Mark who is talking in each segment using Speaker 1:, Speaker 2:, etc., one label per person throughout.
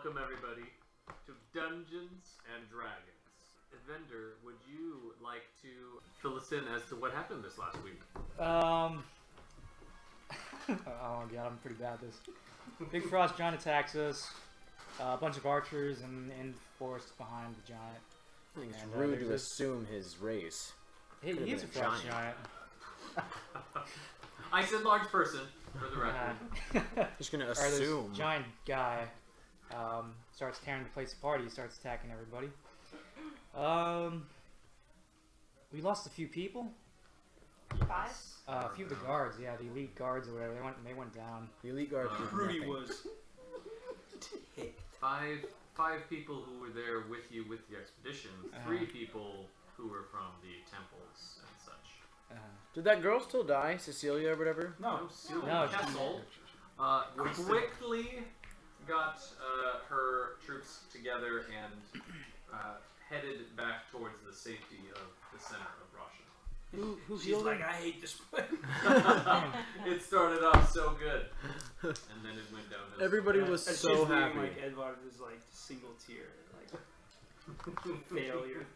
Speaker 1: Welcome everybody to Dungeons and Dragons. Evendur, would you like to fill us in as to what happened this last week?
Speaker 2: Oh god, I'm pretty bad at this. Big Frost Giant attacks us. A bunch of archers in the forest behind the giant.
Speaker 3: I think it's rude to assume his race.
Speaker 2: Hey, he's a frost giant.
Speaker 1: I said large person, for the record.
Speaker 3: Just gonna assume.
Speaker 2: This giant guy starts tearing the place apart. He starts attacking everybody. We lost a few people.
Speaker 4: 5?
Speaker 2: A few of the guards, yeah, the elite guards or whatever. They went down.
Speaker 3: The elite guards.
Speaker 5: Rudy was.
Speaker 1: Five people who were there with you with the expedition. 3 people who were from the temples and such.
Speaker 3: Did that girl still die, Cecilia or whatever?
Speaker 1: No, Kessel quickly got her troops together and headed back towards the safety of the center of Russia.
Speaker 5: She's like, I hate this place.
Speaker 1: It started off so good, and then it went down.
Speaker 3: Everybody was
Speaker 5: and
Speaker 3: so happy.
Speaker 5: Like Edvard was like single tier, like failure.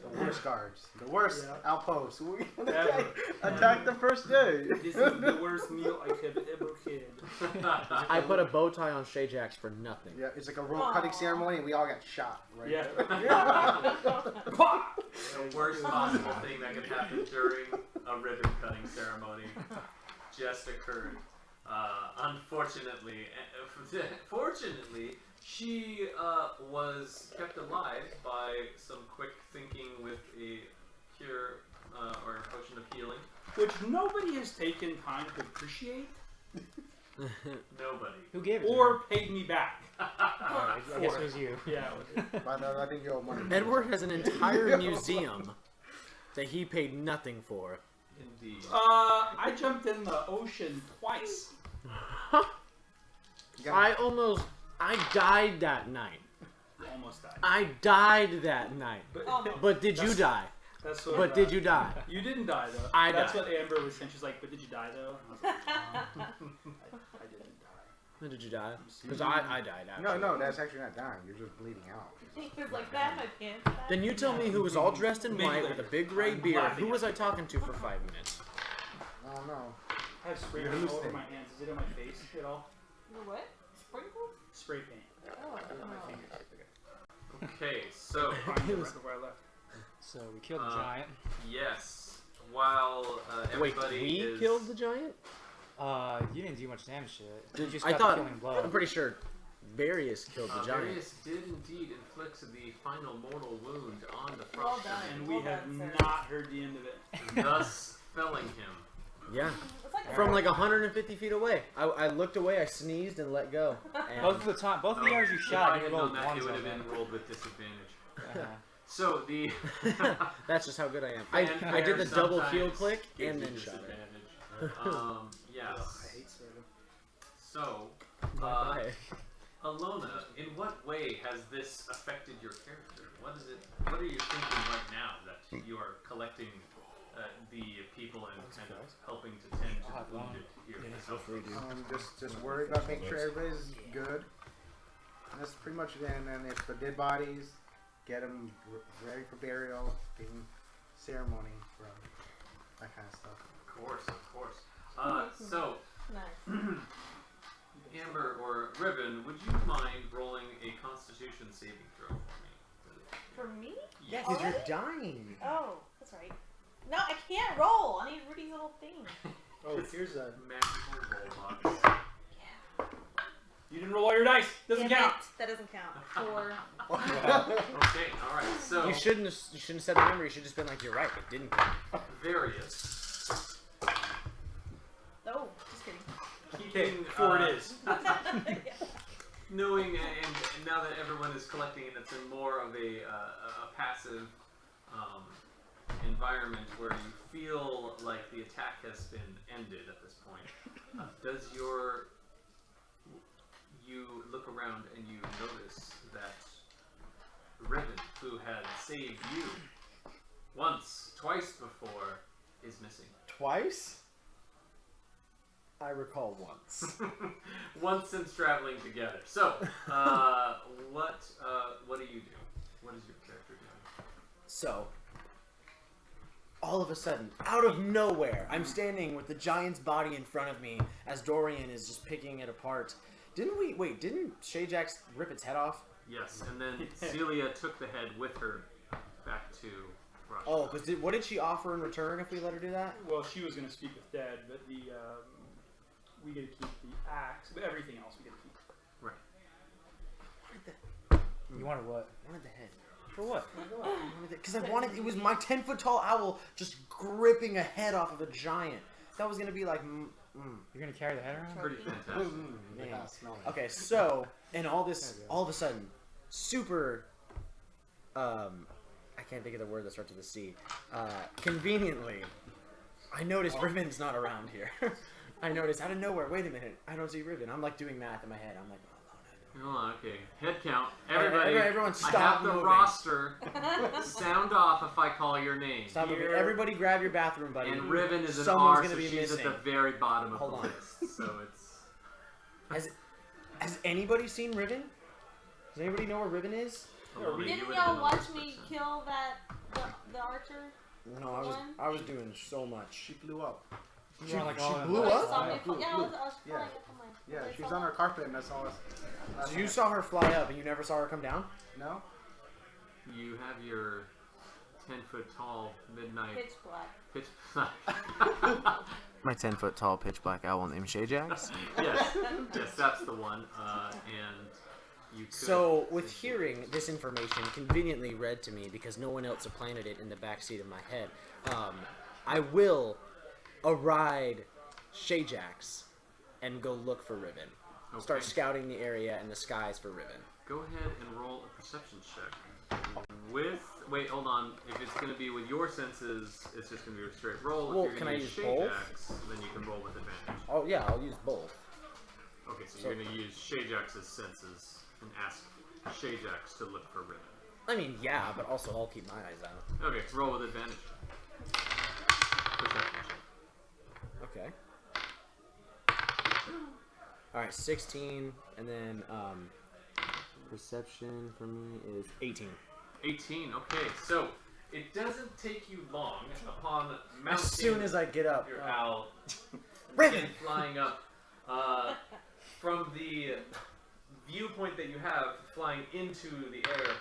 Speaker 6: The worst guards, the worst outposts. We
Speaker 5: Ever.
Speaker 6: attacked the first day.
Speaker 5: This is the worst meal I have ever had.
Speaker 3: I put a bow tie on Shajax for nothing.
Speaker 6: Yeah, it's like a rope cutting ceremony, and we all got shot. Right?
Speaker 5: Yeah.
Speaker 1: The worst possible thing that could happen during a ribbon cutting ceremony just occurred. Unfortunately, fortunately, she was kept alive by some quick thinking with a cure or a potion of healing.
Speaker 5: Which nobody has taken time to appreciate.
Speaker 1: Nobody.
Speaker 2: Who gave it?
Speaker 5: Or paid me back.
Speaker 2: I guess it was you.
Speaker 5: Yeah.
Speaker 6: But I think you owe money.
Speaker 3: Edward has an entire museum that he paid nothing for.
Speaker 1: Indeed.
Speaker 5: I jumped in the ocean twice.
Speaker 3: I died that night.
Speaker 5: Almost died.
Speaker 3: I died that night. But did you die?
Speaker 5: That's what,
Speaker 3: But did you die?
Speaker 5: You didn't die though.
Speaker 3: I
Speaker 5: That's
Speaker 3: died.
Speaker 5: what Amber was saying. She's like, but did you die though? And I was like, I didn't die.
Speaker 3: When did you die? Because I died after.
Speaker 6: No, that's actually not dying. You're just bleeding out.
Speaker 4: He was like, that my pants.
Speaker 3: Then you tell me who was all dressed in white with a big gray beard. Who was I talking to for 5 minutes?
Speaker 6: I don't know.
Speaker 5: I have spray paint all over my hands. Is it on my face at all?
Speaker 4: The what? Sprinkles?
Speaker 5: Spray paint.
Speaker 4: Oh,
Speaker 5: On my fingers.
Speaker 1: Okay, so
Speaker 5: Right before I left.
Speaker 2: So we killed the giant.
Speaker 1: yes, while
Speaker 3: Wait,
Speaker 1: everybody
Speaker 3: we
Speaker 1: is
Speaker 3: killed the giant?
Speaker 2: You didn't do much damage to it. You just
Speaker 3: I
Speaker 2: got
Speaker 3: thought.
Speaker 2: the killing blow.
Speaker 3: I'm pretty sure Varius killed the giant.
Speaker 1: Varius did indeed inflict the final mortal wound on the
Speaker 4: Well
Speaker 1: frost
Speaker 4: done.
Speaker 5: And
Speaker 1: giant,
Speaker 5: we have
Speaker 4: sir.
Speaker 5: not heard the end of it.
Speaker 1: thus felling him.
Speaker 3: Yeah.
Speaker 4: It's like
Speaker 3: From like 150 feet away. I looked away, I sneezed, and let go. And
Speaker 2: Both of the arrows you
Speaker 1: If
Speaker 2: shot,
Speaker 1: I
Speaker 2: you
Speaker 1: had
Speaker 2: rolled
Speaker 1: known that,
Speaker 2: ones
Speaker 1: it would
Speaker 2: on
Speaker 1: have
Speaker 2: them.
Speaker 1: been rolled with disadvantage.
Speaker 2: Uh-huh.
Speaker 1: So the
Speaker 3: that's just how good I am. I did the double heal click and then shot it.
Speaker 1: Yes.
Speaker 5: I hate Sarah.
Speaker 1: So,
Speaker 3: Bye.
Speaker 1: Ilona, in what way has this affected your character? What is it? What are you thinking right now that you are collecting the people and kind of helping to tend to the wounded here?
Speaker 6: Just worried about making sure everybody's good. And that's pretty much it. And then if the dead bodies, get them ready for burial, getting ceremony, that kind of stuff.
Speaker 1: Of course. So,
Speaker 4: nice.
Speaker 1: Amber or Riven, would you mind rolling a Constitution saving throw for me?
Speaker 4: For me?
Speaker 1: Yes.
Speaker 6: Because you're dying.
Speaker 4: Oh, that's right. No, I can't roll. I need Rudy's little thing.
Speaker 5: Oh, here's a.
Speaker 1: Magical roll box.
Speaker 4: Yeah.
Speaker 5: You didn't roll all your dice. Doesn't
Speaker 4: Damn
Speaker 5: count.
Speaker 4: it. That doesn't count. 4.
Speaker 1: Okay, alright, so
Speaker 3: You shouldn't have said the number, you should have just been like, you're right, it didn't count.
Speaker 1: Varius.
Speaker 4: Oh, just kidding.
Speaker 1: Keeping,
Speaker 5: 4 it is.
Speaker 4: Yeah.
Speaker 1: knowing and now that everyone is collecting and it's in more of a passive environment where you feel like the attack has been ended at this point, does you look around and you notice that Riven, who had saved you twice before, is missing.
Speaker 6: Twice?
Speaker 3: I recall once.
Speaker 1: Once since traveling together. So, what do you do? What is your character doing?
Speaker 3: So, all of a sudden, out of nowhere, I'm standing with the giant's body in front of me as Dorian is just picking it apart. Didn't Shajax rip its head off?
Speaker 1: Yes, and then Celia took the head with her back to Russia.
Speaker 3: Oh, because what did she offer in return if we let her do that?
Speaker 5: Well, she was going to speak with Dead, but we get to keep the axe, but everything else we get to keep.
Speaker 1: Right.
Speaker 2: You wanted what?
Speaker 3: I wanted the head.
Speaker 2: For what?
Speaker 3: Because it was my 10-foot tall owl just gripping a head off of a giant. That was going to be like...
Speaker 2: You're going to carry the head around?
Speaker 1: Pretty fantastic.
Speaker 3: Man. Okay, so, and all of a sudden, super... I can't think of the word that starts with a C. Conveniently, I noticed Riven's not around here. I noticed out of nowhere, wait a minute, I don't see Riven. I'm like doing math in my head. I'm like,
Speaker 1: Oh, okay. Head count. Everybody.
Speaker 3: Everyone stop
Speaker 1: I have the
Speaker 3: moving.
Speaker 1: roster. Sound off if I call your name.
Speaker 3: stop moving.
Speaker 1: Here.
Speaker 3: Everybody grab your bathroom, buddy.
Speaker 1: And Riven is an
Speaker 3: Someone's
Speaker 1: R,
Speaker 3: gonna
Speaker 1: so
Speaker 3: be
Speaker 1: she's
Speaker 3: missing.
Speaker 1: at the very bottom of
Speaker 3: Hold
Speaker 1: the
Speaker 3: on.
Speaker 1: list. So it's...
Speaker 3: Has anybody seen Riven? Does anybody know where Riven is?
Speaker 1: Ilona, you
Speaker 4: Didn't
Speaker 1: would
Speaker 4: y'all
Speaker 1: know
Speaker 4: watch
Speaker 1: this
Speaker 4: me
Speaker 1: person.
Speaker 4: kill the archer?
Speaker 3: No, I was doing so much.
Speaker 6: She blew up.
Speaker 2: You were like all in
Speaker 3: blew
Speaker 2: the-
Speaker 3: up?
Speaker 4: Saw me
Speaker 6: Blew-
Speaker 4: yeah, I
Speaker 6: blew.
Speaker 4: was
Speaker 6: Yeah.
Speaker 4: flying up on my.
Speaker 6: Yeah,
Speaker 4: I
Speaker 6: she was
Speaker 4: saw
Speaker 6: on her carpet and that's all.
Speaker 3: So you saw her fly up and you never saw her come down?
Speaker 6: No?
Speaker 1: You have your 10-foot tall midnight
Speaker 4: pitch black.
Speaker 1: pitch.
Speaker 3: My 10-foot tall pitch black owl named Shajax.
Speaker 1: yes, that's the one. And you could.
Speaker 3: So, with hearing this information conveniently read to me because no one else supplanted it in the backseat of my head, I will ride Shajax and go look for Riven.
Speaker 1: Okay.
Speaker 3: Start scouting the area and the skies for Riven.
Speaker 1: Go ahead and roll a perception check. Wait, hold on. If it's going to be with your senses, it's just going to be a straight roll.
Speaker 3: Well,
Speaker 1: if you're
Speaker 3: can
Speaker 1: going
Speaker 3: I
Speaker 1: to use
Speaker 3: use both?
Speaker 1: Shajax, then you can roll with advantage.
Speaker 3: Oh yeah, I'll use both.
Speaker 1: Okay, so you're going to use Shajax's senses and ask Shajax to look for Riven.
Speaker 3: I mean, yeah, but also I'll keep my eyes out.
Speaker 1: Okay, roll with advantage. Perception check.
Speaker 3: Okay. Alright, 16, and then perception for me is 18.
Speaker 1: 18. Okay, so it doesn't take you long upon mounting
Speaker 3: As soon as I get up.
Speaker 1: your owl,
Speaker 3: Riven!
Speaker 1: flying up from the viewpoint that you have flying into the air.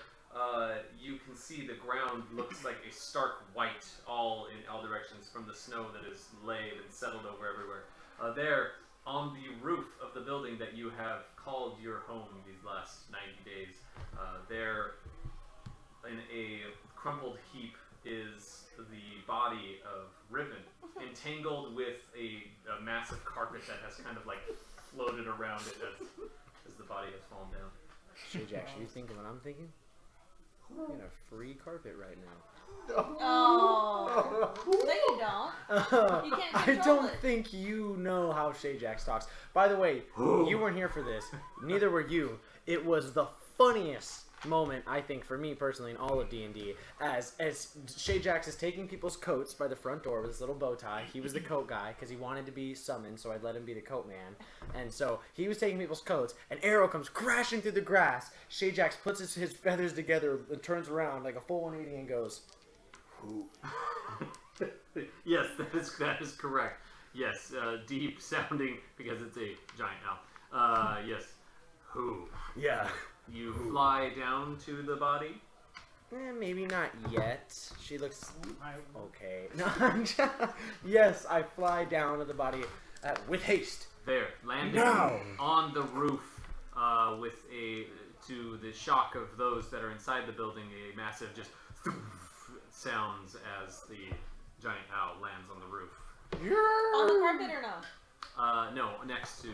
Speaker 1: You can see the ground looks like a stark white, all in all directions from the snow that is laid and settled over everywhere. There, on the roof of the building that you have called your home these last 90 days, there, in a crumpled heap, is the body of Riven, entangled with a massive carpet that has kind of like floated around it as the body has fallen down.
Speaker 3: Shajax, are you thinking what I'm thinking? I'm getting a free carpet right now.
Speaker 4: Oh. No, you don't. You can't
Speaker 3: I
Speaker 4: control
Speaker 3: don't
Speaker 4: it.
Speaker 3: think you know how Shajax talks. By the way, you weren't here for this. Neither were you. It was the funniest moment, I think, for me personally in all of D&D, as Shajax is taking people's coats by the front door with his little bow tie. He was the coat guy because he wanted to be summoned, so I'd let him be the coat man. And so he was taking people's coats. An arrow comes crashing through the grass. Shajax puts his feathers together and turns around like a full 180 and goes, "Who?"
Speaker 1: Yes, that is correct. Yes, deep sounding because it's a giant owl. Yes. Who?
Speaker 3: Yeah.
Speaker 1: You fly down to the body.
Speaker 3: Maybe not yet. She looks okay. No, yes, I fly down to the body with haste.
Speaker 1: There, landing
Speaker 3: No!
Speaker 1: on the roof to the shock of those that are inside the building, a massive just sounds as the giant owl lands on the roof.
Speaker 4: On the carpet or no?
Speaker 1: No, next to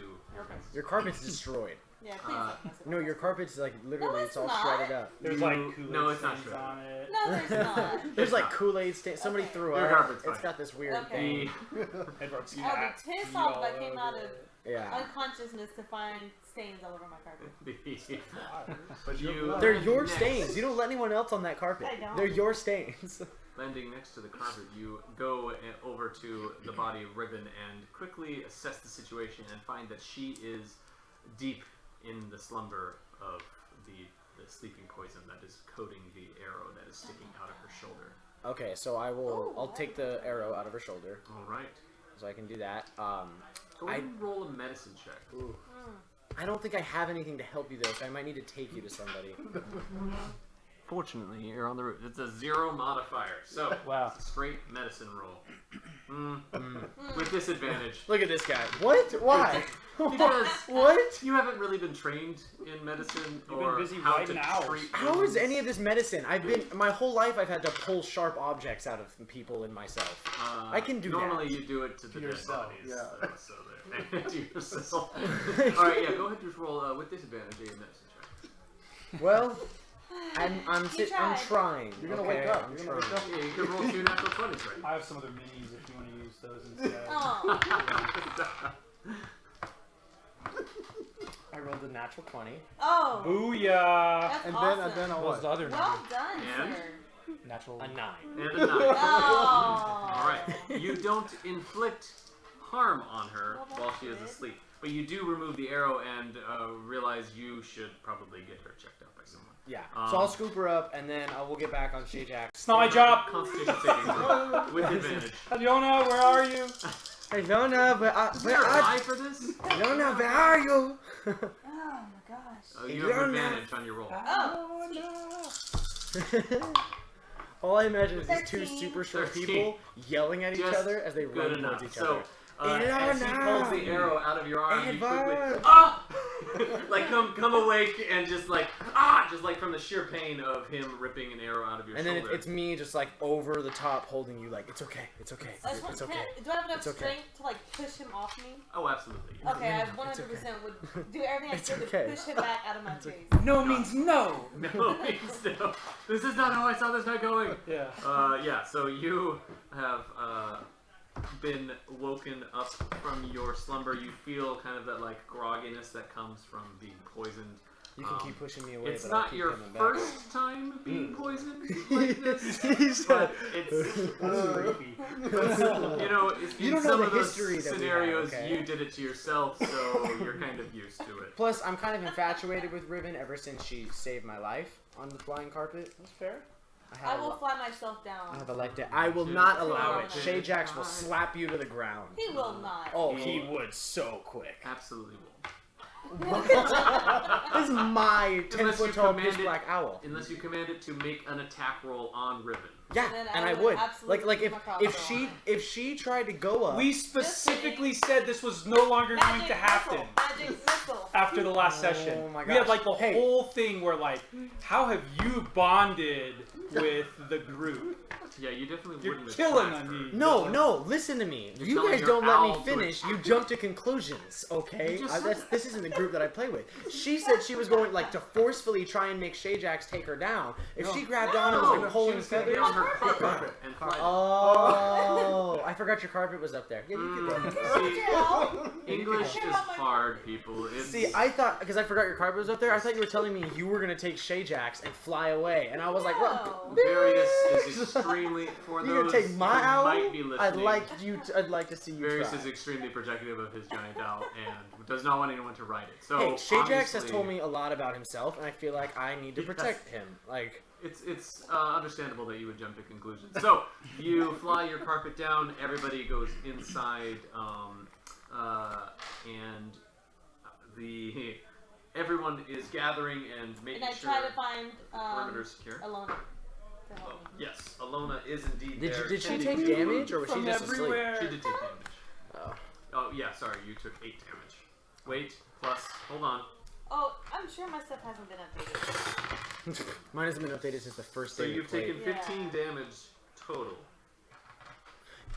Speaker 3: Your carpet's destroyed.
Speaker 4: Yeah, please.
Speaker 3: No, your carpet's like literally,
Speaker 4: No,
Speaker 3: it's
Speaker 4: it's
Speaker 3: all
Speaker 4: not.
Speaker 3: shredded up.
Speaker 5: There's like Kool-Aid
Speaker 1: No, it's not
Speaker 5: stains
Speaker 1: true.
Speaker 5: on it.
Speaker 4: No, there's not.
Speaker 3: There's like Kool-Aid stains. Somebody
Speaker 4: Okay.
Speaker 3: threw
Speaker 1: Your
Speaker 3: it.
Speaker 1: carpet's
Speaker 3: It's
Speaker 1: fine.
Speaker 3: got this weird
Speaker 4: Okay.
Speaker 3: thing.
Speaker 5: Edward's
Speaker 4: Oh,
Speaker 5: cat
Speaker 4: the piss
Speaker 5: peed
Speaker 4: off
Speaker 5: all
Speaker 4: that came out of
Speaker 5: over it.
Speaker 3: Yeah.
Speaker 4: unconsciousness to find stains all over my carpet.
Speaker 6: But
Speaker 1: You-
Speaker 6: your blood.
Speaker 3: They're your
Speaker 1: Next.
Speaker 3: stains. You don't let anyone else on that carpet.
Speaker 4: I don't.
Speaker 3: They're your stains.
Speaker 1: landing next to the carpet, you go over to the body of Riven and quickly assess the situation and find that she is deep in the slumber of the sleeping poison that is coating the arrow that is sticking out of her shoulder.
Speaker 3: Okay, so I'll take the arrow out of her shoulder.
Speaker 1: All right.
Speaker 3: So I can do that.
Speaker 1: Go ahead and roll a medicine check.
Speaker 3: Ooh. I don't think I have anything to help you though, so I might need to take you to somebody.
Speaker 1: Fortunately, you're on the route. It's a 0 modifier, so
Speaker 2: Wow.
Speaker 1: it's a straight medicine roll. With disadvantage.
Speaker 3: Look at this guy. What? Why?
Speaker 1: Because
Speaker 3: What?
Speaker 1: you haven't really been trained in medicine
Speaker 5: You've been
Speaker 1: or
Speaker 5: busy
Speaker 1: how
Speaker 5: writing
Speaker 1: to
Speaker 5: owls.
Speaker 1: treat
Speaker 3: How is
Speaker 1: wounds.
Speaker 3: any of this medicine? My whole life I've had to pull sharp objects out of people and myself. I can do
Speaker 1: normally
Speaker 3: that.
Speaker 1: you do it to the dead
Speaker 5: yourself,
Speaker 1: bodies.
Speaker 6: yeah.
Speaker 1: So there. To yourself. Alright, yeah, go ahead and just roll with disadvantage a medicine check.
Speaker 3: Well, I'm
Speaker 4: You tried.
Speaker 3: trying.
Speaker 6: You're gonna
Speaker 3: okay?
Speaker 6: wake up.
Speaker 3: I'm
Speaker 6: You're gonna wake
Speaker 3: trying.
Speaker 6: up.
Speaker 1: Yeah, you can roll 2 natural 20s right.
Speaker 5: I have some other minis if you want to use those instead.
Speaker 4: Oh.
Speaker 3: I rolled a natural 20.
Speaker 4: Oh.
Speaker 5: Booyah!
Speaker 4: That's
Speaker 6: And
Speaker 4: awesome.
Speaker 6: then
Speaker 2: What
Speaker 6: I'll
Speaker 2: was the other
Speaker 4: Well
Speaker 2: number?
Speaker 4: done,
Speaker 1: And?
Speaker 4: sir.
Speaker 2: Natural.
Speaker 3: A 9.
Speaker 1: And a 9.
Speaker 4: Oh.
Speaker 1: Alright, you don't inflict harm on her
Speaker 4: Well, that's
Speaker 1: while she is
Speaker 4: good.
Speaker 1: asleep. But you do remove the arrow and realize you should probably get her checked out by someone.
Speaker 3: Yeah. So I'll scoop her up and then we'll get back on Shajax.
Speaker 5: It's not my job!
Speaker 1: Constitution saving throw with advantage.
Speaker 5: Ilona, where are you?
Speaker 3: Ilona,
Speaker 1: You're alive for this?
Speaker 3: Ilona, where are you?
Speaker 4: Oh my gosh.
Speaker 1: You have advantage on your roll.
Speaker 4: Oh.
Speaker 3: All I imagine is these two
Speaker 4: 13.
Speaker 3: super short
Speaker 1: 13.
Speaker 3: people yelling at each
Speaker 1: Just
Speaker 3: other as they
Speaker 1: Good
Speaker 3: run
Speaker 1: enough.
Speaker 3: towards each
Speaker 1: So,
Speaker 3: other.
Speaker 1: as he pulls the arrow out of your arm, you quickly
Speaker 3: Edward.
Speaker 1: like come awake and just like just like from the sheer pain of him ripping an arrow out of your
Speaker 3: And then
Speaker 1: shoulder.
Speaker 3: it's me just like over the top holding you like, it's okay, it's okay,
Speaker 4: I just want,
Speaker 3: it's okay.
Speaker 4: do I have enough
Speaker 3: It's okay.
Speaker 4: strength to like push him off me?
Speaker 1: Oh, absolutely.
Speaker 4: Okay, I
Speaker 3: No, it's
Speaker 4: 100% would do everything I
Speaker 3: It's
Speaker 4: could
Speaker 3: okay.
Speaker 4: to push him back out of my face.
Speaker 5: No means no!
Speaker 1: No, means no. This is not how I saw this night going.
Speaker 5: Yeah.
Speaker 1: Yeah, so you have been woken up from your slumber. You feel kind of that like grogginess that comes from being poisoned.
Speaker 3: You can keep pushing me away,
Speaker 1: It's
Speaker 3: but I'll
Speaker 1: not
Speaker 3: keep
Speaker 1: your
Speaker 3: coming back.
Speaker 1: first time being poisoned like this,
Speaker 3: He said,
Speaker 1: but it's
Speaker 5: Creepy.
Speaker 1: you know
Speaker 3: You
Speaker 1: in
Speaker 3: don't know
Speaker 1: some
Speaker 3: the
Speaker 1: of those
Speaker 3: history that we have,
Speaker 1: scenarios
Speaker 3: okay?
Speaker 1: you did it to yourself, so you're kind of used to it.
Speaker 3: Plus, I'm kind of infatuated with Riven ever since she saved my life on the flying carpet.
Speaker 5: That's fair.
Speaker 4: I will fly myself
Speaker 3: I
Speaker 4: down.
Speaker 3: have a like that. I will not allow it.
Speaker 4: Did
Speaker 3: Shajax will slap you to the ground.
Speaker 4: He will not.
Speaker 3: Oh, he would so quick.
Speaker 1: Absolutely will.
Speaker 3: This is my 10
Speaker 1: Unless you
Speaker 3: foot tall
Speaker 1: command
Speaker 3: pitch
Speaker 1: it-
Speaker 3: black owl.
Speaker 1: Unless you command it to make an attack roll on Riven.
Speaker 3: Yeah,
Speaker 4: Then
Speaker 3: and
Speaker 4: I
Speaker 3: I
Speaker 4: would
Speaker 3: would.
Speaker 4: absolutely
Speaker 3: Like
Speaker 4: keep my crossbow.
Speaker 3: if she tried to go up.
Speaker 5: We specifically said this was no longer going
Speaker 4: Magic
Speaker 5: to happen
Speaker 4: missile. Magic missile.
Speaker 5: after the last session.
Speaker 3: Oh my
Speaker 5: We had
Speaker 3: gosh.
Speaker 5: like the
Speaker 3: Hey.
Speaker 5: whole thing where like, how have you bonded with the group?
Speaker 1: Yeah, you definitely
Speaker 5: You're
Speaker 1: wouldn't
Speaker 5: killing
Speaker 1: attack her.
Speaker 5: me.
Speaker 3: No, listen to me.
Speaker 1: You're
Speaker 3: You
Speaker 1: telling
Speaker 3: guys
Speaker 1: your
Speaker 3: don't let
Speaker 1: owl
Speaker 3: me
Speaker 1: to
Speaker 3: finish. You jump to conclusions, okay?
Speaker 1: You just
Speaker 3: This isn't the group that I play with. She said she was going like to forcefully try and make Shajax take her down. If she grabbed on and was
Speaker 1: No,
Speaker 3: like
Speaker 1: she
Speaker 3: pulling
Speaker 1: was gonna
Speaker 3: feathers.
Speaker 1: get on her carpet and fly down.
Speaker 3: Oh, I forgot your carpet was up there. Yeah, you could go.
Speaker 1: See,
Speaker 4: Hell.
Speaker 1: English is hard, people. It's,
Speaker 3: See, I thought because I forgot your carpet was up there. I thought you were telling me you were gonna take Shajax and fly away, and I was like, "What?
Speaker 4: No.
Speaker 1: Various is extremely for
Speaker 3: You're
Speaker 1: those
Speaker 3: gonna take my
Speaker 1: who
Speaker 3: owl?
Speaker 1: might be listening.
Speaker 3: I'd like to see you
Speaker 1: Various
Speaker 3: try."
Speaker 1: is extremely protective of his giant owl and does not want anyone to ride it. So
Speaker 3: Hey, Shajax has
Speaker 1: obviously,
Speaker 3: told me a lot about himself, and I feel like I need to protect him. Like,
Speaker 1: it's understandable that you would jump to conclusions. So you fly your carpet down. Everybody goes inside, and everyone is gathering and making
Speaker 4: And I
Speaker 1: sure
Speaker 4: try to find
Speaker 1: perimeter's secure.
Speaker 4: Ilona to help me.
Speaker 1: Yes, Ilona is indeed
Speaker 3: did
Speaker 1: there.
Speaker 3: she
Speaker 1: tending
Speaker 3: take
Speaker 1: to-
Speaker 3: damage, or was she
Speaker 5: From
Speaker 3: just asleep?
Speaker 5: everywhere.
Speaker 1: She did take damage.
Speaker 3: Oh.
Speaker 1: Oh yeah, sorry, you took 8 damage. Wait, plus, hold on.
Speaker 4: Oh, I'm sure my stuff hasn't been updated.
Speaker 3: Mine hasn't been updated since the first
Speaker 1: So
Speaker 3: day we
Speaker 1: you've
Speaker 3: played.
Speaker 1: taken 15 damage total.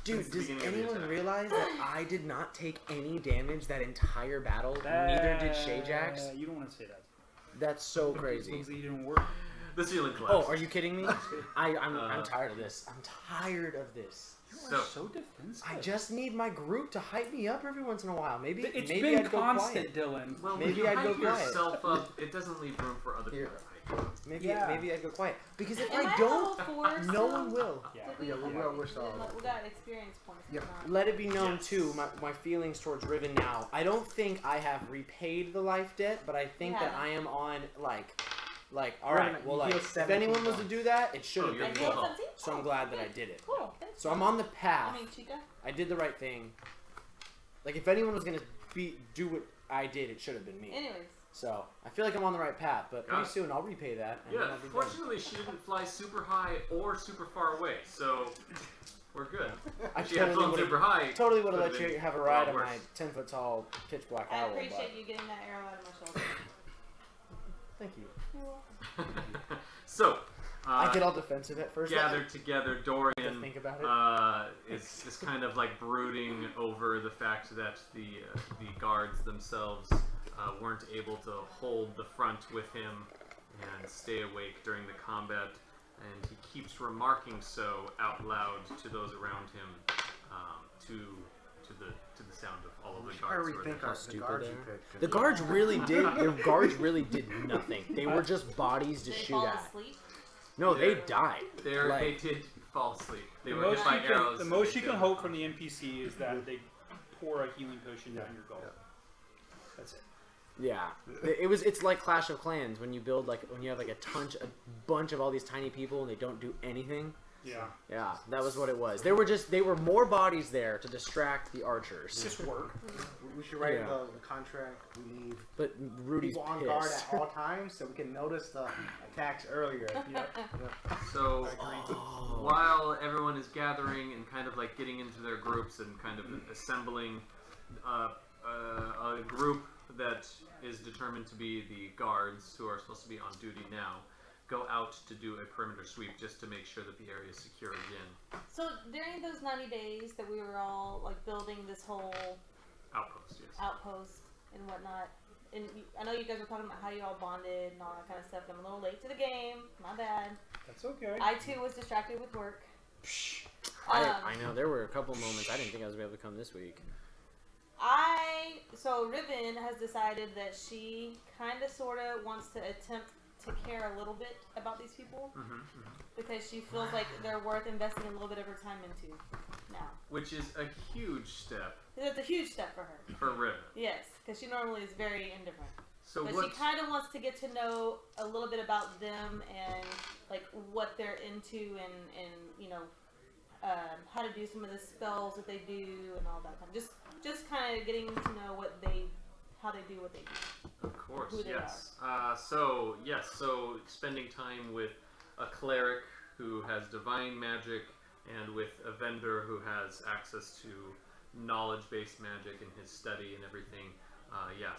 Speaker 3: Dude,
Speaker 1: since the
Speaker 3: does
Speaker 1: beginning of the
Speaker 3: anyone
Speaker 1: attack.
Speaker 3: realize that I did not take any damage that entire battle? Neither did Shajax.
Speaker 5: You don't want to say that.
Speaker 3: That's so
Speaker 5: It
Speaker 3: crazy.
Speaker 5: means that you didn't work.
Speaker 1: The ceiling
Speaker 3: Oh,
Speaker 1: collapsed.
Speaker 3: are you kidding me? I'm tired of this. I'm tired of this.
Speaker 5: You are so defensive.
Speaker 3: I just need my group to hype me up every once in a while. Maybe
Speaker 5: It's
Speaker 3: maybe
Speaker 5: been
Speaker 3: I'd go
Speaker 5: constant,
Speaker 3: quiet.
Speaker 5: Dylan.
Speaker 1: Well,
Speaker 3: Maybe
Speaker 1: when you
Speaker 3: I'd go
Speaker 1: hype
Speaker 3: quiet.
Speaker 1: yourself up, it doesn't leave room for other people to hype you up.
Speaker 3: Maybe
Speaker 5: Yeah.
Speaker 3: maybe I'd go quiet. Because if
Speaker 4: Am
Speaker 3: I
Speaker 4: I
Speaker 3: don't,
Speaker 4: level 4
Speaker 3: no
Speaker 4: still?
Speaker 3: one will.
Speaker 5: Yeah.
Speaker 4: Did we,
Speaker 6: Yeah, we're still-
Speaker 4: we got experience points.
Speaker 6: Yep.
Speaker 4: Not.
Speaker 3: Let it be known
Speaker 1: Yes.
Speaker 3: too, my feelings towards Riven now. I don't think I have repaid the life debt, but I think
Speaker 4: You
Speaker 3: that
Speaker 4: haven't.
Speaker 3: I am on all right.
Speaker 6: Riven,
Speaker 3: Well,
Speaker 6: you
Speaker 3: like
Speaker 6: heal
Speaker 3: if
Speaker 6: 17
Speaker 3: anyone was to
Speaker 6: bucks.
Speaker 3: do that, it should have
Speaker 1: you're
Speaker 4: And
Speaker 3: been
Speaker 4: you
Speaker 3: me.
Speaker 1: cool.
Speaker 4: have 17?
Speaker 3: So I'm glad that I did it.
Speaker 4: Cool. Thanks.
Speaker 3: So I'm on the path.
Speaker 4: I mean, Chica.
Speaker 3: I did the right thing. Like if anyone was gonna do what I did, it should have been me.
Speaker 4: Anyways.
Speaker 3: So I feel like I'm on the right path, but
Speaker 1: Got
Speaker 3: pretty
Speaker 1: it.
Speaker 3: soon I'll repay that. And then
Speaker 1: Yeah,
Speaker 3: I'll be done.
Speaker 1: fortunately she didn't fly super high or super far away, so we're good.
Speaker 3: I
Speaker 1: If she had flown
Speaker 3: would've-
Speaker 1: super high,
Speaker 3: totally would have
Speaker 1: could've
Speaker 3: let you
Speaker 1: been
Speaker 3: have a
Speaker 1: a
Speaker 3: ride
Speaker 1: lot
Speaker 3: on
Speaker 1: worse.
Speaker 3: my 10-foot tall pitch black
Speaker 4: I
Speaker 3: owl.
Speaker 4: appreciate you getting that arrow out of my shoulder.
Speaker 3: Thank you.
Speaker 4: You're welcome.
Speaker 1: So,
Speaker 3: I get all defensive at first.
Speaker 1: gathered together,
Speaker 3: I
Speaker 1: Dorian
Speaker 3: have to think about it.
Speaker 1: is kind of like brooding over the fact that the guards themselves weren't able to hold the front with him and stay awake during the combat, and he keeps remarking so out loud to those around him, to the sound of all of the
Speaker 6: I
Speaker 1: guards. who are
Speaker 6: rethink
Speaker 1: there.
Speaker 6: our
Speaker 3: stupid
Speaker 6: guards
Speaker 3: they
Speaker 6: you
Speaker 3: are.
Speaker 6: picked.
Speaker 3: The guards really did. The guards really did nothing. They were just bodies to
Speaker 4: Did they
Speaker 3: shoot
Speaker 4: fall
Speaker 3: at.
Speaker 4: asleep?
Speaker 3: No, they
Speaker 1: Yeah.
Speaker 3: died.
Speaker 1: They
Speaker 3: Like-
Speaker 1: did fall asleep. They
Speaker 5: The
Speaker 1: were hit
Speaker 5: most,
Speaker 1: by
Speaker 5: you can,
Speaker 1: arrows.
Speaker 5: the
Speaker 1: and
Speaker 5: most
Speaker 1: they
Speaker 5: you can
Speaker 1: killed
Speaker 5: hope
Speaker 1: them.
Speaker 5: from the NPC is that they pour a healing potion down your gullet. That's it.
Speaker 3: Yeah, it's like Clash of Clans when you build when you have like a bunch of all these tiny people and they don't do anything.
Speaker 5: Yeah.
Speaker 3: Yeah, that was what it was. They were more bodies there to distract the archers.
Speaker 5: Just work.
Speaker 6: We should write
Speaker 3: Yeah.
Speaker 6: the contract. We need
Speaker 3: But Rudy's
Speaker 6: people on guard
Speaker 3: pissed.
Speaker 6: at all times so we can notice the attacks earlier.
Speaker 1: So
Speaker 3: Oh.
Speaker 1: while everyone is gathering and kind of like getting into their groups and kind of assembling a group that is determined to be the guards who are supposed to be on duty now, go out to do a perimeter sweep just to make sure that the area is secure again.
Speaker 4: So during those 90 days that we were all like building this whole
Speaker 1: Outpost, yes.
Speaker 4: outpost and whatnot, and I know you guys were talking about how you all bonded and all that kind of stuff. I'm a little late to the game. My bad.
Speaker 5: That's okay.
Speaker 4: I too was distracted with work.
Speaker 3: Psh,
Speaker 4: Um,
Speaker 3: I know there were a couple moments I didn't think I was gonna be able to come this week.
Speaker 4: So Riven has decided that she kind of sort of wants to attempt to care a little bit about these people because she feels like they're worth investing a little bit of her time into now.
Speaker 1: Which is a huge step
Speaker 4: It's a huge step for her.
Speaker 1: for Riven.
Speaker 4: Yes, because she normally is very indifferent.
Speaker 1: So
Speaker 4: But
Speaker 1: what?
Speaker 4: she kind of wants to get to know a little bit about them and like what they're into and you know how to do some of the spells that they do and all that kind of just kind of getting to know how they do what they do.
Speaker 1: Of course,
Speaker 4: who they
Speaker 1: yes. So spending time with a cleric who has divine magic and with Evendur who has access to knowledge-based magic in his study and everything.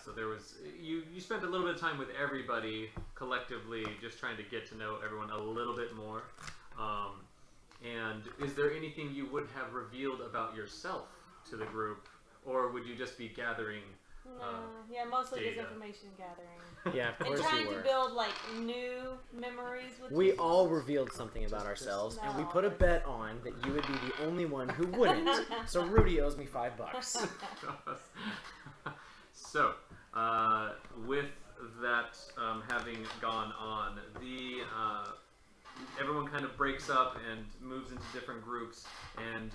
Speaker 1: So there was you spent a little bit of time with everybody collectively, just trying to get to know everyone a little bit more. And is there anything you would have revealed about yourself to the group, or would you just be gathering?
Speaker 4: Yeah, mostly just
Speaker 1: data.
Speaker 4: information gathering
Speaker 3: Yeah, of
Speaker 4: and
Speaker 3: course
Speaker 4: trying
Speaker 3: we
Speaker 4: to
Speaker 3: were.
Speaker 4: build like new memories with.
Speaker 3: We
Speaker 4: people.
Speaker 3: all revealed something about ourselves, and we
Speaker 4: No.
Speaker 3: put a bet on that you would be the only one who wouldn't. So Rudy owes me $5.
Speaker 1: So, with that having gone on, everyone kind of breaks up and moves into different groups, and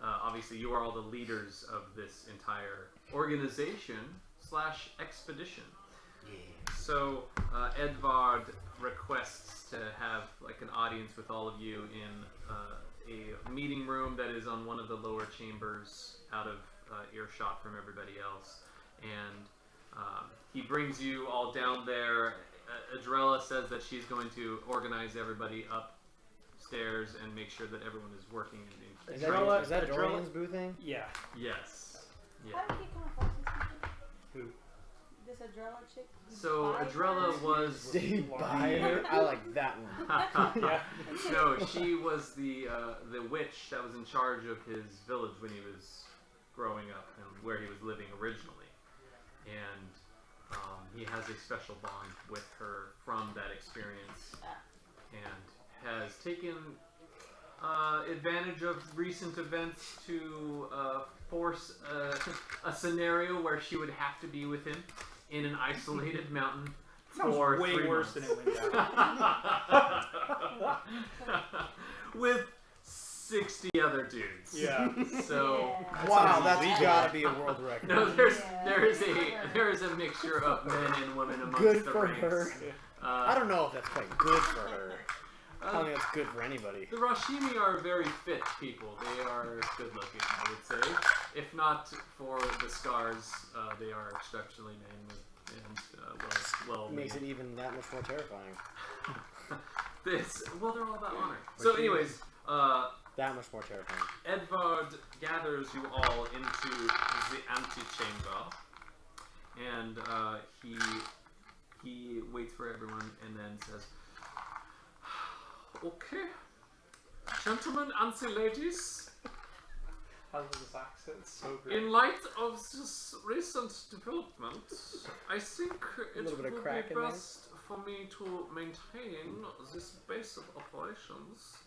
Speaker 1: obviously you are all the leaders of this entire organization / expedition. So Edvard requests to have like an audience with all of you in a meeting room that is on one of the lower chambers out of earshot from everybody else. And he brings you all down there. Adrella says that she's going to organize everybody upstairs and make sure that everyone is working.
Speaker 3: Is that Dorian's boo thing?
Speaker 5: Yeah.
Speaker 1: Yes. Yeah.
Speaker 4: How did he come across these people?
Speaker 5: Who?
Speaker 4: This Adrella chick?
Speaker 1: So
Speaker 4: Buy
Speaker 1: Adrella
Speaker 4: her?
Speaker 1: was.
Speaker 3: Did he buy her? I like that one.
Speaker 5: Yeah.
Speaker 1: No, she was the witch that was in charge of his village when he was growing up and where he was living originally. And he has a special bond with her from that experience, and has taken advantage of recent events to force a scenario where she would have to be with him in an isolated mountain for
Speaker 5: way
Speaker 1: 3
Speaker 5: worse
Speaker 1: months.
Speaker 5: than it went down.
Speaker 1: With 60 other dudes.
Speaker 5: Yeah.
Speaker 1: So
Speaker 3: Wow, that's gotta be a world record.
Speaker 1: no, there is a mixture of men and women amongst
Speaker 3: Good
Speaker 1: the
Speaker 3: for
Speaker 1: ranks.
Speaker 3: her. I don't know if that's quite good for her. I don't think that's good for anybody.
Speaker 1: The Rashimi are very fit people. They are good looking, I would say. If not for the scars, they are exceptionally manly and well
Speaker 3: Makes it even that much more terrifying.
Speaker 1: well, they're all about honor. So, anyways,
Speaker 3: That much more terrifying.
Speaker 1: Edvard gathers you all into the antechamber, and he waits for everyone and then says, "Okay, gentlemen and ladies,
Speaker 5: How was this accent? So great.
Speaker 1: in light of this recent development, I think it
Speaker 3: little bit of
Speaker 1: would
Speaker 3: crack
Speaker 1: be
Speaker 3: in there.
Speaker 1: best for me to maintain this base of operations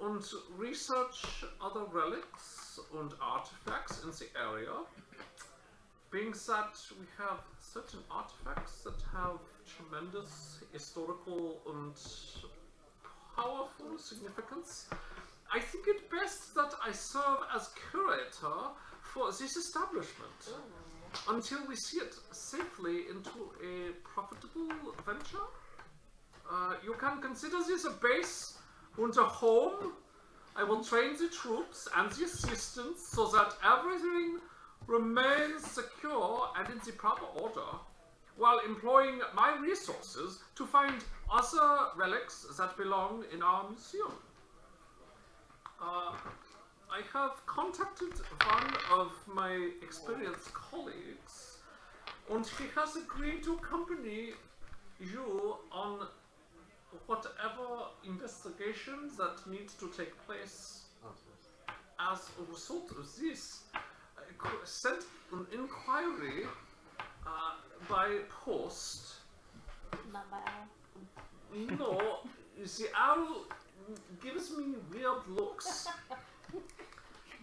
Speaker 1: and research other relics and artifacts in the area. Being that we have certain artifacts that have tremendous historical and powerful significance, I think it best that I serve as curator for this establishment until we see it safely into a profitable venture. You can consider this a base and a home. I will train the troops and the assistants so that everything remains secure and in the proper order, while employing my resources to find other relics that belong in our museum. I have contacted one of my experienced colleagues, and he has agreed to accompany you on whatever investigations that need to take place. As a result of this, I sent an inquiry by post.
Speaker 4: Not by owl.
Speaker 1: No, the owl gives me weird looks.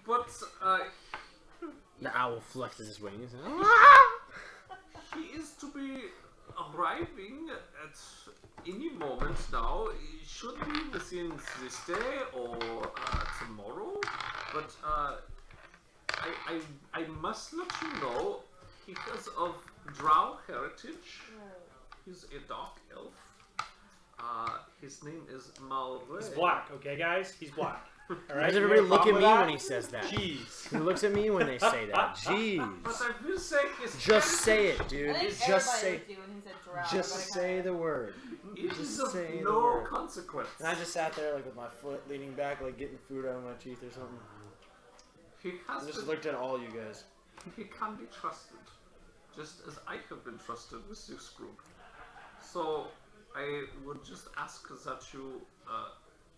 Speaker 1: But
Speaker 3: The owl flexes his wings.
Speaker 1: he is to be arriving at any moment now. It should be within this day or tomorrow. But I must let you know, he is of Drow heritage. He's a dark elf. His name is Malray.
Speaker 5: He's black, okay, guys? He's black. All
Speaker 3: Why
Speaker 5: right?
Speaker 3: does
Speaker 5: You
Speaker 3: everybody
Speaker 5: got a
Speaker 3: look at
Speaker 5: problem
Speaker 3: me
Speaker 5: with
Speaker 3: when
Speaker 5: that?
Speaker 3: he says that?
Speaker 5: Jeez.
Speaker 3: Who looks at me when they say that? Jeez.
Speaker 1: But I will say his
Speaker 3: Just say it,
Speaker 4: I
Speaker 3: dude.
Speaker 4: think
Speaker 3: Just say.
Speaker 4: everybody looked at you when he said drow.
Speaker 3: Just
Speaker 4: Everybody
Speaker 3: say
Speaker 4: kinda-
Speaker 3: the word.
Speaker 1: It is
Speaker 3: Just
Speaker 1: of
Speaker 3: say the
Speaker 1: no
Speaker 3: word.
Speaker 1: consequence.
Speaker 3: And I just sat there like with my foot leaning back, like getting food out of my teeth or something.
Speaker 1: He
Speaker 3: I
Speaker 1: has
Speaker 3: just
Speaker 1: been,
Speaker 3: looked at all you guys.
Speaker 1: he can be trusted, just as I have been trusted with this group. So I would just ask that you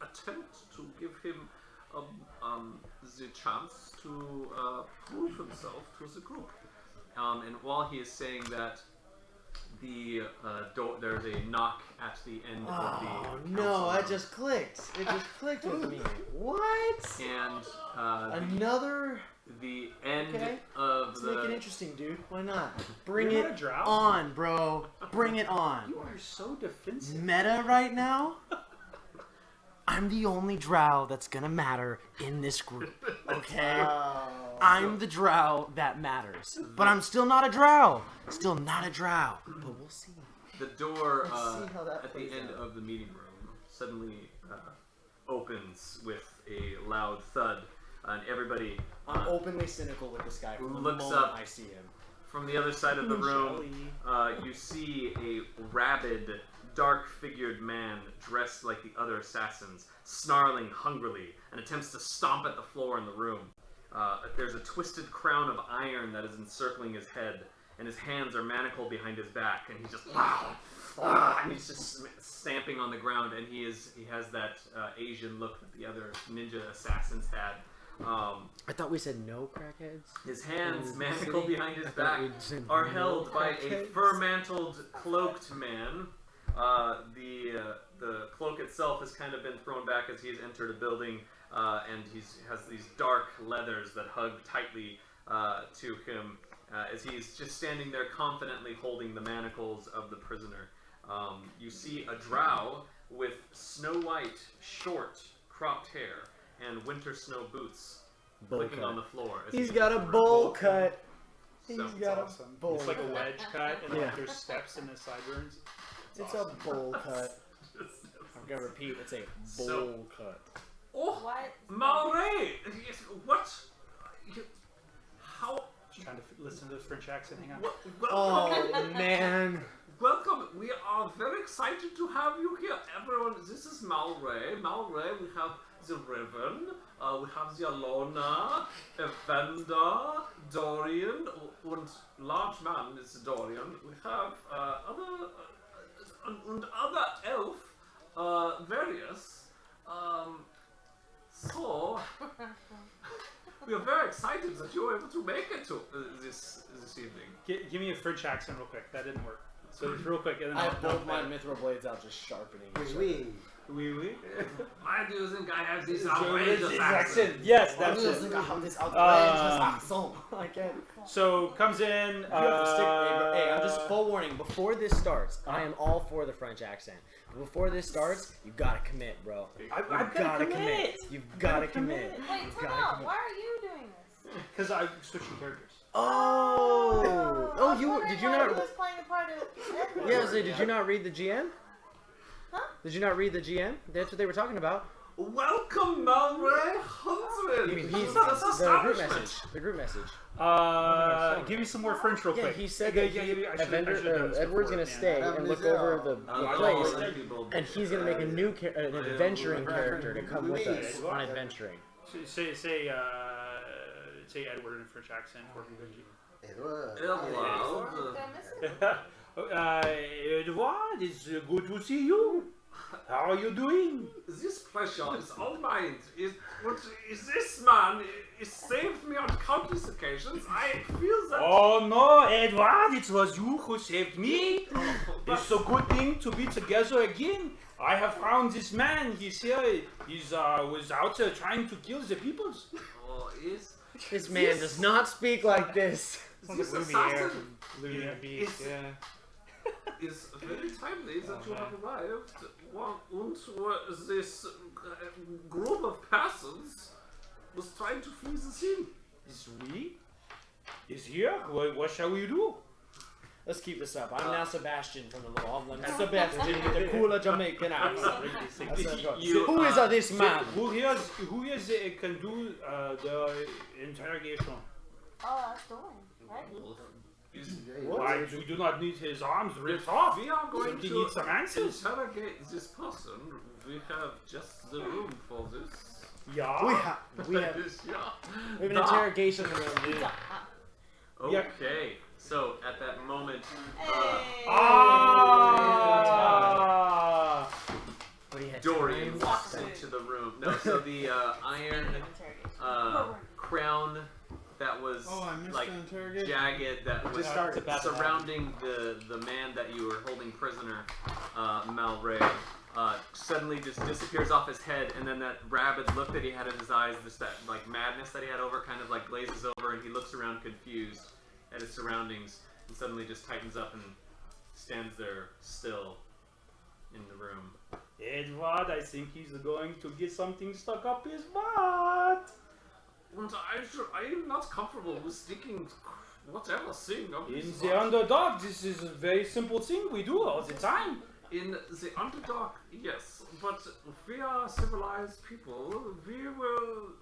Speaker 1: attempt to give him the chance to prove himself to the group. And while he is saying that, the there's a knock at the end of the
Speaker 3: Oh
Speaker 1: council
Speaker 3: no, that
Speaker 1: room.
Speaker 3: just clicked. It just clicked with me. What?
Speaker 1: And
Speaker 3: Another?
Speaker 1: the end
Speaker 3: Okay.
Speaker 1: of
Speaker 3: Let's make it
Speaker 1: the
Speaker 3: interesting, dude. Why not? Bring
Speaker 5: You're
Speaker 3: it
Speaker 5: not a drow?
Speaker 3: on, bro. Bring it on.
Speaker 5: You are so defensive.
Speaker 3: Meta right now? I'm the only drow that's gonna matter in this group. Okay? I'm the drow that matters. But I'm still not a drow. Still not a drow. But we'll see.
Speaker 1: the door
Speaker 3: Let's see how that
Speaker 1: at the
Speaker 3: plays
Speaker 1: end
Speaker 3: out.
Speaker 1: of the meeting room suddenly opens with a loud thud, and everybody
Speaker 3: I'm openly cynical with this guy from the
Speaker 1: Looks
Speaker 3: moment
Speaker 1: up.
Speaker 3: I see him.
Speaker 1: from the other side of the room. You see a rabid, dark-figured man dressed like the other assassins, snarling hungrily, and attempts to stomp at the floor in the room. There's a twisted crown of iron that is encircling his head, and his hands are manacled behind his back, and he's just and he's just stamping on the ground, and he has that Asian look that the other ninja assassins had.
Speaker 3: I thought we said no crackheads.
Speaker 1: His hands,
Speaker 3: Oh,
Speaker 1: manacled
Speaker 3: city?
Speaker 1: behind his
Speaker 3: I thought
Speaker 1: back,
Speaker 3: we'd said
Speaker 1: are
Speaker 3: no
Speaker 1: held by a
Speaker 3: crackheads.
Speaker 1: fur-mantled, cloaked man The cloak itself has kind of been thrown back as he's entered a building, and he has these dark leathers that hug tightly to him as he's just standing there confidently holding the manacles of the prisoner. You see a drow with snow white, short, cropped hair and winter snow boots clicking on the floor. As
Speaker 3: He's got a bowl cut. He's
Speaker 1: So-
Speaker 3: got a
Speaker 6: awesome.
Speaker 3: bowl
Speaker 5: It's like a
Speaker 3: cut.
Speaker 5: wedge cut, and
Speaker 3: Yeah.
Speaker 5: like there's steps in the sideburns.
Speaker 3: It's a bowl cut. I'm gonna repeat. It's a bowl
Speaker 1: So-
Speaker 3: cut.
Speaker 1: Oh,
Speaker 4: What?
Speaker 1: Maure! What? How?
Speaker 5: Just trying to listen to the French accent. Hang on.
Speaker 3: Oh man.
Speaker 1: Welcome. We are very excited to have you here. Everyone, this is Maure. Maure, we have the Riven, we have the Ilona, Evendur, Dorian, and large man is Dorian. We have other elf, Varius. So we are very excited that you were able to make it to this evening.
Speaker 5: Give me a French accent real quick. That didn't work. So just real quick, and then
Speaker 3: I
Speaker 5: I'll
Speaker 3: have both my mithril blades out, just sharpening. each other.
Speaker 6: Oui.
Speaker 5: Oui, oui.
Speaker 1: Why do you think I have this
Speaker 5: His
Speaker 1: outrageous
Speaker 5: accent. Yes,
Speaker 3: Why
Speaker 5: that's
Speaker 3: do you
Speaker 5: it.
Speaker 3: think I have this outrageous
Speaker 5: Um,
Speaker 3: accent? I can't.
Speaker 5: So comes in.
Speaker 3: You have to stick. Hey, I'm just full warning. Before this starts, I am all for the French accent. But before this starts, you gotta commit, bro.
Speaker 5: I've
Speaker 3: You've gotta commit. You've gotta commit.
Speaker 4: Wait,
Speaker 3: You've
Speaker 4: time
Speaker 3: gotta
Speaker 4: out.
Speaker 3: commit.
Speaker 4: Why are you doing this?
Speaker 5: Because I'm switching characters.
Speaker 3: Oh.
Speaker 4: I
Speaker 3: Oh,
Speaker 4: was
Speaker 3: you
Speaker 4: wondering
Speaker 3: did you
Speaker 4: why
Speaker 3: not?
Speaker 4: He was playing a part of Edward.
Speaker 3: Yeah, so did you not read the GM?
Speaker 4: Huh?
Speaker 3: Did you not read the GM? That's what they were talking about.
Speaker 1: Welcome, Maure Huntsman.
Speaker 3: He's
Speaker 1: to this
Speaker 3: the group
Speaker 1: establishment.
Speaker 3: message. The group message.
Speaker 5: Give me some more French real
Speaker 3: Yeah,
Speaker 5: quick.
Speaker 3: he said
Speaker 5: Yeah,
Speaker 3: that
Speaker 5: yeah,
Speaker 3: he,
Speaker 5: yeah, I should've done this
Speaker 3: Edward's
Speaker 5: before,
Speaker 3: gonna
Speaker 5: man.
Speaker 3: stay and look over the place, and he's gonna make a new an adventuring character to come with us on adventuring.
Speaker 5: Say Edward in a French accent for me.
Speaker 6: Edward.
Speaker 1: Edward.
Speaker 4: Did I miss it?
Speaker 5: Edward, it's good to see you. How are you doing?
Speaker 1: This pleasure is all mine. This man saved me on countless occasions. I feel that.
Speaker 5: Oh no, Edward, it was you who saved me. It's a good thing to be together again. I have found this man. He's here. He's was out trying to kill the peoples.
Speaker 1: Oh, is
Speaker 3: This man does not speak like this.
Speaker 1: this
Speaker 2: Lumiere
Speaker 1: assassin
Speaker 2: from Lumiere Beast, yeah.
Speaker 1: is very timely that you have arrived. And this group of persons was trying to flee the scene.
Speaker 5: Is we? Is here? What shall we do?
Speaker 3: Let's keep this up. I'm now Sebastian from the little Holland. Sebastian with the cooler Jamaican accent. That's what I'm going.
Speaker 1: You,
Speaker 3: Who is this man?
Speaker 5: Who here can do the interrogation?
Speaker 4: Oh, that's Dorian, right?
Speaker 5: Why we do not need his arms ripped off?
Speaker 1: We are going
Speaker 5: Simply
Speaker 1: to
Speaker 5: need some answers.
Speaker 1: interrogate this person. We have just the room for this.
Speaker 5: Yeah.
Speaker 3: We have
Speaker 1: Yeah.
Speaker 3: an interrogation room, dude.
Speaker 5: Yeah.
Speaker 1: Okay, so at that moment,
Speaker 4: Hey.
Speaker 5: Ah!
Speaker 3: What do you have?
Speaker 1: Dorian
Speaker 3: time?
Speaker 1: walks into the room. No, so the iron crown that was
Speaker 7: Oh, I missed
Speaker 1: like
Speaker 7: the interrogation.
Speaker 1: jagged that was
Speaker 3: Just started.
Speaker 1: surrounding the man that you were holding prisoner, Malray, suddenly just disappears off his head, and then that rabid look that he had in his eyes, just that like madness that he had over, kind of like glazes over, and he looks around confused at his surroundings, and suddenly just tightens up and stands there still in the room.
Speaker 5: Edward, I think he's going to get something stuck up his butt.
Speaker 1: And I am not comfortable with sticking whatever thing up
Speaker 5: In
Speaker 1: his
Speaker 5: the
Speaker 1: butt.
Speaker 5: underdog, this is a very simple thing we do all the time.
Speaker 1: In the underdog, yes, but we are civilized people. We will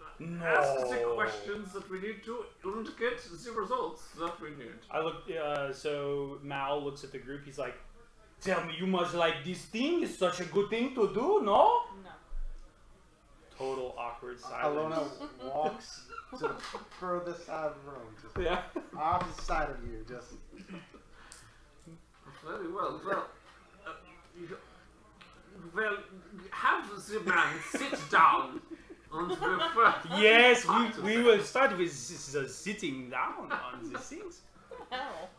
Speaker 1: ask the questions that we need to and get the results that we need.
Speaker 5: I look, so Mal looks at the group, he's like, tell me you must like this thing, it's such a good thing to do, no?
Speaker 4: No.
Speaker 5: Total awkward silence.
Speaker 6: Ilona walks to the furthest side of the room, just
Speaker 5: Yeah.
Speaker 6: opposite side of you, just
Speaker 1: Very well. Well, have the man sit down and refer.
Speaker 5: Yes, we will start with sitting down on these things.
Speaker 4: Hell.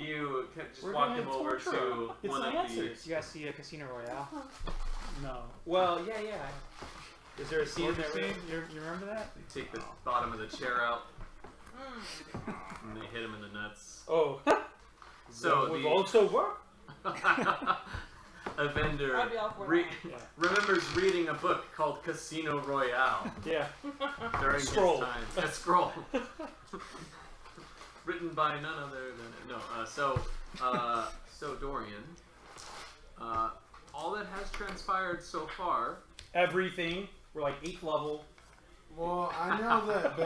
Speaker 1: You can just
Speaker 5: We're
Speaker 1: walk
Speaker 5: gonna
Speaker 1: him over
Speaker 5: torture him.
Speaker 1: to
Speaker 5: It's
Speaker 1: one of
Speaker 5: answers.
Speaker 2: You guys see a Casino Royale?
Speaker 5: No. Well, yeah. Is there a scene
Speaker 2: Sword
Speaker 5: there?
Speaker 2: scene? You remember that?
Speaker 1: the. Take the bottom of the chair out, and they hit him in the nuts.
Speaker 5: Oh.
Speaker 1: So
Speaker 5: would
Speaker 1: the
Speaker 5: also work.
Speaker 1: Evendur
Speaker 4: I'd be all for
Speaker 1: re-
Speaker 4: that.
Speaker 5: Yeah.
Speaker 1: remembers reading a book called Casino Royale
Speaker 5: Yeah.
Speaker 1: during
Speaker 5: Scroll.
Speaker 1: his time. A scroll. Written by none other than so Dorian. All that has transpired so far.
Speaker 5: Everything. We're like 8th level.
Speaker 7: Well, I know that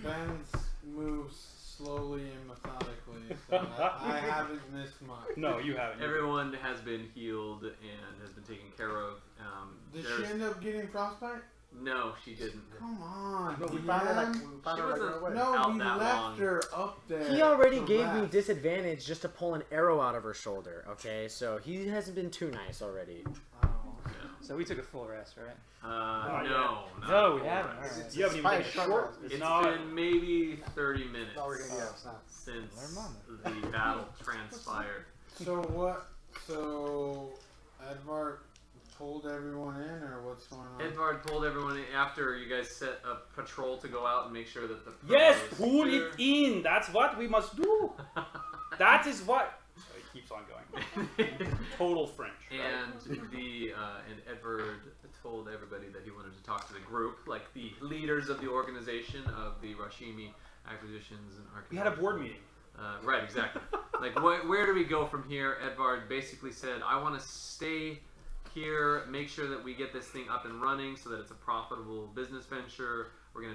Speaker 7: Ben's moves slowly and methodically, so I haven't missed much.
Speaker 5: No, you haven't.
Speaker 1: Everyone has been healed and has been taken care of.
Speaker 7: Did
Speaker 1: there's-
Speaker 7: she end up getting frostbite?
Speaker 1: No, she didn't.
Speaker 7: Come on,
Speaker 6: But we
Speaker 7: DM.
Speaker 6: found her like
Speaker 1: She
Speaker 6: right
Speaker 1: wasn't-
Speaker 6: away.
Speaker 7: No,
Speaker 1: out
Speaker 7: we
Speaker 1: that
Speaker 7: left
Speaker 1: long.
Speaker 7: her up there.
Speaker 3: He already
Speaker 7: to
Speaker 3: gave me
Speaker 7: rest.
Speaker 3: disadvantage just to pull an arrow out of her shoulder. Okay, so he hasn't been too nice already.
Speaker 7: Oh.
Speaker 2: So we took a full rest, right?
Speaker 1: No,
Speaker 2: No,
Speaker 1: not
Speaker 2: we
Speaker 1: full
Speaker 2: haven't.
Speaker 1: rest.
Speaker 2: Alright.
Speaker 5: You haven't even taken a
Speaker 6: Spike
Speaker 5: short.
Speaker 1: It's
Speaker 5: not.
Speaker 1: been maybe 30 minutes
Speaker 6: No, we're gonna it's not.
Speaker 1: since
Speaker 2: Learn
Speaker 1: the battle transpired.
Speaker 7: So what? So Edvard pulled everyone in, or what's going on?
Speaker 1: Edvard told everyone after you guys set a patrol to go out and make sure that the
Speaker 5: Yes,
Speaker 1: was
Speaker 5: pull
Speaker 1: clear.
Speaker 5: it in. That's what we must do. That is what. So it keeps on going. Total French. Right?
Speaker 1: And Edward told everybody that he wanted to talk to the group, like the leaders of the organization of the Rashimi Acquisitions and Archaeology.
Speaker 5: We had a board meeting.
Speaker 1: Right, exactly. Like, where do we go from here? Edvard basically said, I want to stay here, make sure that we get this thing up and running so that it's a profitable business venture. I'm gonna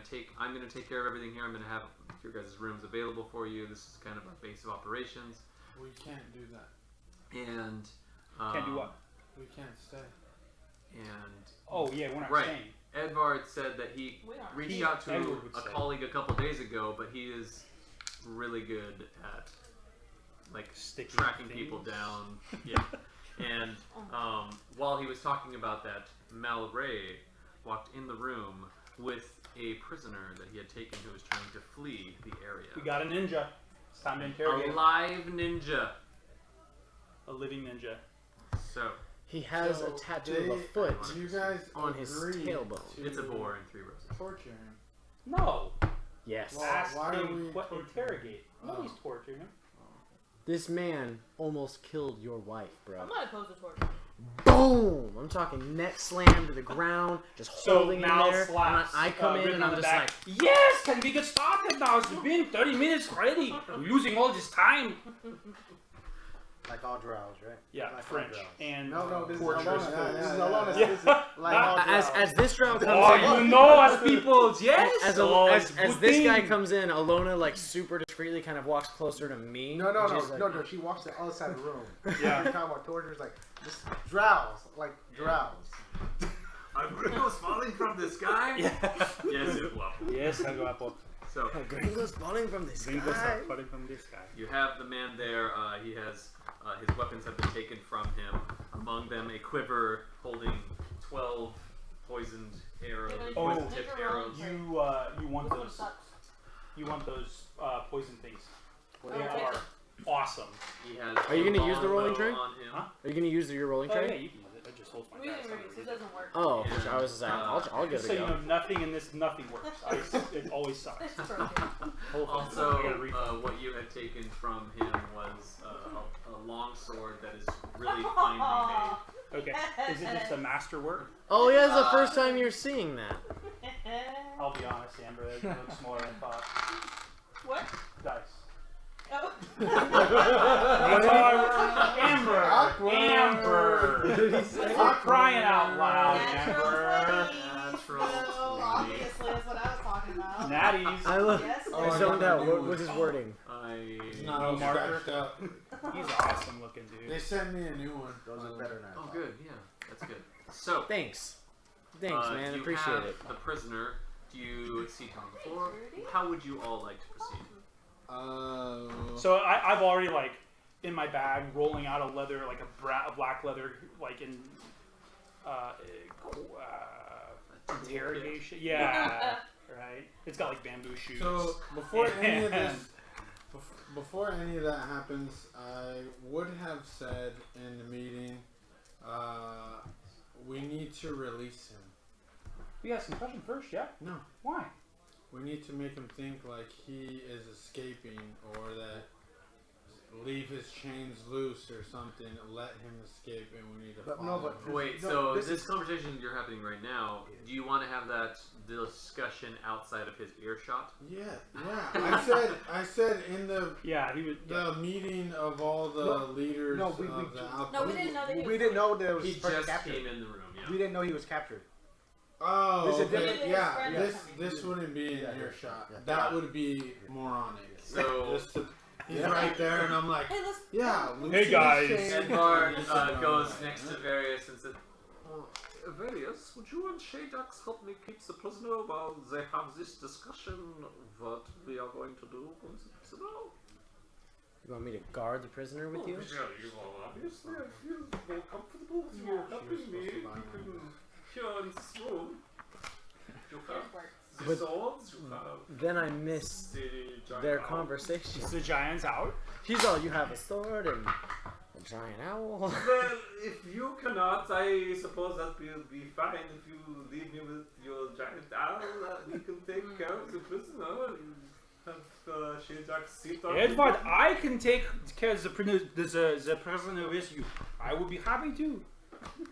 Speaker 1: take care of everything here. I'm gonna have your guys' rooms available for you. This is kind of our base of operations.
Speaker 7: We can't do that.
Speaker 1: And
Speaker 5: Can't do what?
Speaker 7: We can't stay.
Speaker 1: And
Speaker 5: Oh yeah, we're not
Speaker 1: Right.
Speaker 5: saying.
Speaker 1: Edvard said that he
Speaker 4: We aren't.
Speaker 1: reached out to
Speaker 5: Edward would
Speaker 1: a
Speaker 5: say.
Speaker 1: colleague a couple days ago, but he is really good at like
Speaker 5: Sticky
Speaker 1: tracking
Speaker 5: things.
Speaker 1: people down. Yeah. And while he was talking about that, Malray walked in the room with a prisoner that he had taken who was trying to flee the area.
Speaker 5: We got a ninja. It's time to
Speaker 1: A
Speaker 5: interrogate.
Speaker 1: live ninja.
Speaker 5: A living ninja.
Speaker 1: So
Speaker 3: He has
Speaker 7: So
Speaker 3: a tattoo of a
Speaker 7: they-
Speaker 3: foot
Speaker 7: You guys
Speaker 3: on his
Speaker 7: agreed
Speaker 3: tailbone.
Speaker 7: to
Speaker 1: it's a boar in 3 roses.
Speaker 7: torture him.
Speaker 5: No.
Speaker 3: Yes.
Speaker 7: Well,
Speaker 5: Ask
Speaker 7: why are
Speaker 5: him
Speaker 7: we
Speaker 5: what
Speaker 7: torturing
Speaker 5: interrogate.
Speaker 7: him?
Speaker 5: Nobody's
Speaker 7: Oh.
Speaker 5: torturing him.
Speaker 3: This man almost killed your wife, bro.
Speaker 4: I'm not opposed to torture.
Speaker 3: Boom! I'm talking neck slam to the ground, just
Speaker 5: So
Speaker 3: holding him
Speaker 5: Mal
Speaker 3: there.
Speaker 5: slaps.
Speaker 3: And I come in
Speaker 5: Riven
Speaker 3: and
Speaker 5: on
Speaker 3: I'm
Speaker 5: the
Speaker 3: just
Speaker 5: back.
Speaker 3: like,
Speaker 5: Yes, can we get started now? It's been 30 minutes already. We're losing all this time.
Speaker 6: Like all drows, right?
Speaker 5: Yeah,
Speaker 6: Like all
Speaker 5: French
Speaker 6: drows.
Speaker 5: and
Speaker 6: No, this is
Speaker 5: torturous
Speaker 6: Ilona.
Speaker 5: foods.
Speaker 6: This is
Speaker 7: Yeah,
Speaker 6: Ilona.
Speaker 5: yeah.
Speaker 6: This is like all drows.
Speaker 3: as this drow comes
Speaker 5: Oh,
Speaker 3: in,
Speaker 5: you know us peoples, yes.
Speaker 3: as
Speaker 5: Good
Speaker 3: this guy
Speaker 5: thing.
Speaker 3: comes in, Alona like super discreetly kind of walks closer to me.
Speaker 6: No, no,
Speaker 3: and
Speaker 6: no,
Speaker 3: she's like,
Speaker 6: no. She walks to the other side of the room.
Speaker 5: Yeah.
Speaker 6: You're talking about tortures, like just drows, like drows.
Speaker 1: Are gringos falling from the sky?
Speaker 5: Yeah.
Speaker 1: Yes, it will.
Speaker 5: Yes, I go apple.
Speaker 1: So
Speaker 3: Gringos falling from the
Speaker 5: Gringos
Speaker 3: sky.
Speaker 5: are cutting from this guy.
Speaker 1: you have the man there. He has his weapons have been taken from him. Among them, a quiver holding 12 poisoned arrows,
Speaker 4: Oh.
Speaker 1: poison tipped
Speaker 4: Make a roll.
Speaker 1: arrows.
Speaker 5: You want
Speaker 4: This one
Speaker 5: those?
Speaker 4: sucks.
Speaker 5: You want those poison things?
Speaker 4: Oh,
Speaker 5: They
Speaker 4: take
Speaker 5: are
Speaker 4: them.
Speaker 5: awesome.
Speaker 1: He has
Speaker 3: Are you
Speaker 1: a
Speaker 3: gonna use the rolling
Speaker 1: longbow
Speaker 3: tray?
Speaker 1: on him.
Speaker 5: Huh?
Speaker 3: Are you gonna use your rolling
Speaker 5: Oh yeah,
Speaker 3: tray?
Speaker 5: you can use it. It just holds my
Speaker 4: We
Speaker 5: gas.
Speaker 4: didn't read it, so it doesn't work.
Speaker 3: Oh,
Speaker 1: And,
Speaker 3: I was saying, I'll give
Speaker 5: Just
Speaker 3: it
Speaker 5: so
Speaker 3: a
Speaker 5: you
Speaker 3: go.
Speaker 5: know, nothing in this, nothing works. It always sucks.
Speaker 4: It's broken.
Speaker 5: Whole thing.
Speaker 1: Also,
Speaker 5: I gotta refund.
Speaker 1: what you had taken from him was a long sword that is really finely made.
Speaker 5: Okay, is it just a masterwork?
Speaker 3: Oh yeah, this is the first time you're seeing that.
Speaker 5: I'll be honest, Amber. It looks smaller than I thought.
Speaker 4: What?
Speaker 5: Dice.
Speaker 4: Oh.
Speaker 5: Amber! Amber! Stop crying out loud, Amber!
Speaker 1: Natural
Speaker 4: So,
Speaker 1: 20.
Speaker 4: obviously, that's what I was talking about.
Speaker 5: Natties.
Speaker 3: I look.
Speaker 4: Yes,
Speaker 3: I
Speaker 4: yes.
Speaker 3: zoned out. What was his wording?
Speaker 7: It's
Speaker 1: I.
Speaker 7: not all
Speaker 5: marker.
Speaker 7: scratched up.
Speaker 5: He's awesome looking,
Speaker 7: They
Speaker 5: dude.
Speaker 7: sent me a new one.
Speaker 6: Those are better than I
Speaker 1: Oh,
Speaker 6: thought.
Speaker 1: good. Yeah, that's good. So,
Speaker 3: Thanks. Thanks, man.
Speaker 1: you
Speaker 3: Appreciate
Speaker 1: have
Speaker 3: it.
Speaker 1: the prisoner. Do you seat on the floor? How would you all like to proceed?
Speaker 5: So I've already like in my bag rolling out a leather like a black leather like in interrogation. Yeah, right. It's got like bamboo shoes.
Speaker 7: So before any of this Before any of that happens, I would have said in the meeting, we need to release him.
Speaker 5: We asked him a question first, yeah?
Speaker 7: No.
Speaker 5: Why?
Speaker 7: We need to make him think like he is escaping, or that leave his chains loose or something, let him escape, and we need to follow him.
Speaker 1: Wait,
Speaker 6: No,
Speaker 1: so this conversation you're having right now, do you want to have that discussion outside of his earshot?
Speaker 7: Yeah. I said in the
Speaker 5: He was.
Speaker 7: the meeting of all the leaders of the outpost.
Speaker 4: No, we didn't know that he was.
Speaker 6: We didn't know there was
Speaker 1: He just
Speaker 6: captured.
Speaker 1: came in the room, yeah.
Speaker 6: We didn't know he was captured.
Speaker 7: Oh,
Speaker 6: This is
Speaker 7: okay.
Speaker 6: different.
Speaker 7: Yeah.
Speaker 4: His
Speaker 7: This wouldn't be in
Speaker 6: Yeah,
Speaker 7: earshot.
Speaker 6: yeah.
Speaker 7: That would be moronic.
Speaker 1: So,
Speaker 7: Just to, he's right there, and I'm like,
Speaker 4: Hey, let's.
Speaker 7: yeah.
Speaker 5: Hey, guys.
Speaker 1: Edvard goes next to Varius and says, Varius, would you and Shajax help me keep the prisoner while they have this discussion of what we are going to do with the prisoner?
Speaker 3: You want me to guard the prisoner with you?
Speaker 1: Sure, you will. Obviously, I feel more comfortable with you helping me. You can here in this room. You have the
Speaker 3: But-
Speaker 1: swords, you have
Speaker 3: Then I missed
Speaker 1: the giant
Speaker 3: their
Speaker 1: owl.
Speaker 3: conversation.
Speaker 5: Is the giants out?
Speaker 3: He's all, you have a sword and a giant owl.
Speaker 1: Well, if you cannot, I suppose that will be fine if you leave me with your giant owl. We can take care of the prisoner and have Shajax sit on
Speaker 5: Edward, I can take care of the prisoner with you. I would be happy to.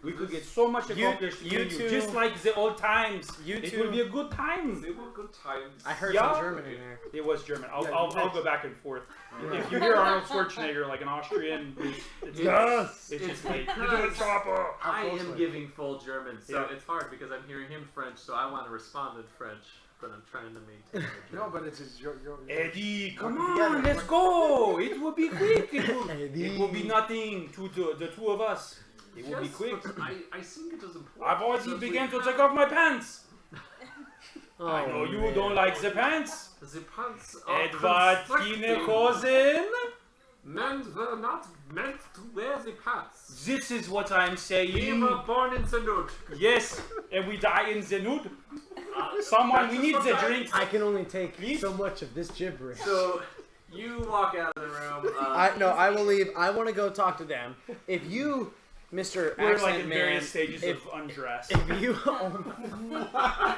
Speaker 5: We could get so much accomplished
Speaker 3: you
Speaker 5: with
Speaker 3: two-
Speaker 5: just like the old times.
Speaker 3: You
Speaker 5: It
Speaker 3: two-
Speaker 5: will be a good time.
Speaker 1: They were good times.
Speaker 3: I heard
Speaker 5: Yeah.
Speaker 3: some German in there.
Speaker 5: It was German. I'll,
Speaker 3: Yeah,
Speaker 5: I'll,
Speaker 3: you
Speaker 5: I'll
Speaker 3: did.
Speaker 5: go back and forth.
Speaker 3: Yeah.
Speaker 5: If you hear Arnold Schwarzenegger like an Austrian, it's
Speaker 3: Yes!
Speaker 5: It's just
Speaker 1: It's
Speaker 5: like,
Speaker 1: because
Speaker 5: you're the chopper.
Speaker 1: I
Speaker 6: close
Speaker 1: am
Speaker 6: were you?
Speaker 1: giving full German, so
Speaker 5: Yeah.
Speaker 1: it's hard because I'm hearing him French, so I want to respond in French, but I'm trying to maintain the
Speaker 6: No,
Speaker 1: German.
Speaker 6: but it's just your
Speaker 5: Eddie, come
Speaker 6: Working
Speaker 5: on,
Speaker 6: together.
Speaker 5: let's go. It will be quick.
Speaker 3: Eddie.
Speaker 5: It will be nothing to the two of us. It will be
Speaker 1: Yes,
Speaker 5: quick.
Speaker 1: but I think it is important.
Speaker 5: I've already
Speaker 1: because
Speaker 5: begun
Speaker 1: we
Speaker 5: to take off my pants.
Speaker 3: Oh,
Speaker 5: I know you
Speaker 3: man.
Speaker 5: don't like the pants.
Speaker 1: The pants are
Speaker 5: Edward
Speaker 1: constricting.
Speaker 5: Kinekosen.
Speaker 1: Men were not meant to wear the pants.
Speaker 5: This is what I'm
Speaker 1: We
Speaker 5: saying.
Speaker 1: were born in the nude.
Speaker 5: Yes, and we die in the nude. Someone, we need the drink.
Speaker 3: I can only take
Speaker 5: Please?
Speaker 3: so much of this gibberish.
Speaker 1: So, you walk out of the room.
Speaker 3: I will leave. I want to go talk to them. If you, Mr.
Speaker 5: We're
Speaker 3: Accent
Speaker 5: like in
Speaker 3: Man,
Speaker 5: various stages
Speaker 3: if,
Speaker 5: of undress.
Speaker 3: if you,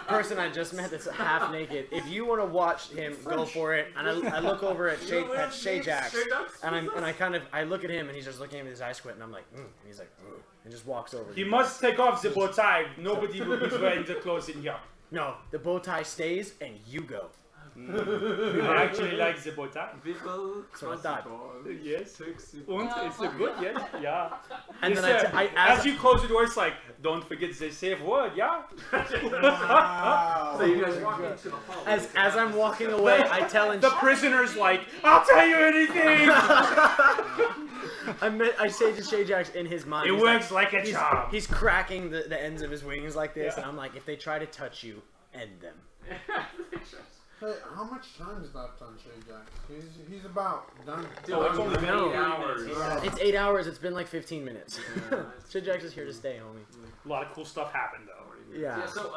Speaker 3: person I just met that's half naked, if you want to watch him, go for it. And I look over at Shajax, and I look at him, and he's just looking at me with his eyes squint, and I'm like, and he's like, and just walks over.
Speaker 5: He must take off the bow tie. Nobody will be wearing the clothes in here.
Speaker 3: No, the bow tie stays, and you go.
Speaker 5: I actually like the bow tie.
Speaker 1: People
Speaker 3: So I thought.
Speaker 5: Yes.
Speaker 1: Sexy.
Speaker 5: And it's a good, yes, yeah.
Speaker 3: And
Speaker 5: It's,
Speaker 3: then
Speaker 5: as you close the door, it's like, don't forget the safe word, yeah?
Speaker 6: Wow.
Speaker 1: So you guys walk into the hall.
Speaker 3: as I'm walking away, I tell him.
Speaker 5: The prisoner's like, I'll tell you anything!
Speaker 3: I say to Shajax in his mind.
Speaker 5: It
Speaker 3: he's
Speaker 5: works like a
Speaker 3: he's,
Speaker 5: charm.
Speaker 3: he's cracking the ends of his wings like this,
Speaker 5: Yeah.
Speaker 3: and I'm like, if they try to touch you, end them.
Speaker 7: Hey, how much time is left on Shajax? He's about done.
Speaker 1: Dude,
Speaker 5: Oh, it's only
Speaker 1: been
Speaker 3: been
Speaker 1: 8 hours.
Speaker 3: It's 8 hours. It's been like 15 minutes. Shajax is here to stay, homie.
Speaker 5: A lot of cool stuff happened, though.
Speaker 3: Yeah.
Speaker 1: So,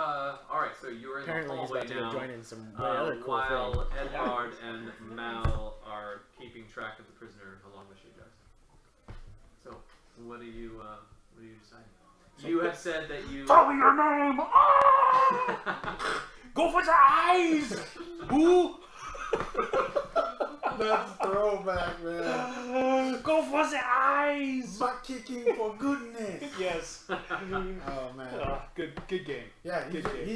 Speaker 1: alright, so you're in
Speaker 3: Apparently,
Speaker 1: the
Speaker 3: he's
Speaker 1: hallway
Speaker 3: about to
Speaker 1: now.
Speaker 3: go join in some other cool
Speaker 1: While
Speaker 3: thing.
Speaker 1: Edvard and Mal are keeping track of the prisoner along with Shajax. So, what are you deciding? You have said that you.
Speaker 5: Tell me your name! Ah! Go for the eyes! Who?
Speaker 7: That's throwback, man.
Speaker 5: Go for the eyes!
Speaker 7: Butt kicking for goodness.
Speaker 5: Yes.
Speaker 7: Oh man.
Speaker 5: Good game.
Speaker 7: Yeah,
Speaker 5: Good game.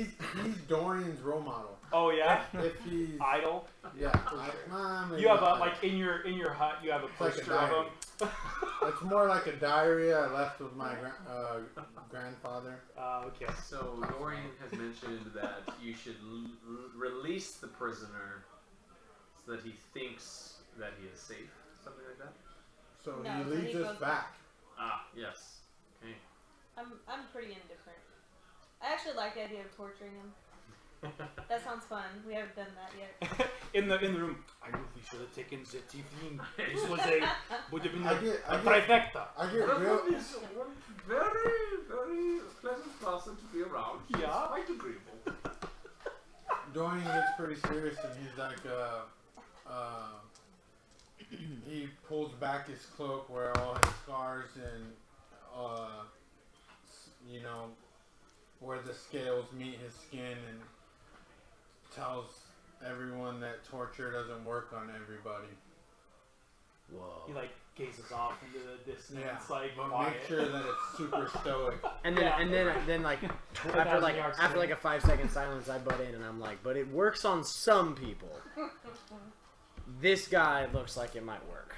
Speaker 7: he's Dorian's role model.
Speaker 5: Oh yeah.
Speaker 7: If he's
Speaker 5: Idol.
Speaker 7: yeah, maybe
Speaker 5: You have
Speaker 7: not.
Speaker 5: like in your hut. You have a
Speaker 7: like a
Speaker 5: poster of
Speaker 7: diary.
Speaker 5: him.
Speaker 7: It's more like a diary I left with my grandfather.
Speaker 5: Okay.
Speaker 1: So, Dorian has mentioned that you should release the prisoner so that he thinks that he is safe. Something like that?
Speaker 7: So
Speaker 4: No,
Speaker 7: he
Speaker 4: so
Speaker 7: leads
Speaker 4: he
Speaker 7: us
Speaker 4: goes
Speaker 7: back.
Speaker 1: Ah, yes. Okay.
Speaker 4: I'm pretty indifferent. I actually like the idea of torturing him. That sounds fun. We haven't done that yet.
Speaker 5: in the room. I knew we should have taken the Tiefling. This was would have been
Speaker 7: I get
Speaker 5: trifecta.
Speaker 7: I get real.
Speaker 1: Riven is a very, very pleasant person to be around. He's
Speaker 5: Yeah.
Speaker 1: quite agreeable.
Speaker 7: Dorian gets pretty serious and he's like, he pulls back his cloak where all his scars and you know, where the scales meet his skin, and tells everyone that torture doesn't work on everybody.
Speaker 3: Whoa.
Speaker 2: He like gazes off into the distance,
Speaker 7: Yeah,
Speaker 2: like
Speaker 7: but
Speaker 2: quiet.
Speaker 7: make sure that it's super stoic.
Speaker 3: And then
Speaker 2: Yeah.
Speaker 3: and then like after like a 5-second silence, I butt in and I'm like, but it works on some people. This guy looks like it might work.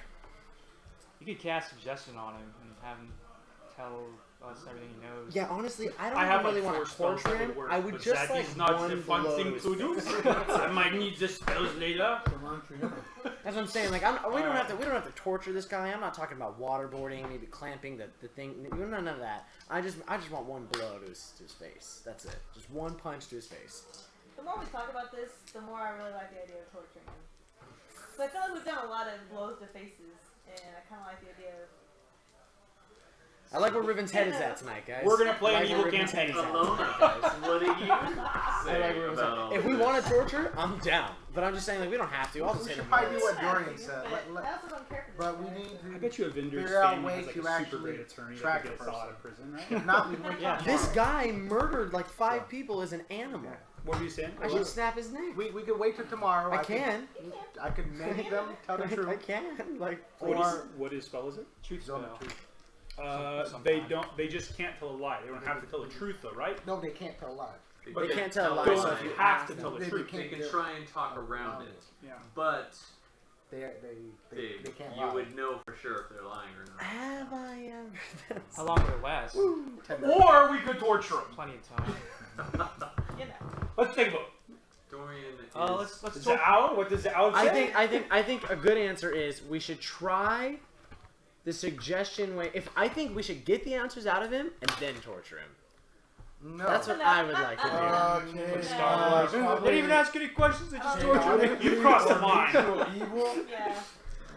Speaker 2: You could cast suggestion on him and have him tell us everything he knows.
Speaker 3: Yeah, honestly, I
Speaker 5: I have
Speaker 3: don't really
Speaker 5: like 4
Speaker 3: want to
Speaker 5: spells
Speaker 3: torture
Speaker 5: that
Speaker 3: him.
Speaker 5: would work,
Speaker 3: I would
Speaker 5: but
Speaker 3: just
Speaker 5: that
Speaker 3: like
Speaker 5: is not
Speaker 3: one
Speaker 5: the fun
Speaker 3: blow
Speaker 5: thing to do. I might need the spells later.
Speaker 7: From Montreal.
Speaker 3: That's what I'm saying. Like, we don't have to torture this guy. I'm not talking about waterboarding, maybe clamping the thing. None of that. I just want one blow to his face. That's it. Just one punch to his face.
Speaker 4: The more we talk about this, the more I really like the idea of torturing him. So I feel like we've done a lot of blows to faces, and I kind of like the idea of.
Speaker 3: I like where Riven's head is at tonight, guys.
Speaker 5: We're gonna play
Speaker 3: I
Speaker 5: an
Speaker 3: like
Speaker 5: evil
Speaker 3: where Riven's
Speaker 5: campaign.
Speaker 3: head is at
Speaker 1: Ilona,
Speaker 3: tonight, guys.
Speaker 1: what do you
Speaker 3: I
Speaker 1: say
Speaker 3: like Riven's
Speaker 1: about
Speaker 3: head.
Speaker 1: all
Speaker 3: If we
Speaker 1: this?
Speaker 3: want to torture, I'm down. But I'm just saying, like, we don't have to. I'll just
Speaker 6: We
Speaker 3: hit
Speaker 6: should
Speaker 3: him.
Speaker 6: probably do
Speaker 3: once.
Speaker 6: what Dorian
Speaker 4: But
Speaker 6: said.
Speaker 4: I also don't care for this
Speaker 6: But we
Speaker 4: guy.
Speaker 6: need to
Speaker 5: I bet you Evendur's
Speaker 6: figure out
Speaker 5: family
Speaker 6: ways
Speaker 5: has like
Speaker 6: to
Speaker 5: a super
Speaker 6: actually
Speaker 5: great attorney that
Speaker 6: track
Speaker 5: could get
Speaker 6: the
Speaker 5: us all out
Speaker 6: person.
Speaker 5: of prison, right?
Speaker 6: If not, we wait
Speaker 2: Yeah.
Speaker 6: till
Speaker 3: This
Speaker 6: tomorrow.
Speaker 3: guy murdered like 5 people as an animal.
Speaker 5: What were you saying?
Speaker 3: I should snap his neck.
Speaker 6: We could wait till tomorrow.
Speaker 3: I can.
Speaker 6: I could make them tell the
Speaker 3: I
Speaker 6: truth.
Speaker 3: can. Like,
Speaker 5: What is spell is it?
Speaker 2: Truth
Speaker 6: Tell the
Speaker 2: spell.
Speaker 6: truth.
Speaker 5: They don't. They just can't tell a lie. They don't have to tell the truth, though, right?
Speaker 6: No, they can't tell lies.
Speaker 3: They can't tell a lie,
Speaker 5: Don't
Speaker 3: so if you
Speaker 5: have
Speaker 3: ask
Speaker 5: to
Speaker 3: them-
Speaker 5: tell the
Speaker 6: They
Speaker 5: truth.
Speaker 6: can't
Speaker 1: They can
Speaker 6: do it.
Speaker 1: try and talk around it,
Speaker 5: Yeah.
Speaker 1: but
Speaker 6: They
Speaker 1: Dave,
Speaker 6: can't
Speaker 1: you
Speaker 6: lie.
Speaker 1: would know for sure if they're lying or not.
Speaker 3: Have I ever?
Speaker 2: How long would it last?
Speaker 6: 10 minutes.
Speaker 5: Or we could torture him.
Speaker 2: Plenty of time.
Speaker 4: You know.
Speaker 5: Let's think about it.
Speaker 1: Dorian is.
Speaker 2: Let's
Speaker 5: Is it out? What does it out say?
Speaker 3: I think a good answer is we should try the suggestion way. If I think we should get the answers out of him and then torture him.
Speaker 6: No.
Speaker 3: That's what I would like to do.
Speaker 7: Okay.
Speaker 5: Star Wars.
Speaker 2: They didn't even ask any questions. They just
Speaker 4: Oh,
Speaker 2: tortured
Speaker 4: yeah.
Speaker 2: him.
Speaker 5: You crossed the line.
Speaker 7: Evil.
Speaker 4: Yeah.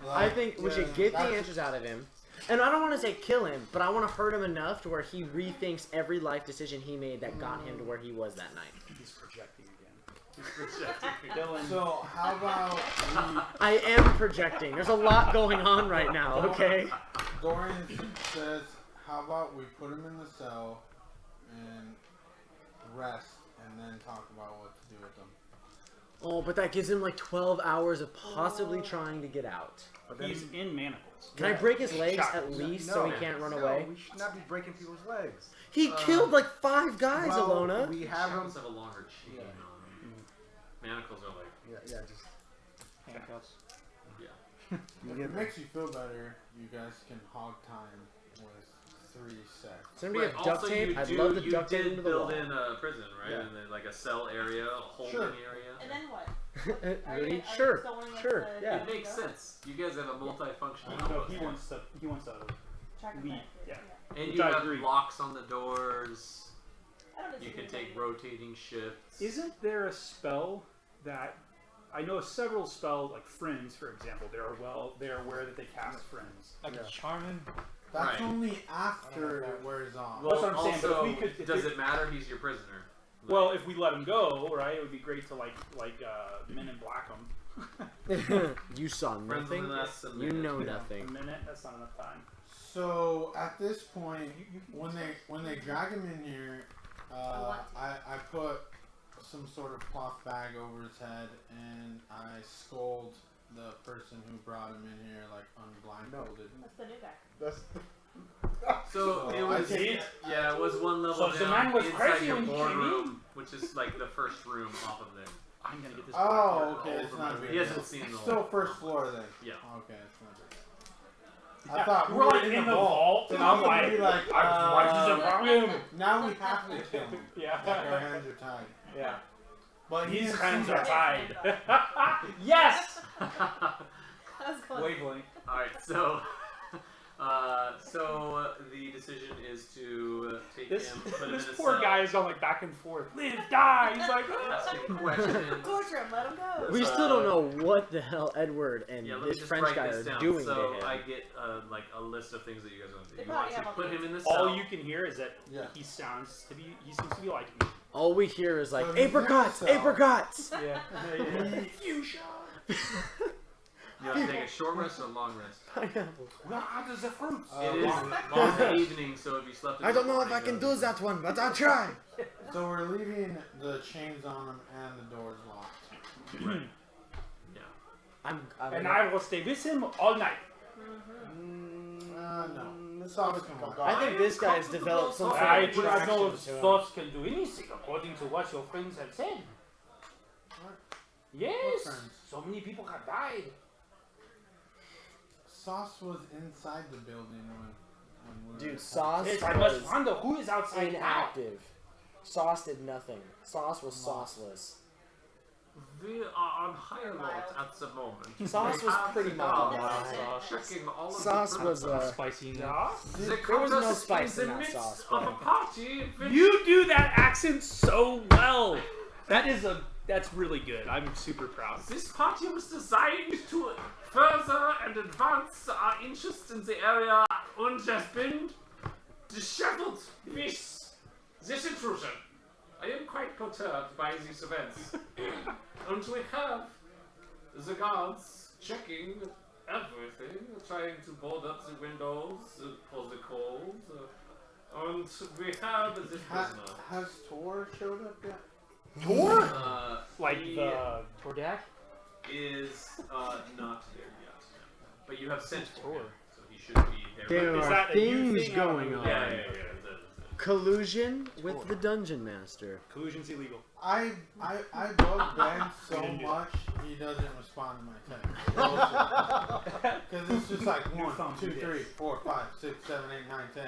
Speaker 3: I think we should get the answers out of him. And I don't want to say kill him, but I want to hurt him enough to where he rethinks every life decision he made that got him to where he was that night.
Speaker 5: He's projecting again. Dylan.
Speaker 7: So how about
Speaker 3: I am projecting. There's a lot going on right now, okay?
Speaker 7: Dorian says, how about we put him in the cell and rest, and then talk about what to do with him.
Speaker 3: Oh, but that gives him like 12 hours of possibly trying to get out.
Speaker 6: But then,
Speaker 5: He's in manacles.
Speaker 3: Can I break his legs
Speaker 5: Shot.
Speaker 3: at least so he can't run away?
Speaker 6: we should not be breaking people's legs.
Speaker 3: He killed like 5 guys,
Speaker 6: Well,
Speaker 3: Ilona.
Speaker 6: We have them.
Speaker 1: Shackles have a longer chain
Speaker 6: Yeah.
Speaker 1: on them. Manacles are like,
Speaker 6: Yeah, just.
Speaker 2: Handcuffs.
Speaker 1: yeah.
Speaker 6: You
Speaker 7: If
Speaker 6: get
Speaker 7: it makes you feel better, you guys can hog time with 3 sex.
Speaker 3: Somebody have duct
Speaker 1: also,
Speaker 3: tape?
Speaker 1: you
Speaker 3: I'd
Speaker 1: do,
Speaker 3: love to
Speaker 1: you
Speaker 3: duct tape
Speaker 1: did
Speaker 3: into the
Speaker 1: build
Speaker 3: wall.
Speaker 1: in a prison, right?
Speaker 6: Yeah.
Speaker 1: And then like a cell area, a holding
Speaker 7: Sure.
Speaker 1: area.
Speaker 4: And then what?
Speaker 3: Really?
Speaker 4: Are
Speaker 3: Sure.
Speaker 4: you still wanting us
Speaker 3: Sure.
Speaker 4: to
Speaker 3: Yeah.
Speaker 1: It makes sense. You guys have a multifunctional
Speaker 5: No,
Speaker 1: outpost.
Speaker 5: he wants to. He wants to.
Speaker 4: Track it
Speaker 5: Lead,
Speaker 4: back,
Speaker 5: yeah.
Speaker 1: And
Speaker 5: Which
Speaker 1: you
Speaker 5: I
Speaker 1: have
Speaker 5: agree.
Speaker 1: locks on the doors.
Speaker 4: I don't
Speaker 1: You
Speaker 4: disagree
Speaker 1: can
Speaker 4: with
Speaker 1: take
Speaker 4: that.
Speaker 1: rotating shifts.
Speaker 5: Isn't there a spell that I know several spells like friends, for example? They're aware that they cast friends.
Speaker 2: Like
Speaker 6: Yeah.
Speaker 2: Charmin.
Speaker 7: That's
Speaker 1: Right.
Speaker 7: only after it wears off.
Speaker 1: Well,
Speaker 5: That's what I'm saying, but if
Speaker 1: also,
Speaker 5: we could- if
Speaker 1: does
Speaker 5: they-
Speaker 1: it matter? He's your prisoner.
Speaker 5: Well, if we let him go, right, it would be great to like Men in Black him.
Speaker 3: You saw
Speaker 1: Friends
Speaker 3: nothing.
Speaker 1: with us and
Speaker 3: You
Speaker 1: then-
Speaker 3: know
Speaker 5: A
Speaker 3: nothing.
Speaker 5: minute, that's not enough time.
Speaker 7: So at this point, when they drag him in here, I put some sort of cloth bag over his head and I scold the person who brought him in here like unblindfolded.
Speaker 4: That's the new guy.
Speaker 6: That's.
Speaker 1: So it
Speaker 7: I
Speaker 1: was,
Speaker 7: see.
Speaker 1: yeah, it was one level
Speaker 5: So the
Speaker 1: down
Speaker 5: man was
Speaker 1: inside
Speaker 5: crazy
Speaker 1: your
Speaker 5: when he came
Speaker 1: boardroom, which is like the first room off of there.
Speaker 5: I'm gonna get this.
Speaker 7: Oh,
Speaker 5: black
Speaker 7: okay,
Speaker 5: hair
Speaker 7: it's
Speaker 5: all
Speaker 7: not
Speaker 5: over my
Speaker 7: big.
Speaker 1: He
Speaker 5: face.
Speaker 1: hasn't seen the
Speaker 7: Still
Speaker 1: whole
Speaker 7: first floor then.
Speaker 1: Yeah.
Speaker 7: Okay, it's not big.
Speaker 5: Yeah,
Speaker 7: I thought
Speaker 5: we're like in the vault, and I'm like,
Speaker 7: We'd be like,
Speaker 5: I'm him.
Speaker 7: now we have to kill him.
Speaker 5: Yeah.
Speaker 7: Like our hands are tied.
Speaker 5: Yeah.
Speaker 7: But he
Speaker 5: His
Speaker 7: didn't
Speaker 5: hands
Speaker 7: see
Speaker 5: are
Speaker 7: that.
Speaker 5: tied. Yes.
Speaker 4: That's cool.
Speaker 5: Wavelength.
Speaker 1: All right, so the decision is to take
Speaker 5: This
Speaker 1: him, put him
Speaker 5: this
Speaker 1: in a
Speaker 5: poor
Speaker 1: cell,
Speaker 5: guy is going like back and forth. Live, die. He's like,
Speaker 1: ask him questions.
Speaker 4: Torture him, let him go.
Speaker 3: We still don't know what the hell Edward and
Speaker 1: Yeah, let me
Speaker 3: this
Speaker 1: just
Speaker 3: French
Speaker 1: write
Speaker 3: guy
Speaker 1: this
Speaker 3: are
Speaker 1: down.
Speaker 3: doing
Speaker 1: so
Speaker 3: to him.
Speaker 1: I get like a list of things that you guys want to do.
Speaker 4: They
Speaker 1: You want
Speaker 4: probably
Speaker 1: to
Speaker 4: have
Speaker 1: put
Speaker 4: all
Speaker 1: him in the cell.
Speaker 5: all you can hear is that
Speaker 7: Yeah.
Speaker 5: he seems to be liking me.
Speaker 3: All we hear is like,
Speaker 7: So he's in
Speaker 3: apricots,
Speaker 7: the cell.
Speaker 3: apricots!
Speaker 5: Yeah. Fuchsia.
Speaker 1: You want to take a short rest or a long rest?
Speaker 3: Pineapple.
Speaker 5: What is the fruit?
Speaker 1: It is long evening, so if you slept in
Speaker 3: I don't
Speaker 1: the
Speaker 3: know if I
Speaker 1: morning,
Speaker 3: can do that one, but I'll try.
Speaker 7: So we're leaving the chains on them and the doors locked.
Speaker 1: Right. Yeah.
Speaker 5: And I will stay with him all night.
Speaker 7: No. Sauce can walk.
Speaker 3: I think this guy's developed some sort
Speaker 5: I
Speaker 3: of
Speaker 5: do not know if
Speaker 3: attraction to him.
Speaker 5: Sauce can do anything according to what your friends have said.
Speaker 7: What?
Speaker 5: Yes.
Speaker 7: What friends?
Speaker 5: So many people have died.
Speaker 7: Sauce was inside the building when we were
Speaker 3: Dude, Sauce
Speaker 5: Yes, I must
Speaker 3: was
Speaker 5: wonder who is outside now.
Speaker 3: inactive. Sauce did nothing. Sauce was sauceless.
Speaker 1: We are on high alert at the moment.
Speaker 3: Sauce
Speaker 1: We
Speaker 3: was
Speaker 1: have
Speaker 3: pretty
Speaker 1: the
Speaker 3: mild.
Speaker 1: guards
Speaker 2: Sauce.
Speaker 1: checking all of
Speaker 3: Sauce
Speaker 1: the
Speaker 3: was
Speaker 1: premises.
Speaker 2: Spicy in there.
Speaker 5: Yeah.
Speaker 1: They
Speaker 3: there was
Speaker 1: caught
Speaker 3: no
Speaker 1: us
Speaker 3: spice
Speaker 1: in
Speaker 3: in
Speaker 1: the
Speaker 3: that
Speaker 1: midst
Speaker 3: sauce,
Speaker 1: of a
Speaker 3: but-
Speaker 1: party.
Speaker 5: You do that accent so well. That's really good. I'm super proud.
Speaker 1: This party was designed to further and advance our interest in the area and has been disheveled with this intrusion. I am quite perturbed by these events. And we have the guards checking everything, trying to board up the windows for the cold. And we have this prisoner.
Speaker 7: Has Tor showed up yet?
Speaker 5: Tor?
Speaker 1: Like
Speaker 5: Like the
Speaker 2: Tordak?
Speaker 1: is not there yet. But you have sent for
Speaker 2: Tor.
Speaker 1: him, so he should be there.
Speaker 3: There
Speaker 5: Is
Speaker 3: are
Speaker 5: that a new
Speaker 3: things
Speaker 5: thing?
Speaker 3: going on.
Speaker 1: Yeah.
Speaker 3: Collusion with the dungeon master.
Speaker 5: collusion's illegal.
Speaker 7: I bug Ben so much he doesn't respond to my text. Because it's just like 1, 2, 3, 4, 5, 6, 7, 8, 9, 10.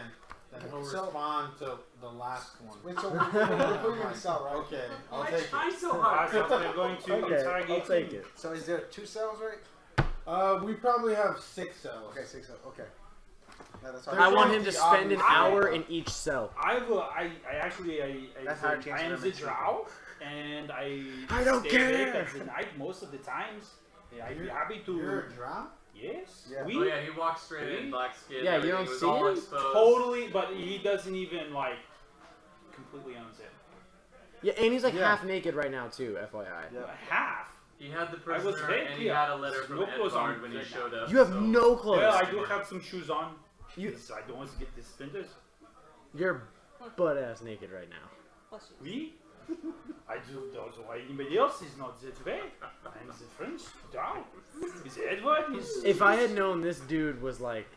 Speaker 7: Then he'll
Speaker 6: So-
Speaker 7: respond to the last one.
Speaker 6: Wait, so we're going to sell, right?
Speaker 7: Okay, I'll
Speaker 1: Why
Speaker 7: take it.
Speaker 1: try so
Speaker 5: Alright,
Speaker 1: hard?
Speaker 5: so they're going to
Speaker 3: Okay,
Speaker 5: interrogate
Speaker 3: I'll take
Speaker 5: him.
Speaker 3: it.
Speaker 6: So is there 2 cells, right?
Speaker 7: We probably have 6 cells.
Speaker 6: Okay, 6 cells. Okay. Yeah, that's all
Speaker 3: I
Speaker 6: right.
Speaker 3: want him to spend an
Speaker 7: obvious-
Speaker 3: hour in each cell.
Speaker 5: I actually
Speaker 6: That's higher chance
Speaker 5: I am
Speaker 6: of
Speaker 5: the
Speaker 6: them
Speaker 5: Drow, and I
Speaker 3: don't
Speaker 5: stay awake
Speaker 3: care.
Speaker 5: at the night most of the times. Yeah, I'd be
Speaker 7: You're-
Speaker 5: happy to.
Speaker 7: You're a drow?
Speaker 5: Yes.
Speaker 6: Yeah.
Speaker 5: We
Speaker 1: Oh yeah, he walked straight in, black skin.
Speaker 3: Yeah, you
Speaker 1: everything
Speaker 3: don't
Speaker 1: was
Speaker 3: see
Speaker 1: all
Speaker 3: him?
Speaker 1: exposed.
Speaker 5: totally, but he doesn't even like completely unzip.
Speaker 3: Yeah, and he's like
Speaker 7: Yeah.
Speaker 3: half naked right now too, FYI.
Speaker 6: Yeah.
Speaker 5: Half.
Speaker 1: He had the
Speaker 5: I was
Speaker 1: prisoner,
Speaker 5: very
Speaker 1: and he
Speaker 5: clear.
Speaker 1: had a letter from
Speaker 5: No clothes on
Speaker 1: Edvard when he
Speaker 5: right now.
Speaker 1: showed up.
Speaker 3: You have
Speaker 1: so-
Speaker 3: no clothes.
Speaker 5: Well, I do have some shoes on.
Speaker 3: You-
Speaker 5: because I don't want to get the splinters.
Speaker 3: You're butt ass naked right now.
Speaker 4: Bless you.
Speaker 5: We? I do. Also, anybody else is not that way. I'm the French Drow. Is Edward? Is
Speaker 3: If I had known this dude was like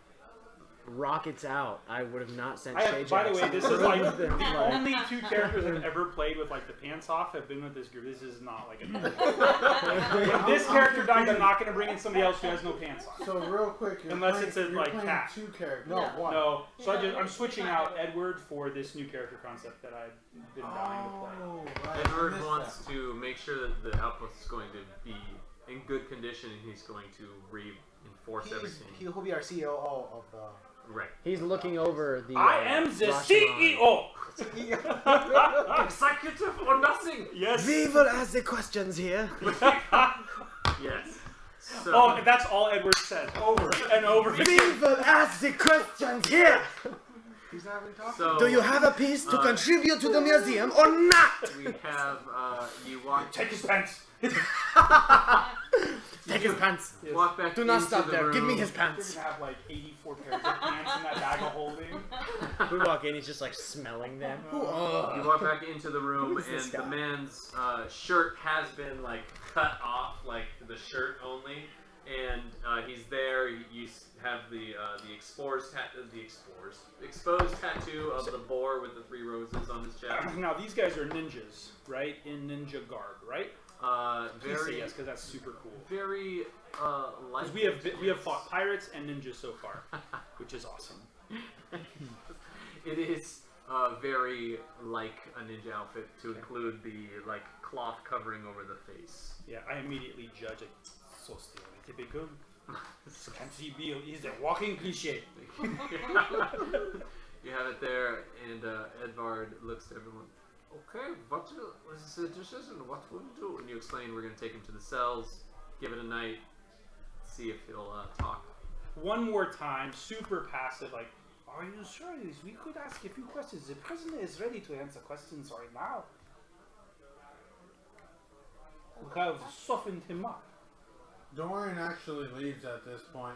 Speaker 3: rockets out, I would have not sent
Speaker 5: I
Speaker 3: Shay
Speaker 5: have, by the way,
Speaker 3: Jackson.
Speaker 5: this is like
Speaker 3: Rather
Speaker 5: the
Speaker 3: than, like-
Speaker 5: only 2 characters I've ever played with like the pants off have been with this group. This is not like a. If this character dies, I'm not going to bring in somebody else who has no pants on.
Speaker 7: So real quick, you're
Speaker 5: Unless
Speaker 7: playing,
Speaker 5: it's a,
Speaker 7: you're
Speaker 5: like,
Speaker 7: playing
Speaker 5: cat.
Speaker 7: 2 characters.
Speaker 6: No, 1.
Speaker 5: No, so I'm switching out Edward for this new character concept that I've been dying to play.
Speaker 7: Oh, right. I
Speaker 1: Edward
Speaker 7: missed
Speaker 1: wants
Speaker 7: that.
Speaker 1: to make sure that the outpost is going to be in good condition, and he's going to reinforce everything.
Speaker 6: He'll be our COO of the.
Speaker 1: Right.
Speaker 3: He's looking over the.
Speaker 5: I am the CEO.
Speaker 1: Executive or nothing.
Speaker 5: Yes.
Speaker 3: We will ask the questions here.
Speaker 1: Yes. So,
Speaker 5: Oh, that's all Edward says over and over
Speaker 3: We
Speaker 5: again.
Speaker 3: will ask the questions here.
Speaker 6: He's not really talking.
Speaker 1: so
Speaker 3: Do you have a piece to
Speaker 1: Uh,
Speaker 3: contribute to the museum or not?
Speaker 1: we have you walk.
Speaker 5: Take his pants.
Speaker 3: Take his pants.
Speaker 1: Walk back
Speaker 3: Do not
Speaker 1: into
Speaker 3: stop
Speaker 1: the
Speaker 3: there. Give me
Speaker 1: room.
Speaker 3: his
Speaker 5: You're
Speaker 3: pants.
Speaker 5: gonna have like 84 pairs of pants in that bag of holding.
Speaker 3: We walk in, he's just like smelling them.
Speaker 1: You
Speaker 3: Ugh.
Speaker 1: walk back into the room,
Speaker 3: Who is this
Speaker 1: and the
Speaker 3: guy?
Speaker 1: man's shirt has been like cut off, like the shirt only, and he's there. You have the exposed tattoo of the boar with the 3 roses on his chest.
Speaker 5: Now these guys are ninjas, right? In ninja garb, right? Please say
Speaker 1: Very,
Speaker 5: yes, because that's super cool.
Speaker 1: very like.
Speaker 5: Because we have fought pirates and ninjas so far, which is awesome.
Speaker 1: It is very like a ninja outfit to include the like cloth covering over the face.
Speaker 5: Yeah, I immediately judge it. So stereotypical. Can't he be? He's a walking cliche.
Speaker 1: You have it there, and Edvard looks to everyone. Okay, what is the decision? What will we do? And you explain we're going to take him to the cells, give it a night, see if he'll talk.
Speaker 5: One more time, super passive, like, are you sure we could ask a few questions? The prisoner is ready to answer questions right now. We have softened him up.
Speaker 7: Dorian actually leaves at this point,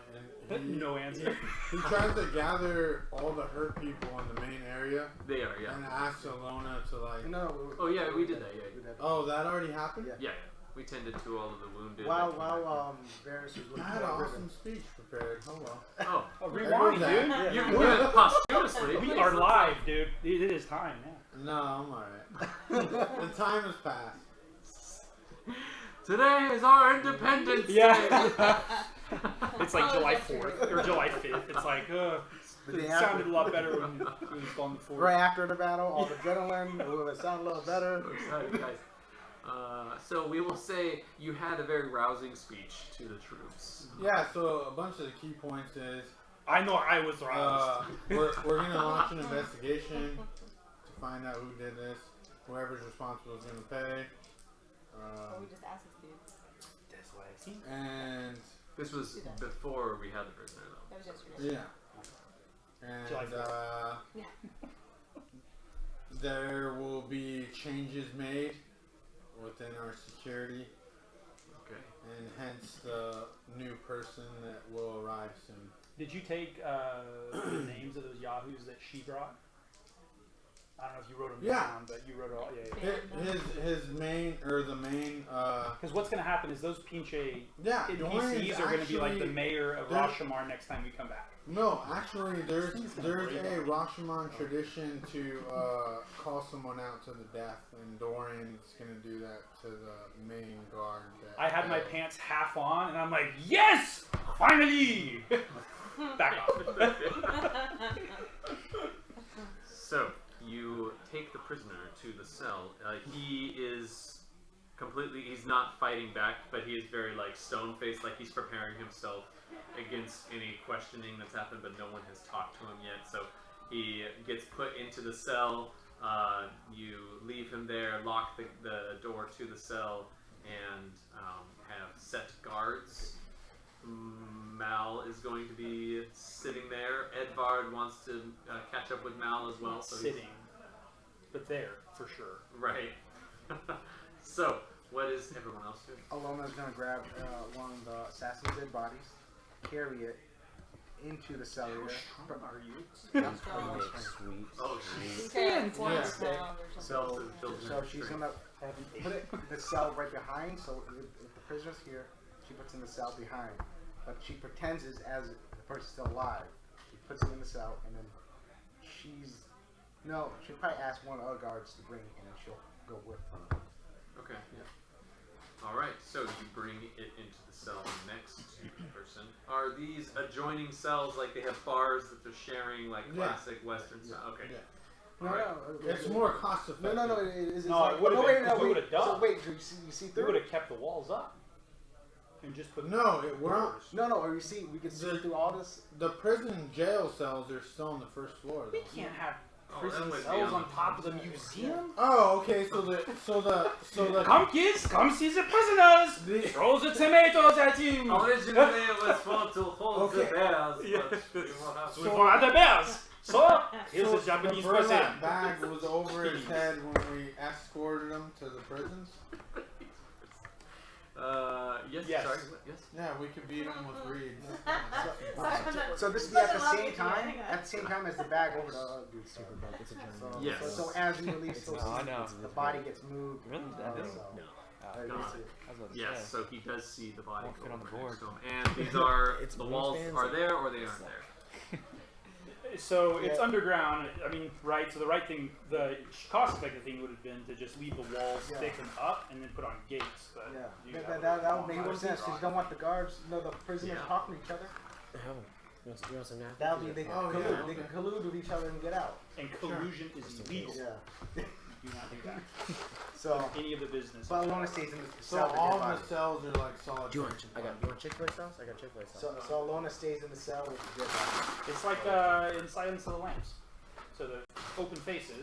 Speaker 7: and he,
Speaker 2: No answer.
Speaker 7: he tries to gather all the hurt people in the main area
Speaker 1: They are, yeah.
Speaker 7: and asks Ilona to like.
Speaker 6: No.
Speaker 1: Oh yeah, we did that. Yeah,
Speaker 6: We did.
Speaker 7: Oh, that already happened.
Speaker 6: Yeah.
Speaker 1: yeah. We tended to all of the wounded.
Speaker 6: While
Speaker 1: that came back.
Speaker 6: Varius was
Speaker 7: I
Speaker 6: looking
Speaker 7: had
Speaker 6: at
Speaker 7: an
Speaker 6: Riven.
Speaker 7: awesome speech prepared. Oh well.
Speaker 1: Oh,
Speaker 2: Oh, rewind,
Speaker 7: that.
Speaker 2: dude.
Speaker 6: Yeah.
Speaker 1: you can do it posthumously.
Speaker 2: We are live, dude. It is time now.
Speaker 7: No, I'm alright. The time has passed.
Speaker 1: Today is our Independence Day.
Speaker 2: Yeah. It's like July 4th or July 5th. It's like,
Speaker 6: The day
Speaker 2: it
Speaker 6: after.
Speaker 2: sounded a lot better when it was on the 4th.
Speaker 6: Right after the battle, all the adrenaline, it sounded a little better.
Speaker 1: So excited, guys. So we will say you had a very rousing speech to the troops.
Speaker 7: Yeah. So a bunch of the key points is
Speaker 2: I know I was roused.
Speaker 7: we're gonna launch an investigation to find out who did this. Whoever's responsible is gonna pay.
Speaker 4: Or we just asked this dude.
Speaker 7: And
Speaker 1: This was before we had the prisoner, though.
Speaker 4: That was yesterday.
Speaker 7: yeah.
Speaker 2: July
Speaker 7: And
Speaker 2: 4th.
Speaker 4: Yeah.
Speaker 7: there will be changes made within our security,
Speaker 1: Okay.
Speaker 7: and hence the new person that will arrive soon.
Speaker 2: Did you take the names of those yahoos that she brought? I don't know if you wrote them
Speaker 7: Yeah.
Speaker 2: down, but you wrote it all. Yeah.
Speaker 7: His main the main
Speaker 2: Because what's going to happen is those Pinche
Speaker 7: yeah
Speaker 2: NPCs are going to be like the
Speaker 7: actually-
Speaker 2: mayor of
Speaker 7: they're-
Speaker 2: Rashomar next time we come back.
Speaker 7: No, actually, there's
Speaker 2: break
Speaker 7: a Rashomon tradition to call someone out to the death, and Dorian's gonna do that to the main guard. That
Speaker 2: I had my pants half on, and I'm like, yes, finally. Back off.
Speaker 1: So you take the prisoner to the cell. He is completely. He's not fighting back, but he is very like stone faced, like he's preparing himself against any questioning that's happened, but no one has talked to him yet. So he gets put into the cell. You leave him there, lock the door to the cell, and have set guards. Mal is going to be sitting there. Edvard wants to catch up with Mal as well.
Speaker 2: Not
Speaker 1: So he's-
Speaker 2: sitting, but there for sure.
Speaker 1: Right. So, what is everyone else doing?
Speaker 6: Ilona's gonna grab one of the assassin's dead bodies, carry it into the cellar.
Speaker 2: How are you?
Speaker 6: I'm
Speaker 4: strong.
Speaker 6: strong.
Speaker 1: Oh,
Speaker 4: You
Speaker 1: jeez.
Speaker 4: can carry
Speaker 7: Yeah.
Speaker 4: 4 pounds or something.
Speaker 6: So she's gonna put it in the cell right behind. So if the prisoner's here, she puts it in the cell behind. But she pretends as the person's still alive. She puts it in the cell, and then she'll probably ask one of the other guards to bring it, and then she'll go with them.
Speaker 1: Okay. All right. So you bring it into the cell next person. Are these adjoining cells like they have bars that they're sharing, like
Speaker 7: Yeah.
Speaker 1: classic Western style? Okay.
Speaker 7: Yeah.
Speaker 1: All right.
Speaker 7: It's more cost effective.
Speaker 6: No. It's
Speaker 2: No,
Speaker 6: like,
Speaker 2: it would've
Speaker 6: wait,
Speaker 2: been,
Speaker 6: no,
Speaker 2: we
Speaker 6: wait.
Speaker 2: would've done.
Speaker 6: So wait, do you see
Speaker 2: We
Speaker 6: through
Speaker 2: would
Speaker 6: it?
Speaker 2: have kept the walls up and just put
Speaker 7: No, it we're not.
Speaker 6: No, or you see, we can see through all this.
Speaker 7: The prison jail cells are still on the first floor.
Speaker 2: We
Speaker 7: Though.
Speaker 2: can't have
Speaker 1: Oh,
Speaker 2: prison
Speaker 1: that would be
Speaker 2: cells
Speaker 1: on
Speaker 2: on top of the museum.
Speaker 7: Oh, okay. So the
Speaker 2: Come kids, come see the prisoners.
Speaker 7: The-
Speaker 2: Throw the tomatoes at him.
Speaker 1: Originally, it was for to hold the
Speaker 7: Okay.
Speaker 1: bears,
Speaker 2: Yeah.
Speaker 1: but we will have
Speaker 2: We want the bears. So here's
Speaker 7: so
Speaker 2: the Japanese
Speaker 7: the burlap
Speaker 2: person.
Speaker 7: bag was over his head when we escorted him to the prisons.
Speaker 1: Yes.
Speaker 2: Yes.
Speaker 1: Sorry. what? Yes.
Speaker 7: Yeah, we could beat him with reeds.
Speaker 6: So this would be at the same time, as the bag over the dude's
Speaker 3: Super
Speaker 6: head.
Speaker 3: bug. It's a German.
Speaker 1: Yes.
Speaker 6: So as we release, so
Speaker 3: I know.
Speaker 6: the body gets moved.
Speaker 3: Really? That big?
Speaker 6: so-
Speaker 3: No.
Speaker 1: Got it.
Speaker 3: I was about to
Speaker 1: Yes.
Speaker 3: say.
Speaker 1: So he does see the body
Speaker 3: Won't
Speaker 1: go
Speaker 3: fit on
Speaker 1: over
Speaker 3: the board.
Speaker 1: next to him. And these are
Speaker 3: It's
Speaker 1: the walls
Speaker 3: wingspans
Speaker 1: are
Speaker 3: and-
Speaker 1: there or they aren't there.
Speaker 2: So it's
Speaker 6: Yeah.
Speaker 2: underground. I mean, right? So the right thing, the cost-effective thing would have been to just leave the walls
Speaker 6: Yeah.
Speaker 2: thick and up, and then put on gates. But
Speaker 6: Yeah,
Speaker 2: you
Speaker 6: that would make more sense because you don't want the guards, the prisoners
Speaker 1: Yeah.
Speaker 6: talking to each other.
Speaker 3: Hell, you want some napkins?
Speaker 6: That would be they can,
Speaker 7: Oh,
Speaker 6: collude,
Speaker 7: yeah,
Speaker 6: they can
Speaker 7: okay.
Speaker 6: collude with each other and get out.
Speaker 2: And collusion is illegal.
Speaker 6: Yeah.
Speaker 2: Do not do that.
Speaker 6: So,
Speaker 2: Any of the business.
Speaker 6: but Ilona stays in the
Speaker 7: So
Speaker 6: cell. with
Speaker 7: all
Speaker 6: dead
Speaker 7: the
Speaker 6: body.
Speaker 7: cells are like solid.
Speaker 3: Do you want? You want Chick-fil-A sauce? I got Chick-fil-A sauce.
Speaker 6: So Ilona stays in the cell with the dead body.
Speaker 2: It's like in Silence of the Lambs. So the open faces.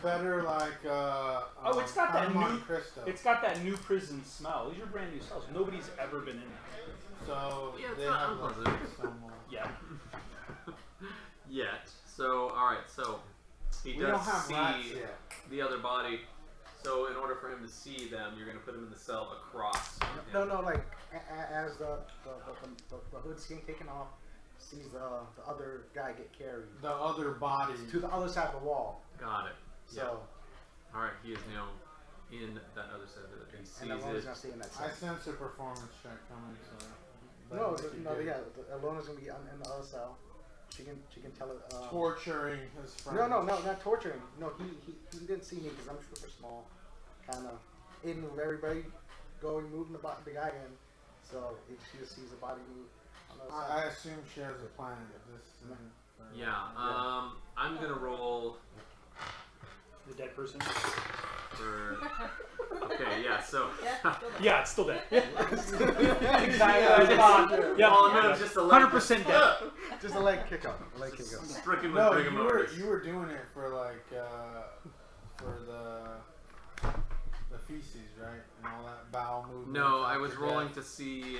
Speaker 7: Better like.
Speaker 2: Oh, it's got that
Speaker 7: Monte
Speaker 2: new-
Speaker 7: Cristo.
Speaker 2: It's got that new prison smell. These are brand new cells. Nobody's ever been in there.
Speaker 7: So
Speaker 1: Yeah, it's
Speaker 7: they
Speaker 1: not
Speaker 7: have like
Speaker 1: unpleasant.
Speaker 7: some.
Speaker 2: Yeah.
Speaker 1: Yet. So all right. So he
Speaker 7: We don't
Speaker 1: does
Speaker 7: have rats
Speaker 1: see
Speaker 7: yet.
Speaker 1: the other body. So in order for him to see them, you're going to put him in the cell across.
Speaker 6: No, like as the hood's getting taken off, sees the other guy get carried
Speaker 7: The other body.
Speaker 6: to the other side of the wall.
Speaker 1: Got it.
Speaker 6: So,
Speaker 1: All right, he is now in that other side of it. He sees
Speaker 6: and Ilona's
Speaker 1: it.
Speaker 6: gonna stay in that
Speaker 7: I
Speaker 6: side.
Speaker 7: sense a performance check coming, so.
Speaker 6: No,
Speaker 7: But
Speaker 6: no, yeah. Ilona's gonna be in the other cell. She can tell it.
Speaker 7: Torturing his friend.
Speaker 6: No, not torturing. No, he didn't see me because I'm super small, kind of in with everybody, moving the guy in. So she just sees the body move. On the other
Speaker 7: I
Speaker 6: side.
Speaker 7: assume she has a plan. This isn't for-
Speaker 1: Yeah. I'm gonna roll
Speaker 2: The dead person.
Speaker 1: for. Okay. Yeah. So.
Speaker 4: Yeah, still there.
Speaker 2: Yeah, it's still dead.
Speaker 1: Exactly.
Speaker 2: Yeah.
Speaker 1: Well, no, just a leg.
Speaker 2: 100% dead.
Speaker 6: Just a leg kick up. A leg kick up.
Speaker 1: Stricken with
Speaker 7: No,
Speaker 1: rigor mortis.
Speaker 7: you were doing it for like for the feces, right? And all that bowel movement.
Speaker 1: No, I
Speaker 7: after
Speaker 1: was
Speaker 7: death.
Speaker 1: rolling to see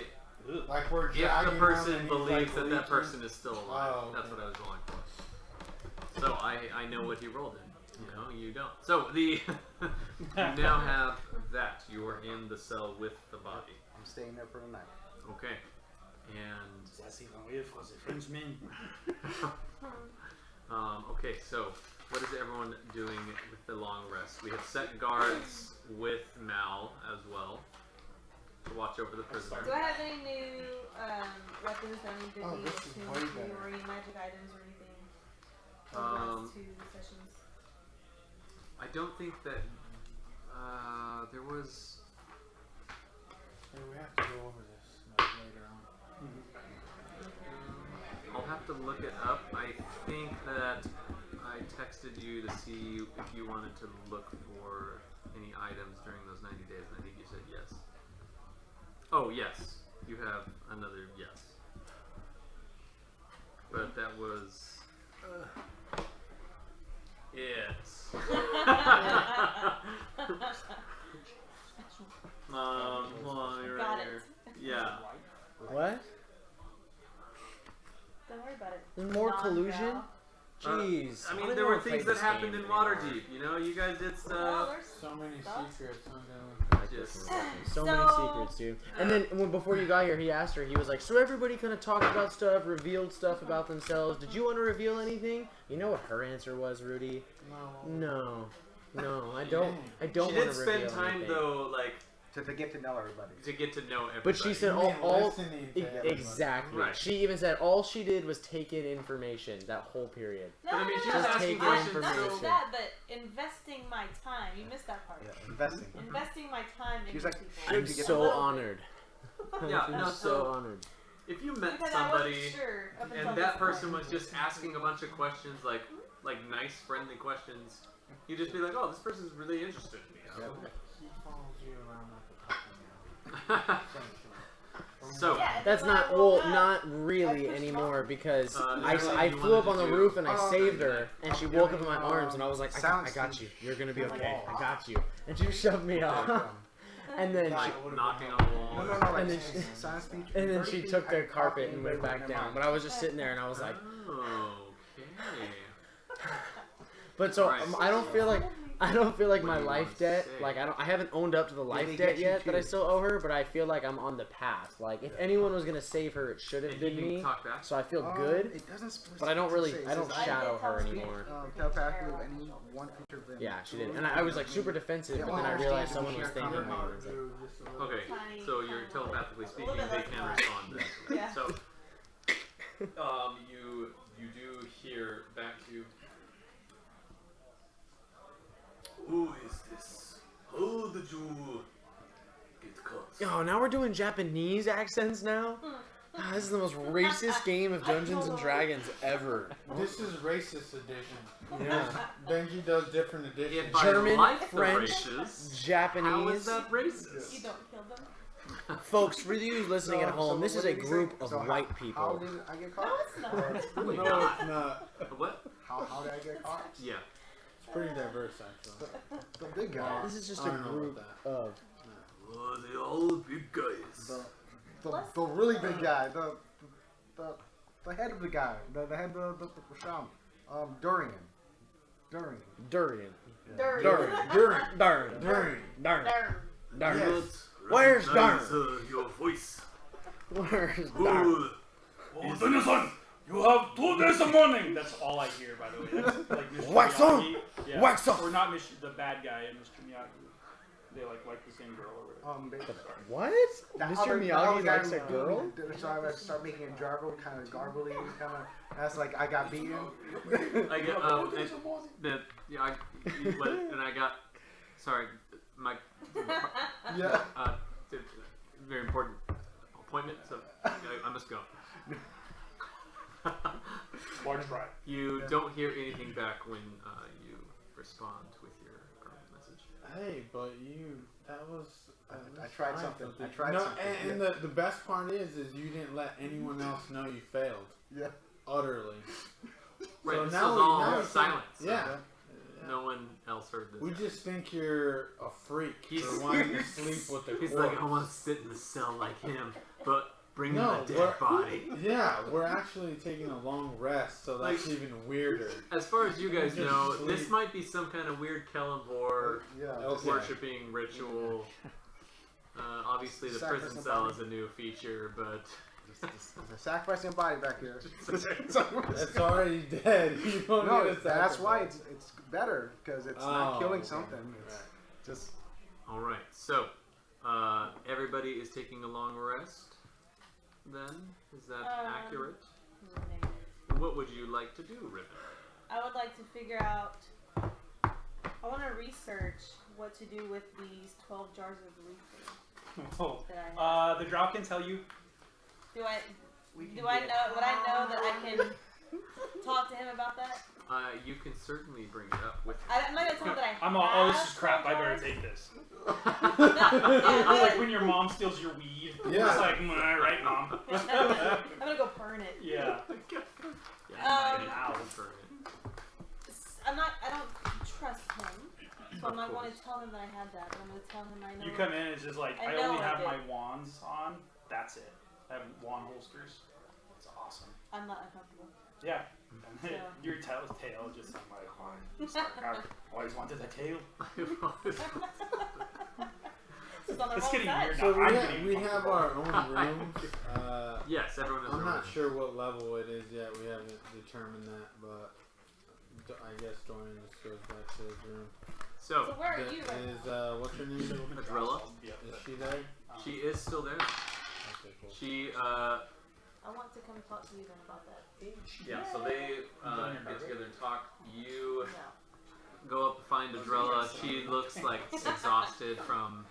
Speaker 7: Like we're
Speaker 1: if the
Speaker 7: dragging him
Speaker 1: person
Speaker 7: and he's,
Speaker 1: believes
Speaker 7: like,
Speaker 1: that that
Speaker 7: leaking.
Speaker 1: person is still alive.
Speaker 7: Oh,
Speaker 1: That's
Speaker 7: okay.
Speaker 1: what I was rolling for. So I know what he rolled in. You know, you don't. So the you now have that. You are in the cell with the body.
Speaker 6: I'm staying there for the night.
Speaker 1: Okay. And okay, so what is everyone doing with the long rest? We have set guards with Mal as well to watch over the prisoner.
Speaker 4: Do I have any new weapons that I need to
Speaker 7: Oh,
Speaker 4: use
Speaker 7: this is
Speaker 4: to
Speaker 7: way
Speaker 4: do
Speaker 7: better.
Speaker 4: or any magic items or anything? For the last 2 sessions.
Speaker 1: I don't think that there was.
Speaker 7: Hey, we have to go over this later on.
Speaker 1: I'll have to look it up. I think that I texted you to see if you wanted to look for any items during those 90 days, and I think you said yes. Oh, yes. You have another yes. But that was... Yes. Hold on, you're
Speaker 4: Got
Speaker 1: right
Speaker 4: it.
Speaker 1: here. Yeah.
Speaker 3: What?
Speaker 4: Don't worry about it.
Speaker 3: There's more
Speaker 4: Non-drow.
Speaker 3: collusion? Jeez.
Speaker 1: I
Speaker 3: don't
Speaker 1: mean,
Speaker 3: even
Speaker 1: there were
Speaker 3: wanna play
Speaker 1: things that
Speaker 3: this
Speaker 1: happened
Speaker 3: game
Speaker 1: in
Speaker 3: anymore.
Speaker 1: Waterdeep. You know, you guys did
Speaker 4: Well,
Speaker 1: stuff.
Speaker 4: there's
Speaker 7: So many
Speaker 4: Thoughts?
Speaker 7: secrets.
Speaker 1: Just
Speaker 3: So many secrets, dude. And then before you got here, he asked her, he was like, so everybody kind of talked about stuff, revealed stuff about themselves. Did you want to reveal anything? You know what her answer was, Rudy?
Speaker 7: No.
Speaker 3: No, I don't. I don't
Speaker 1: She
Speaker 3: want
Speaker 1: did
Speaker 3: to
Speaker 1: spend
Speaker 3: reveal
Speaker 1: time,
Speaker 3: anything.
Speaker 1: though, like,
Speaker 6: To get to know everybody.
Speaker 1: to get to know everybody.
Speaker 3: But she said
Speaker 7: You mean
Speaker 3: all
Speaker 7: listening to everybody.
Speaker 3: exactly.
Speaker 1: Right.
Speaker 3: She even said all she did was take in information that whole period.
Speaker 4: No,
Speaker 1: But I mean,
Speaker 4: no,
Speaker 1: she's
Speaker 4: no,
Speaker 1: just
Speaker 4: no.
Speaker 1: asking
Speaker 3: taking
Speaker 1: questions,
Speaker 4: Not
Speaker 3: information.
Speaker 4: just that, but investing my time. You missed that part.
Speaker 6: Yeah, investing.
Speaker 4: Investing my time in
Speaker 6: She's
Speaker 4: people.
Speaker 6: like,
Speaker 3: I'm
Speaker 6: to get
Speaker 3: so
Speaker 6: to know-
Speaker 3: honored.
Speaker 1: Yeah,
Speaker 3: I'm
Speaker 1: no,
Speaker 3: so
Speaker 1: so
Speaker 3: honored.
Speaker 1: if you met
Speaker 4: Because I wasn't
Speaker 1: somebody
Speaker 4: sure up until
Speaker 1: and
Speaker 4: this
Speaker 1: that person
Speaker 4: point.
Speaker 1: was just asking a bunch of questions, like nice, friendly questions, you'd just be like, oh, this person's really interested in me.
Speaker 6: Yeah.
Speaker 7: He follows you around like a puppy now.
Speaker 1: So,
Speaker 4: Yeah,
Speaker 3: That's
Speaker 4: when I
Speaker 3: not
Speaker 4: woke up,
Speaker 3: not
Speaker 4: I
Speaker 3: really
Speaker 4: pushed
Speaker 3: anymore
Speaker 4: off.
Speaker 3: because
Speaker 1: I
Speaker 3: I flew up on the roof and I saved her and she woke up in my arms and I was like, I got you. You're gonna be okay. I got you. And she shoved me off. And then
Speaker 1: like
Speaker 3: she,
Speaker 1: knocking on the wall.
Speaker 6: No, like
Speaker 3: And then she-
Speaker 6: science speech.
Speaker 3: and then she took the
Speaker 6: I
Speaker 3: carpet and
Speaker 6: copied
Speaker 3: went back
Speaker 6: their
Speaker 3: down.
Speaker 6: mind.
Speaker 3: But I was just sitting there and I was like,
Speaker 1: Okay.
Speaker 3: but so
Speaker 1: Right.
Speaker 3: I don't feel like my
Speaker 1: What do
Speaker 3: life
Speaker 1: you wanna
Speaker 3: debt.
Speaker 1: say?
Speaker 3: Like I haven't owned up to the life
Speaker 6: they
Speaker 3: debt
Speaker 6: get you
Speaker 3: yet that I
Speaker 6: too.
Speaker 3: still owe her. But I feel like I'm on the path. Like if anyone was gonna save her, it should have
Speaker 1: And you
Speaker 3: been
Speaker 1: can
Speaker 3: me.
Speaker 1: talk back.
Speaker 3: So I feel good.
Speaker 6: It doesn't specifically
Speaker 3: But I don't really,
Speaker 6: say. It
Speaker 3: I don't
Speaker 6: says,
Speaker 3: shadow her
Speaker 4: I did
Speaker 3: anymore.
Speaker 6: telepathically of any one creature within.
Speaker 3: Yeah, she did. And I was like super defensive, but then I realized someone was thanking me. and it's like,
Speaker 1: Okay,
Speaker 4: Tiny,
Speaker 1: so you're
Speaker 4: tiny
Speaker 1: telepathically
Speaker 4: little
Speaker 1: speaking,
Speaker 4: bit
Speaker 1: they
Speaker 4: less
Speaker 1: can
Speaker 4: than
Speaker 1: respond to that.
Speaker 4: Yeah.
Speaker 1: So, you do hear back to you. Who is this? How did you get caught?
Speaker 3: Oh, now we're doing Japanese accents now? Ah, this is the most racist game of Dungeons and Dragons ever.
Speaker 7: This is racist edition.
Speaker 3: Yeah.
Speaker 7: Benji does different editions.
Speaker 1: If
Speaker 3: German,
Speaker 1: I like
Speaker 3: French,
Speaker 1: the races, how is
Speaker 3: Japanese.
Speaker 1: that racist?
Speaker 4: You don't kill them.
Speaker 3: Folks, for you listening at home, this is a
Speaker 6: what did he
Speaker 3: group
Speaker 6: say?
Speaker 3: of
Speaker 6: So
Speaker 3: white
Speaker 6: How
Speaker 3: people.
Speaker 6: did I get
Speaker 4: No,
Speaker 6: caught?
Speaker 4: it's not.
Speaker 1: Really
Speaker 7: No,
Speaker 1: not.
Speaker 7: it's not.
Speaker 1: What?
Speaker 6: How did I get caught?
Speaker 1: Yeah.
Speaker 7: It's pretty diverse, actually.
Speaker 6: The big guy.
Speaker 3: This is just
Speaker 7: I
Speaker 3: a
Speaker 7: don't know
Speaker 3: group
Speaker 7: about
Speaker 3: of.
Speaker 1: Oh, they all big guys.
Speaker 6: The really big guy. The head of the guy. The head of the Sham. Durian.
Speaker 3: Durian.
Speaker 4: Dirty.
Speaker 3: Durian. Durian. Durian. Durian.
Speaker 4: Dirty.
Speaker 3: Durian.
Speaker 1: Not
Speaker 3: Where's
Speaker 1: Recognize,
Speaker 3: Darn?
Speaker 1: your voice.
Speaker 3: Where's Darn?
Speaker 5: Oh, Daniel-san, you have 2 days of mourning. That's all I hear, by the way. That's like Mr.
Speaker 3: Wax on!
Speaker 5: Miyagi. Yeah.
Speaker 3: Wax on!
Speaker 5: Or not Mr. the bad guy and Mr. Miyagi. They like the same girl or whatever.
Speaker 3: What?
Speaker 6: That
Speaker 3: Mr.
Speaker 6: other
Speaker 3: Miyagi
Speaker 6: guy
Speaker 3: likes a
Speaker 6: who-
Speaker 3: girl?
Speaker 6: So I would start making it gargle, kind of garbly, kind of. That's like I got beaten.
Speaker 1: I get and I got. Sorry, my.
Speaker 6: Yeah.
Speaker 1: Very important appointment, so I must go.
Speaker 5: Large fry.
Speaker 1: You don't hear anything back when you respond with your message.
Speaker 7: Hey, but that was
Speaker 6: I tried
Speaker 7: fine,
Speaker 6: something.
Speaker 7: but
Speaker 6: I tried
Speaker 7: no,
Speaker 6: something.
Speaker 7: And the best part is you didn't let anyone else know you failed.
Speaker 6: Yeah.
Speaker 7: Utterly.
Speaker 1: Right,
Speaker 7: So
Speaker 1: this
Speaker 7: now
Speaker 1: was
Speaker 7: we-
Speaker 1: all
Speaker 7: now we-
Speaker 1: silent. So
Speaker 7: Yeah.
Speaker 1: no one else heard this.
Speaker 7: We just think you're a freak
Speaker 1: He's-
Speaker 7: for wanting to sleep with the
Speaker 1: He's
Speaker 7: corpse.
Speaker 1: like, I want to sit in the cell like him, but bring
Speaker 7: No,
Speaker 1: him a dead body.
Speaker 7: Yeah, we're actually taking a long rest, so that's
Speaker 1: Like-
Speaker 7: even weirder.
Speaker 1: As far as you guys
Speaker 7: Just
Speaker 1: know,
Speaker 7: sleep.
Speaker 1: this might be some kind of weird Kellenvor
Speaker 6: Yeah.
Speaker 7: Okay.
Speaker 1: worshipping ritual. Obviously, the prison
Speaker 6: Sacrifice
Speaker 1: cell
Speaker 6: somebody.
Speaker 1: is a new feature, but
Speaker 6: There's a sacrificing body back here.
Speaker 7: It's already dead. You don't
Speaker 6: No,
Speaker 7: need a
Speaker 6: that's why
Speaker 7: sacrifice.
Speaker 6: it's better because it's not
Speaker 7: Oh,
Speaker 6: killing
Speaker 7: okay.
Speaker 6: something. It's
Speaker 7: Right.
Speaker 6: just
Speaker 1: all right. So everybody is taking a long rest. Then is that accurate? What would you like to do, Riven?
Speaker 4: I would like to figure out. I want to research what to do with these 12 jars of reefer
Speaker 5: Oh.
Speaker 4: that I have.
Speaker 5: The Drow can tell you.
Speaker 4: Do I know? Would I know that I can talk to him about that?
Speaker 1: You can certainly bring it up with.
Speaker 4: I'm not gonna tell him that I.
Speaker 5: I'm all, oh, this
Speaker 4: have
Speaker 5: is crap. I
Speaker 4: 12
Speaker 5: better
Speaker 4: jars.
Speaker 5: take this.
Speaker 4: Yeah,
Speaker 5: It's like when your mom steals your weed.
Speaker 7: Yeah.
Speaker 5: It's like, right, mom.
Speaker 4: I'm gonna go burn it.
Speaker 5: Yeah.
Speaker 1: Ow, for it.
Speaker 4: I don't trust him, so I'm not going to tell him that I have that. But I'm going to tell him I know.
Speaker 5: You come in and it's just like,
Speaker 4: I
Speaker 5: I
Speaker 4: know
Speaker 5: only
Speaker 4: I
Speaker 5: have
Speaker 4: did.
Speaker 5: my wands on. That's it. I have wand holsters. It's awesome.
Speaker 4: I'm not uncomfortable.
Speaker 5: Yeah.
Speaker 4: So-
Speaker 5: Your tail just I'm like, I always wanted a tail.
Speaker 4: It's on the
Speaker 5: It's
Speaker 4: wrong
Speaker 5: getting
Speaker 4: side.
Speaker 5: weird
Speaker 7: So
Speaker 5: now. I'm
Speaker 7: we
Speaker 5: getting
Speaker 7: have
Speaker 5: uncomfortable.
Speaker 7: our own rooms.
Speaker 1: Yes, everyone has
Speaker 7: I'm
Speaker 1: their
Speaker 7: not
Speaker 1: own.
Speaker 7: sure what level it is yet. We haven't determined that, but I guess Dorian just goes back to his room.
Speaker 4: So
Speaker 1: So,
Speaker 4: where are you right
Speaker 7: Is what's her name?
Speaker 1: Adrella,
Speaker 7: Is she there?
Speaker 1: she is still there.
Speaker 7: Okay, cool.
Speaker 1: She,
Speaker 4: I want to come talk to you then about that.
Speaker 1: yeah, so they get together and talk. You
Speaker 4: No.
Speaker 1: go up to find Adrella. She looks like exhausted from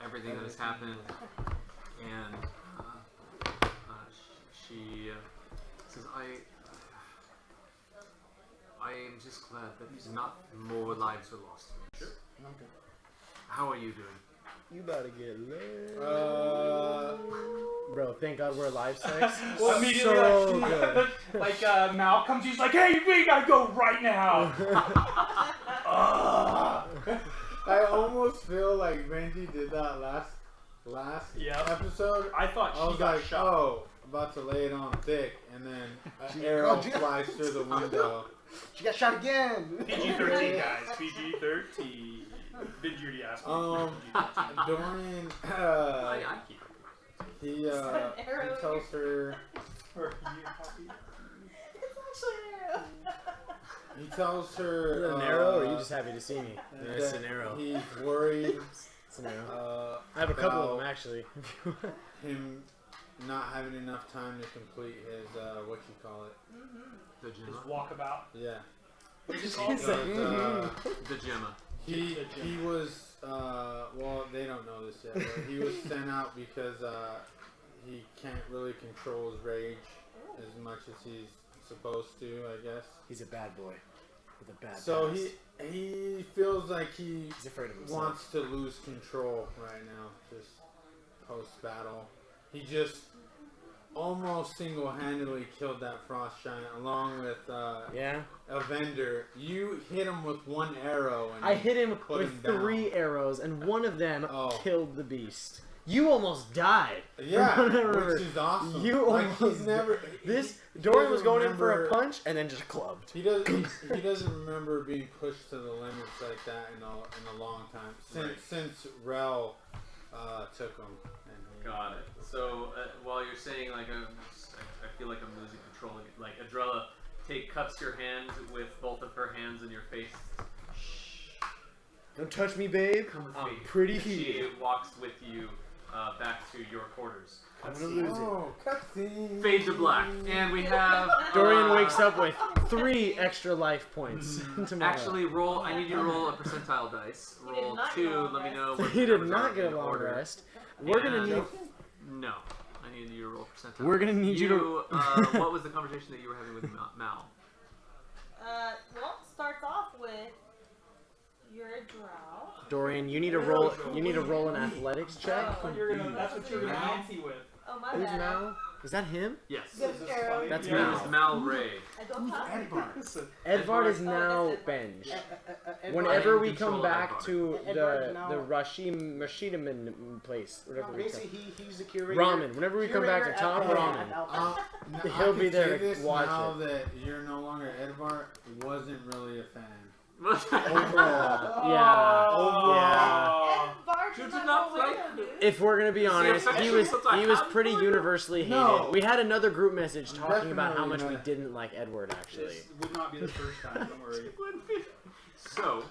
Speaker 1: everything that has happened. And she says, I am just glad that not more lives were lost.
Speaker 6: okay.
Speaker 1: How are you doing?
Speaker 3: You about to get lit.
Speaker 7: Uh,
Speaker 3: Bro, thank God we're live sex.
Speaker 5: Immediately,
Speaker 3: So
Speaker 5: like,
Speaker 3: good.
Speaker 5: like Mal comes, he's like, hey, we gotta go right now.
Speaker 7: I almost feel like Benji did that last
Speaker 5: Yep.
Speaker 7: episode.
Speaker 5: I thought
Speaker 7: I
Speaker 5: she
Speaker 7: was
Speaker 5: got
Speaker 7: like,
Speaker 5: shot.
Speaker 7: oh, about to lay it on thick, and then an
Speaker 6: She-
Speaker 7: arrow
Speaker 6: oh, gee.
Speaker 7: flies through the window.
Speaker 6: She got shot again.
Speaker 5: PG-13, guys. PG-13. Did Judy ask me? PG-13.
Speaker 7: Dorian,
Speaker 1: I keep it.
Speaker 7: he
Speaker 4: An arrow
Speaker 7: tells her,
Speaker 5: Are you happy?
Speaker 4: It's actually an arrow.
Speaker 7: he tells
Speaker 3: Is
Speaker 7: her,
Speaker 3: it an arrow, or are you just happy to see me?
Speaker 7: that
Speaker 3: It's an arrow.
Speaker 7: he's worried,
Speaker 3: It's an arrow.
Speaker 7: uh,
Speaker 3: I have a couple of
Speaker 7: about
Speaker 3: them actually.
Speaker 7: him not having enough time to complete his, what you call it?
Speaker 1: The
Speaker 5: His
Speaker 1: Gemma.
Speaker 5: walkabout.
Speaker 7: Yeah.
Speaker 5: What is it
Speaker 3: He
Speaker 5: called?
Speaker 3: said,
Speaker 1: The Gemma.
Speaker 7: He was well, they don't know this yet, but he was sent out because he can't really control his rage as much as he's supposed to, I guess.
Speaker 3: He's a bad boy with a bad
Speaker 7: So
Speaker 3: past.
Speaker 7: he feels like he
Speaker 3: He's afraid of himself.
Speaker 7: wants to lose control right now, just post battle. He just almost single-handedly killed that frost giant along with
Speaker 3: Yeah?
Speaker 7: Evendur. You hit him with one arrow and
Speaker 3: I hit him
Speaker 7: put
Speaker 3: with
Speaker 7: him down.
Speaker 3: 3 arrows, and one of them
Speaker 7: Oh.
Speaker 3: killed the beast. You almost died.
Speaker 7: Yeah,
Speaker 3: From what I remember.
Speaker 7: which is awesome.
Speaker 3: You
Speaker 7: like,
Speaker 3: almost
Speaker 7: he's never.
Speaker 3: This
Speaker 7: he
Speaker 3: Dorian was
Speaker 7: doesn't
Speaker 3: going in for a
Speaker 7: remember-
Speaker 3: punch and then just clubbed.
Speaker 7: He doesn't. He doesn't remember being pushed to the limits like that in a long time. Since Rel took them.
Speaker 1: Got it. So while you're saying like I feel like I'm losing control. Like Adrella cups your hand with both of her hands in your face.
Speaker 3: Don't touch me, babe.
Speaker 1: Come with
Speaker 3: I'm
Speaker 1: me.
Speaker 3: pretty
Speaker 1: She
Speaker 3: heated.
Speaker 1: walks with you back to your quarters.
Speaker 3: I'm gonna lose it.
Speaker 7: Oh, cutscene.
Speaker 1: Fade to black, and we have
Speaker 3: Dorian wakes up with 3 extra life points tomorrow.
Speaker 1: Actually, roll. I need you to roll a percentile dice.
Speaker 4: He did
Speaker 1: Roll
Speaker 4: not
Speaker 1: 2.
Speaker 4: get a long
Speaker 1: Let me
Speaker 4: rest.
Speaker 1: know. What
Speaker 3: he
Speaker 1: the
Speaker 3: did
Speaker 1: numbers
Speaker 3: not
Speaker 1: are
Speaker 3: get
Speaker 1: in
Speaker 3: a long
Speaker 1: order.
Speaker 3: rest. We're gonna
Speaker 1: And-
Speaker 3: need.
Speaker 1: No, I need you to roll percentile.
Speaker 3: We're gonna need you to.
Speaker 1: What was the conversation that you were having with Mal?
Speaker 4: Well, it starts off with you're a drow.
Speaker 3: Dorian, you need to roll. You need to roll an athletics check.
Speaker 4: Oh.
Speaker 5: That's what you're gonna antsy with.
Speaker 4: Oh my
Speaker 3: Who's
Speaker 4: bad.
Speaker 3: Mal? Is that him?
Speaker 1: Yes.
Speaker 4: Good girl.
Speaker 3: That's
Speaker 1: It
Speaker 3: Mal.
Speaker 1: is Mal Ray.
Speaker 4: I don't talk.
Speaker 3: Edvard is
Speaker 4: Oh,
Speaker 3: now
Speaker 4: that's
Speaker 3: Benj.
Speaker 6: Edward.
Speaker 3: Whenever
Speaker 1: I
Speaker 3: we
Speaker 1: control
Speaker 3: come back
Speaker 1: Edvard.
Speaker 3: to
Speaker 6: Edvard now-
Speaker 3: the Rashidaman place, whatever we call
Speaker 6: Basically, he's the curator.
Speaker 3: Ramen. Whenever we come back to
Speaker 6: curator
Speaker 3: Top
Speaker 6: at-
Speaker 3: Ramen.
Speaker 6: at-
Speaker 3: He'll be there to
Speaker 7: this
Speaker 3: watch
Speaker 7: now
Speaker 3: it.
Speaker 7: that you're no longer Edvard. Wasn't really a fan.
Speaker 3: Overall, yeah.
Speaker 5: Oh.
Speaker 1: You did not like it.
Speaker 3: If we're gonna be honest, he was pretty universally hated.
Speaker 7: No.
Speaker 3: We had another group message talking about how much
Speaker 7: Definitely
Speaker 3: we
Speaker 7: not.
Speaker 3: didn't like Edward. Actually,
Speaker 5: This would not be the first time. Don't worry.
Speaker 1: So,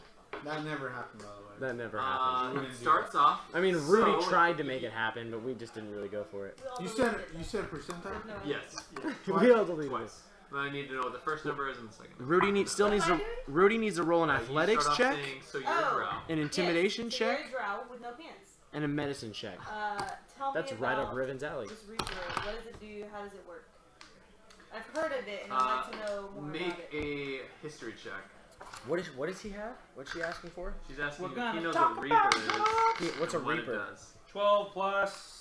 Speaker 7: That never happened, by the way.
Speaker 3: that never happened.
Speaker 1: it starts off.
Speaker 3: I mean, Rudy
Speaker 1: so-
Speaker 3: tried to make it happen, but we just didn't really go for it.
Speaker 7: You said percentile?
Speaker 4: No.
Speaker 1: Yes,
Speaker 3: We all deleted it.
Speaker 1: twice. But I need to know what the first number is and the second.
Speaker 3: Rudy needs to roll an
Speaker 1: You
Speaker 3: athletics
Speaker 1: start off
Speaker 3: check,
Speaker 1: saying, so you're
Speaker 4: Oh.
Speaker 1: a drow.
Speaker 3: an intimidation
Speaker 4: Yes, so
Speaker 3: check,
Speaker 4: you're a drow with no pants.
Speaker 3: and a medicine check.
Speaker 4: Tell
Speaker 3: That's
Speaker 4: me
Speaker 3: right
Speaker 4: about
Speaker 3: up Riven's alley.
Speaker 4: this Reaper. What does it do? How does it work? I've heard of it, and I'd like to know more
Speaker 1: Make
Speaker 4: about it.
Speaker 1: a history check.
Speaker 3: What does he have? What's she asking for?
Speaker 1: She's asking
Speaker 5: We're
Speaker 1: if he
Speaker 5: gonna
Speaker 1: knows
Speaker 5: talk
Speaker 1: what Reaper
Speaker 5: about
Speaker 1: is.
Speaker 3: What's a
Speaker 1: and what
Speaker 3: Reaper?
Speaker 1: It does.
Speaker 5: 12 plus.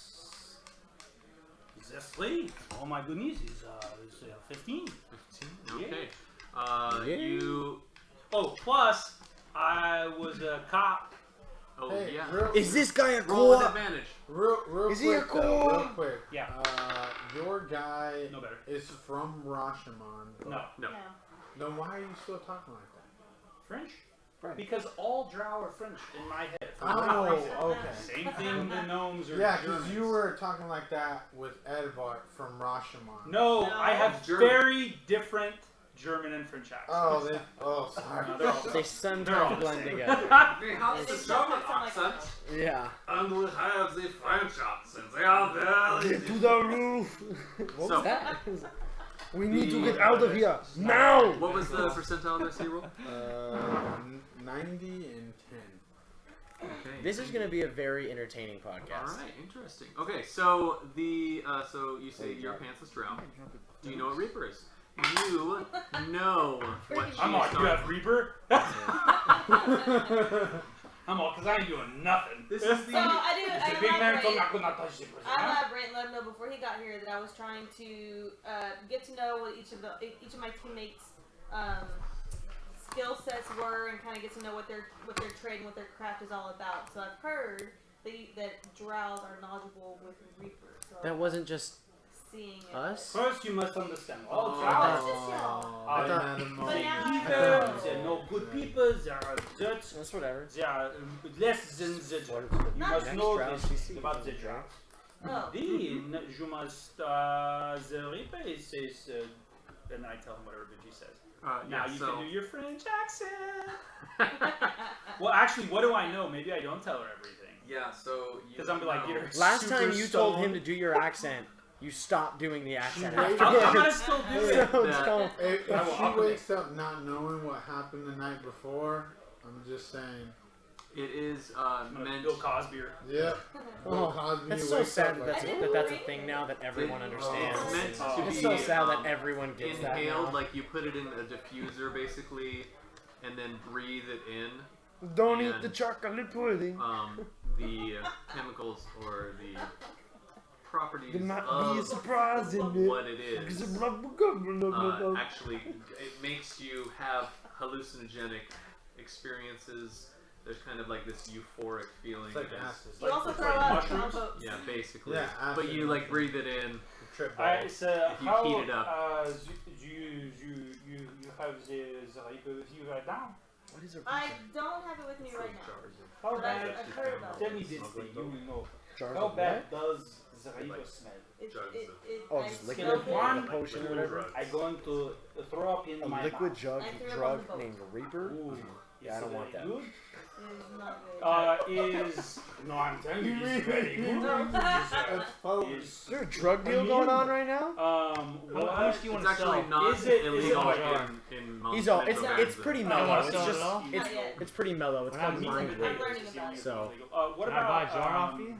Speaker 5: The slave. Oh my goodness, is 15.
Speaker 1: 15? Okay.
Speaker 3: Yeah.
Speaker 1: You.
Speaker 5: Oh, plus I was a cop.
Speaker 1: Oh,
Speaker 7: Hey,
Speaker 1: yeah.
Speaker 3: Is this guy a
Speaker 1: Roll an
Speaker 3: co-op?
Speaker 1: advantage.
Speaker 7: Real
Speaker 3: Is he a
Speaker 7: quick, though, real
Speaker 3: cool?
Speaker 7: quick.
Speaker 5: Yeah.
Speaker 7: Your guy
Speaker 5: No better.
Speaker 7: is from Rashomon.
Speaker 5: No.
Speaker 1: No.
Speaker 4: No.
Speaker 7: Then why are you still talking like that?
Speaker 5: French?
Speaker 7: French.
Speaker 5: Because all Drow are French in my head.
Speaker 7: Oh, okay.
Speaker 5: Same thing the gnomes are
Speaker 7: Yeah, because
Speaker 5: Germans.
Speaker 7: you were talking like that with Edvard from Rashomon.
Speaker 5: No,
Speaker 4: No.
Speaker 5: I have
Speaker 1: German.
Speaker 5: very different German and French accents.
Speaker 7: Sorry.
Speaker 5: No, they're all the
Speaker 3: They
Speaker 5: same.
Speaker 3: sometimes blend together.
Speaker 1: We have
Speaker 4: They
Speaker 1: the
Speaker 4: sound
Speaker 1: German
Speaker 4: like
Speaker 1: accent,
Speaker 3: Yeah.
Speaker 1: and we have the French accent. They are very
Speaker 3: To the roof. What
Speaker 1: So-
Speaker 3: was that? We
Speaker 1: need to get
Speaker 3: out of here now.
Speaker 1: What was the percentile dice you rolled?
Speaker 7: 90 and 10.
Speaker 1: Okay.
Speaker 3: This is going to be a very entertaining podcast.
Speaker 1: All right, interesting. Okay, so so you say your pants is drow. Do you know what Reaper is? You know what she
Speaker 5: I'm
Speaker 1: is
Speaker 5: like, you
Speaker 1: not.
Speaker 5: have Reaper? I'm all, because I ain't doing nothing.
Speaker 1: This is the.
Speaker 4: So I do.
Speaker 5: It's
Speaker 4: I
Speaker 5: a big man
Speaker 4: elaborate.
Speaker 5: come not gonna touch the person.
Speaker 4: I elaborate and let him know before he got here that I was trying to get to know what each of my teammates' skill sets were, and kind of get to know what their trade and what their craft is all about. So I've heard that Drows are knowledgeable with Reaper. So
Speaker 3: That wasn't just
Speaker 4: seeing it.
Speaker 3: us?
Speaker 5: First, you must understand. All
Speaker 1: Oh.
Speaker 5: Drow
Speaker 4: It's just y'all.
Speaker 7: I
Speaker 5: are
Speaker 7: thought-
Speaker 4: But now
Speaker 5: evil, they're no good people, they are dirt,
Speaker 3: That's whatever.
Speaker 5: they are less than the Drow. You
Speaker 4: Not
Speaker 5: must
Speaker 3: next
Speaker 5: know
Speaker 3: Drow
Speaker 5: this
Speaker 3: she sees,
Speaker 5: about the
Speaker 3: okay.
Speaker 5: Drow.
Speaker 4: Oh.
Speaker 5: Then you must, the Reaper says, and I tell him whatever he says. Now you can do your French accent. Well, actually, what do I know? Maybe I don't tell her everything.
Speaker 1: Yeah, so you.
Speaker 5: Because I'm like,
Speaker 1: know.
Speaker 5: you're
Speaker 3: Last
Speaker 5: super
Speaker 3: time you told him
Speaker 5: stoned.
Speaker 3: to do your accent, you stopped doing the accent
Speaker 7: She
Speaker 3: afterwards.
Speaker 5: I'm gonna still do it.
Speaker 3: So
Speaker 1: Yeah.
Speaker 3: don't.
Speaker 7: If
Speaker 5: I will
Speaker 7: she
Speaker 5: up
Speaker 7: wakes up not knowing what happened the night before, I'm just saying.
Speaker 1: It is
Speaker 5: I'm gonna
Speaker 1: meant.
Speaker 5: Bill Cosby her.
Speaker 7: Yep.
Speaker 3: Oh,
Speaker 7: Cosby
Speaker 3: that's so
Speaker 7: wakes
Speaker 3: sad
Speaker 7: up
Speaker 3: that
Speaker 7: like,
Speaker 3: that's a thing now that everyone
Speaker 1: It-
Speaker 3: understands.
Speaker 1: It's meant to
Speaker 5: Oh.
Speaker 1: be.
Speaker 3: It's so sad that everyone gets that
Speaker 1: inhaled,
Speaker 3: now.
Speaker 1: like you put it in a diffuser basically, and then breathe it in.
Speaker 3: Don't
Speaker 1: and,
Speaker 3: eat the chocolate pudding.
Speaker 1: The chemicals or the properties
Speaker 3: There might
Speaker 1: of
Speaker 3: be a surprise in it.
Speaker 1: what it is. Actually, it makes you have hallucinogenic experiences. There's kind of like this euphoric feeling.
Speaker 7: it's like
Speaker 1: as-
Speaker 7: acid.
Speaker 4: You also
Speaker 5: Like
Speaker 4: throw out
Speaker 5: mushrooms?
Speaker 4: combos.
Speaker 1: yeah, basically.
Speaker 7: Yeah,
Speaker 1: but
Speaker 7: acid
Speaker 1: you like
Speaker 7: mushrooms.
Speaker 1: breathe it in.
Speaker 7: Trip
Speaker 5: I
Speaker 7: balls.
Speaker 5: say,
Speaker 1: If you
Speaker 5: how
Speaker 1: heat it up.
Speaker 5: you have the Reaper with you right now?
Speaker 3: What is a
Speaker 4: I don't have it with me right now.
Speaker 5: How
Speaker 4: But I've
Speaker 5: bad?
Speaker 4: heard about
Speaker 5: Tell
Speaker 4: it.
Speaker 5: me this thing. You will know.
Speaker 3: jars
Speaker 5: How
Speaker 3: of
Speaker 5: bad
Speaker 3: what?
Speaker 5: does the Riven smell?
Speaker 3: Oh,
Speaker 4: I
Speaker 3: just
Speaker 4: smelled
Speaker 3: liquid,
Speaker 4: it.
Speaker 5: One
Speaker 3: potion, or whatever.
Speaker 5: I'm going to throw up in
Speaker 3: A
Speaker 5: my
Speaker 3: liquid
Speaker 5: mouth.
Speaker 3: drug,
Speaker 4: I threw up on
Speaker 3: drug
Speaker 4: the boat.
Speaker 3: named Reaper.
Speaker 5: Ooh.
Speaker 3: Yeah, I don't want that.
Speaker 5: Good?
Speaker 4: It is not good.
Speaker 5: Is no, I'm telling you, it's very good.
Speaker 4: No.
Speaker 7: That's funny.
Speaker 3: Is there a drug deal going on right now?
Speaker 2: How much do you want
Speaker 1: It's
Speaker 2: to sell?
Speaker 1: actually not
Speaker 5: Is it-
Speaker 1: illegal
Speaker 2: is it-
Speaker 1: in most
Speaker 3: He's all. It's
Speaker 1: metro
Speaker 3: pretty
Speaker 1: areas.
Speaker 3: mellow.
Speaker 2: wanna
Speaker 3: It's
Speaker 2: sell it
Speaker 3: just
Speaker 2: all?
Speaker 3: it's
Speaker 4: Not yet.
Speaker 3: it's pretty mellow. It's
Speaker 2: What
Speaker 3: called
Speaker 2: happens
Speaker 3: mind
Speaker 2: if-
Speaker 3: rape.
Speaker 4: I'm learning about it.
Speaker 3: So.
Speaker 5: What
Speaker 2: Can I
Speaker 5: about
Speaker 2: buy a jar off you?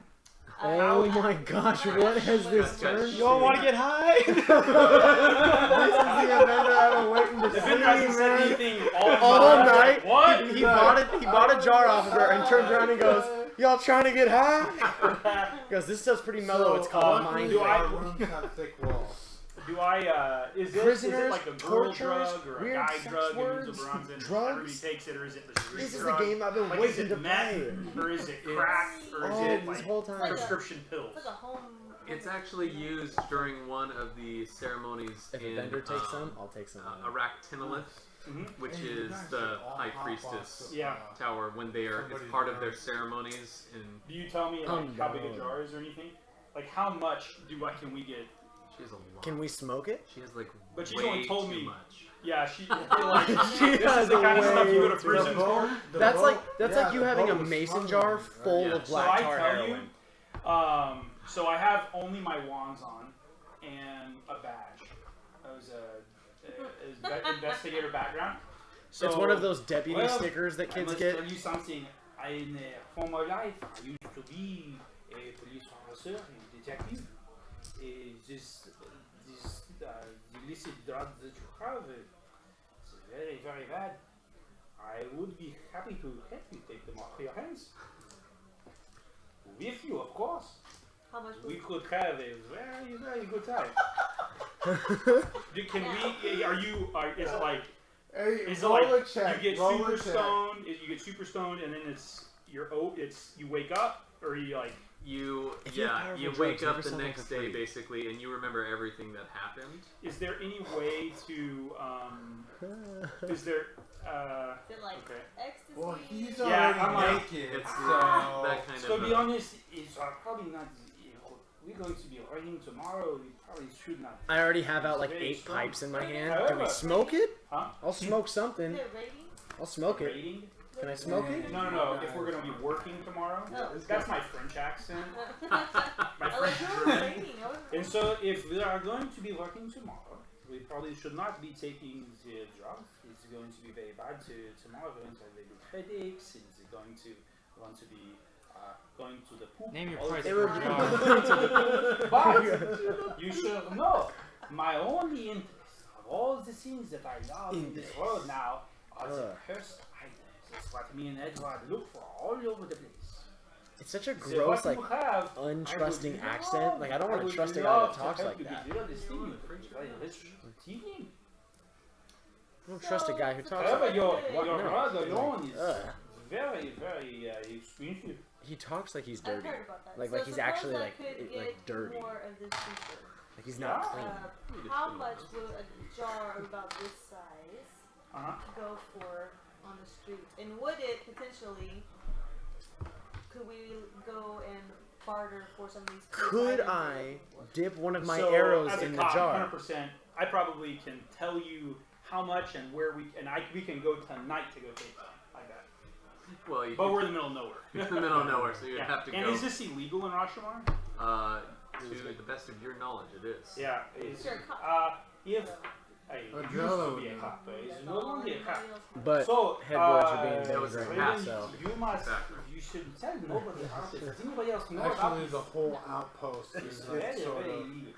Speaker 3: Oh my gosh! What has this turned?
Speaker 2: You all want to get high?
Speaker 3: This is the Evendur I've been waiting to
Speaker 5: If
Speaker 3: see,
Speaker 5: it hasn't said
Speaker 3: man.
Speaker 5: anything
Speaker 3: All night.
Speaker 5: What?
Speaker 3: He bought a jar off of her and turns around and goes, "Y'all trying to get high?" He goes, "This stuff's pretty mellow. It's called mind
Speaker 5: do
Speaker 3: rape."
Speaker 5: I-
Speaker 7: Our rooms have thick walls.
Speaker 5: Do I, is it
Speaker 3: Prisoners,
Speaker 5: like a girl
Speaker 3: tortures,
Speaker 5: drug or a
Speaker 3: weird
Speaker 5: guy
Speaker 3: sex
Speaker 5: drug
Speaker 3: words,
Speaker 5: that runs in
Speaker 3: drugs.
Speaker 5: everybody takes it, or is it the street
Speaker 3: This is the
Speaker 5: drug?
Speaker 3: game I've been
Speaker 5: Like, is
Speaker 3: waiting
Speaker 5: it
Speaker 3: to
Speaker 5: meth,
Speaker 3: play.
Speaker 5: or is it crack, or is
Speaker 3: Oh,
Speaker 5: it
Speaker 3: this
Speaker 5: like
Speaker 3: whole time.
Speaker 5: prescription pills?
Speaker 4: It's like a home.
Speaker 1: It's actually used during one of the ceremonies
Speaker 3: If
Speaker 1: in
Speaker 3: Evendur takes some, I'll take some.
Speaker 1: Arachnilith,
Speaker 5: Mhm.
Speaker 1: which
Speaker 7: Hey, you
Speaker 1: is
Speaker 7: guys
Speaker 1: the
Speaker 7: should all
Speaker 1: high
Speaker 7: hop
Speaker 1: priestess
Speaker 7: off
Speaker 5: Yeah.
Speaker 1: tower when they are. It's
Speaker 7: Somebody's
Speaker 1: part of their
Speaker 7: yard.
Speaker 1: ceremonies. And
Speaker 5: Do you tell me like how big a
Speaker 3: no.
Speaker 5: jar is or anything? Like how much can we get?
Speaker 1: she has a lot.
Speaker 3: Can we smoke it?
Speaker 1: She has like
Speaker 5: But she's
Speaker 1: way
Speaker 5: only told
Speaker 1: too
Speaker 5: me-
Speaker 1: much.
Speaker 5: Yeah, she like
Speaker 3: She
Speaker 5: this
Speaker 3: has
Speaker 5: is the kind of stuff you go to
Speaker 3: way
Speaker 5: prison
Speaker 3: too
Speaker 5: for.
Speaker 3: That's like you having a mason jar full
Speaker 1: Yeah.
Speaker 3: of
Speaker 5: So
Speaker 3: black
Speaker 5: I
Speaker 3: tar
Speaker 5: tell you,
Speaker 3: heroin.
Speaker 5: so I have only my wands on and a badge. I was a investigator background. So
Speaker 3: It's one of those deputy
Speaker 5: well,
Speaker 3: stickers that
Speaker 5: I
Speaker 3: kids
Speaker 5: must
Speaker 3: get.
Speaker 5: tell you something. In former life, I used to be a police officer and detective. This illicit drugs that you have, it's very, very bad. I would be happy to help you take them off your hands. With you, of course.
Speaker 4: How much?
Speaker 5: We could have a very, very good time. Can we? Is it like?
Speaker 7: Hey,
Speaker 5: Is it
Speaker 7: roll
Speaker 5: like
Speaker 7: a check.
Speaker 5: you get
Speaker 7: roll
Speaker 5: super
Speaker 7: a check.
Speaker 5: stoned? You get super stoned, and then you wake up, or you like?
Speaker 1: You
Speaker 3: If you have
Speaker 1: yeah,
Speaker 3: powerful
Speaker 1: you
Speaker 3: drugs,
Speaker 1: wake
Speaker 3: never
Speaker 1: up the
Speaker 3: sell them
Speaker 1: next
Speaker 3: for
Speaker 1: day
Speaker 3: free.
Speaker 1: basically, and you remember everything that happened.
Speaker 5: Is there any way to? Is there?
Speaker 4: Is it like
Speaker 5: Okay.
Speaker 4: ecstasy?
Speaker 7: Well, he's
Speaker 5: Yeah,
Speaker 7: already
Speaker 5: I'm like-
Speaker 7: naked.
Speaker 1: It's
Speaker 7: so
Speaker 1: that kind
Speaker 5: So
Speaker 1: of.
Speaker 5: to be honest, it's probably not. We're going to be writing tomorrow. We probably should not.
Speaker 3: I already have out like
Speaker 5: Very
Speaker 3: 8
Speaker 5: strong.
Speaker 3: pipes in my hand.
Speaker 5: However-
Speaker 3: Can we smoke it?
Speaker 5: Huh?
Speaker 3: I'll smoke
Speaker 4: Is
Speaker 3: something.
Speaker 4: it rating?
Speaker 3: I'll smoke it.
Speaker 5: Rating?
Speaker 3: Can I smoke it?
Speaker 5: No. If we're gonna be working tomorrow,
Speaker 4: Oh.
Speaker 5: that's my French accent. My
Speaker 4: I
Speaker 5: French
Speaker 4: like your
Speaker 5: German.
Speaker 4: rating.
Speaker 5: And so, if we are going to be working tomorrow, we probably should not be taking the drugs. It's going to be very bad tomorrow. We're going to have very good headaches. It's going to want to be going to the poop.
Speaker 2: Name your
Speaker 5: all the
Speaker 2: price
Speaker 3: It
Speaker 2: per
Speaker 3: would
Speaker 2: jar.
Speaker 5: But you should know, my only interest of all the things that I love in this world now are the cursed items. That's what me and Edward look for all over the place.
Speaker 3: It's such a
Speaker 5: So
Speaker 3: gross,
Speaker 5: what
Speaker 3: like,
Speaker 5: you have,
Speaker 3: untrusting
Speaker 5: I would
Speaker 3: accent.
Speaker 5: love-
Speaker 3: Like, I don't want to
Speaker 5: would
Speaker 3: trust a guy
Speaker 5: love
Speaker 3: that
Speaker 5: to
Speaker 3: talks
Speaker 5: help
Speaker 3: like
Speaker 5: you
Speaker 3: that.
Speaker 5: get rid of this thing. This Tiefling.
Speaker 3: I don't trust a guy who talks
Speaker 5: However,
Speaker 3: like
Speaker 5: your
Speaker 3: What?
Speaker 5: your
Speaker 3: No.
Speaker 5: brother Lon is
Speaker 3: Ugh.
Speaker 5: very, very expensive.
Speaker 3: He talks like he's
Speaker 4: I've
Speaker 3: dirty.
Speaker 4: heard about that.
Speaker 3: Like
Speaker 4: so
Speaker 3: he's
Speaker 4: suppose
Speaker 3: actually
Speaker 4: I
Speaker 3: like
Speaker 4: could
Speaker 3: like
Speaker 4: get
Speaker 3: dirty.
Speaker 4: More of this cheaper.
Speaker 3: Like he's not clean.
Speaker 4: How much would a jar of about this size
Speaker 5: Uh-huh.
Speaker 4: go for on the street? And would it potentially? Could we go and barter for some of these?
Speaker 3: Could
Speaker 4: items
Speaker 3: I
Speaker 4: that we're looking
Speaker 3: dip one of my
Speaker 5: So,
Speaker 3: arrows
Speaker 5: as a
Speaker 3: in
Speaker 5: cop,
Speaker 3: the jar?
Speaker 5: 100%. I probably can tell you how much and where we can go tonight to go take them like that.
Speaker 1: Well, you
Speaker 5: But we're in the middle of nowhere.
Speaker 1: You're in the middle of nowhere, so you'd
Speaker 5: Yeah.
Speaker 1: have to
Speaker 5: And
Speaker 1: go.
Speaker 5: is this illegal in Rashomon?
Speaker 1: To the best of your knowledge, it is.
Speaker 5: Yeah.
Speaker 4: Sure, cop.
Speaker 5: If I used
Speaker 7: Jello
Speaker 5: to be a
Speaker 7: now.
Speaker 5: cop, but
Speaker 4: for?
Speaker 5: he's
Speaker 4: That's
Speaker 5: no
Speaker 4: all
Speaker 5: longer a cop.
Speaker 4: anybody else has.
Speaker 3: But
Speaker 5: So,
Speaker 3: headboards are being
Speaker 1: that
Speaker 3: made
Speaker 1: was
Speaker 3: right
Speaker 1: a
Speaker 3: now,
Speaker 5: Raven,
Speaker 3: so
Speaker 5: you must,
Speaker 1: Exactly.
Speaker 5: you should tell nobody about this. Does anybody else know about
Speaker 7: Actually,
Speaker 5: this?
Speaker 7: the whole outpost
Speaker 5: It's
Speaker 7: is
Speaker 5: very,
Speaker 7: like sort
Speaker 5: very
Speaker 7: of.
Speaker 5: illegal.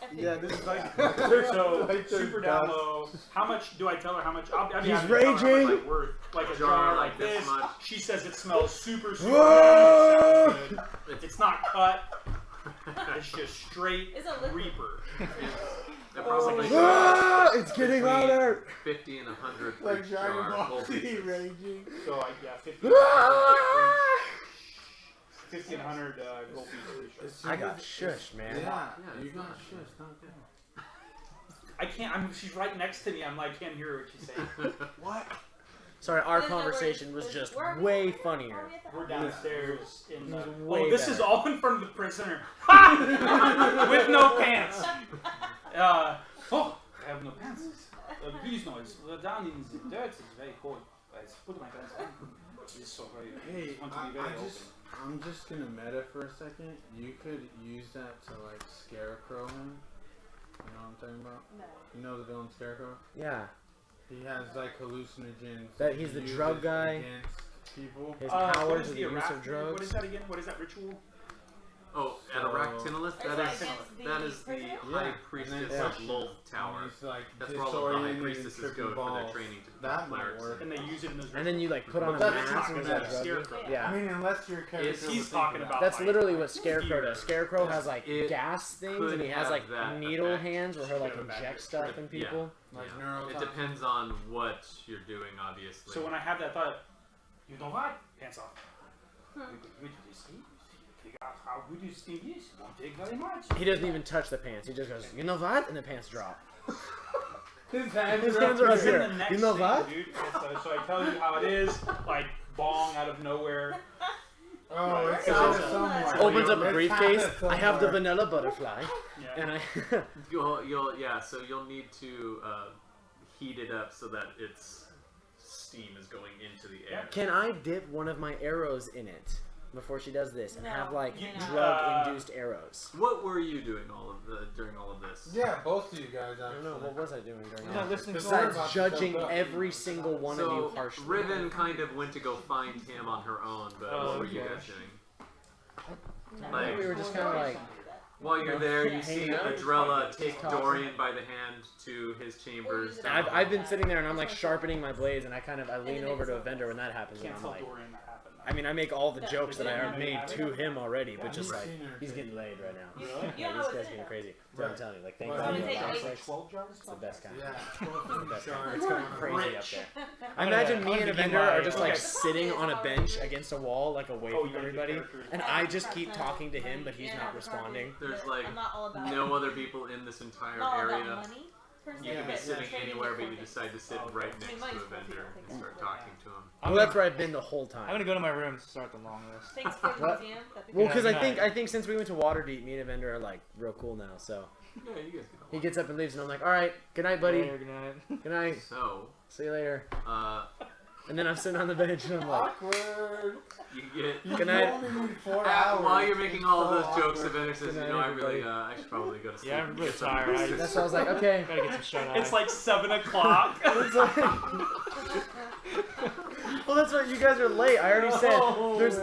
Speaker 4: I think-
Speaker 6: Yeah, this is like.
Speaker 5: So,
Speaker 6: Like the
Speaker 5: super down
Speaker 6: dust.
Speaker 5: low. How much do I tell her? How much? I mean,
Speaker 3: He's
Speaker 5: I tell her how much
Speaker 3: raging.
Speaker 5: I'm worth. Like a
Speaker 1: Jar
Speaker 5: jar
Speaker 1: like
Speaker 5: like
Speaker 1: this
Speaker 5: this.
Speaker 1: much.
Speaker 5: She says it smells super sweet.
Speaker 3: Whoa!
Speaker 5: It sounds good. It's not cut. It's just straight
Speaker 4: It's a liquid.
Speaker 5: Reaper.
Speaker 1: They're probably
Speaker 3: Ah, it's getting
Speaker 1: between
Speaker 3: louder.
Speaker 1: 50 and 100 for
Speaker 7: Like
Speaker 1: each
Speaker 7: Dragon
Speaker 1: jar,
Speaker 7: Ball
Speaker 1: gold
Speaker 7: Z
Speaker 1: pieces.
Speaker 7: raging.
Speaker 5: So, 50,
Speaker 3: Ah!
Speaker 5: 50 and 100 gold pieces.
Speaker 7: As soon
Speaker 3: I got
Speaker 7: as-
Speaker 3: shushed, man.
Speaker 7: Yeah,
Speaker 1: Yeah,
Speaker 7: you
Speaker 1: it's
Speaker 7: got
Speaker 1: not-
Speaker 7: shushed. Not good.
Speaker 5: I can't. She's right next to me. I can't hear what she's saying.
Speaker 7: What?
Speaker 3: Sorry, our
Speaker 4: There's no
Speaker 3: conversation
Speaker 4: words.
Speaker 3: was just
Speaker 4: Where are we?
Speaker 3: way
Speaker 4: Are
Speaker 3: funnier.
Speaker 4: we at the
Speaker 5: We're downstairs in the.
Speaker 3: It was
Speaker 5: Oh,
Speaker 3: way
Speaker 5: this is
Speaker 3: better.
Speaker 5: all in front of the prisoner. With no pants. I have no pants. Please no, it's down in the dirt. It's very cold. I put my pants on. It's so very.
Speaker 7: Hey,
Speaker 5: I want to be very open.
Speaker 7: I'm just gonna meta for a second. You could use that to like scarecrow him. You know what I'm talking about?
Speaker 4: No.
Speaker 7: You know the villain Scarecrow?
Speaker 3: Yeah.
Speaker 7: He has like hallucinogens.
Speaker 3: That he's the
Speaker 7: he
Speaker 3: drug
Speaker 7: uses
Speaker 3: guy.
Speaker 7: Against people.
Speaker 3: His
Speaker 5: What
Speaker 3: powers
Speaker 5: is
Speaker 3: are the use of
Speaker 5: arachne-
Speaker 3: drugs.
Speaker 5: What is that again? What is that ritual?
Speaker 1: Oh, at Arachnilith?
Speaker 4: Is that against the
Speaker 1: the
Speaker 4: prisoner?
Speaker 1: high
Speaker 7: Yeah.
Speaker 1: priestess
Speaker 7: And then-
Speaker 1: of Lolth
Speaker 7: And
Speaker 1: Tower.
Speaker 7: he's like
Speaker 1: That's where all of the high
Speaker 7: disoriented and
Speaker 1: priestesses
Speaker 7: tripping
Speaker 1: go for their
Speaker 7: balls.
Speaker 1: training to become
Speaker 7: That might
Speaker 1: clerics.
Speaker 7: work.
Speaker 5: And they use it in those.
Speaker 3: And then you like put on a
Speaker 7: That's
Speaker 3: mask
Speaker 7: not
Speaker 3: and
Speaker 7: good.
Speaker 3: that
Speaker 7: That's
Speaker 3: drug.
Speaker 5: Scarecrow.
Speaker 3: Yeah.
Speaker 7: I mean, unless your character
Speaker 5: he's
Speaker 7: was
Speaker 5: talking
Speaker 7: thinking
Speaker 5: about-
Speaker 3: That's
Speaker 5: like,
Speaker 3: literally what Scarecrow
Speaker 5: fear.
Speaker 3: does. Scarecrow has like
Speaker 1: It
Speaker 3: gas things,
Speaker 1: could
Speaker 3: and he has
Speaker 1: have
Speaker 3: like
Speaker 1: that
Speaker 3: needle
Speaker 1: effect.
Speaker 3: hands where he'll like
Speaker 5: Should have
Speaker 3: inject
Speaker 5: back-
Speaker 3: stuff in
Speaker 1: yeah.
Speaker 3: people.
Speaker 7: like
Speaker 1: Yeah.
Speaker 7: neurotoxin.
Speaker 1: It depends on what you're doing, obviously.
Speaker 5: So when I had that thought, you know what? Pants off. You do this. Figure out how good this thing is. It won't take very much.
Speaker 3: He doesn't even touch the pants. He just goes, you know what? And the pants drop.
Speaker 7: His hands
Speaker 3: His
Speaker 7: are
Speaker 3: hands
Speaker 7: up
Speaker 3: are up
Speaker 5: It's
Speaker 7: here.
Speaker 5: in
Speaker 3: here.
Speaker 5: the next
Speaker 3: You know
Speaker 5: scene,
Speaker 3: what?
Speaker 5: dude. So I tell you how it is. Like bong out of nowhere.
Speaker 7: Oh, it's
Speaker 5: So-
Speaker 7: out somewhere.
Speaker 3: Opens up a
Speaker 7: It's
Speaker 3: briefcase.
Speaker 7: kinda
Speaker 3: I have the
Speaker 7: somewhere.
Speaker 3: vanilla butterfly,
Speaker 5: Yeah.
Speaker 3: and I.
Speaker 1: So you'll need to heat it up so that its steam is going into the air.
Speaker 3: Can I dip one of my arrows in it before she does this, and
Speaker 4: No,
Speaker 3: have like
Speaker 4: you know.
Speaker 3: drug-induced arrows?
Speaker 1: What were you doing during all of this?
Speaker 7: Yeah, both of you guys
Speaker 3: I
Speaker 7: actually.
Speaker 3: don't know. What was I doing during
Speaker 2: I'm not
Speaker 3: that?
Speaker 2: listening to
Speaker 3: Besides
Speaker 7: about to
Speaker 3: judging
Speaker 7: jump up.
Speaker 3: every single one of you
Speaker 1: So
Speaker 3: harshly.
Speaker 1: Riven kind of went to go find him on her own, but
Speaker 2: Oh,
Speaker 1: what were you
Speaker 2: okay.
Speaker 1: guys doing?
Speaker 4: No.
Speaker 1: Like-
Speaker 3: We were just kinda like-
Speaker 1: While you're there, you see
Speaker 3: Hanging out.
Speaker 1: Adrella take
Speaker 3: Talking.
Speaker 1: Dorian by the hand to his chambers.
Speaker 4: Or
Speaker 1: down-
Speaker 3: I've been sitting there and I'm like sharpening my blades, and I lean over to Evendur when that happens, and
Speaker 5: Can't
Speaker 3: I'm
Speaker 5: tell
Speaker 3: like,
Speaker 5: Dorian that happened.
Speaker 3: I mean, I make all the
Speaker 4: Yeah.
Speaker 3: jokes that I
Speaker 5: Yeah.
Speaker 3: have made to him already, but just
Speaker 7: I've
Speaker 3: like
Speaker 7: seen her
Speaker 3: he's
Speaker 7: take-
Speaker 3: getting laid right now.
Speaker 4: You
Speaker 5: Really?
Speaker 4: don't
Speaker 3: Yeah,
Speaker 4: know
Speaker 3: this
Speaker 4: what's
Speaker 3: guy's
Speaker 4: in
Speaker 3: getting
Speaker 4: it.
Speaker 3: crazy. That's what I'm
Speaker 7: Right.
Speaker 3: telling you. Like, thank
Speaker 7: Well,
Speaker 3: God
Speaker 4: I'm
Speaker 3: you
Speaker 4: gonna
Speaker 3: have
Speaker 4: take
Speaker 3: sex.
Speaker 5: 12 jars.
Speaker 3: It's the best kind.
Speaker 7: Yeah,
Speaker 3: Best
Speaker 7: shards.
Speaker 3: kind. It's going crazy up
Speaker 7: Rich.
Speaker 3: there. I
Speaker 2: I'm
Speaker 3: imagine
Speaker 2: gonna-
Speaker 3: me
Speaker 2: I'm
Speaker 3: and
Speaker 2: gonna begin
Speaker 3: Evendur
Speaker 2: my-
Speaker 3: are just like
Speaker 5: okay.
Speaker 3: sitting on a bench against a wall, like away
Speaker 5: Oh,
Speaker 3: from
Speaker 5: you're the
Speaker 3: everybody,
Speaker 5: characters.
Speaker 3: and I just keep talking to him, but he's
Speaker 4: Yeah,
Speaker 3: not
Speaker 4: the
Speaker 3: responding.
Speaker 1: There's
Speaker 4: but
Speaker 1: like
Speaker 4: I'm not all about
Speaker 1: no other people in this entire
Speaker 4: not all about
Speaker 1: area.
Speaker 4: money. Per se,
Speaker 1: You could be
Speaker 4: but
Speaker 1: sitting
Speaker 4: trading
Speaker 1: anywhere, but you
Speaker 4: equipment.
Speaker 1: decide to sit
Speaker 5: Oh,
Speaker 1: right
Speaker 5: okay.
Speaker 1: next to
Speaker 4: Money's cool,
Speaker 1: Evendur
Speaker 4: people
Speaker 1: and start talking to him.
Speaker 3: Well, that's where I've been the whole
Speaker 2: I'm
Speaker 3: time.
Speaker 2: gonna go to my room to start the long list.
Speaker 4: Thanks for the
Speaker 3: What?
Speaker 4: museum. That'd be
Speaker 3: Well,
Speaker 4: great.
Speaker 3: because
Speaker 2: Yeah,
Speaker 3: I
Speaker 2: good
Speaker 3: think since we went to Waterdeep, me and Evendur are like real cool now. So
Speaker 1: Yeah, you guys can
Speaker 3: he gets up and leaves, and I'm like, all right, good night, buddy.
Speaker 2: Later, good night.
Speaker 3: Good night.
Speaker 1: So,
Speaker 3: See you later.
Speaker 1: uh,
Speaker 3: And then I'm sitting on the bench, and I'm like,
Speaker 7: Awkward.
Speaker 1: you get.
Speaker 7: You
Speaker 3: Good night.
Speaker 7: only need 4 hours.
Speaker 1: While you're making all of
Speaker 7: So
Speaker 1: those jokes,
Speaker 7: awkward.
Speaker 1: Evendur says,
Speaker 3: Good
Speaker 1: "You
Speaker 3: night,
Speaker 1: know, I really,
Speaker 3: everybody.
Speaker 1: I should probably go to sleep."
Speaker 2: Yeah, I'm really
Speaker 1: Get some
Speaker 2: tired.
Speaker 1: rest."
Speaker 3: that's why I was like, okay.
Speaker 2: Gotta get some shut eye.
Speaker 5: It's like 7 o'clock.
Speaker 3: It's like- well, that's what you guys are late. I already said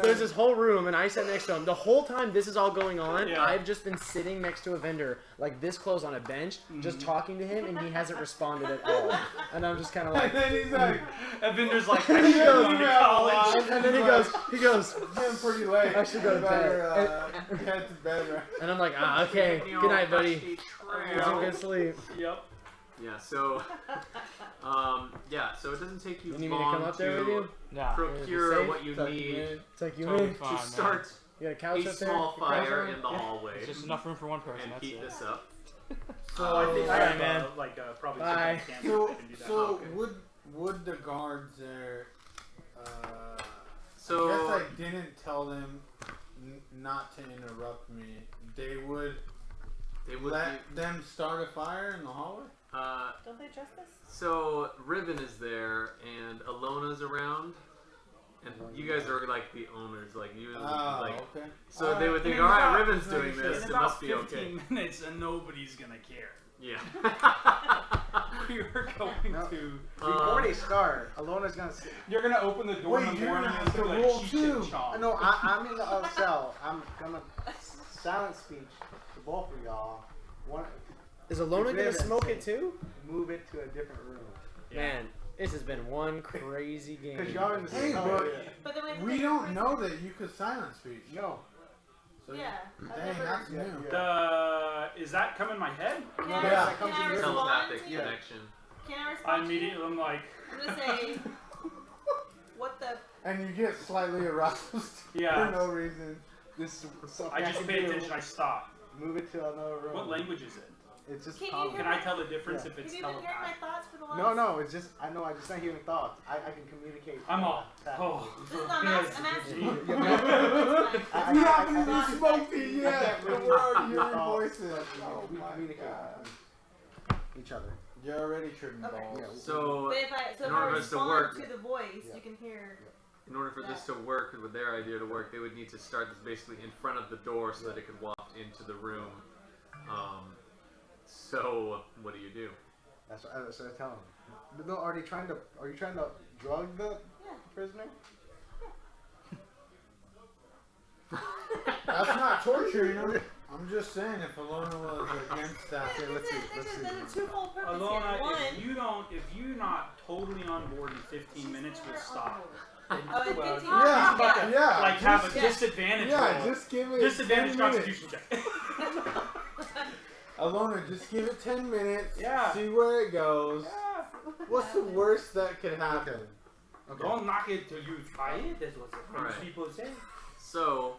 Speaker 3: there's this whole room, and I sat next to him the whole time. This is all going on.
Speaker 5: Yeah.
Speaker 3: I've just been sitting next to a vendor, like this close on a bench, just talking to him, and he hasn't responded at all. And I'm just kind of
Speaker 7: And
Speaker 3: like,
Speaker 7: then he's like,
Speaker 5: Evendur's like, I
Speaker 3: He
Speaker 5: should
Speaker 3: goes,
Speaker 5: go to
Speaker 7: "Yeah,
Speaker 5: college.
Speaker 7: well,
Speaker 3: and then he goes,
Speaker 7: it's getting pretty late.
Speaker 3: I should go to
Speaker 7: You better,
Speaker 3: bed.
Speaker 7: head to bed, right?
Speaker 3: and I'm like, ah, okay,
Speaker 1: You know,
Speaker 3: good night, buddy.
Speaker 1: dusty
Speaker 3: Get some
Speaker 1: trail.
Speaker 3: good sleep.
Speaker 5: Yep.
Speaker 1: Yeah. So, so it doesn't take you
Speaker 3: You need me to
Speaker 1: long
Speaker 3: come up there with you?
Speaker 2: Nah.
Speaker 1: procure
Speaker 3: Safe?
Speaker 1: what you
Speaker 3: Tuck
Speaker 1: need
Speaker 3: in. Tuck you
Speaker 2: Totally
Speaker 3: in.
Speaker 2: fine,
Speaker 1: to
Speaker 2: man.
Speaker 1: start
Speaker 3: You got a couch
Speaker 1: a
Speaker 3: up there?
Speaker 1: small
Speaker 3: Your couch
Speaker 1: fire
Speaker 3: on?
Speaker 1: in the hallway
Speaker 2: It's just enough room for one person.
Speaker 1: and
Speaker 2: That's
Speaker 1: heat
Speaker 2: it.
Speaker 1: this up.
Speaker 7: So,
Speaker 5: I think I
Speaker 3: Alright,
Speaker 5: have
Speaker 3: man.
Speaker 5: probably
Speaker 3: Bye.
Speaker 5: some
Speaker 7: so,
Speaker 5: can do that.
Speaker 7: so
Speaker 1: Okay.
Speaker 7: would the guards there?
Speaker 1: So
Speaker 7: I guess I didn't tell them not to interrupt me. They would
Speaker 1: they would
Speaker 7: let them start a fire in the hallway.
Speaker 4: Don't they trust us?
Speaker 1: So Riven is there and Ilona's around, and you guys are like the owners, like you,
Speaker 7: Oh,
Speaker 1: like.
Speaker 7: okay.
Speaker 1: So they would think,
Speaker 5: in
Speaker 1: all right,
Speaker 5: about-
Speaker 1: Riven's doing
Speaker 7: in
Speaker 1: this,
Speaker 5: In
Speaker 1: it
Speaker 5: about
Speaker 1: must be
Speaker 5: 15
Speaker 1: okay.
Speaker 5: minutes, and nobody's gonna care.
Speaker 1: Yeah.
Speaker 5: We are going
Speaker 6: No.
Speaker 5: to.
Speaker 6: Before they start, Ilona's gonna sit.
Speaker 5: You're gonna open the door
Speaker 7: Wait,
Speaker 5: in the
Speaker 7: you're
Speaker 5: morning
Speaker 7: gonna
Speaker 5: and
Speaker 7: have
Speaker 5: it's
Speaker 7: to
Speaker 5: gonna be
Speaker 7: roll
Speaker 5: like Cheech
Speaker 7: too.
Speaker 5: and Chong.
Speaker 6: No, I'm in the cell. I'm gonna silent speech to both of y'all. One,
Speaker 3: Is Ilona gonna
Speaker 6: Riven
Speaker 3: smoke
Speaker 6: said,
Speaker 3: it too?
Speaker 6: move it to a different room.
Speaker 3: Man, this has been one crazy game.
Speaker 6: Cause y'all in the
Speaker 7: Hey,
Speaker 6: same
Speaker 7: but
Speaker 6: area.
Speaker 4: But then we have to
Speaker 7: we
Speaker 4: take
Speaker 7: don't
Speaker 4: first-
Speaker 7: know that you could silence speech.
Speaker 6: No.
Speaker 7: So
Speaker 4: Yeah. I've
Speaker 7: Dang,
Speaker 4: never-
Speaker 7: that's
Speaker 6: Yeah,
Speaker 7: new.
Speaker 6: yeah.
Speaker 5: Is that come in my head?
Speaker 4: Can
Speaker 6: Yeah,
Speaker 4: I,
Speaker 6: that
Speaker 4: can
Speaker 6: comes
Speaker 4: I
Speaker 6: in your
Speaker 4: respond
Speaker 1: Telepathic
Speaker 4: to you?
Speaker 1: connection.
Speaker 4: Can I
Speaker 5: I
Speaker 4: respond to you?
Speaker 5: immediately, I'm like,
Speaker 4: I'm gonna say, what the?
Speaker 7: And you get slightly aroused
Speaker 5: Yeah.
Speaker 7: for no reason.
Speaker 6: This is something
Speaker 5: I just
Speaker 6: can
Speaker 5: pay
Speaker 6: do.
Speaker 5: attention, I stop.
Speaker 6: Move it to another room.
Speaker 5: What language is it?
Speaker 6: It's just
Speaker 4: Can you
Speaker 6: common.
Speaker 4: hear
Speaker 5: Can I tell the difference
Speaker 6: Yeah.
Speaker 5: if
Speaker 4: Have
Speaker 5: it's
Speaker 4: you been hearing my
Speaker 5: telepathic?
Speaker 4: thoughts for the last?
Speaker 6: No, it's just I know I just not hearing thoughts. I can communicate.
Speaker 5: I'm all.
Speaker 6: telepathically.
Speaker 5: Oh,
Speaker 4: This is not
Speaker 5: yes.
Speaker 4: I'm asking.
Speaker 6: Yeah,
Speaker 4: you.
Speaker 6: I-
Speaker 7: We
Speaker 6: I-
Speaker 7: haven't
Speaker 6: I-
Speaker 7: even
Speaker 6: I-
Speaker 7: smoked it
Speaker 6: I
Speaker 7: yet,
Speaker 6: can't
Speaker 7: and
Speaker 6: really
Speaker 7: we're already
Speaker 6: hear
Speaker 7: hearing
Speaker 6: thoughts,
Speaker 7: voices.
Speaker 6: but,
Speaker 7: Oh
Speaker 6: we
Speaker 7: my
Speaker 6: communicate
Speaker 7: god.
Speaker 6: with each other.
Speaker 7: You're already tripping
Speaker 4: Okay.
Speaker 7: balls.
Speaker 6: Yeah,
Speaker 1: So
Speaker 4: But if I
Speaker 1: In order for this to
Speaker 4: respond
Speaker 1: work-
Speaker 4: to the voice,
Speaker 6: Yeah.
Speaker 4: you can hear.
Speaker 1: in order for this to work, with their idea to work, they would need to start this basically in front of the door so that it could waft into the room. So what do you do?
Speaker 6: That's what I was telling them. No, are you trying to drug the
Speaker 4: Yeah.
Speaker 6: prisoner?
Speaker 7: That's not torturing him. I'm just saying, if Ilona was against that,
Speaker 6: Okay, let's see.
Speaker 4: There's a twofold purpose
Speaker 5: Alona,
Speaker 4: here. One.
Speaker 5: if you're not totally on board in 15 minutes, we'll stop.
Speaker 4: Oh, in
Speaker 5: Well,
Speaker 4: 15
Speaker 7: yeah,
Speaker 4: minutes?
Speaker 7: yeah,
Speaker 5: Like have a
Speaker 7: just,
Speaker 4: Yeah.
Speaker 5: disadvantage
Speaker 7: yeah,
Speaker 5: roll.
Speaker 7: just give it
Speaker 5: Disadvantage
Speaker 7: 10 minutes.
Speaker 5: constitution check.
Speaker 7: Alona, just give it 10 minutes.
Speaker 5: Yeah.
Speaker 7: See where it goes.
Speaker 5: Yeah.
Speaker 7: What's the worst that could happen?
Speaker 6: Okay.
Speaker 5: Don't knock it till you try it. That's what the French
Speaker 1: Alright.
Speaker 5: people say.
Speaker 1: So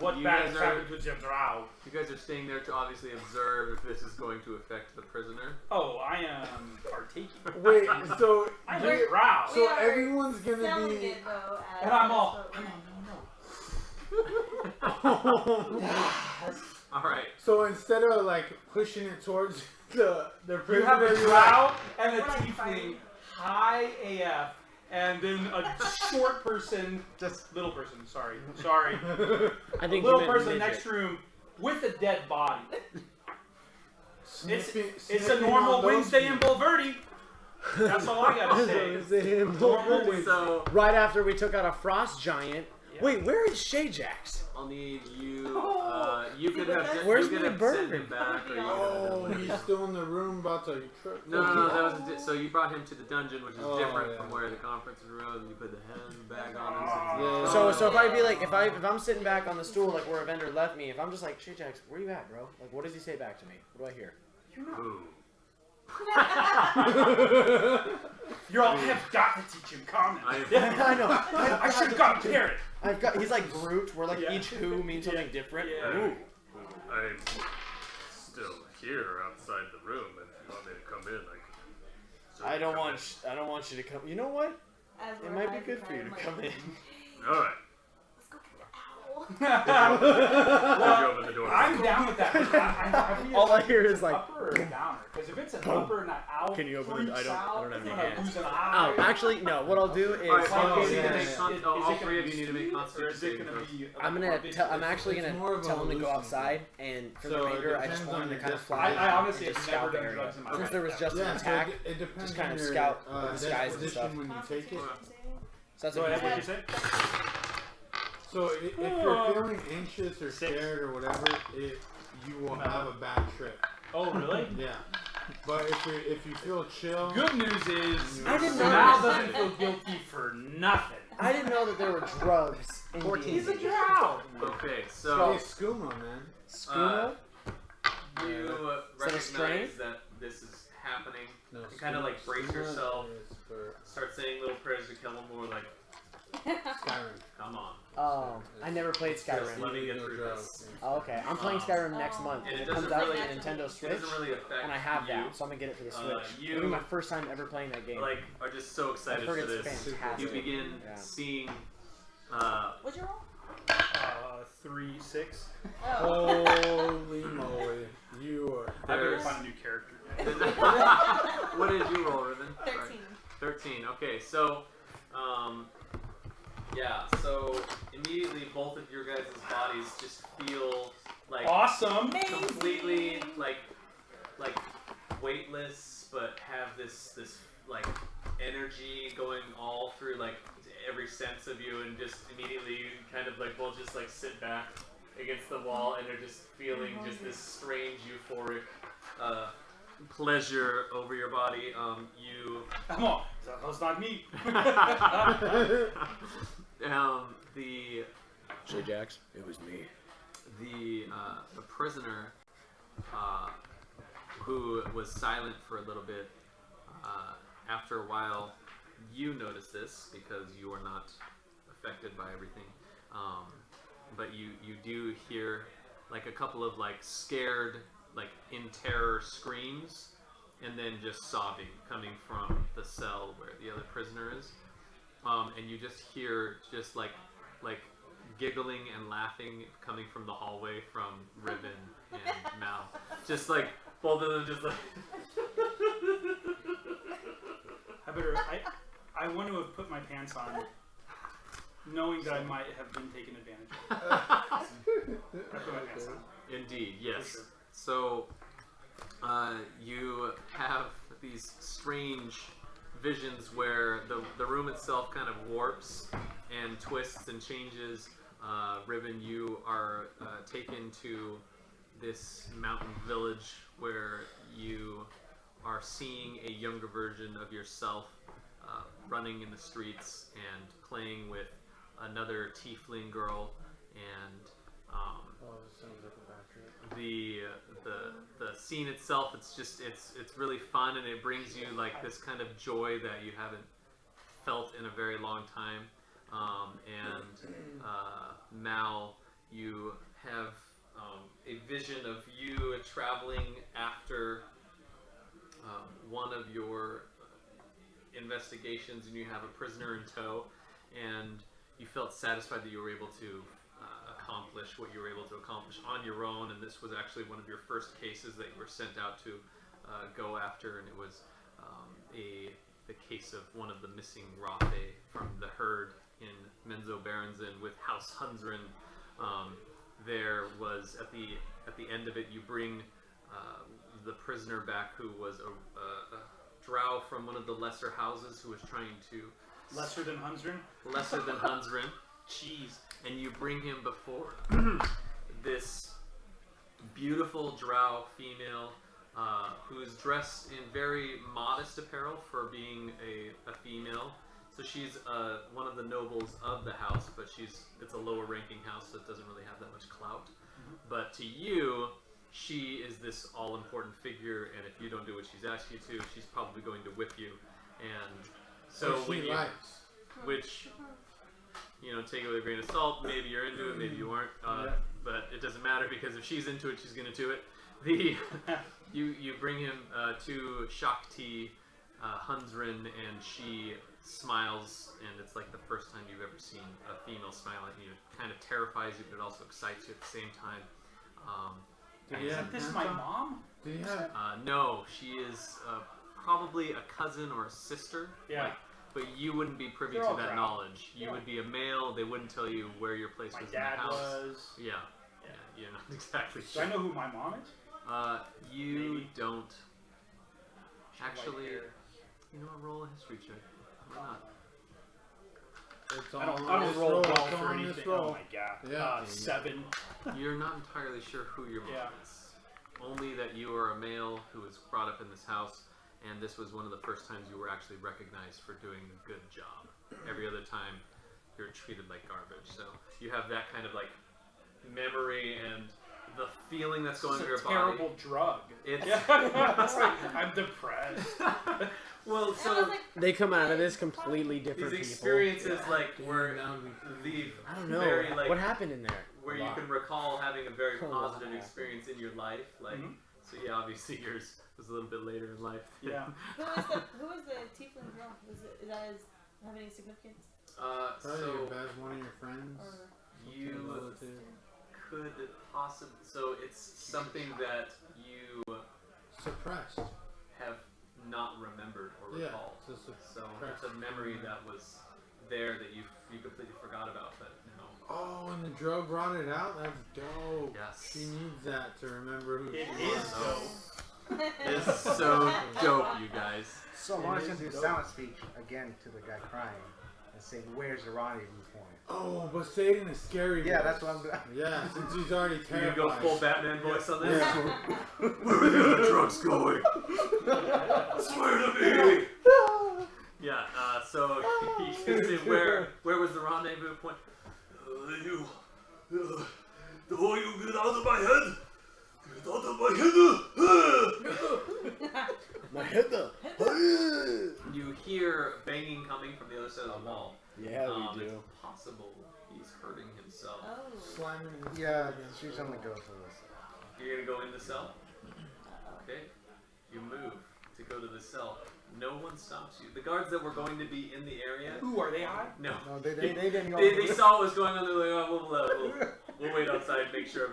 Speaker 5: What
Speaker 1: You
Speaker 5: bad
Speaker 1: guys
Speaker 5: has
Speaker 1: are-
Speaker 5: happened to the Drow?
Speaker 1: you guys are staying there to obviously observe if this is going to affect the prisoner.
Speaker 5: Oh, I am partaking.
Speaker 7: Wait, so
Speaker 5: I'm
Speaker 7: you-
Speaker 5: a Drow.
Speaker 7: so
Speaker 4: We are
Speaker 7: everyone's gonna
Speaker 4: Selling
Speaker 7: be.
Speaker 4: it though. As
Speaker 5: And I'm all,
Speaker 4: as
Speaker 5: come
Speaker 4: a-
Speaker 5: on, no.
Speaker 1: All right.
Speaker 7: So instead of like pushing it towards the
Speaker 5: You
Speaker 7: prisoner,
Speaker 5: have a
Speaker 7: you're like,
Speaker 5: Drow and a
Speaker 4: We're like
Speaker 5: Tiefling,
Speaker 4: fighting.
Speaker 5: high AF, and then a short person,
Speaker 6: Just
Speaker 5: little person, sorry,
Speaker 3: I
Speaker 5: a
Speaker 3: think
Speaker 5: little
Speaker 3: you meant
Speaker 5: person
Speaker 3: midget.
Speaker 5: next room with a dead body.
Speaker 7: sniffing-
Speaker 5: It's a
Speaker 7: sniffing
Speaker 5: normal
Speaker 7: on those
Speaker 5: Wednesday in
Speaker 7: people.
Speaker 5: Bulverde. That's all I gotta say. Normal Wednesday.
Speaker 1: So
Speaker 3: Right after we took out a frost giant.
Speaker 5: Yeah.
Speaker 3: Wait, where is Shajax?
Speaker 1: I'll need you. You could have just
Speaker 3: Where's
Speaker 1: you could
Speaker 3: my
Speaker 1: have
Speaker 3: bird?
Speaker 1: sent him back, or you could have
Speaker 7: Oh,
Speaker 1: done
Speaker 7: he's
Speaker 1: it.
Speaker 7: still in the room about to trip.
Speaker 1: No, that was so you brought him to the dungeon, which is
Speaker 7: Oh,
Speaker 1: different
Speaker 7: yeah.
Speaker 1: from where the conference room was. You put the handbag on him.
Speaker 7: Yeah.
Speaker 3: So if I be like, if I'm sitting back on the stool like where Evendur left me, if I'm just like, Shajax, where you at, bro? Like, what does he say back to me? What do I hear?
Speaker 1: Ooh.
Speaker 5: You all have got to teach him comment.
Speaker 1: I-
Speaker 3: I know.
Speaker 5: I should have got a parrot.
Speaker 3: I've got. He's like Groot, where like
Speaker 5: Yeah.
Speaker 3: each who means something different.
Speaker 5: Yeah.
Speaker 3: Ooh.
Speaker 8: I'm still here outside the room. If you want me to come in,
Speaker 3: I don't want you to come. You know what?
Speaker 4: As
Speaker 3: It
Speaker 4: we're
Speaker 3: might be
Speaker 4: hiding,
Speaker 3: good for you to
Speaker 4: I'm like,
Speaker 3: come in.
Speaker 8: All right.
Speaker 4: Let's go get the owl.
Speaker 8: Well, you open the door.
Speaker 5: I'm down with that.
Speaker 3: All I hear is like,
Speaker 5: upper or downer. Because if it's an upper and an owl,
Speaker 3: Can you open it?
Speaker 5: freaks
Speaker 3: I don't
Speaker 5: out,
Speaker 3: have any
Speaker 5: you're gonna
Speaker 3: hands.
Speaker 5: lose an
Speaker 3: oh,
Speaker 5: eye.
Speaker 3: actually, no. What I'll do is,
Speaker 1: All right, so
Speaker 7: Oh,
Speaker 1: you need to
Speaker 7: yeah,
Speaker 1: make
Speaker 7: yeah.
Speaker 1: con-
Speaker 5: Is
Speaker 1: all
Speaker 5: it
Speaker 1: three
Speaker 5: gonna
Speaker 1: of you need to make
Speaker 5: be
Speaker 1: constitution
Speaker 5: or is it
Speaker 1: saving
Speaker 5: gonna
Speaker 1: throws.
Speaker 5: be?
Speaker 3: I'm actually
Speaker 7: It's
Speaker 3: gonna
Speaker 7: more of a
Speaker 3: tell him to go
Speaker 7: hallucination.
Speaker 3: outside, and for
Speaker 7: So
Speaker 3: the
Speaker 7: it
Speaker 3: remainder, I just
Speaker 7: depends
Speaker 3: want him
Speaker 7: on
Speaker 3: to
Speaker 7: your
Speaker 3: kind of
Speaker 7: discipline.
Speaker 3: fly.
Speaker 5: I honestly
Speaker 3: and
Speaker 5: have
Speaker 3: just
Speaker 5: never
Speaker 3: scout the
Speaker 5: done
Speaker 3: area.
Speaker 5: drugs in my
Speaker 3: Since
Speaker 5: life.
Speaker 3: there was just an
Speaker 7: Yeah,
Speaker 3: attack,
Speaker 7: so it depends
Speaker 3: just kind
Speaker 7: on
Speaker 3: of
Speaker 7: your,
Speaker 3: scout the disguise and
Speaker 7: disposition
Speaker 3: stuff.
Speaker 7: when you take it.
Speaker 4: Constitution saving?
Speaker 3: So that's
Speaker 5: Go
Speaker 3: what
Speaker 5: ahead,
Speaker 3: he's
Speaker 5: what you
Speaker 3: saying.
Speaker 5: say?
Speaker 7: So if you're feeling anxious or scared or whatever, you will have a bad trip.
Speaker 5: Oh, really?
Speaker 7: Yeah. But if you feel chill,
Speaker 5: Good news is,
Speaker 3: I didn't know
Speaker 5: Mal
Speaker 3: that.
Speaker 5: doesn't feel guilty for nothing.
Speaker 3: I didn't know that there were drugs in
Speaker 6: 14.
Speaker 5: He's a
Speaker 3: D&D.
Speaker 5: drow.
Speaker 1: Okay,
Speaker 7: hey,
Speaker 1: so
Speaker 7: skooma, man.
Speaker 3: Skooma?
Speaker 1: you
Speaker 3: Is that a
Speaker 1: recognize
Speaker 3: strain?
Speaker 1: that this is happening.
Speaker 7: No,
Speaker 1: You kinda, like, brace
Speaker 7: skooma
Speaker 1: yourself.
Speaker 7: is for
Speaker 1: Start saying little prayers to kill him, more like,
Speaker 7: Skyrim.
Speaker 1: come on,
Speaker 3: Oh, I never played
Speaker 1: just let
Speaker 3: Skyrim.
Speaker 1: me get
Speaker 7: No
Speaker 1: through
Speaker 7: drugs.
Speaker 1: this.
Speaker 3: Oh, okay. I'm playing Skyrim next month,
Speaker 1: And
Speaker 3: and
Speaker 1: it
Speaker 3: it comes
Speaker 1: doesn't
Speaker 3: out on
Speaker 1: really-
Speaker 3: the Nintendo
Speaker 1: It
Speaker 3: Switch,
Speaker 1: doesn't really affect
Speaker 3: and I have
Speaker 1: you.
Speaker 3: that, so I'm gonna get it for the Switch.
Speaker 1: you-
Speaker 3: It'll be my first time ever playing that game.
Speaker 1: Like, are just so
Speaker 3: I've
Speaker 1: excited
Speaker 3: heard
Speaker 1: for
Speaker 3: it's
Speaker 1: this.
Speaker 3: fantastic.
Speaker 1: You begin
Speaker 3: Yeah.
Speaker 1: seeing
Speaker 4: What'd you roll?
Speaker 5: 3, 6.
Speaker 4: Oh.
Speaker 7: Holy moly. You are.
Speaker 5: I better
Speaker 1: There's-
Speaker 5: find a new character.
Speaker 1: what did you roll, Riven?
Speaker 4: 13.
Speaker 1: 13. Okay, so, yeah, so immediately both of your guys' bodies just feel like
Speaker 5: Awesome.
Speaker 1: completely like weightless, but have this like energy going all through like every sense of you, and just immediately you kind of like both just like sit back against the wall and are just feeling just this strange euphoric pleasure over your body. You
Speaker 5: Come on. That's not me.
Speaker 1: the
Speaker 3: Shajax, it was me.
Speaker 1: the prisoner who was silent for a little bit, after a while you notice this because you are not affected by everything, but you do hear like a couple of like scared like in terror screams, and then just sobbing coming from the cell where the other prisoner is. And you just hear just like giggling and laughing coming from the hallway from Riven and Mal. Just like both of them just like
Speaker 5: I want to have put my pants on, knowing that I might have been taken advantage of. I put my pants on.
Speaker 1: Indeed, yes.
Speaker 5: For sure.
Speaker 1: So you have these strange visions where the room itself kind of warps and twists and changes. Riven, you are taken to this mountain village where you are seeing a younger version of yourself running in the streets and playing with another Tiefling girl, and the scene itself, it's really fun, and it brings you like this kind of joy that you haven't felt in a very long time. Mal, you have a vision of you traveling after one of your investigations, and you have a prisoner in tow, and you felt satisfied that you were able to accomplish what you were able to accomplish on your own, and this was actually one of your first cases that you were sent out to go after, and it was the case of one of the missing Rothe from the herd in Menzo Baronzin with House Hunsren. There was at the end of it, you bring the prisoner back, who was a Drow from one of the lesser houses who was trying to
Speaker 5: Lesser than Hunsren?
Speaker 1: lesser than Hunsren.
Speaker 5: Jeez.
Speaker 1: And you bring him before this beautiful Drow female who's dressed in very modest apparel for being a female. So she's one of the nobles of the house, but it's a lower ranking house, so it doesn't really have that much clout. But to you, she is this all-important figure, and if you don't do what she's asked you to, she's probably going to whip you. And so when you, which, you know, take it with a grain of salt. Maybe you're into it, maybe you aren't, but it doesn't matter, because if she's into it, she's going to do it. You bring him to Shakti Hunsren, and she smiles, and it's like the first time you've ever seen a female smile at you. It kind of terrifies you, but it also excites you at the same time.
Speaker 5: Isn't this my mom?
Speaker 7: Did he have?
Speaker 1: No, she is probably a cousin or a sister.
Speaker 5: Yeah.
Speaker 1: Like, but you wouldn't be privy
Speaker 5: They're
Speaker 1: to
Speaker 5: all
Speaker 1: that
Speaker 5: Drow.
Speaker 1: knowledge. You
Speaker 5: Yeah.
Speaker 1: would be a male. They wouldn't tell you where your place
Speaker 5: My
Speaker 1: was in
Speaker 5: dad
Speaker 1: the house.
Speaker 5: was.
Speaker 1: Yeah. You're not exactly
Speaker 5: Do I know who my mom is?
Speaker 1: You
Speaker 5: Maybe.
Speaker 1: don't.
Speaker 5: She had
Speaker 1: Actually,
Speaker 5: white hair.
Speaker 1: you know what? Roll a history check. Why not?
Speaker 7: It's
Speaker 5: I don't
Speaker 7: on this
Speaker 5: roll
Speaker 7: roll.
Speaker 5: well
Speaker 7: It's
Speaker 5: for
Speaker 7: on this
Speaker 5: anything.
Speaker 7: roll.
Speaker 5: Oh my god.
Speaker 7: Yeah.
Speaker 5: 7.
Speaker 1: You're not entirely sure who your mom
Speaker 5: Yeah.
Speaker 1: is. Only that you are a male who was brought up in this house, and this was one of the first times you were actually recognized for doing a good job. Every other time, you're treated like garbage. So you have that kind of like memory and the feeling that's going through
Speaker 5: It's a
Speaker 1: your body.
Speaker 5: terrible drug.
Speaker 1: It's
Speaker 5: I'm depressed.
Speaker 1: well,
Speaker 4: And I
Speaker 1: so
Speaker 4: was like,
Speaker 3: They come out of this completely different
Speaker 1: these
Speaker 3: people.
Speaker 1: experiences like were the
Speaker 3: I don't know.
Speaker 1: very like
Speaker 3: What happened in there?
Speaker 1: where
Speaker 3: A
Speaker 1: you
Speaker 3: lot.
Speaker 1: can recall having a very
Speaker 3: A lot
Speaker 1: positive
Speaker 3: happened.
Speaker 1: experience in your life. Like,
Speaker 5: Mhm.
Speaker 1: so yeah, obviously yours was a little bit later in life.
Speaker 5: Yeah.
Speaker 4: who is the Tiefling girl? Is that have any significance?
Speaker 7: Probably your
Speaker 1: So
Speaker 7: best, one of your friends.
Speaker 4: Or
Speaker 1: you
Speaker 7: Relative.
Speaker 1: could possibly. So it's something that you
Speaker 7: Suppressed.
Speaker 1: have not remembered or
Speaker 7: Yeah.
Speaker 1: recalled.
Speaker 7: So
Speaker 1: So it's a memory that was there that you completely forgot about, but no.
Speaker 7: Oh, and the Drow brought it out? That's dope.
Speaker 1: Yes.
Speaker 7: She needs that to remember who
Speaker 5: It
Speaker 7: she
Speaker 5: is
Speaker 7: is.
Speaker 5: dope.
Speaker 1: It's so dope, you guys.
Speaker 6: So I'm
Speaker 7: It
Speaker 6: going
Speaker 7: is
Speaker 6: to do
Speaker 7: dope.
Speaker 6: silent speech again to the guy crying and say, "Where's the rendezvous point?"
Speaker 7: Oh, but say it in a scary
Speaker 6: Yeah,
Speaker 7: voice.
Speaker 6: that's what I'm doing.
Speaker 7: Yeah, since he's already
Speaker 1: You
Speaker 7: terrified.
Speaker 1: go full Batman voice on this.
Speaker 7: Yeah.
Speaker 8: Where are the other trucks going? Swear to me!
Speaker 1: Yeah, so he can say where was the rendezvous point?
Speaker 8: The whole you get out of my head! Get out of my head!
Speaker 3: My head though.
Speaker 1: You hear banging coming from the other side of the wall.
Speaker 3: Yeah, we do.
Speaker 1: It's possible he's hurting himself.
Speaker 4: oh,
Speaker 7: Slamming his
Speaker 6: Yeah,
Speaker 7: against
Speaker 6: she's
Speaker 7: the
Speaker 6: only
Speaker 7: wall.
Speaker 6: go for this.
Speaker 1: You're gonna go in the cell? Okay. You move to go to the cell. No one stops you. The guards that were going to be in the area.
Speaker 5: Ooh, are they high?
Speaker 1: No.
Speaker 6: No, they didn't go.
Speaker 1: They saw what was going on. They're like, oh, we'll wait outside, make sure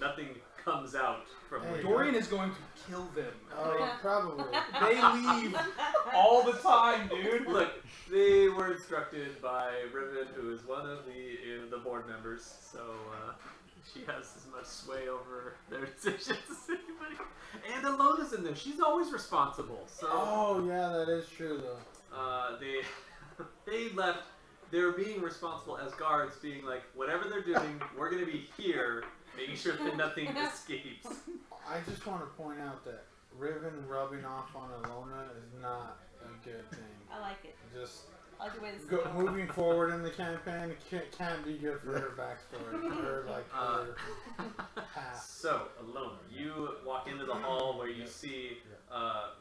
Speaker 1: nothing comes out from
Speaker 7: Hey,
Speaker 1: where
Speaker 5: Dorian is going to kill them.
Speaker 7: Oh, probably.
Speaker 5: They leave all the time, dude.
Speaker 1: Look, they were instructed by Riven, who is one of the board members, so she has as much sway over their decisions as anybody. And Ilona's in there. She's always responsible. So
Speaker 7: Oh yeah, that is true though.
Speaker 1: they left. They're being responsible as guards, being like, whatever they're doing, we're gonna be here, making sure that nothing escapes.
Speaker 7: I just want to point out that Riven rubbing off on Ilona is not a good thing.
Speaker 4: I like it.
Speaker 7: Just
Speaker 4: I like the way this is
Speaker 7: go,
Speaker 4: going.
Speaker 7: moving forward in the campaign can't be good for her backstory or like her path.
Speaker 1: So, Ilona, you walk into the hall where you see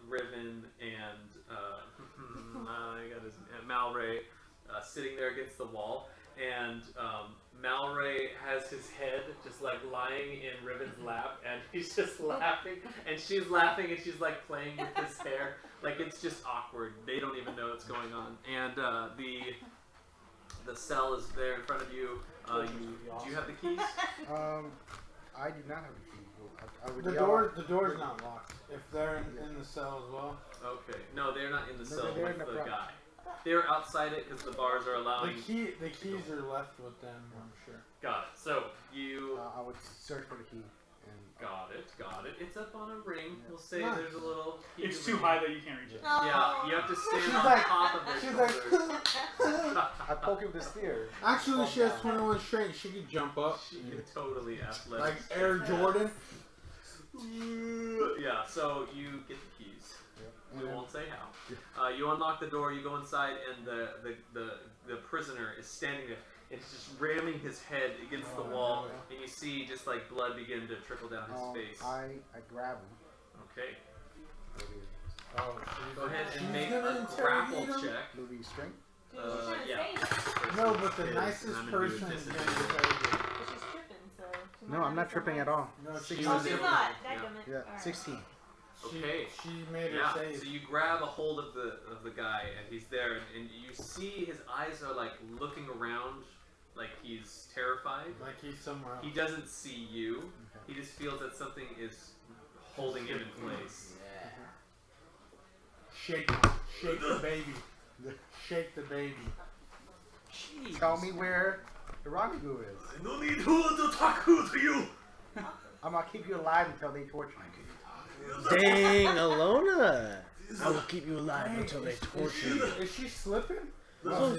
Speaker 1: Riven and I got his Malray sitting there against the wall, and Malray has his head just like lying in Riven's lap, and he's just laughing, and she's laughing, and she's like playing with his hair, like it's just awkward. They don't even know what's going on, and the cell is there in front of you. Do you have the keys?
Speaker 6: I do not have the key. I would
Speaker 7: The
Speaker 6: yell
Speaker 7: door's not locked. If they're in the cell as well.
Speaker 1: Okay, no, they're not in the cell
Speaker 6: they're
Speaker 1: with
Speaker 6: in the
Speaker 1: the
Speaker 6: front.
Speaker 1: guy. They're outside it because the bars are allowing.
Speaker 7: The keys are left with them, I'm sure.
Speaker 1: Got it. So you
Speaker 6: I would search for the key. And
Speaker 1: got it. It's up on a ring. We'll say
Speaker 7: Nice.
Speaker 1: there's a little.
Speaker 5: It's
Speaker 1: ring.
Speaker 5: too high that you can't reach it.
Speaker 1: Yeah, you have to stand
Speaker 7: She's
Speaker 1: on
Speaker 7: like-
Speaker 1: top of it.
Speaker 7: She's like,
Speaker 6: I poke him with the spear.
Speaker 7: actually, she has 21 strength. She could jump up.
Speaker 1: She can totally athletic.
Speaker 7: Like Air Jordan.
Speaker 1: Yeah. So you get the keys. We
Speaker 6: And
Speaker 1: won't say how. You unlock the door. You go inside, and the prisoner is standing there. It's just ramming his head against the wall, and you see just like blood begin to trickle down his face.
Speaker 6: I grab him.
Speaker 1: Okay.
Speaker 7: Oh,
Speaker 1: Go ahead and
Speaker 7: she's
Speaker 1: make
Speaker 7: gonna
Speaker 1: a grapple
Speaker 7: interrogate him?
Speaker 1: check.
Speaker 6: Moving strength.
Speaker 4: Dude, she's trying to
Speaker 1: Yeah.
Speaker 4: save.
Speaker 7: No, but the
Speaker 1: Is-
Speaker 7: nicest
Speaker 1: and I'm gonna do
Speaker 7: person is
Speaker 1: this
Speaker 7: going to
Speaker 1: again.
Speaker 7: interrogate.
Speaker 4: But she's tripping, so. she might
Speaker 6: No, I'm
Speaker 4: be
Speaker 6: not tripping at all.
Speaker 7: No,
Speaker 1: She
Speaker 7: she
Speaker 4: Oh,
Speaker 1: was
Speaker 4: she's
Speaker 1: able-
Speaker 4: not.
Speaker 1: yeah.
Speaker 4: Dadgummit.
Speaker 6: Yeah,
Speaker 4: Alright.
Speaker 6: 16.
Speaker 1: Okay.
Speaker 7: She made her
Speaker 1: Yeah,
Speaker 7: save.
Speaker 1: so you grab a hold of the guy, and he's there, and you see his eyes are like looking around, like he's terrified.
Speaker 7: Like he's somewhere else.
Speaker 1: He doesn't see you. He just feels that something is holding him in place.
Speaker 7: Shake the baby. Shake the baby.
Speaker 6: Tell me where Iramigu is.
Speaker 8: I no need to talk to you.
Speaker 6: I'm gonna keep you alive until they torture you.
Speaker 3: Dang, Ilona! I will keep you alive until they
Speaker 7: Is
Speaker 3: torture you.
Speaker 7: Is she slipping?
Speaker 3: Oh,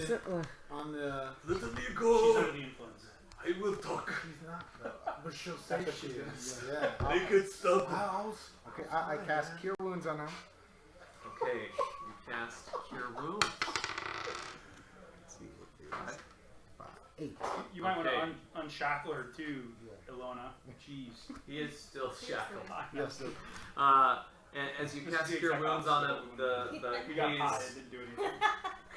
Speaker 7: On the.
Speaker 8: Let me
Speaker 5: She's
Speaker 8: go.
Speaker 5: under the influence.
Speaker 8: I will talk.
Speaker 7: She's not though. But she'll say
Speaker 5: That's
Speaker 7: she
Speaker 5: what
Speaker 7: is.
Speaker 5: she
Speaker 7: Yeah.
Speaker 8: I can stop.
Speaker 7: I was.
Speaker 6: Okay, I cast Cure Wounds on him.
Speaker 1: Okay, you cast Cure Wounds.
Speaker 6: Let's see what it is. 8.
Speaker 5: You might
Speaker 1: Okay.
Speaker 5: want to unshackle her too, Ilona. Jeez.
Speaker 1: He is still shackled.
Speaker 6: Yes.
Speaker 1: And as you
Speaker 5: This is
Speaker 1: cast
Speaker 5: the
Speaker 1: Cure
Speaker 5: exact
Speaker 1: Wounds on him,
Speaker 5: opposite
Speaker 1: the
Speaker 5: You got high.
Speaker 1: haze
Speaker 5: It didn't do anything.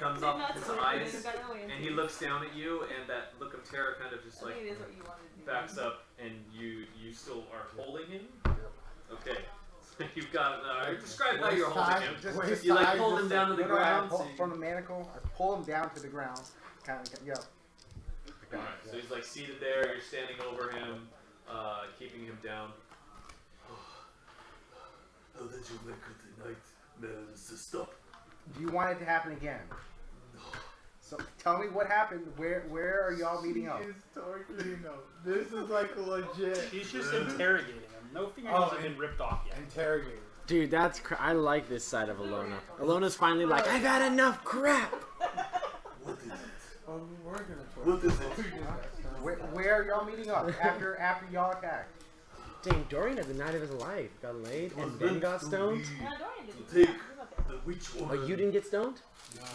Speaker 1: comes
Speaker 4: Did
Speaker 1: off
Speaker 4: not
Speaker 1: his
Speaker 4: say
Speaker 1: eyes,
Speaker 4: anything, got no
Speaker 1: and
Speaker 4: answer.
Speaker 1: he looks down at you, and that look of terror kind of just
Speaker 4: I
Speaker 1: like
Speaker 4: think it is what you wanted to do.
Speaker 1: backs up, and you still are holding him. Okay, so you've got. Describe how you're holding him.
Speaker 6: Just
Speaker 1: You like pull him down to the
Speaker 6: I
Speaker 1: ground.
Speaker 6: pull,
Speaker 1: so you-
Speaker 6: from the manacle, I pull him down to the ground. Kind of, yeah.
Speaker 1: Alright, so he's like seated there. You're standing over him, keeping him down.
Speaker 8: How did you make it tonight? Managed to stop.
Speaker 6: Do you want it to happen again? So tell me what happened. Where are y'all meeting up?
Speaker 7: This is like legit.
Speaker 5: She's just interrogating him. No fingernails have been ripped off yet.
Speaker 7: Interrogator.
Speaker 3: Dude, that's I like this side of Ilona. Ilona's finally like, I've had enough crap!
Speaker 8: What is it?
Speaker 7: Oh, we're gonna talk.
Speaker 8: What is it?
Speaker 6: Where are y'all meeting up after y'all attacked?
Speaker 3: Dang, Dorian at the night of his life got laid and then got stoned?
Speaker 4: No, Dorian didn't.
Speaker 8: Take
Speaker 4: He's not there.
Speaker 8: the witch
Speaker 3: Oh,
Speaker 8: woman.
Speaker 3: you didn't get stoned?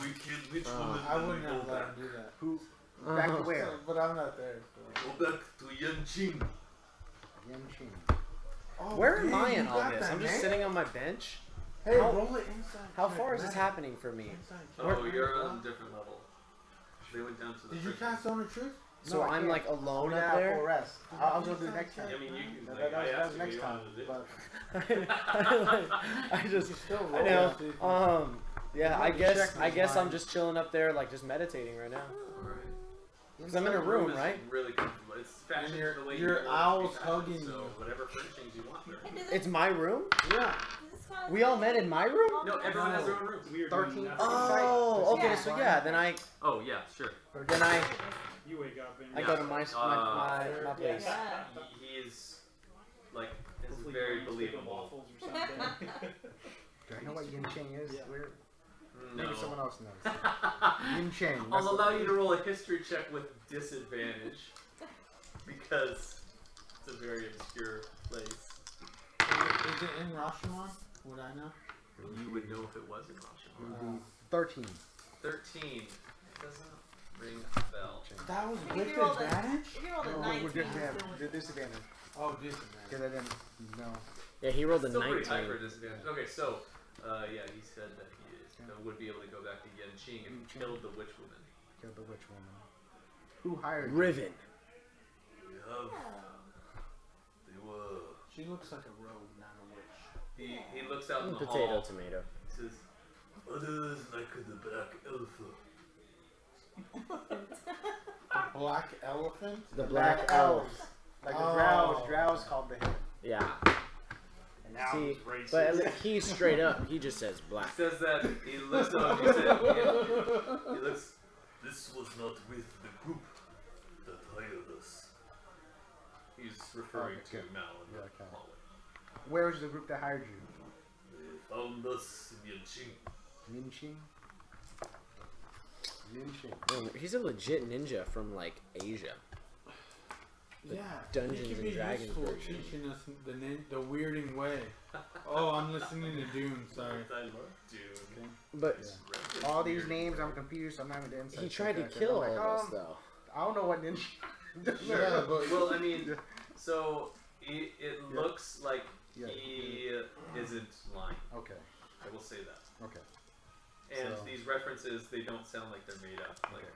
Speaker 8: We killed witch
Speaker 3: Oh.
Speaker 8: woman.
Speaker 7: I
Speaker 8: and we
Speaker 7: wouldn't
Speaker 8: go
Speaker 7: have let
Speaker 8: back.
Speaker 7: him do that.
Speaker 6: Who? Back to
Speaker 3: Uh-huh.
Speaker 6: where?
Speaker 7: But I'm not there. So.
Speaker 8: Go back to Yanqing.
Speaker 6: Yanshin.
Speaker 7: Oh,
Speaker 3: Where am
Speaker 7: dang,
Speaker 3: I in
Speaker 7: you
Speaker 3: all
Speaker 7: got
Speaker 3: this?
Speaker 7: that,
Speaker 3: I'm just
Speaker 7: man.
Speaker 3: sitting on my bench.
Speaker 7: Hey,
Speaker 3: How-
Speaker 7: roll it inside.
Speaker 3: How
Speaker 7: check,
Speaker 3: far is this
Speaker 7: man.
Speaker 3: happening for me?
Speaker 7: Inside check.
Speaker 1: Oh, you're on a different level. They went down to the.
Speaker 7: Did you
Speaker 1: prison.
Speaker 7: cast Zone of Truth?
Speaker 3: So I'm like alone
Speaker 6: yeah,
Speaker 3: up there.
Speaker 6: full rest. I was gonna do it next time.
Speaker 1: I mean, you can.
Speaker 6: That was
Speaker 1: asked
Speaker 6: next
Speaker 1: you
Speaker 6: time.
Speaker 1: wanted to do it.
Speaker 6: But
Speaker 3: I just,
Speaker 7: still
Speaker 3: I
Speaker 7: roll
Speaker 3: know.
Speaker 7: to see if
Speaker 3: Yeah,
Speaker 6: Yeah,
Speaker 3: I
Speaker 6: just
Speaker 3: guess,
Speaker 6: check
Speaker 3: I
Speaker 6: his
Speaker 3: guess I'm
Speaker 6: mind.
Speaker 3: just chilling up there, like just meditating right now.
Speaker 1: Alright.
Speaker 3: Because I'm in a
Speaker 1: The
Speaker 3: room,
Speaker 1: is
Speaker 3: right?
Speaker 1: Really comfortable. It's fashioned
Speaker 7: your-
Speaker 1: the way
Speaker 7: your
Speaker 1: you want it to be
Speaker 7: owl's
Speaker 1: fashioned,
Speaker 7: hugging
Speaker 1: so
Speaker 7: you.
Speaker 1: whatever furnishings you want there.
Speaker 4: Hey, does
Speaker 3: It's my room.
Speaker 7: Yeah.
Speaker 4: this kind of
Speaker 3: We all met in my room.
Speaker 1: No, everyone has their own room.
Speaker 9: Weird.
Speaker 6: 13.
Speaker 3: Oh, okay.
Speaker 4: Yeah.
Speaker 3: So yeah, then I
Speaker 1: Oh yeah, sure.
Speaker 9: You wake up and
Speaker 3: I go to my place.
Speaker 4: Yeah.
Speaker 1: He is like is
Speaker 9: hopefully
Speaker 1: very
Speaker 9: you're eating
Speaker 1: believable.
Speaker 9: waffles or something.
Speaker 6: do I know what yin ching is?
Speaker 9: Yeah.
Speaker 6: Weird.
Speaker 1: No.
Speaker 6: Maybe someone else knows. Yin ching.
Speaker 1: I'll allow you to roll a history check with disadvantage because it's a very obscure place.
Speaker 7: Is it in Rashomon? Would I know?
Speaker 1: You would know if it was in Rashomon.
Speaker 6: 13.
Speaker 1: 13 doesn't ring a bell.
Speaker 7: That was
Speaker 4: If
Speaker 7: with
Speaker 4: you rolled a-
Speaker 7: advantage?
Speaker 4: If you rolled a
Speaker 6: No,
Speaker 4: 19,
Speaker 6: we're
Speaker 4: still
Speaker 6: the
Speaker 4: would-
Speaker 6: disadvantage.
Speaker 7: Oh, disadvantage.
Speaker 6: Because I didn't know.
Speaker 3: Yeah, he rolled a
Speaker 1: Still pretty high
Speaker 3: 19.
Speaker 1: for a disadvantage. Okay, so yeah, he said that he would be able to go back to Yenching and
Speaker 6: Yenching.
Speaker 1: killed the witch woman.
Speaker 6: Killed the witch woman. Who hired you?
Speaker 3: Riven.
Speaker 8: We have. They were.
Speaker 7: She looks like a rogue, not a witch.
Speaker 1: He looks out in the
Speaker 3: Potato,
Speaker 1: hall.
Speaker 3: tomato.
Speaker 1: He says,
Speaker 8: Others like the black elf.
Speaker 7: The black elephant?
Speaker 3: The
Speaker 6: Black elves. Like the
Speaker 7: Oh.
Speaker 6: drows. Drows called the him.
Speaker 3: Yeah.
Speaker 9: And now
Speaker 3: See,
Speaker 9: it's racist.
Speaker 3: but at least he's straight up. He just says
Speaker 1: he
Speaker 3: black.
Speaker 1: says that he looks at him. He said, he looks.
Speaker 8: This was not with the group that hired us.
Speaker 1: He's referring
Speaker 6: Okay,
Speaker 1: to
Speaker 6: good.
Speaker 1: Mal in the
Speaker 6: Yeah, okay.
Speaker 1: hallway.
Speaker 6: Where was the group that hired you?
Speaker 8: They found us in Yanqing.
Speaker 6: Minching? Minching.
Speaker 3: Oh, he's a legit ninja from like Asia.
Speaker 7: Yeah.
Speaker 3: Dungeons
Speaker 7: he could
Speaker 3: and
Speaker 7: be
Speaker 3: Dragons
Speaker 7: useful
Speaker 3: version.
Speaker 7: teaching us the weirding way. Oh, I'm listening to Dune, sorry.
Speaker 1: I love Dune.
Speaker 3: But
Speaker 1: It's
Speaker 6: All these
Speaker 1: weird.
Speaker 6: names, I'm confused. I'm not even the inside.
Speaker 3: he tried to
Speaker 6: check that.
Speaker 3: kill
Speaker 6: I'm
Speaker 3: all
Speaker 6: like,
Speaker 3: of us though.
Speaker 6: I don't know what ninja.
Speaker 7: Yeah, but
Speaker 1: Well, I mean, so it
Speaker 6: Yeah.
Speaker 1: looks like
Speaker 6: Yeah.
Speaker 1: he isn't lying.
Speaker 6: Okay.
Speaker 1: I will say that.
Speaker 6: Okay.
Speaker 1: And
Speaker 6: So-
Speaker 1: these references, they don't sound like they're made up. Like,
Speaker 6: Okay.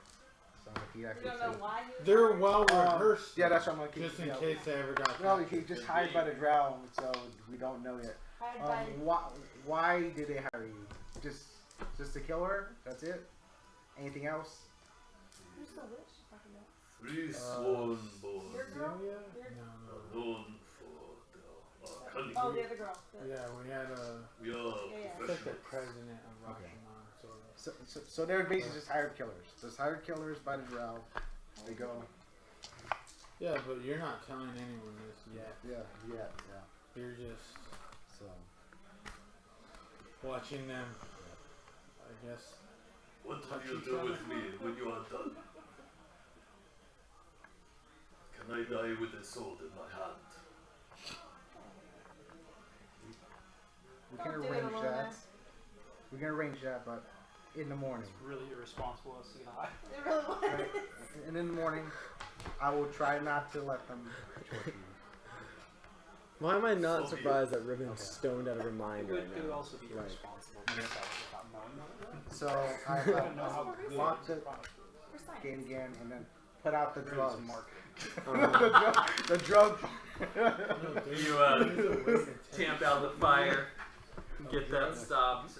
Speaker 6: Sounds like he
Speaker 4: We
Speaker 6: actually
Speaker 4: don't know
Speaker 6: said-
Speaker 4: why he was
Speaker 7: they're
Speaker 4: hired.
Speaker 7: well rehearsed.
Speaker 6: Yeah, that's what I'm gonna keep.
Speaker 7: Just in
Speaker 6: yeah.
Speaker 7: case they ever got
Speaker 6: Well,
Speaker 7: captured.
Speaker 6: he just hired by the drow, so we don't know yet.
Speaker 4: Hired by
Speaker 6: Why did they hire you? Just to kill her? That's it? Anything else?
Speaker 4: Who's the witch talking about?
Speaker 8: 3 sworn boys
Speaker 4: Your girl?
Speaker 7: Yeah.
Speaker 4: Your-
Speaker 7: No.
Speaker 8: known for their cunning.
Speaker 4: Oh, the other girl. The-
Speaker 7: Yeah, we had a
Speaker 8: We are
Speaker 4: Yeah, yeah.
Speaker 7: it's like the
Speaker 8: professionals.
Speaker 7: president of
Speaker 6: Okay.
Speaker 7: Rashomon, sort of.
Speaker 6: So they're basically just hired killers. Just hired killers by the drow. They go.
Speaker 7: Yeah, but you're not telling anyone this yet.
Speaker 6: Yeah.
Speaker 7: You're just
Speaker 6: So
Speaker 7: watching them. I guess.
Speaker 8: What will you do with me when you are done? Can I die with a sword in my hand?
Speaker 6: we can
Speaker 4: Don't do it,
Speaker 6: arrange
Speaker 4: Ilona.
Speaker 6: that. We can arrange that, but in the morning.
Speaker 9: It's really irresponsible of us to lie.
Speaker 4: It really was.
Speaker 6: Right? And in the morning, I will try not to let them torture you.
Speaker 3: Why am I not
Speaker 8: So be
Speaker 3: surprised that Riven's stoned out of her mind
Speaker 9: It would,
Speaker 3: right
Speaker 9: it would
Speaker 3: now?
Speaker 9: also be
Speaker 3: Right.
Speaker 9: irresponsible to miss out without knowing that.
Speaker 6: So
Speaker 9: I don't know how
Speaker 6: I
Speaker 9: good
Speaker 6: lock the
Speaker 4: We're science.
Speaker 6: gate again and then put out the drugs.
Speaker 9: marketing.
Speaker 6: the drug.
Speaker 1: you tamp out the fire, get that stopped.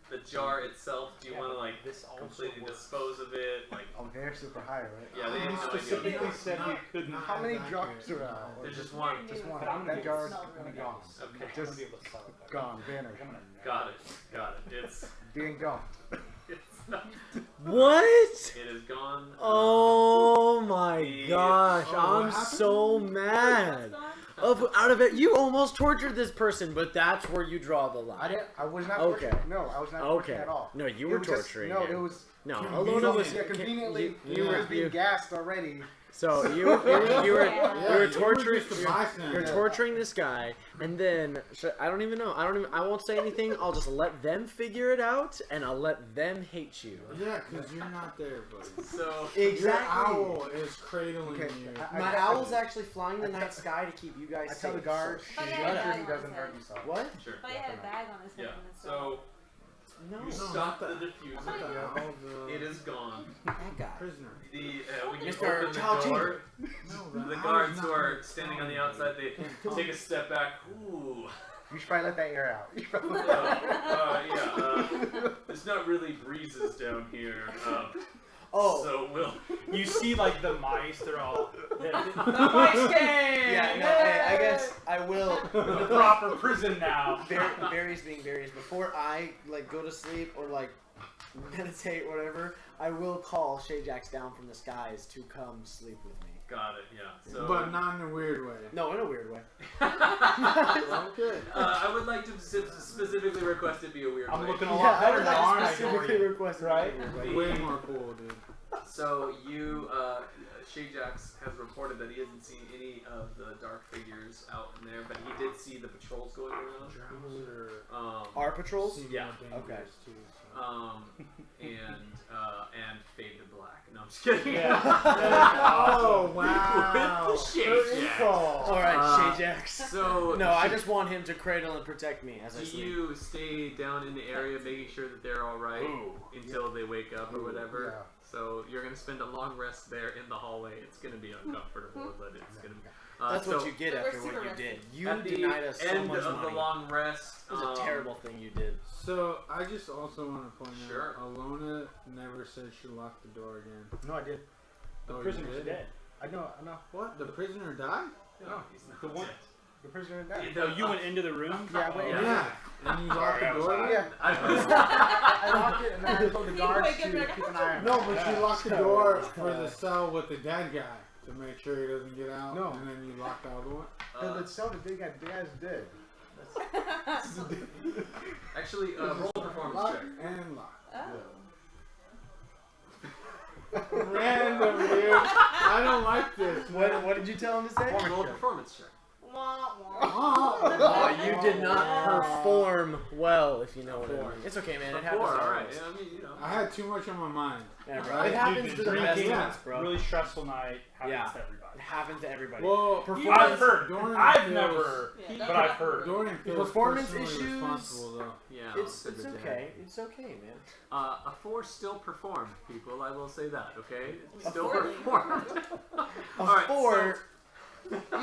Speaker 1: The jar itself, do you want to like
Speaker 9: This also
Speaker 1: completely
Speaker 9: works.
Speaker 1: dispose of it? Like,
Speaker 6: Oh, they're super high, right?
Speaker 1: yeah, they
Speaker 9: He
Speaker 1: have no
Speaker 9: specifically
Speaker 1: idea.
Speaker 9: said we couldn't.
Speaker 6: How many drugs are out? Or
Speaker 1: There's
Speaker 6: just
Speaker 1: just one.
Speaker 6: just one.
Speaker 9: But I'm gonna
Speaker 6: That
Speaker 9: be
Speaker 6: jar's
Speaker 4: able to smell really
Speaker 6: gone.
Speaker 1: Okay.
Speaker 9: I'm
Speaker 6: Just
Speaker 9: gonna be able to sell it better.
Speaker 6: gone, vanished,
Speaker 1: Got it. It's
Speaker 6: being gone.
Speaker 1: not.
Speaker 3: What?
Speaker 1: It is gone.
Speaker 3: Oh my
Speaker 1: Yeah.
Speaker 3: gosh,
Speaker 7: Oh,
Speaker 3: I'm
Speaker 7: what happened?
Speaker 3: so mad. Out of it, you almost tortured this person, but that's where you draw the line.
Speaker 6: I was not
Speaker 3: Okay.
Speaker 6: torturing. No, I was not torturing
Speaker 3: Okay.
Speaker 6: at all.
Speaker 3: No, you
Speaker 6: It
Speaker 3: were
Speaker 6: was just-
Speaker 3: torturing
Speaker 6: No,
Speaker 3: him.
Speaker 6: it was.
Speaker 3: No,
Speaker 7: Convenient.
Speaker 3: Ilona was
Speaker 6: Yeah, conveniently,
Speaker 3: you
Speaker 6: he
Speaker 3: were
Speaker 6: was being
Speaker 3: you,
Speaker 6: gassed already.
Speaker 3: so you were
Speaker 7: Yeah, you
Speaker 3: torturing
Speaker 7: just a
Speaker 3: you're
Speaker 7: bystander.
Speaker 3: torturing this guy, and then I don't even know. I won't say anything. I'll just let them figure it out, and I'll let them hate you.
Speaker 7: Yeah, because you're not there, buddy.
Speaker 1: So
Speaker 7: Your owl is cradling
Speaker 6: Okay,
Speaker 7: you.
Speaker 3: My owl's actually flying the night sky to keep you guys
Speaker 6: I
Speaker 3: safe.
Speaker 6: tell the guards,
Speaker 4: But
Speaker 6: make
Speaker 4: yeah,
Speaker 6: sure
Speaker 4: yeah,
Speaker 6: he doesn't
Speaker 4: yeah.
Speaker 6: hurt himself.
Speaker 3: What?
Speaker 1: sure.
Speaker 4: But he had a bag on his head.
Speaker 1: Yeah.
Speaker 4: and it's
Speaker 1: So
Speaker 3: No.
Speaker 1: You stop the diffuser. It is gone.
Speaker 3: That guy.
Speaker 7: Prisoner.
Speaker 1: When you
Speaker 3: Mr.
Speaker 1: open the
Speaker 3: Chao
Speaker 1: door,
Speaker 7: No,
Speaker 1: the guards who are standing on the outside, they take a step back. Ooh.
Speaker 6: You should probably let that air out. You should probably
Speaker 1: There's not really breezes down here.
Speaker 3: Oh.
Speaker 1: So we'll.
Speaker 9: You see, like, the mice, they're all...
Speaker 2: The mice came!
Speaker 3: Yeah, no, hey, I guess I will.
Speaker 9: the proper prison now.
Speaker 3: Various being Various. Before I like go to sleep or like meditate, whatever, I will call Shajax down from the skies to come sleep with me.
Speaker 1: Got it. Yeah. So.
Speaker 7: But not in a weird way.
Speaker 3: No, in a weird way.
Speaker 7: Okay.
Speaker 1: I would like to specifically request it be a weird
Speaker 9: I'm
Speaker 1: way.
Speaker 9: looking a lot better now, aren't I,
Speaker 3: specifically
Speaker 9: Dorian?
Speaker 3: requested
Speaker 9: Right?
Speaker 7: Way more cool, dude.
Speaker 1: So you, Shajax has reported that he hasn't seen any of the dark figures out in there, but he did see the patrols going around.
Speaker 3: Our patrols?
Speaker 1: Yeah.
Speaker 3: Okay.
Speaker 1: And fade to black. No, I'm just kidding.
Speaker 7: Oh, wow.
Speaker 1: With the Shajax.
Speaker 3: Alright, Shajax.
Speaker 1: So
Speaker 3: No, I just want him to cradle and protect me as I
Speaker 1: do
Speaker 3: sleep.
Speaker 1: you stay down in the area, making sure that they're all right until they wake up or whatever?
Speaker 6: Yeah.
Speaker 1: So you're gonna spend a long rest there in the hallway. It's gonna be uncomfortable, but it's gonna be.
Speaker 3: That's
Speaker 1: so
Speaker 3: what you get
Speaker 4: But we're
Speaker 3: after what
Speaker 4: super
Speaker 3: you
Speaker 4: rested.
Speaker 3: did. You
Speaker 1: at the
Speaker 3: denied us so
Speaker 1: end
Speaker 3: much
Speaker 1: of
Speaker 3: money.
Speaker 1: the long rest.
Speaker 3: It was a terrible thing you did.
Speaker 7: So, I just also want to point
Speaker 1: Sure.
Speaker 7: out, Ilona never said she locked the door again.
Speaker 6: No, I did.
Speaker 9: The
Speaker 7: Oh, you
Speaker 9: prisoner's
Speaker 7: did?
Speaker 9: dead.
Speaker 6: I know.
Speaker 7: What? The prisoner died?
Speaker 1: No, he's not
Speaker 9: The one-
Speaker 1: dead.
Speaker 6: The prisoner died.
Speaker 9: So you went into the room?
Speaker 6: Yeah, I went in.
Speaker 7: Yeah. And you locked the door?
Speaker 6: Yeah. I locked it and then I told the
Speaker 4: You
Speaker 6: guards
Speaker 4: wake
Speaker 6: to
Speaker 4: up like,
Speaker 6: keep an eye on it.
Speaker 7: No, but she locked the door for the cell with the dead guy to make sure he doesn't get out.
Speaker 6: No.
Speaker 7: And then you locked the other one?
Speaker 6: The cell the big guy's dead.
Speaker 1: Actually, roll a performance
Speaker 7: Lock
Speaker 1: check.
Speaker 7: and lock.
Speaker 4: Oh.
Speaker 7: Random, dude. I don't like this.
Speaker 3: What did you tell him to say?
Speaker 1: Roll a performance check.
Speaker 3: Oh, you did not perform well, if you know what I mean. It's okay, man. It happens.
Speaker 1: Four,
Speaker 3: to all
Speaker 1: alright.
Speaker 3: of us.
Speaker 1: Yeah, I mean, you know.
Speaker 7: I had too much on my mind.
Speaker 3: Yeah, bro.
Speaker 7: Right?
Speaker 3: It happens to the best
Speaker 9: Drinking,
Speaker 3: of us, bro.
Speaker 9: Really stressful night. Happens
Speaker 3: Yeah.
Speaker 9: to everybody.
Speaker 3: It happens to everybody.
Speaker 7: Well,
Speaker 9: I've heard.
Speaker 7: Dorian
Speaker 9: I've
Speaker 7: feels-
Speaker 9: never,
Speaker 4: Yeah,
Speaker 9: but I've heard.
Speaker 7: Dorian feels
Speaker 3: Performance
Speaker 7: personally
Speaker 3: issues.
Speaker 7: responsible, though.
Speaker 1: Yeah.
Speaker 3: It's
Speaker 1: for the
Speaker 3: okay.
Speaker 1: day.
Speaker 3: It's okay, man.
Speaker 1: A 4 still performed, people. I will say that. Okay. It's
Speaker 4: A
Speaker 1: still
Speaker 4: 4?
Speaker 1: performed.
Speaker 3: A
Speaker 1: Alright,
Speaker 3: 4.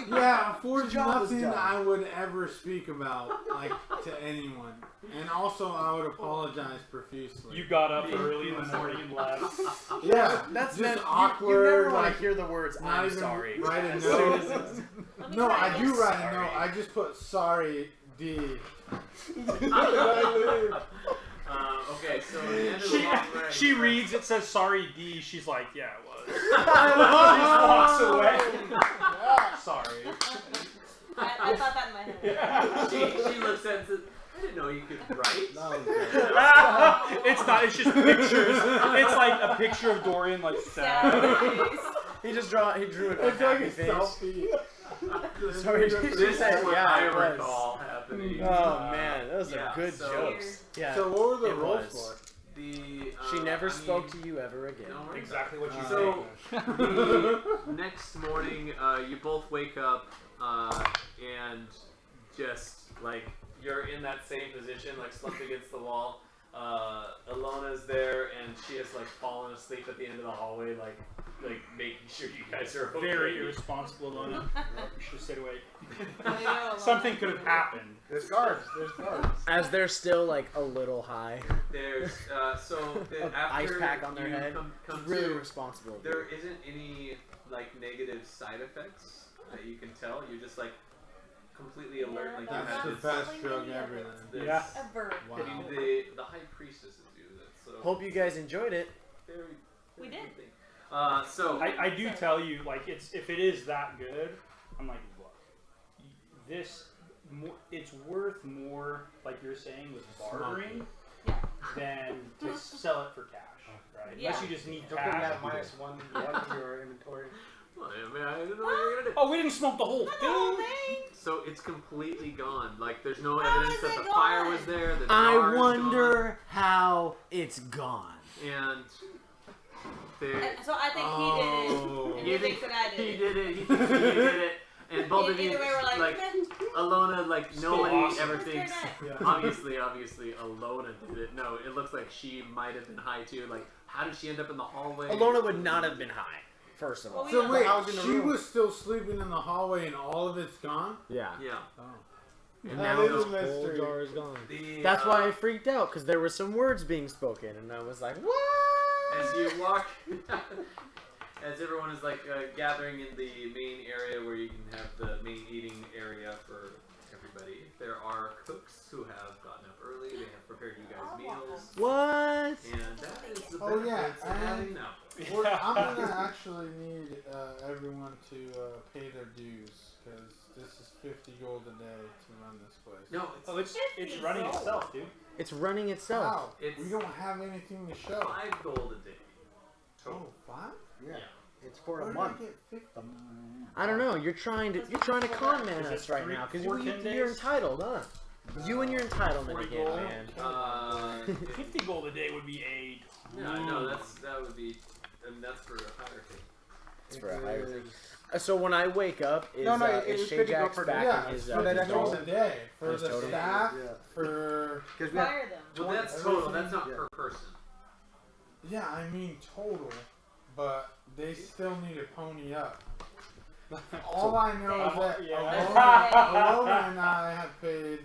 Speaker 7: Yeah, for
Speaker 3: job was
Speaker 7: nothing
Speaker 3: done.
Speaker 7: I would ever speak about, like, to anyone. And also, I would apologize profusely.
Speaker 9: You got up early in the morning and left.
Speaker 7: Yeah,
Speaker 3: That's
Speaker 7: just
Speaker 3: meant,
Speaker 7: awkward.
Speaker 3: You never want
Speaker 7: like,
Speaker 3: to hear the words
Speaker 7: not
Speaker 3: "I'm
Speaker 7: even
Speaker 3: sorry."
Speaker 7: write a
Speaker 3: As
Speaker 7: note.
Speaker 3: soon as it's-
Speaker 4: Let me
Speaker 7: No,
Speaker 4: try
Speaker 7: I do
Speaker 4: this.
Speaker 7: write a
Speaker 3: Sorry.
Speaker 7: note. I just put sorry, D.
Speaker 1: Okay, so at the end of the long rest.
Speaker 9: She reads, it says sorry D, she's like, yeah, it was. She just walks away. Sorry.
Speaker 4: I thought that in my head.
Speaker 1: She looks at it and says, I didn't know you could write.
Speaker 9: It's not, it's just pictures. It's like a picture of Dorian, like, sad.
Speaker 4: Sad face.
Speaker 3: He drew an
Speaker 7: It's like
Speaker 3: unhappy
Speaker 7: a
Speaker 3: face.
Speaker 7: selfie.
Speaker 3: Sorry,
Speaker 1: This
Speaker 3: said,
Speaker 1: is what
Speaker 3: yeah,
Speaker 1: I
Speaker 3: it was.
Speaker 1: recall happening.
Speaker 3: Oh man, those
Speaker 1: Yeah,
Speaker 3: are good
Speaker 1: so-
Speaker 3: jokes. Yeah.
Speaker 7: So what were the
Speaker 3: It
Speaker 7: rolls
Speaker 3: was.
Speaker 7: for?
Speaker 3: She never spoke to you ever again.
Speaker 1: Don't worry
Speaker 9: Exactly what you
Speaker 1: So
Speaker 9: said.
Speaker 1: the next morning, you both wake up and just like you're in that same position, like slumped against the wall. Ilona's there, and she has like fallen asleep at the end of the hallway, like making sure you guys are okay.
Speaker 9: Very irresponsible, Ilona. You should have stayed awake.
Speaker 4: There you go,
Speaker 9: Something could have happened.
Speaker 6: There's guards. There's guards.
Speaker 3: As they're still like a little high,
Speaker 1: There's so
Speaker 3: An
Speaker 1: after
Speaker 3: ice pack on their
Speaker 1: you
Speaker 3: head.
Speaker 1: come
Speaker 3: really
Speaker 1: to,
Speaker 3: responsible.
Speaker 1: there isn't any like negative side effects that you can tell. You're just like completely alert, like you
Speaker 7: That's
Speaker 1: had
Speaker 7: the
Speaker 1: this.
Speaker 7: best drug ever. Then.
Speaker 1: this
Speaker 9: Yeah.
Speaker 4: A verb.
Speaker 7: Wow.
Speaker 1: I mean, the high priestesses do that. So
Speaker 3: Hope you guys enjoyed it.
Speaker 1: very,
Speaker 4: We
Speaker 1: very
Speaker 4: did.
Speaker 1: good thing. So
Speaker 9: I do tell you, like, if it is that good, I'm like, look, it's worth more, like you're saying, with bartering than to sell it for cash, right?
Speaker 4: Yeah.
Speaker 9: Unless you just need
Speaker 6: Don't give me
Speaker 9: cash.
Speaker 6: that -1 to your inventory.
Speaker 1: well, I mean, I don't know what you're gonna do.
Speaker 9: Oh, we didn't smoke the whole
Speaker 4: Oh,
Speaker 9: thing.
Speaker 4: thanks.
Speaker 1: So it's completely gone. Like there's no
Speaker 4: How
Speaker 1: evidence
Speaker 4: is
Speaker 1: that
Speaker 4: it
Speaker 1: the fire
Speaker 4: gone?
Speaker 1: was there. The
Speaker 3: I
Speaker 1: jar is
Speaker 3: wonder how it's gone.
Speaker 1: gone. And there.
Speaker 4: So I think he did it, and
Speaker 1: You
Speaker 4: he thinks that I did
Speaker 1: He
Speaker 4: it.
Speaker 1: did it. He thinks he did it.
Speaker 10: And both of you,
Speaker 4: Either way, we're like,
Speaker 10: Ilona, like
Speaker 9: Still
Speaker 10: nobody
Speaker 9: awesome.
Speaker 10: ever
Speaker 4: Who's
Speaker 10: thinks.
Speaker 4: your
Speaker 10: Obviously, Ilona did it. No, it looks like she might have been high too. Like, how did she end up in the hallway?
Speaker 3: Alona would not have been high. First of all.
Speaker 4: Well,
Speaker 7: So wait,
Speaker 6: I was in the
Speaker 7: she
Speaker 6: room.
Speaker 7: was still sleeping in the hallway and all of it's gone?
Speaker 3: Yeah.
Speaker 10: Yeah.
Speaker 7: Oh.
Speaker 3: And
Speaker 7: That
Speaker 3: now
Speaker 7: is
Speaker 3: the
Speaker 7: a
Speaker 3: whole
Speaker 7: mystery.
Speaker 3: jar is gone.
Speaker 10: The,
Speaker 3: That's why I freaked out, because there were some words being spoken, and I was like, what?
Speaker 10: As you walk, as everyone is like gathering in the main area where you can have the main eating area for everybody, there are cooks who have gotten up early. They have prepared you guys meals,
Speaker 3: What?
Speaker 10: and that is the
Speaker 7: Oh, yeah,
Speaker 10: benefits of having
Speaker 7: and-
Speaker 10: now.
Speaker 7: Well, I'm gonna actually need everyone to pay their dues, because this is 50 gold a day to run this place.
Speaker 10: No,
Speaker 9: Oh, it's running itself, dude.
Speaker 3: It's running itself.
Speaker 7: Wow,
Speaker 10: It's-
Speaker 7: we don't have anything to show.
Speaker 10: 5 gold a day.
Speaker 7: Oh, 5?
Speaker 6: Yeah.
Speaker 10: Yeah.
Speaker 6: It's for
Speaker 7: Where
Speaker 6: a
Speaker 7: did I
Speaker 6: month.
Speaker 7: get 50?
Speaker 3: I don't know. You're trying to con man
Speaker 9: Is it
Speaker 3: us right now because
Speaker 9: 14
Speaker 3: you're
Speaker 9: days?
Speaker 3: entitled, huh? You and your entitlement
Speaker 9: 40
Speaker 3: again,
Speaker 9: gold.
Speaker 3: man.
Speaker 9: 50 gold a day would be a.
Speaker 10: Yeah, no, that would be, and that's for a higher thing.
Speaker 3: It's for a higher thing. So when I wake up, is,
Speaker 6: No,
Speaker 3: is
Speaker 6: it's good to go
Speaker 3: Shajax
Speaker 6: for
Speaker 3: back
Speaker 7: Yeah,
Speaker 3: in his,
Speaker 7: so
Speaker 6: that
Speaker 3: his
Speaker 6: extra
Speaker 3: total?
Speaker 7: a day for
Speaker 3: His
Speaker 7: the
Speaker 3: total?
Speaker 7: staff,
Speaker 6: Yeah.
Speaker 7: for...
Speaker 6: Because we have
Speaker 4: Fire them.
Speaker 10: Well, that's
Speaker 7: everything-
Speaker 10: total. That's not
Speaker 6: yeah.
Speaker 10: per person.
Speaker 7: Yeah, I mean total, but they still need to pony up. All I know is that Ilona and I have paid.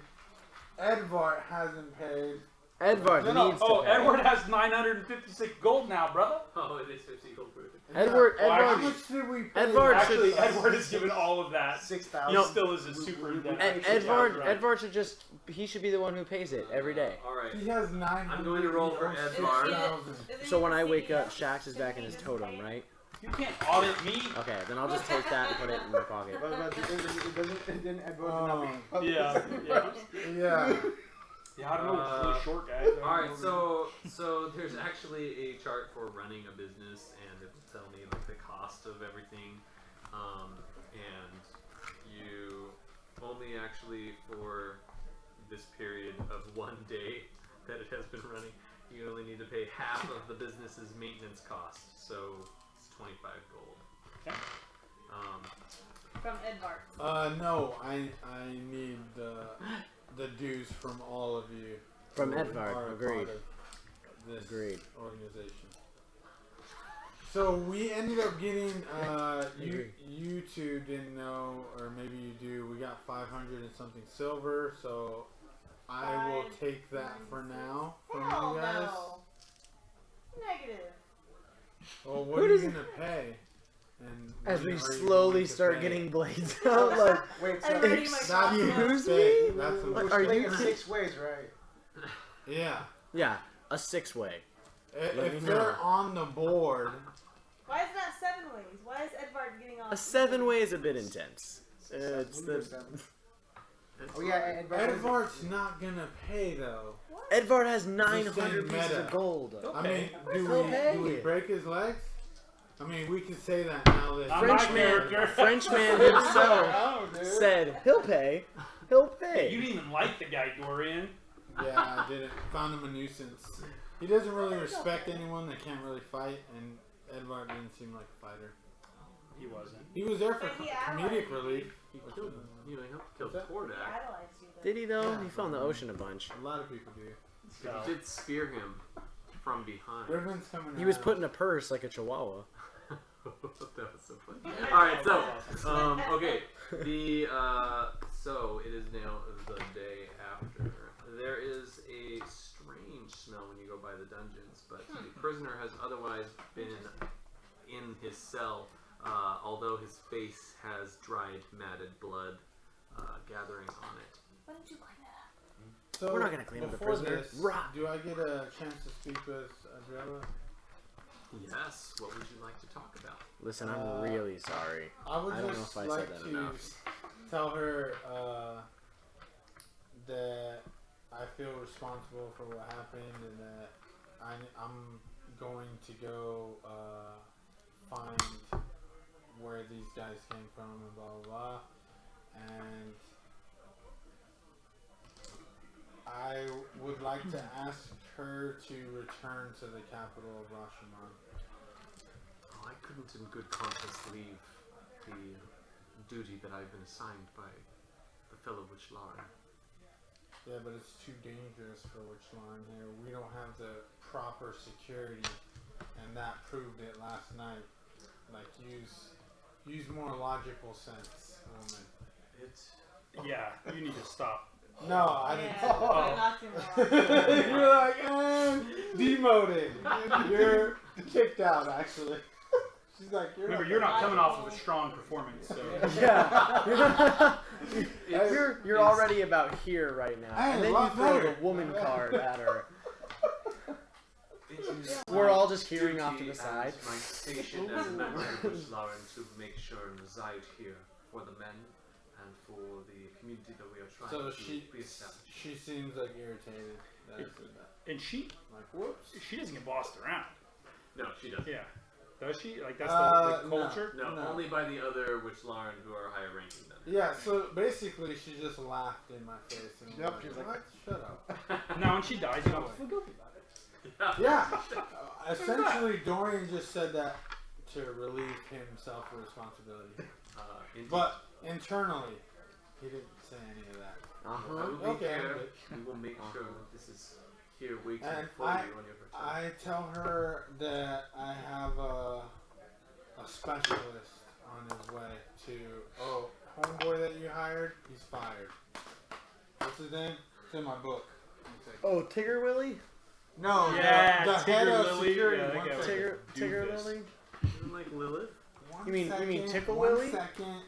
Speaker 7: Edvard hasn't paid.
Speaker 3: Edvard needs
Speaker 9: Oh,
Speaker 3: to pay.
Speaker 9: Edward has 956 gold now, brother.
Speaker 10: Oh, it is 50 gold per day.
Speaker 3: Edward,
Speaker 9: Well,
Speaker 7: How
Speaker 3: Edvard,
Speaker 7: much did we pay?
Speaker 3: Edvard
Speaker 9: Actually,
Speaker 3: should-
Speaker 9: Edward has given all of that.
Speaker 6: 6,000.
Speaker 9: He still is a superintendent.
Speaker 3: Edvard, Edvard should just, he should be the one who pays it every day.
Speaker 10: All right.
Speaker 7: He has 900.
Speaker 10: I'm going to roll for
Speaker 7: he owes
Speaker 10: Edvard.
Speaker 7: 6,000.
Speaker 3: So when I wake up, Shax is back in his totem, right?
Speaker 9: You can't audit me.
Speaker 3: Okay, then I'll just take that and put it in my pocket.
Speaker 6: But it didn't Edward
Speaker 7: Oh.
Speaker 6: not be.
Speaker 9: Yeah.
Speaker 7: Yeah.
Speaker 9: Yeah, I don't know. It's really short, guys.
Speaker 10: All right. So there's actually a chart for running a business, and it will tell me like the cost of everything, and you only actually for this period of 1 day that it has been running, you only need to pay half of the business's maintenance cost. So it's 25 gold.
Speaker 9: Okay.
Speaker 4: From Edvard.
Speaker 7: No, I need the dues from all of you.
Speaker 3: From
Speaker 7: who
Speaker 3: Edvard,
Speaker 7: are a
Speaker 3: agreed.
Speaker 7: part of This
Speaker 3: Agreed.
Speaker 7: organization. So we ended up getting you two didn't know, or maybe you do. We got 500 and something silver. So I will take that for now from
Speaker 4: Hell
Speaker 7: you guys.
Speaker 4: no. Negative.
Speaker 7: Well, what
Speaker 3: Who
Speaker 7: are you
Speaker 3: does-
Speaker 7: gonna pay? And
Speaker 3: As
Speaker 7: when
Speaker 3: we
Speaker 7: are you
Speaker 3: slowly
Speaker 7: going to
Speaker 3: start
Speaker 7: pay?
Speaker 3: getting blades out, like,
Speaker 6: Wait,
Speaker 4: I'm
Speaker 6: so
Speaker 4: reading my
Speaker 3: excuse
Speaker 7: That's a
Speaker 3: me?
Speaker 7: mistake. That's a
Speaker 3: Like,
Speaker 7: mistake.
Speaker 3: are
Speaker 6: we're
Speaker 3: you
Speaker 6: in
Speaker 3: kidding?
Speaker 6: 6 ways, right?
Speaker 7: Yeah.
Speaker 3: Yeah, a 6-way. Let me
Speaker 7: If
Speaker 3: know.
Speaker 7: they're on the board,
Speaker 4: Why is that 7 ways? Why is Edvard getting all
Speaker 3: A 7-way is a bit intense. It's the
Speaker 6: Oh yeah,
Speaker 7: Edvard's not gonna pay though.
Speaker 3: Edvard has
Speaker 7: Just
Speaker 3: 900
Speaker 7: saying
Speaker 3: pieces
Speaker 7: meta.
Speaker 3: of gold.
Speaker 7: I mean, do
Speaker 3: He'll
Speaker 7: we
Speaker 3: pay.
Speaker 7: break his legs? I mean, we could say that now that
Speaker 9: Not my
Speaker 3: Frenchman,
Speaker 9: character.
Speaker 3: Frenchman himself
Speaker 9: Oh, dude.
Speaker 3: said he'll pay. He'll
Speaker 9: You
Speaker 3: pay.
Speaker 9: didn't even like the guy, Dorian.
Speaker 7: Yeah, I didn't. Found him a nuisance. He doesn't really respect anyone that can't really fight, and Edvard didn't seem like a fighter.
Speaker 9: He wasn't.
Speaker 7: He was there for
Speaker 4: But he
Speaker 7: comedic
Speaker 4: idolized
Speaker 7: relief.
Speaker 10: He killed him. You know, he helped kill
Speaker 7: What's that?
Speaker 10: Tordak.
Speaker 4: I idolized you then.
Speaker 3: Did he though?
Speaker 7: Yeah.
Speaker 3: He fell in the ocean a bunch.
Speaker 7: A lot of people do.
Speaker 9: So,
Speaker 10: He did spear him from behind.
Speaker 7: Riven's coming.
Speaker 3: He was
Speaker 7: around.
Speaker 3: put in a purse like a chihuahua.
Speaker 10: That was so funny. All right, so okay, so it is now the day after. There is a strange smell when you go by the dungeons, but the prisoner has otherwise been in his cell, although his face has dried, matted blood gathering on it.
Speaker 4: Why didn't you clean that up?
Speaker 7: So
Speaker 3: We're not gonna clean up the
Speaker 7: before
Speaker 3: prisoner.
Speaker 7: this,
Speaker 3: Rah.
Speaker 7: do I get a chance to speak with Adrella?
Speaker 10: Yes. What would you like to talk about?
Speaker 3: Listen, I'm really sorry.
Speaker 7: I would
Speaker 3: I don't know
Speaker 7: just
Speaker 3: if I said
Speaker 7: like
Speaker 3: that
Speaker 7: to
Speaker 3: enough.
Speaker 7: tell her that I feel responsible for what happened, and that I'm going to go find where these guys came from, and blah blah blah. And I would like to ask her to return to the capital of Rashomon.
Speaker 10: Oh, I couldn't in good conscience leave the duty that I've been assigned by the fellow Witch Lauren.
Speaker 7: Yeah, but it's too dangerous for Witchline here. We don't have the proper security, and that proved it last night. Like, use more logical sense, woman.
Speaker 9: Yeah, you need to stop.
Speaker 7: No, I didn't.
Speaker 4: Not too much.
Speaker 7: You're like, demoted. You're kicked out, actually. She's like,
Speaker 9: Remember, you're not coming off of a strong performance, so.
Speaker 3: Yeah. you're already about here right now.
Speaker 7: Hey,
Speaker 3: And then you
Speaker 7: lot
Speaker 3: throw
Speaker 7: better.
Speaker 3: the woman card at her.
Speaker 10: It is
Speaker 3: We're
Speaker 10: my
Speaker 3: all just hearing off to
Speaker 10: duty
Speaker 3: the side.
Speaker 10: and my station as a member of Witch Lauren to make sure and reside here for the men and for the community that we are trying
Speaker 7: So
Speaker 10: to re-establish.
Speaker 7: she seems like irritated. That I said that.
Speaker 9: And she
Speaker 7: Like, whoops.
Speaker 9: doesn't get bossed around.
Speaker 10: No, she doesn't.
Speaker 9: Yeah. Does she? Like, that's the
Speaker 7: No.
Speaker 9: culture?
Speaker 10: No,
Speaker 7: No.
Speaker 10: only by the other Witch Lauren who are higher ranking than her.
Speaker 7: Yeah, so basically she just laughed in my face. And was
Speaker 6: Yep, she's like,
Speaker 7: "What? Shut up.
Speaker 9: Now, when she dies, you don't feel guilty about it.
Speaker 7: Yeah. Essentially, Dorian just said that to relieve himself of responsibility.
Speaker 10: Indeed.
Speaker 7: But internally, he didn't say any of that.
Speaker 10: I
Speaker 3: Uh-huh.
Speaker 10: will be
Speaker 7: Okay,
Speaker 10: here.
Speaker 7: good.
Speaker 10: We will make sure that this is here waiting
Speaker 7: And
Speaker 10: for you on your return.
Speaker 7: I tell her that I have a specialist on his way to. Oh, homeboy that you hired, he's fired. What's his name? It's in my book.
Speaker 3: Oh, Tigger Willie?
Speaker 7: No,
Speaker 9: Yeah,
Speaker 7: the head
Speaker 9: Tigger
Speaker 7: of
Speaker 9: Lily,
Speaker 7: security.
Speaker 9: yeah,
Speaker 7: One
Speaker 9: that guy.
Speaker 7: second.
Speaker 3: Tigger Lily?
Speaker 10: Isn't like Lilith?
Speaker 7: One
Speaker 3: You mean
Speaker 7: second,
Speaker 3: Tickle
Speaker 7: one
Speaker 3: Willy?
Speaker 7: second.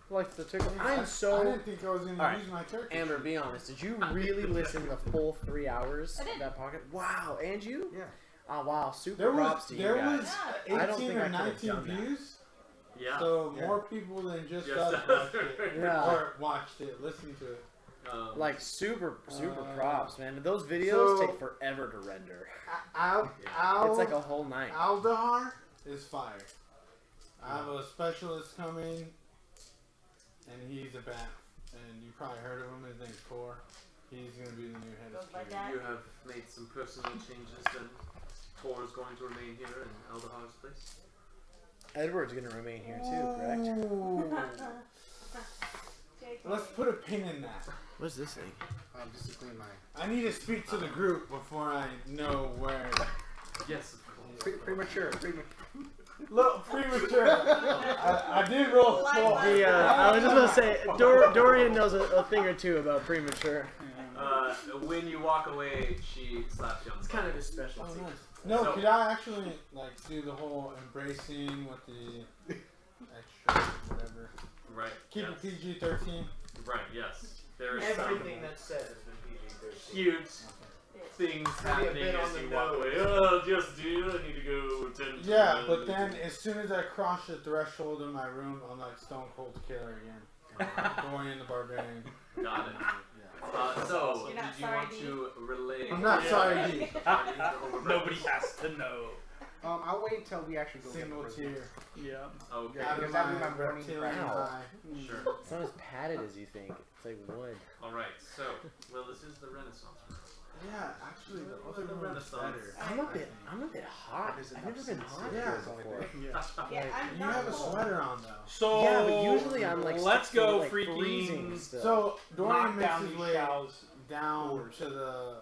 Speaker 3: Like the Tigger?
Speaker 7: I
Speaker 3: I'm so...
Speaker 7: didn't think I was going
Speaker 3: Alright,
Speaker 7: to use my turkey.
Speaker 3: Amber, be honest. Did you really listen the full 3 hours
Speaker 4: I
Speaker 3: of
Speaker 4: did.
Speaker 3: that pocket? Wow, and you?
Speaker 6: Yeah.
Speaker 3: Oh, wow. Super
Speaker 7: There
Speaker 3: props
Speaker 7: was
Speaker 3: to you guys.
Speaker 4: Yeah.
Speaker 3: I don't
Speaker 7: 18
Speaker 3: think I
Speaker 7: or
Speaker 3: could've
Speaker 7: 19
Speaker 3: done that.
Speaker 7: views.
Speaker 10: Yeah.
Speaker 7: So
Speaker 6: Yeah.
Speaker 7: more people than just
Speaker 10: Just
Speaker 7: us
Speaker 10: us.
Speaker 7: watched it.
Speaker 3: Yeah.
Speaker 7: Or watched it, listened to it.
Speaker 3: Like, super props, man. Those videos
Speaker 7: so-
Speaker 3: take forever to render.
Speaker 7: It's
Speaker 3: It's like a whole night.
Speaker 7: Aldahar is fired. I have a specialist coming, and he's a bat. And you probably heard of him. His name's Tor. He's going to be the new head of
Speaker 4: Goes by
Speaker 7: security.
Speaker 10: You have made some personal changes, and Tor is going to remain here in Eldahar's place.
Speaker 3: Edward's gonna remain here too, correct?
Speaker 7: Ooh.
Speaker 4: JK.
Speaker 7: Let's put a pin in that.
Speaker 3: What's this thing?
Speaker 6: Just to clean my.
Speaker 7: I need to speak to the group before I know where.
Speaker 10: Yes, of course.
Speaker 6: Premature.
Speaker 7: Little premature. I did roll a 4.
Speaker 3: I was just gonna say, Dorian knows a thing or two about premature.
Speaker 10: When you walk away, she slaps you on the
Speaker 3: It's kind of his specialty.
Speaker 7: Oh, nice. No,
Speaker 10: So-
Speaker 7: could I actually like do the whole embracing with the extra whatever?
Speaker 10: Right.
Speaker 7: Keep
Speaker 10: yes.
Speaker 7: it PG-13.
Speaker 10: Right. Yes. There is
Speaker 3: Everything
Speaker 10: some
Speaker 3: that's said has been PG-13.
Speaker 10: cute things happening
Speaker 3: bit on
Speaker 10: as
Speaker 3: the
Speaker 10: you walk
Speaker 3: nose.
Speaker 10: away. Oh, just do. I need to go attend. to
Speaker 7: Yeah,
Speaker 10: the-
Speaker 7: but then as soon as I cross the threshold in my room, I'm like Stone Cold Killer again. Going the Barbarian.
Speaker 10: Got it.
Speaker 7: Yeah.
Speaker 10: So,
Speaker 4: You're
Speaker 10: did
Speaker 4: not
Speaker 10: you
Speaker 4: sorry,
Speaker 10: want
Speaker 4: D?
Speaker 10: to relay?
Speaker 7: I'm not sorry, D.
Speaker 9: Nobody has to know.
Speaker 6: I'll wait until we actually go.
Speaker 7: Single
Speaker 6: get the prison.
Speaker 7: tier.
Speaker 9: Yeah.
Speaker 10: Okay.
Speaker 6: Yeah.
Speaker 7: Out of
Speaker 6: because that'd be
Speaker 7: my
Speaker 6: my morning
Speaker 7: reptilian
Speaker 6: practice.
Speaker 7: eye.
Speaker 10: Sure.
Speaker 3: It's not as padded as you think. It's like wood.
Speaker 10: All right. So, well, this is the Renaissance.
Speaker 7: Yeah, actually, the other
Speaker 10: The
Speaker 7: one is
Speaker 10: Renaissance.
Speaker 7: better.
Speaker 3: I'm a bit hot.
Speaker 6: There's
Speaker 3: I've
Speaker 6: enough
Speaker 3: never been
Speaker 6: sense
Speaker 3: hot
Speaker 6: here.
Speaker 3: here
Speaker 7: Yeah.
Speaker 3: before.
Speaker 4: Yeah, I'm
Speaker 7: You
Speaker 4: not
Speaker 7: have a
Speaker 4: cold.
Speaker 7: sweater on though.
Speaker 9: So,
Speaker 3: Yeah, but usually I'm like
Speaker 9: let's
Speaker 3: still,
Speaker 9: go
Speaker 3: like, freezing
Speaker 9: freaking
Speaker 3: still.
Speaker 7: So Dorian
Speaker 9: knock
Speaker 7: makes
Speaker 9: down
Speaker 7: his
Speaker 9: these
Speaker 7: way
Speaker 9: shells.
Speaker 7: down to the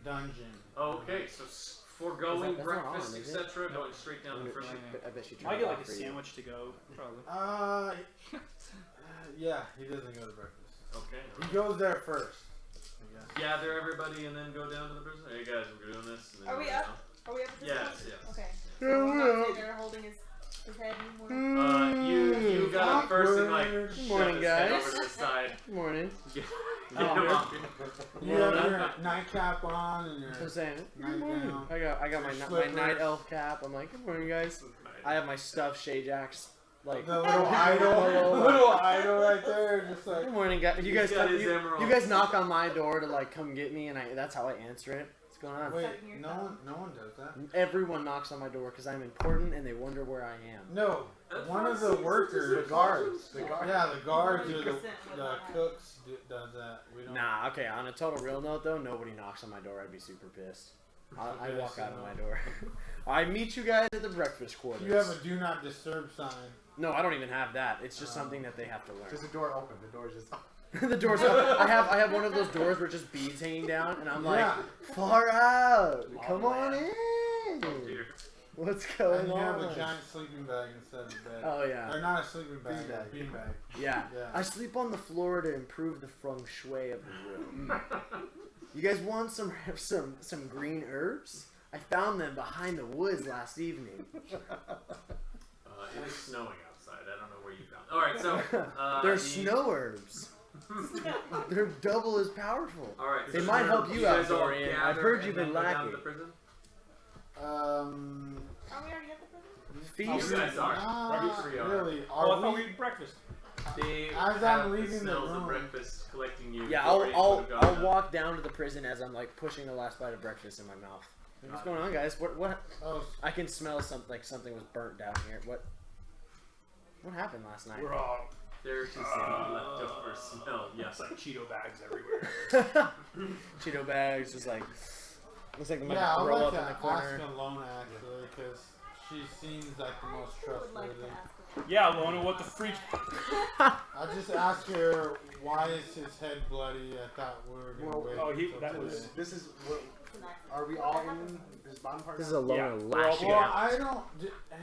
Speaker 7: dungeon.
Speaker 10: Okay. So, foregoing
Speaker 3: That's not
Speaker 10: breakfast,
Speaker 3: on, is it?
Speaker 10: etc., going straight down to first.
Speaker 3: I bet she
Speaker 9: I
Speaker 3: tried
Speaker 9: get
Speaker 3: it
Speaker 9: like
Speaker 3: out
Speaker 9: a
Speaker 3: for you.
Speaker 9: sandwich to go, probably.
Speaker 7: Yeah, he doesn't go to breakfast.
Speaker 10: Okay.
Speaker 7: He goes there first. I guess.
Speaker 10: Gather everybody and then go down to the prison. Hey guys, we're doing this. And then
Speaker 4: Are we
Speaker 10: go
Speaker 4: up?
Speaker 10: down.
Speaker 4: Are we up at this
Speaker 10: Yes,
Speaker 4: point?
Speaker 10: yes.
Speaker 4: Okay.
Speaker 3: Yeah,
Speaker 4: So
Speaker 3: we're
Speaker 4: we're not
Speaker 3: up.
Speaker 4: sitting there holding his head anymore.
Speaker 10: You got up first and like
Speaker 7: Awkward.
Speaker 10: shove
Speaker 3: Morning,
Speaker 10: his head
Speaker 3: guys.
Speaker 10: over to the side.
Speaker 3: Good morning.
Speaker 10: Get
Speaker 9: Oh,
Speaker 10: him
Speaker 9: yeah.
Speaker 10: up.
Speaker 7: You have your nightcap on and your
Speaker 3: I'm saying, good
Speaker 7: Night
Speaker 3: morning.
Speaker 7: gown.
Speaker 3: I got my
Speaker 7: Slippers.
Speaker 3: night elf cap. I'm like, good morning, guys. I have my stuffed Shajax. Like,
Speaker 7: the little idol, little idol right there, just like.
Speaker 3: good morning, guys. You
Speaker 10: He's
Speaker 3: guys
Speaker 10: got
Speaker 3: come,
Speaker 10: his emerald.
Speaker 3: you guys knock on my door to like come get me, and that's how I answer it. What's going on?
Speaker 7: Wait,
Speaker 4: Sucking your
Speaker 7: no one does that.
Speaker 3: Everyone knocks on my door because I'm important, and they wonder where I am.
Speaker 7: No, one of the workers,
Speaker 6: The guards. The guards.
Speaker 7: yeah, the guards or
Speaker 4: 100%
Speaker 7: the
Speaker 4: would not happen.
Speaker 7: cooks does that. We don't.
Speaker 3: Nah, okay. On a total real note, though, nobody knocks on my door. I'd be super pissed. I walk out of my door. I meet you guys at the breakfast quarters.
Speaker 7: You have a do not disturb sign.
Speaker 3: No, I don't even have that. It's just something that they have to learn.
Speaker 6: There's a door open. The door's just
Speaker 3: The door's open. I have one of those doors where just beads hanging down, and I'm like, far out. Come on in. What's going
Speaker 7: And you
Speaker 3: on?
Speaker 7: have a giant sleeping bag instead of bed.
Speaker 3: Oh yeah.
Speaker 7: Or not a sleeping bag,
Speaker 6: Beanbag.
Speaker 7: a beanbag.
Speaker 3: Yeah.
Speaker 7: Yeah.
Speaker 3: I sleep on the floor to improve the feng shui of the room. You guys want some green herbs? I found them behind the woods last evening.
Speaker 1: It is snowing outside. I don't know where you found. All right, so
Speaker 3: They're snow herbs. They're double as powerful.
Speaker 1: All right,
Speaker 3: They
Speaker 1: so
Speaker 3: might help you out,
Speaker 1: guys all
Speaker 3: Dorian. I've
Speaker 1: gather
Speaker 3: heard you've
Speaker 1: and
Speaker 3: been
Speaker 1: then go down to
Speaker 3: lacking.
Speaker 1: the prison?
Speaker 4: Are we already at the prison?
Speaker 3: Feast.
Speaker 1: You guys are.
Speaker 7: Not
Speaker 1: Three are.
Speaker 7: really.
Speaker 9: Oh, I
Speaker 7: Are
Speaker 9: thought
Speaker 7: we?
Speaker 9: we had breakfast.
Speaker 1: They
Speaker 7: As
Speaker 1: have
Speaker 7: I'm
Speaker 1: the
Speaker 7: leaving the
Speaker 1: smells of
Speaker 7: room.
Speaker 1: breakfast collecting you.
Speaker 3: Yeah,
Speaker 1: Dorian
Speaker 3: I'll
Speaker 1: would have gone down.
Speaker 3: walk down to the prison as I'm like pushing the last bite of breakfast in my mouth. What's going on, guys? What?
Speaker 7: Oh,
Speaker 3: I can smell something like something was burnt down here. What happened last night?
Speaker 9: We're all
Speaker 1: There's just any leftover smell.
Speaker 9: it's
Speaker 1: Yes.
Speaker 9: like Cheeto bags everywhere.
Speaker 3: Cheeto bags, just like looks like they might
Speaker 7: yeah, I'd
Speaker 3: roll
Speaker 7: like
Speaker 3: up
Speaker 7: to
Speaker 3: in the
Speaker 7: ask
Speaker 3: corner.
Speaker 7: Alona actually, because she seems like the most
Speaker 4: I would like
Speaker 7: trustworthy.
Speaker 4: to ask her.
Speaker 9: Yeah, Lona, what the freak?
Speaker 7: I just asked her why is his head bloody. I thought we were gonna
Speaker 6: Well,
Speaker 7: wait.
Speaker 9: oh,
Speaker 7: until
Speaker 9: that
Speaker 7: today.
Speaker 9: was-
Speaker 6: This is what.
Speaker 4: It's an accident.
Speaker 6: Are we all in this bottom part?
Speaker 3: This is
Speaker 6: now?
Speaker 3: Alona
Speaker 9: Yeah, we're all
Speaker 3: lashing
Speaker 7: Well,
Speaker 3: out.
Speaker 7: I don't.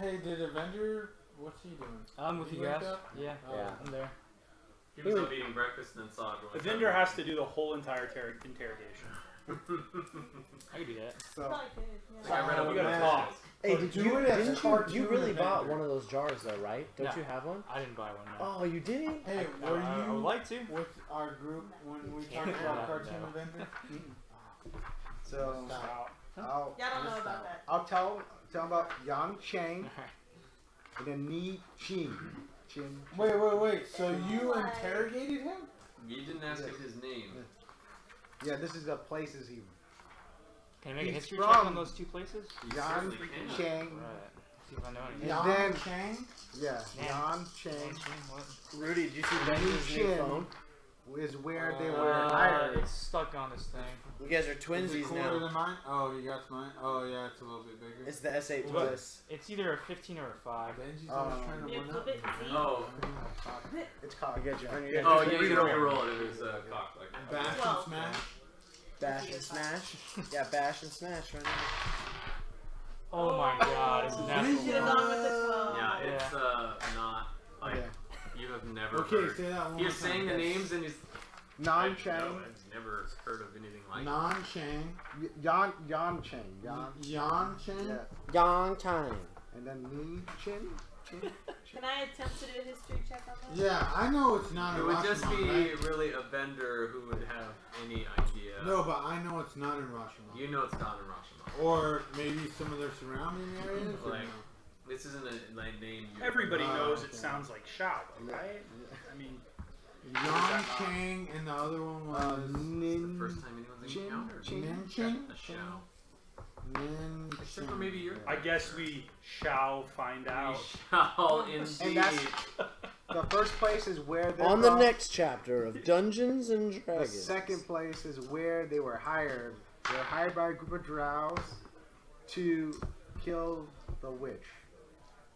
Speaker 7: Hey, did Evendur? What's he doing?
Speaker 2: I'm with you
Speaker 7: You wake
Speaker 2: guys.
Speaker 7: up?
Speaker 2: Yeah,
Speaker 7: Oh.
Speaker 3: Yeah.
Speaker 2: I'm there.
Speaker 1: He was up eating breakfast and then saw everyone.
Speaker 9: The vendor has to do the whole entire interrogation.
Speaker 2: I can do that.
Speaker 6: So,
Speaker 4: Probably could,
Speaker 1: I
Speaker 4: yeah.
Speaker 1: read up
Speaker 9: You
Speaker 1: on
Speaker 9: gotta
Speaker 1: the
Speaker 9: talk.
Speaker 1: business.
Speaker 3: Hey,
Speaker 7: But
Speaker 3: did
Speaker 7: do
Speaker 3: you?
Speaker 7: it as a
Speaker 3: Didn't you?
Speaker 7: cartoon
Speaker 3: You really bought
Speaker 7: Evendur.
Speaker 3: one of those jars though, right? Don't
Speaker 2: No.
Speaker 3: you have one?
Speaker 2: I didn't buy one. No.
Speaker 3: Oh, you didn't?
Speaker 7: Hey,
Speaker 2: I,
Speaker 7: were
Speaker 2: I would
Speaker 7: you
Speaker 2: like to.
Speaker 7: with our group when we talked
Speaker 2: Yeah,
Speaker 7: about cartoon
Speaker 2: no.
Speaker 7: Evendur?
Speaker 6: so
Speaker 7: Stop.
Speaker 6: I'll
Speaker 4: Yeah, I don't know about that.
Speaker 6: I'll tell about Yang Cheng and then Ni Chin. Chin.
Speaker 7: Wait. So you interrogated him?
Speaker 10: You didn't ask him his name.
Speaker 6: Yeah, this is the places he.
Speaker 2: Can I make a
Speaker 6: He's
Speaker 2: history
Speaker 6: from-
Speaker 2: check on those two places?
Speaker 1: You
Speaker 6: Yang
Speaker 1: certainly can.
Speaker 6: Cheng.
Speaker 2: Right. See if I know anything.
Speaker 6: Yeah.
Speaker 7: Yang
Speaker 6: then-
Speaker 7: Chang?
Speaker 6: Yeah, Yang Cheng
Speaker 2: What?
Speaker 3: Rudy, did you see
Speaker 6: Ni
Speaker 3: Ben's new
Speaker 6: Chin
Speaker 3: phone?
Speaker 6: is where they were
Speaker 2: Uh,
Speaker 6: hired.
Speaker 2: it's stuck on this thing.
Speaker 3: You guys are
Speaker 7: Is it
Speaker 3: twinsies
Speaker 7: cooler
Speaker 3: now.
Speaker 7: than mine? Oh, you got mine? Oh, yeah, it's a little bit bigger.
Speaker 3: It's the S8
Speaker 2: What?
Speaker 3: Plus.
Speaker 2: It's either a 15 or a 5.
Speaker 7: Benji's always trying to
Speaker 4: Can you
Speaker 7: one
Speaker 4: flip
Speaker 7: up
Speaker 4: it
Speaker 7: me.
Speaker 4: and see?
Speaker 1: Oh.
Speaker 6: It's
Speaker 3: I
Speaker 6: called.
Speaker 3: got you.
Speaker 1: Oh,
Speaker 3: you
Speaker 1: yeah,
Speaker 3: got
Speaker 1: you
Speaker 3: your
Speaker 1: gotta
Speaker 3: reroll.
Speaker 1: reroll it. It was cocked like that.
Speaker 7: Bash and
Speaker 4: Well.
Speaker 7: smash?
Speaker 3: Bash and smash. Yeah, bash and smash right now.
Speaker 2: Oh my god, it's a
Speaker 4: You
Speaker 2: natural
Speaker 4: should have
Speaker 2: one.
Speaker 4: gone with the 12.
Speaker 1: Yeah, it's not like
Speaker 6: Okay.
Speaker 1: you have never
Speaker 7: Okay,
Speaker 1: heard.
Speaker 7: say that one
Speaker 1: He
Speaker 7: more
Speaker 1: was saying the
Speaker 7: time.
Speaker 1: names and he's
Speaker 6: Nan
Speaker 1: No,
Speaker 6: Cheng.
Speaker 1: I've never heard of anything like it.
Speaker 7: Non Chang.
Speaker 6: Yan Cheng. Yan.
Speaker 7: Yan Chang?
Speaker 6: Yeah.
Speaker 3: Yang time.
Speaker 6: And then Ni Chin.
Speaker 4: Can I attempt to do a history check on this?
Speaker 7: Yeah, I know it's not
Speaker 1: It
Speaker 7: in
Speaker 1: would just
Speaker 7: Rashomon,
Speaker 1: be
Speaker 7: right?
Speaker 1: really a vendor who would have any idea.
Speaker 7: No, but I know it's not in Rashomon.
Speaker 1: You know it's not in Rashomon.
Speaker 7: Or maybe some of their surrounding areas? or
Speaker 1: Like,
Speaker 7: no?
Speaker 1: this isn't a like, name you
Speaker 9: Everybody
Speaker 7: Oh,
Speaker 9: knows
Speaker 7: okay.
Speaker 9: it sounds like Shao, right? I mean,
Speaker 7: Yan Chang and the other one was
Speaker 6: Nin.
Speaker 1: the first time anyone's
Speaker 6: Chin.
Speaker 1: encountered
Speaker 6: Chin.
Speaker 7: Nin Chang?
Speaker 1: a shell.
Speaker 7: Nin
Speaker 1: Except for
Speaker 7: Chang.
Speaker 1: maybe your
Speaker 9: I guess we shall find out.
Speaker 1: shall indeed.
Speaker 6: And that's the first place is where they're
Speaker 3: On the
Speaker 6: from.
Speaker 3: next chapter of Dungeons and
Speaker 6: The
Speaker 3: Dragons.
Speaker 6: second place is where they were hired. They were hired by a group of drows to kill the witch,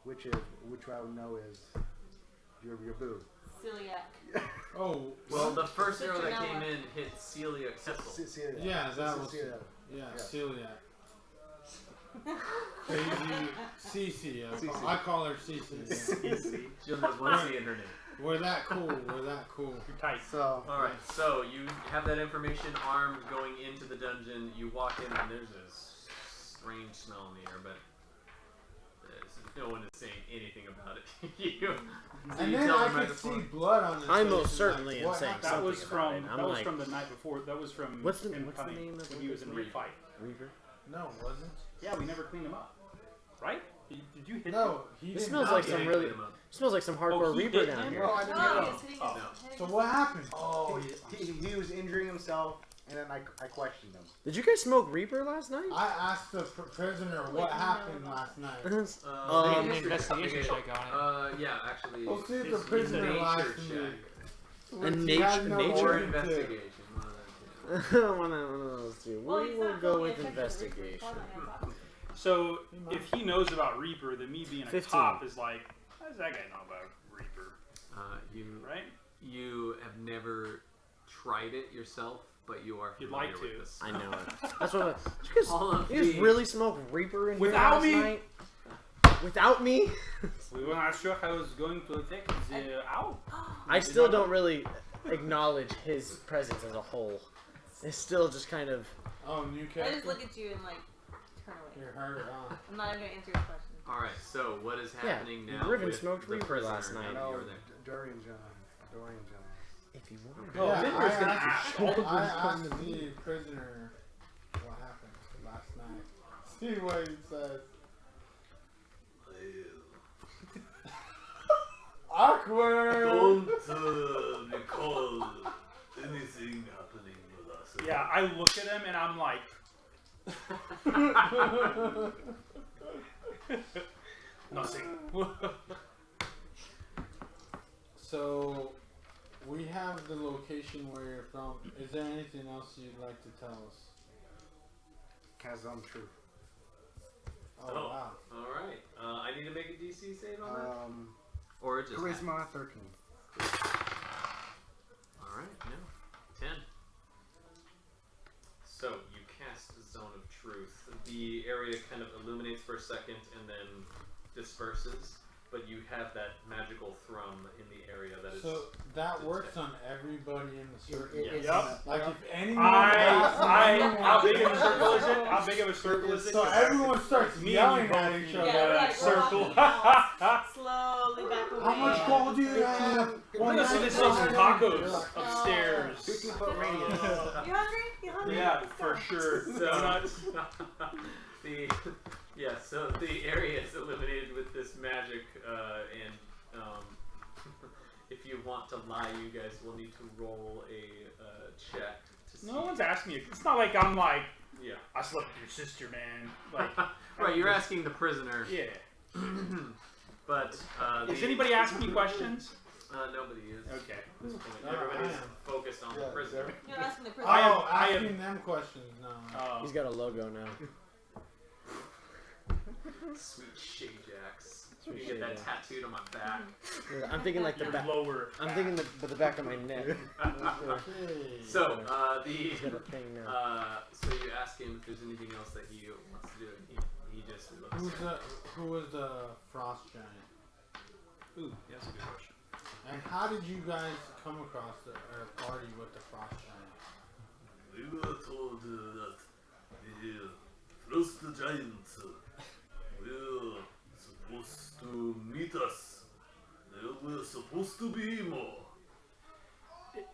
Speaker 6: which I know is your boo.
Speaker 4: Celiac.
Speaker 7: Oh,
Speaker 1: Well, the first arrow that
Speaker 4: Citronella.
Speaker 1: came in hit Celia Kessel.
Speaker 7: yeah, that was
Speaker 6: Cecilia.
Speaker 7: yeah,
Speaker 6: Yeah.
Speaker 7: celiac. Crazy Cece.
Speaker 6: Cece.
Speaker 7: I call her Cece.
Speaker 1: She only has one C in her name.
Speaker 7: We're that cool. We're that cool.
Speaker 9: You're tight.
Speaker 6: So
Speaker 1: Alright, so you have that information armed going into the dungeon. You walk in and there's this strange smell in the air, but no one is saying anything about it. So
Speaker 7: And
Speaker 1: you
Speaker 7: then
Speaker 1: tell
Speaker 7: I
Speaker 1: them right
Speaker 7: could see
Speaker 1: before.
Speaker 7: blood on his
Speaker 3: I
Speaker 7: face,
Speaker 3: most
Speaker 7: and
Speaker 3: certainly am
Speaker 7: what
Speaker 3: saying
Speaker 7: happened?
Speaker 9: That was
Speaker 3: something about
Speaker 9: from
Speaker 3: it. I'm
Speaker 9: that was
Speaker 3: like-
Speaker 9: from the night before. That was from
Speaker 3: What's the
Speaker 9: him
Speaker 3: name of
Speaker 9: when he was in
Speaker 3: Reaper?
Speaker 9: refight.
Speaker 3: Reaper?
Speaker 7: No, it wasn't.
Speaker 9: Yeah, we never cleaned him up, right? Did you hit him?
Speaker 7: No, he
Speaker 3: This
Speaker 7: didn't.
Speaker 3: smells
Speaker 1: No,
Speaker 3: like
Speaker 1: you
Speaker 3: some
Speaker 1: ain't
Speaker 3: really
Speaker 1: clean 'em up.
Speaker 3: smells like some hardcore
Speaker 9: he
Speaker 3: Reaper
Speaker 9: did
Speaker 3: down
Speaker 9: him?
Speaker 3: here.
Speaker 6: No, I didn't
Speaker 4: Oh,
Speaker 6: know.
Speaker 4: he's hitting
Speaker 1: Oh,
Speaker 4: his
Speaker 1: no.
Speaker 4: head.
Speaker 7: So what happened?
Speaker 1: Oh,
Speaker 6: He was injuring himself, and then I questioned him.
Speaker 3: Did you guys smoke Reaper last night?
Speaker 7: I asked the prisoner what happened last night.
Speaker 1: Make
Speaker 2: An
Speaker 1: a history
Speaker 2: investigation
Speaker 1: check.
Speaker 2: check on it.
Speaker 1: Yeah, actually.
Speaker 7: We'll see if the
Speaker 1: it's a
Speaker 7: prisoner lies
Speaker 1: nature
Speaker 7: to me.
Speaker 1: check.
Speaker 7: Which he
Speaker 3: nature-
Speaker 7: has no
Speaker 3: nature
Speaker 1: Or
Speaker 7: reason to.
Speaker 1: investigation. One of the two.
Speaker 3: One of those two.
Speaker 4: Well,
Speaker 3: We
Speaker 4: he's
Speaker 3: will
Speaker 4: not
Speaker 3: go
Speaker 4: fully
Speaker 3: with
Speaker 4: affected,
Speaker 3: investigation.
Speaker 4: Probably not gonna talk.
Speaker 9: So if he knows about Reaper, then me being a
Speaker 3: 15.
Speaker 9: cop is like, how does that guy know about Reaper? Right?
Speaker 10: You have never tried it yourself, but you are
Speaker 9: You'd
Speaker 10: familiar
Speaker 9: like
Speaker 10: with
Speaker 9: to.
Speaker 10: this.
Speaker 3: I know it. That's what.
Speaker 10: All of
Speaker 3: You just
Speaker 10: the-
Speaker 3: really smoke Reaper in
Speaker 9: Without
Speaker 3: here
Speaker 9: me?
Speaker 3: last night? Without me?
Speaker 9: We were not sure how it was going to affect the owl.
Speaker 3: I still don't really acknowledge his presence as a whole. It's still just kind of.
Speaker 7: Oh, new
Speaker 4: I
Speaker 7: character.
Speaker 4: just look at you and like turn away.
Speaker 7: You're hurt.
Speaker 4: I'm not even gonna answer your question.
Speaker 10: All right. So what is happening now?
Speaker 3: Riven
Speaker 10: with
Speaker 3: smoked
Speaker 10: the
Speaker 3: Reaper last
Speaker 10: prisoner
Speaker 3: night.
Speaker 10: now that
Speaker 6: No,
Speaker 10: you're there?
Speaker 6: Dorian John.
Speaker 3: If you want.
Speaker 9: Oh,
Speaker 7: Yeah,
Speaker 9: Evendur is
Speaker 7: I
Speaker 9: gonna
Speaker 7: asked-
Speaker 9: ask.
Speaker 7: I asked the prisoner what happened last night. See what he says. Awkward.
Speaker 8: Don't recall anything happening with us.
Speaker 9: Yeah, I look at him and I'm like, nothing.
Speaker 7: So, we have the location where you're from. Is there anything else you'd like to tell us?
Speaker 6: Kazum Truth.
Speaker 7: Oh,
Speaker 10: Oh.
Speaker 7: wow.
Speaker 10: All right. I need to make a DC save on that,
Speaker 6: Um,
Speaker 10: or just
Speaker 6: Charisma 13.
Speaker 10: All right. No. 10. So you cast Zone of Truth. The area kind of illuminates for a second and then disperses, but you have that magical thrum in the area that is.
Speaker 7: So, that works on everybody in the circle.
Speaker 9: Yep.
Speaker 7: Like, if anyone.
Speaker 9: How big of a circle is it? How big of a circle is it?
Speaker 7: So, everyone starts
Speaker 9: Me and
Speaker 7: yelling
Speaker 9: you
Speaker 7: at
Speaker 9: both
Speaker 7: each
Speaker 9: need
Speaker 7: other.
Speaker 4: Yeah, we're like,
Speaker 9: circle.
Speaker 4: Slowly back away.
Speaker 7: How much gold do you have?
Speaker 9: We're gonna send some tacos upstairs.
Speaker 6: 15-foot radius.
Speaker 4: You hungry? You hungry?
Speaker 9: Yeah,
Speaker 4: Let's
Speaker 9: for
Speaker 4: go.
Speaker 9: sure.
Speaker 10: So,
Speaker 9: Donuts.
Speaker 10: so the area is illuminated with this magic, and if you want to lie, you guys will need to roll a check to see.
Speaker 9: No one's asking me. It's not like I'm like,
Speaker 10: Yeah.
Speaker 9: I slept with your sister, man. Like,
Speaker 10: Right, you're asking the prisoner.
Speaker 9: yeah.
Speaker 10: But
Speaker 9: Is anybody asking me questions?
Speaker 10: nobody is.
Speaker 9: Okay.
Speaker 10: At this point. Everybody's focused on the prisoner.
Speaker 4: You're asking the
Speaker 7: Oh,
Speaker 4: prisoner.
Speaker 9: I am-
Speaker 7: asking them questions now.
Speaker 3: He's got a logo now.
Speaker 10: Sweet Shajax.
Speaker 3: Sweet
Speaker 10: You get that
Speaker 3: Shajax.
Speaker 10: tattooed on my back.
Speaker 3: I'm thinking like the
Speaker 9: Your
Speaker 3: back.
Speaker 9: lower.
Speaker 3: I'm thinking the back of my neck.
Speaker 7: Okay.
Speaker 10: So
Speaker 3: He's got a
Speaker 10: the
Speaker 3: thing now.
Speaker 10: so you ask him if there's anything else that he wants to do, and he just looks.
Speaker 7: Who was the frost giant?
Speaker 9: Ooh, that's a good question.
Speaker 7: And how did you guys come across or party with the frost giant?
Speaker 8: We were told that the Frost Giants were supposed to meet us. There were supposed to be more.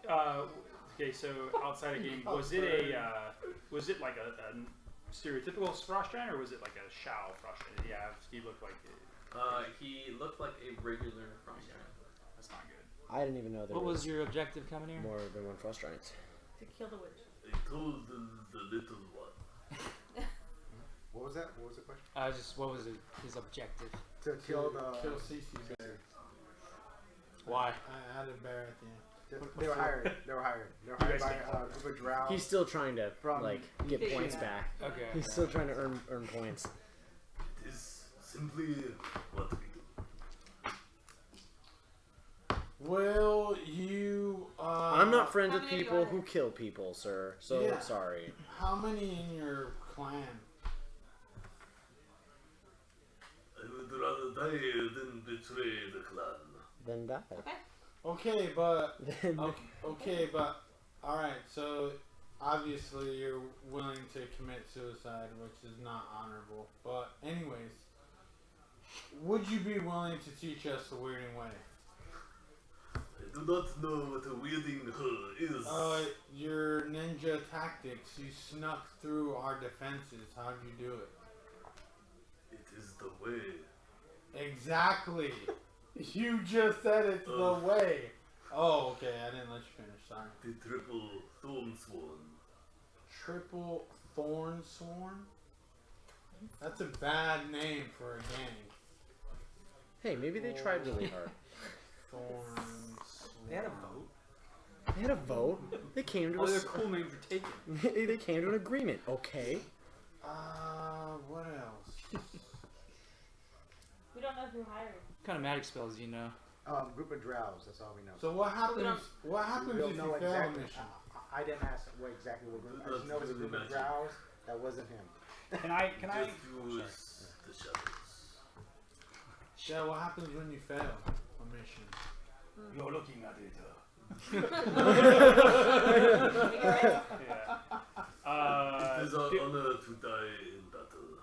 Speaker 9: Okay, so outside of game, was it like a stereotypical frost giant, or was it like a Shao frost giant? Yeah, he looked like it.
Speaker 10: He looked like a regular frost giant.
Speaker 9: That's not good.
Speaker 3: I didn't even know there
Speaker 2: What
Speaker 3: was
Speaker 2: was your objective coming here?
Speaker 3: more than one frost giant.
Speaker 4: To kill the witch.
Speaker 8: I told the little one.
Speaker 6: What was that? What was the question?
Speaker 2: Just what was his objective?
Speaker 6: To kill the.
Speaker 7: Kill Cece's bear.
Speaker 2: Why?
Speaker 7: I added bear at the end.
Speaker 6: They were hired. They were hired. They were hired
Speaker 9: guys
Speaker 6: by
Speaker 9: get
Speaker 6: a group of Drow.
Speaker 3: He's still trying to
Speaker 6: From
Speaker 3: get
Speaker 4: figuring
Speaker 3: points
Speaker 4: out.
Speaker 3: back.
Speaker 2: Okay.
Speaker 3: He's still trying to earn points.
Speaker 8: It is simply what we do.
Speaker 7: Will you?
Speaker 3: I'm not friends with
Speaker 4: How many
Speaker 3: people
Speaker 4: are
Speaker 3: who
Speaker 4: there?
Speaker 3: kill people, sir. So
Speaker 7: Yeah.
Speaker 3: sorry.
Speaker 7: How many in your clan?
Speaker 8: I would rather die than betray the clan.
Speaker 3: Then die.
Speaker 7: Okay, but
Speaker 3: Then
Speaker 7: but all right. So obviously you're willing to commit suicide, which is not honorable. But anyways, would you be willing to teach us the weirding way?
Speaker 8: I do not know what a wielding her is.
Speaker 7: Your ninja tactics. You snuck through our defenses. How'd you do it?
Speaker 8: It is the way.
Speaker 7: Exactly. You just said it's the way. Oh, okay. I didn't let you finish. Sorry.
Speaker 8: The triple thorn sworn.
Speaker 7: Triple Thorn Sworn? That's a bad name for a gang.
Speaker 3: hey, maybe they tried really hard.
Speaker 7: Thorn
Speaker 9: They had a
Speaker 7: Sworn.
Speaker 9: vote.
Speaker 3: They had a vote. They came to
Speaker 9: All
Speaker 3: a
Speaker 9: their cool names are taken.
Speaker 3: they came to an agreement. Okay.
Speaker 7: What else?
Speaker 4: We don't know who hired.
Speaker 2: What kind of magic spells do you know?
Speaker 6: Group of Drows. That's all we know.
Speaker 7: So what happens? What happens
Speaker 6: We
Speaker 7: if
Speaker 6: don't
Speaker 7: you
Speaker 6: know
Speaker 7: fail a
Speaker 6: exactly.
Speaker 7: mission?
Speaker 6: I didn't ask what exactly what group. I just know it was a group of Drows. That wasn't him.
Speaker 9: Can I?
Speaker 8: Just use the shadows.
Speaker 7: Yeah, what happens when you fail a mission?
Speaker 5: You're looking at it.
Speaker 9: Yeah.
Speaker 8: It is our honor to die in battle.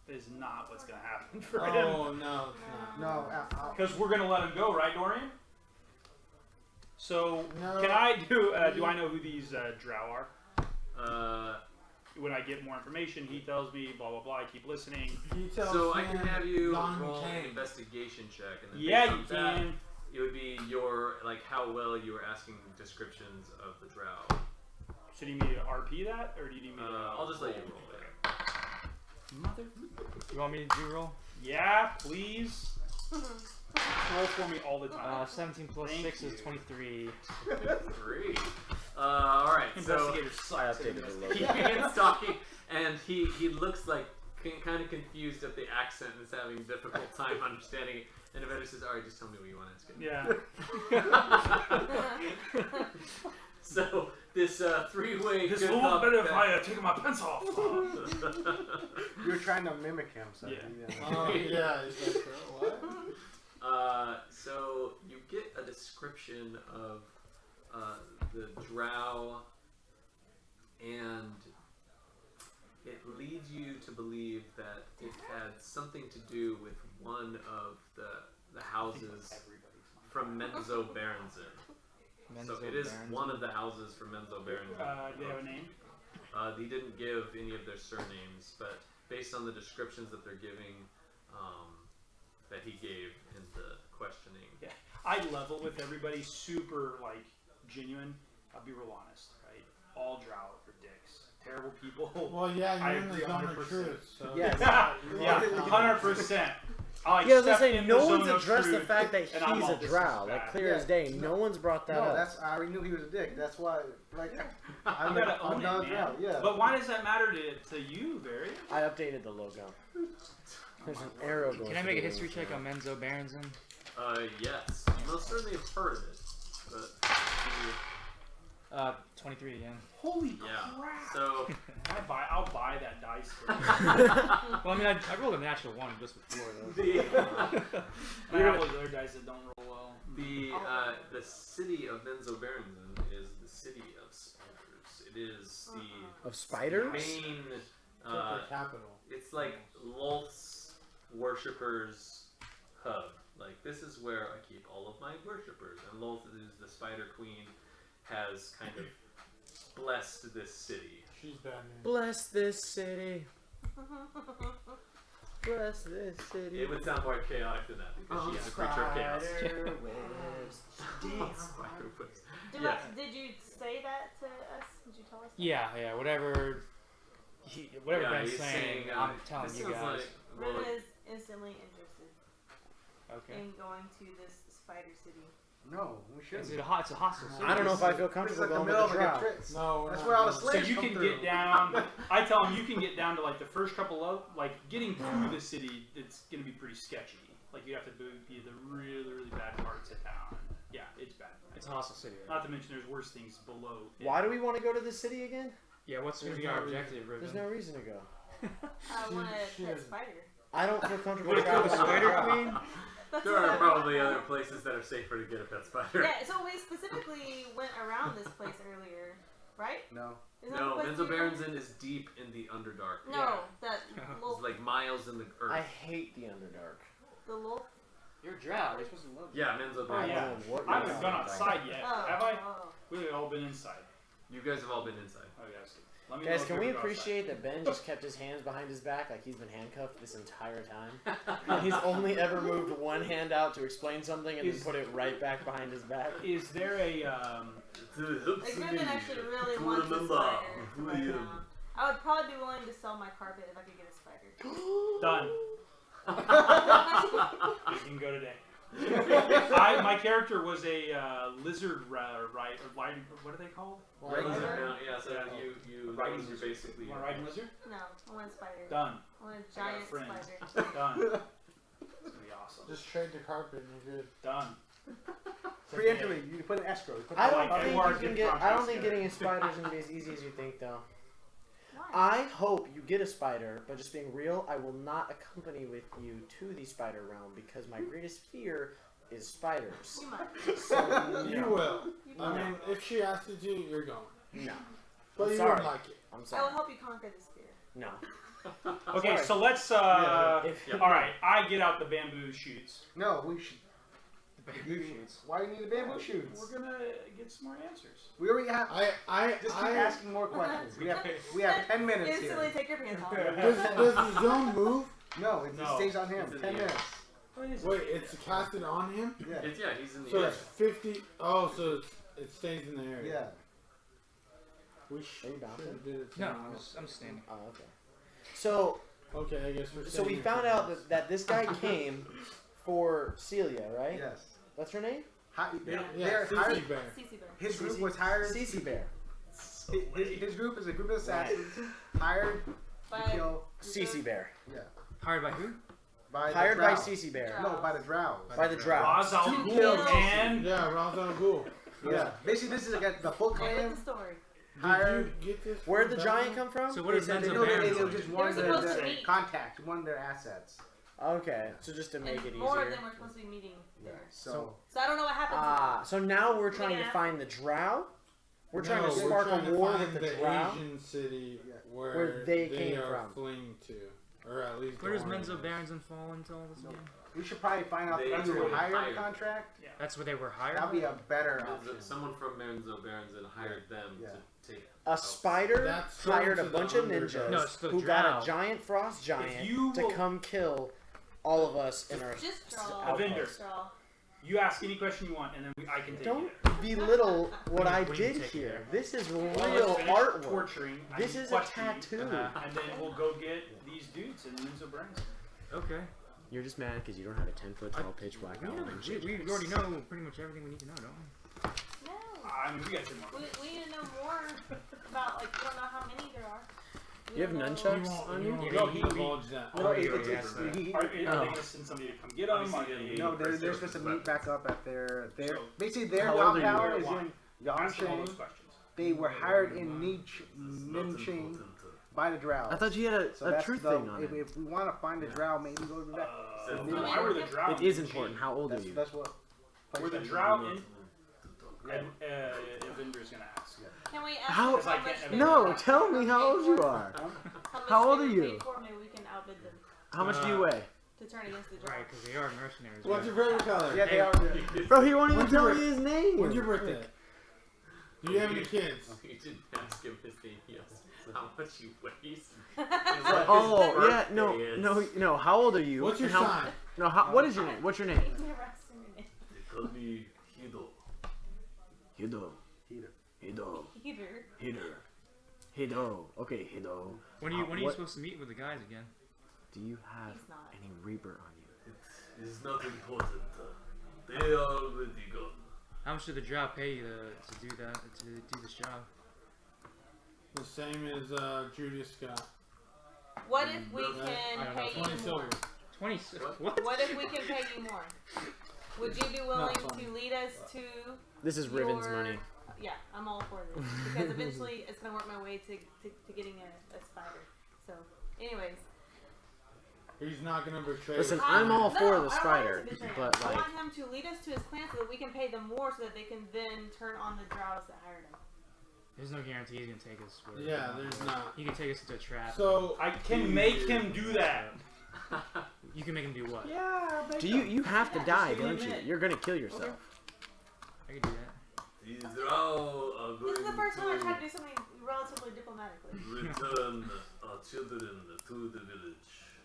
Speaker 9: Is not what's gonna happen for him.
Speaker 7: Oh no, it's not.
Speaker 6: No,
Speaker 9: Because we're gonna let him go, right, Dorian? So
Speaker 7: No.
Speaker 9: can I do? Do I know who these Drow are? When I get more information, he tells me blah blah blah. I keep listening.
Speaker 7: He tells
Speaker 10: So I can
Speaker 7: him
Speaker 10: have you
Speaker 7: Don
Speaker 10: roll an
Speaker 7: Kane.
Speaker 10: investigation check, and then
Speaker 9: Yeah,
Speaker 10: based
Speaker 9: you
Speaker 10: on that,
Speaker 9: can.
Speaker 10: it would be your like how well you were asking descriptions of the Drow.
Speaker 9: So do you need me to RP that, or do you need me to?
Speaker 10: I'll just let you roll it.
Speaker 9: Mother.
Speaker 2: You want me to do roll?
Speaker 9: Yeah, please. Roll for me all the time.
Speaker 2: 17 plus
Speaker 9: Thank
Speaker 2: 6
Speaker 9: you.
Speaker 2: is 23.
Speaker 10: 3. All right. So
Speaker 9: Investigator sucks.
Speaker 3: I updated the
Speaker 10: he
Speaker 3: logo.
Speaker 10: begins talking, and he looks like kind of confused at the accent and is having a difficult time understanding it. And Evendur says, "All right, just tell me what you want to ask it."
Speaker 9: Yeah.
Speaker 10: So this three-way.
Speaker 5: This
Speaker 10: good
Speaker 5: will
Speaker 10: cop
Speaker 5: better if
Speaker 10: that-
Speaker 5: I take my pants off.
Speaker 6: you were trying to mimic him, so
Speaker 9: Yeah.
Speaker 7: Oh yeah, is that true? What?
Speaker 10: So you get a description of the Drow, and it leads you to believe that it had something to do with one of the houses from Menzo Berenzen. So it is one of the houses from Menzo Berenzen.
Speaker 9: Do they have a name?
Speaker 10: He didn't give any of their surnames, but based on the descriptions that they're giving, that he gave in the questioning.
Speaker 9: Yeah. I level with everybody, super like genuine. I'll be real honest, right? All Drow are dicks, terrible people.
Speaker 7: Well, yeah,
Speaker 9: I
Speaker 7: you're in the
Speaker 9: agree
Speaker 7: zone of
Speaker 9: 100%.
Speaker 7: truth. So
Speaker 3: Yes.
Speaker 9: Yeah, 100%.
Speaker 3: Yeah, I was gonna say, no one's addressed the fact that
Speaker 9: and I'm
Speaker 3: he's
Speaker 9: all,
Speaker 3: a
Speaker 9: this is
Speaker 3: drow,
Speaker 9: bad.
Speaker 3: like clear as day. No one's brought that
Speaker 6: No,
Speaker 3: up.
Speaker 6: that's I already knew he was a dick. That's why, like,
Speaker 9: You
Speaker 6: I'm
Speaker 9: gotta own
Speaker 6: not
Speaker 9: it,
Speaker 6: a Drow.
Speaker 9: man.
Speaker 6: Yeah.
Speaker 9: But why does that matter to you, Varius?
Speaker 3: I updated the logo. There's an arrow going.
Speaker 2: Can I
Speaker 3: through
Speaker 2: make a
Speaker 3: the
Speaker 2: history
Speaker 3: wings
Speaker 2: check
Speaker 3: now.
Speaker 2: on Menzo Berenzen?
Speaker 10: Yes, you most certainly have heard of it, but
Speaker 2: 23 again.
Speaker 9: Holy
Speaker 10: yeah.
Speaker 9: crap!
Speaker 10: So
Speaker 9: I'll buy that dice. For you.
Speaker 2: Well, I mean, I rolled a natural 1 just before, though.
Speaker 10: the
Speaker 9: I have those other dice that don't roll well.
Speaker 10: the city of Menzo Berenzen is the city of spiders. It is the
Speaker 3: Of spiders?
Speaker 10: main.
Speaker 7: It's the capital.
Speaker 10: It's like Lolth's worshippers' hub. Like, this is where I keep all of my worshippers. And Lolth, is the Spider Queen, has kind of blessed this city.
Speaker 7: She's bad news.
Speaker 3: Bless this city. Bless this city.
Speaker 10: It would sound more chaotic than that because she's a creature of chaos.
Speaker 3: Spider webs.
Speaker 10: Spider webs.
Speaker 4: Did,
Speaker 10: Yeah.
Speaker 4: did you say that to us? Did you tell us? That?
Speaker 2: Yeah, whatever. Whatever
Speaker 10: Yeah,
Speaker 2: Ben's
Speaker 10: he's
Speaker 2: saying,
Speaker 10: saying,
Speaker 2: I'm telling
Speaker 10: this
Speaker 2: you
Speaker 10: sounds
Speaker 2: guys.
Speaker 10: like, well,
Speaker 4: Riven is instantly interested
Speaker 2: Okay.
Speaker 4: in going to this spider city.
Speaker 6: No, we
Speaker 2: Is
Speaker 6: shouldn't.
Speaker 2: it it's a hostile city.
Speaker 3: I don't know if I feel
Speaker 6: This is
Speaker 3: comfortable
Speaker 6: like the
Speaker 3: going
Speaker 6: middle
Speaker 3: with
Speaker 6: of
Speaker 3: the
Speaker 6: a
Speaker 3: drow.
Speaker 6: Tricks.
Speaker 7: No, we're
Speaker 6: That's
Speaker 7: not
Speaker 6: where all the
Speaker 7: doing
Speaker 9: So
Speaker 6: slaves
Speaker 9: you
Speaker 6: come
Speaker 9: can
Speaker 6: through.
Speaker 9: get down. I tell him you can get down to like the first couple of like getting through the city. It's gonna be pretty sketchy. Like you have to be the really bad parts of town. Yeah, it's bad.
Speaker 2: It's a hostile city. Right?
Speaker 9: Not to mention there's worse things below.
Speaker 3: Why do we want to go to the city again?
Speaker 2: Yeah, what's
Speaker 3: There's
Speaker 2: our
Speaker 3: no
Speaker 2: objective, Riven?
Speaker 3: There's no reason to go.
Speaker 4: I want to pet
Speaker 3: should.
Speaker 4: spider.
Speaker 3: I don't feel comfortable
Speaker 2: Wanna kill the
Speaker 3: traveling with a
Speaker 2: Spider
Speaker 3: drow.
Speaker 2: Queen?
Speaker 4: That's
Speaker 10: there
Speaker 4: what
Speaker 10: are
Speaker 4: I-
Speaker 10: probably other places that are safer to get a pet spider.
Speaker 4: Yeah, so we specifically went around this place earlier, right?
Speaker 6: No.
Speaker 4: Isn't that
Speaker 10: No,
Speaker 4: the place
Speaker 10: Menzo
Speaker 4: we went?
Speaker 10: Berenzen is deep in the Underdark.
Speaker 4: No, that
Speaker 10: It's
Speaker 4: little,
Speaker 10: like miles in the earth.
Speaker 3: I hate the Underdark.
Speaker 4: the little.
Speaker 2: You're a drow. You're supposed to love it.
Speaker 10: Yeah, Menzo
Speaker 9: Oh,
Speaker 10: Berenzen.
Speaker 9: yeah.
Speaker 3: don't know what
Speaker 9: I
Speaker 3: you're
Speaker 9: haven't gone
Speaker 3: talking
Speaker 9: outside yet.
Speaker 4: Oh,
Speaker 9: Have I?
Speaker 4: oh.
Speaker 9: We've all been inside.
Speaker 10: You guys have all been inside.
Speaker 9: Oh yes. Let me know
Speaker 3: Guys,
Speaker 9: if
Speaker 3: can
Speaker 9: you
Speaker 3: we
Speaker 9: ever go outside.
Speaker 3: appreciate that Ben just kept his hands behind his back like he's been handcuffed this entire time? And he's only ever moved one hand out to explain something and then put it right back behind his back.
Speaker 9: Is there a
Speaker 4: Like Riven actually really
Speaker 8: to
Speaker 4: wants a
Speaker 8: remember
Speaker 4: spider
Speaker 8: who
Speaker 4: right
Speaker 8: I am.
Speaker 4: now. I would probably be willing to sell my carpet if I could get a spider.
Speaker 9: done? You can go today. My character was a lizard rider. What are they called?
Speaker 10: Yeah, so you
Speaker 9: Riding
Speaker 10: those are
Speaker 9: lizard.
Speaker 10: basically
Speaker 9: You want to ride a lizard?
Speaker 4: No, I want a spider.
Speaker 9: Done.
Speaker 4: I want a
Speaker 9: I got a
Speaker 4: giant
Speaker 9: friend.
Speaker 4: spider.
Speaker 9: Done. It's gonna be awesome.
Speaker 7: Just trade the carpet and you're good.
Speaker 9: Done.
Speaker 6: Preemptively, you put an escrow. You put
Speaker 3: I don't
Speaker 9: Like
Speaker 3: think
Speaker 9: Edward
Speaker 3: you can
Speaker 9: did
Speaker 3: get.
Speaker 9: from
Speaker 3: I don't
Speaker 9: Ice
Speaker 3: think
Speaker 9: Guy.
Speaker 3: getting a spider is gonna be as easy as you think, though.
Speaker 4: Why?
Speaker 3: I hope you get a spider, but just being real, I will not accompany with you to the spider realm because my greatest fear is spiders.
Speaker 4: You might.
Speaker 3: So
Speaker 7: You
Speaker 3: no.
Speaker 7: will.
Speaker 4: You
Speaker 7: I mean, if she asks you to, you're going.
Speaker 3: No.
Speaker 7: But
Speaker 3: I'm
Speaker 7: you
Speaker 3: sorry.
Speaker 7: wouldn't like it.
Speaker 3: I'm
Speaker 4: I will
Speaker 3: sorry.
Speaker 4: help you conquer this fear.
Speaker 3: No.
Speaker 9: Okay,
Speaker 3: Sorry.
Speaker 9: so let's.
Speaker 3: If-
Speaker 9: All right, I get out the bamboo shoots.
Speaker 6: No, we should.
Speaker 2: Bamboo shoots.
Speaker 6: Why do you need the bamboo shoots?
Speaker 9: We're gonna get some more answers.
Speaker 6: We already have.
Speaker 7: I
Speaker 6: Just keep asking more questions. We have 10 minutes
Speaker 4: Instantly
Speaker 6: here.
Speaker 4: take your pants off.
Speaker 7: Does the zone move?
Speaker 6: No, it
Speaker 9: No.
Speaker 6: stays on him.
Speaker 10: It's in
Speaker 6: 10
Speaker 10: the air.
Speaker 6: minutes.
Speaker 9: What is
Speaker 7: Wait, it's casted on him?
Speaker 6: Yeah.
Speaker 10: It's he's in the
Speaker 7: So
Speaker 10: air.
Speaker 7: it's 50. Oh, so it stays in the area.
Speaker 6: Yeah.
Speaker 7: We
Speaker 3: Are you bouncing?
Speaker 7: did it.
Speaker 2: No,
Speaker 7: tomorrow.
Speaker 2: I'm standing.
Speaker 3: Oh, okay. So
Speaker 7: Okay, I guess we're.
Speaker 3: so we
Speaker 7: staying
Speaker 3: found
Speaker 7: here.
Speaker 3: out that this guy came for Celia, right?
Speaker 6: Yes.
Speaker 3: That's her name?
Speaker 7: Yeah,
Speaker 6: They're
Speaker 7: CC
Speaker 6: hired.
Speaker 7: Bear.
Speaker 4: CC bear.
Speaker 6: His group was hired.
Speaker 3: Cece Bear.
Speaker 6: His group is a group of assassins hired to
Speaker 4: By
Speaker 6: kill.
Speaker 3: Cece Bear.
Speaker 6: Yeah.
Speaker 2: Hired by who?
Speaker 6: By
Speaker 3: Hired
Speaker 6: the
Speaker 3: by
Speaker 6: Drow.
Speaker 3: Cece Bear.
Speaker 6: No, by the Drow.
Speaker 3: By the Drow.
Speaker 9: Ra's al
Speaker 4: To
Speaker 9: Ghul,
Speaker 4: kill.
Speaker 9: man.
Speaker 7: Yeah, Ra's al Ghul.
Speaker 6: Yeah. Basically, this is like the Foot
Speaker 4: With
Speaker 6: Clan
Speaker 4: the story.
Speaker 6: hired.
Speaker 7: Did you get this?
Speaker 3: Where'd the
Speaker 7: from
Speaker 3: giant
Speaker 7: Batman?
Speaker 3: come from?
Speaker 2: So what
Speaker 6: They
Speaker 2: is
Speaker 6: said they
Speaker 2: Menzo
Speaker 6: know
Speaker 2: Baron?
Speaker 6: they just wanted
Speaker 4: They were supposed to
Speaker 6: the
Speaker 4: meet.
Speaker 6: contact, one of their assets.
Speaker 3: Okay, so just to make
Speaker 4: And
Speaker 3: it
Speaker 4: more of
Speaker 3: easier.
Speaker 4: them were supposed to be meeting there.
Speaker 6: So
Speaker 4: So I don't know what happened
Speaker 3: Ah, so now we're trying to
Speaker 4: Yeah.
Speaker 3: find the Drow? We're trying
Speaker 7: No,
Speaker 3: to
Speaker 7: we're
Speaker 3: spark
Speaker 7: trying
Speaker 3: a
Speaker 7: to
Speaker 3: war
Speaker 7: find
Speaker 3: with the
Speaker 7: the
Speaker 3: Drow?
Speaker 7: Asian city
Speaker 6: Yeah.
Speaker 7: where
Speaker 3: they came
Speaker 7: are
Speaker 3: from.
Speaker 7: fleeing to, or at least.
Speaker 2: Where does
Speaker 7: the army
Speaker 2: Menzo
Speaker 7: is.
Speaker 2: Barons and fall into all this again?
Speaker 6: we should probably find out
Speaker 10: They
Speaker 6: if you were
Speaker 10: were
Speaker 6: hired
Speaker 10: hired.
Speaker 6: contract.
Speaker 2: That's where they were hired.
Speaker 6: That'd be a better
Speaker 10: There's
Speaker 6: option.
Speaker 10: someone from Menzo Barons and hired them
Speaker 6: Yeah.
Speaker 10: to take.
Speaker 3: A spider
Speaker 7: That's
Speaker 3: hired a
Speaker 7: thrown to
Speaker 3: bunch
Speaker 7: the
Speaker 3: of
Speaker 7: underdog.
Speaker 3: ninjas
Speaker 2: No, it's the
Speaker 3: who got
Speaker 2: Drow.
Speaker 3: a giant frost giant
Speaker 9: you
Speaker 3: to
Speaker 9: will-
Speaker 3: come kill all of us in our
Speaker 4: to. Just draw.
Speaker 3: outpost.
Speaker 9: Evendur.
Speaker 4: Draw.
Speaker 9: You ask any question you want, and then I can take
Speaker 3: Don't
Speaker 9: it.
Speaker 3: belittle what I
Speaker 2: What do you
Speaker 3: did
Speaker 2: take
Speaker 3: here.
Speaker 2: here?
Speaker 3: This is
Speaker 9: Well,
Speaker 3: real
Speaker 9: let's finish
Speaker 3: artwork.
Speaker 9: torturing. I
Speaker 3: This
Speaker 9: need
Speaker 3: is a
Speaker 9: questions,
Speaker 3: tattoo.
Speaker 9: and then we'll go get these dudes in Menzo Barons.
Speaker 2: Okay.
Speaker 3: You're just mad because you don't have a 10-foot tall pitch black
Speaker 2: We,
Speaker 3: owl.
Speaker 2: we already know pretty much everything we need to know, don't we?
Speaker 4: No.
Speaker 9: I mean, we got 10 more.
Speaker 4: We need to know more about, like, we don't know how many there are. We
Speaker 3: You have
Speaker 4: don't know-
Speaker 3: nunchucks on you?
Speaker 7: No, he divulged that.
Speaker 6: No,
Speaker 2: Oh,
Speaker 6: it-
Speaker 2: you already
Speaker 6: it's-
Speaker 2: asked that.
Speaker 6: he-
Speaker 9: Are they
Speaker 3: Oh.
Speaker 9: going to send somebody to come get them?
Speaker 10: Obviously,
Speaker 6: no, they're supposed to meet back up at their
Speaker 9: So-
Speaker 6: basically their
Speaker 3: How old are you?
Speaker 6: compound is
Speaker 9: Why?
Speaker 6: in
Speaker 9: Ask them all those
Speaker 6: Yanshan.
Speaker 9: questions.
Speaker 6: They were hired in
Speaker 8: It's not
Speaker 6: Ninching
Speaker 8: important.
Speaker 6: by the Drow.
Speaker 3: I thought you had
Speaker 6: So
Speaker 3: a
Speaker 6: that's
Speaker 3: truth
Speaker 6: the,
Speaker 3: thing on
Speaker 6: if,
Speaker 3: it.
Speaker 6: if we want to find a Drow, maybe go to that.
Speaker 9: Why were the Drow
Speaker 3: It is
Speaker 9: in
Speaker 3: important.
Speaker 9: Shane?
Speaker 3: How old are
Speaker 6: That's,
Speaker 3: you?
Speaker 6: that's what.
Speaker 9: Were the Drow in? Evendur's going to ask.
Speaker 4: Can we ask
Speaker 3: How-
Speaker 4: them
Speaker 9: Because I
Speaker 4: how much
Speaker 9: can't-
Speaker 4: they
Speaker 3: No,
Speaker 4: were
Speaker 3: tell me how old you are. How old are
Speaker 4: they
Speaker 3: you?
Speaker 4: paid for, maybe we can outbid them
Speaker 3: How much do you weigh?
Speaker 4: to turn against the Drow.
Speaker 2: Right, because they are mercenaries.
Speaker 7: What's
Speaker 2: right?
Speaker 7: your favorite color?
Speaker 6: Yeah, they are.
Speaker 3: Bro, he won't even
Speaker 7: When's your
Speaker 3: tell
Speaker 7: birth-
Speaker 3: me his name.
Speaker 7: When's your birthday? Do you have any kids?
Speaker 10: You didn't ask him his name. Yes. How much he weighs.
Speaker 3: Oh, yeah, no. How old are you?
Speaker 7: What's your
Speaker 3: And how,
Speaker 7: sign?
Speaker 3: No, what is your name? What's your name?
Speaker 4: He's never asked him your name.
Speaker 8: They call me Hido.
Speaker 3: Hido.
Speaker 6: Heater.
Speaker 3: Hido.
Speaker 4: Either.
Speaker 3: Hido. Hido. Okay, Hido.
Speaker 2: When are you
Speaker 3: what-
Speaker 2: supposed to meet with the guys again?
Speaker 3: Do you have
Speaker 4: He's not.
Speaker 3: any Reaper on you?
Speaker 8: It is not important. They are already gone.
Speaker 2: How much did the Drow pay you to do that, to do this job?
Speaker 7: The same as Judas got.
Speaker 4: What if we
Speaker 7: I
Speaker 4: can
Speaker 7: don't know,
Speaker 4: pay
Speaker 7: 20
Speaker 4: you
Speaker 7: silver.
Speaker 4: more?
Speaker 2: 20. What?
Speaker 4: What if we can pay you more? Would you be willing
Speaker 7: funny.
Speaker 4: to lead us to?
Speaker 3: This is Riven's
Speaker 4: your-
Speaker 3: money.
Speaker 4: Yeah, I'm all for this because eventually it's gonna work my way to getting a spider. So, anyways,
Speaker 7: He's not gonna betray.
Speaker 3: Listen,
Speaker 7: us.
Speaker 3: I'm all
Speaker 4: no,
Speaker 3: for
Speaker 4: I
Speaker 3: the
Speaker 4: don't want
Speaker 3: spider,
Speaker 4: him to betray
Speaker 3: but
Speaker 4: us. I
Speaker 3: like,
Speaker 4: want him to lead us to his clan so that we can pay them more so that they can then turn on the Drows that hired him.
Speaker 2: There's no guarantee he's gonna take us. where-
Speaker 7: Yeah, there's not.
Speaker 2: He can take us into a trap.
Speaker 7: So
Speaker 9: I can make him do that.
Speaker 2: You can make him do what?
Speaker 9: Yeah,
Speaker 3: do you have to die,
Speaker 9: give me a
Speaker 3: don't you?
Speaker 9: minute.
Speaker 3: You're gonna kill yourself.
Speaker 2: I can do that.
Speaker 8: These Drow are going
Speaker 4: This is the first time I tried to
Speaker 8: to
Speaker 4: do something relatively diplomatically.
Speaker 8: return our children to the village.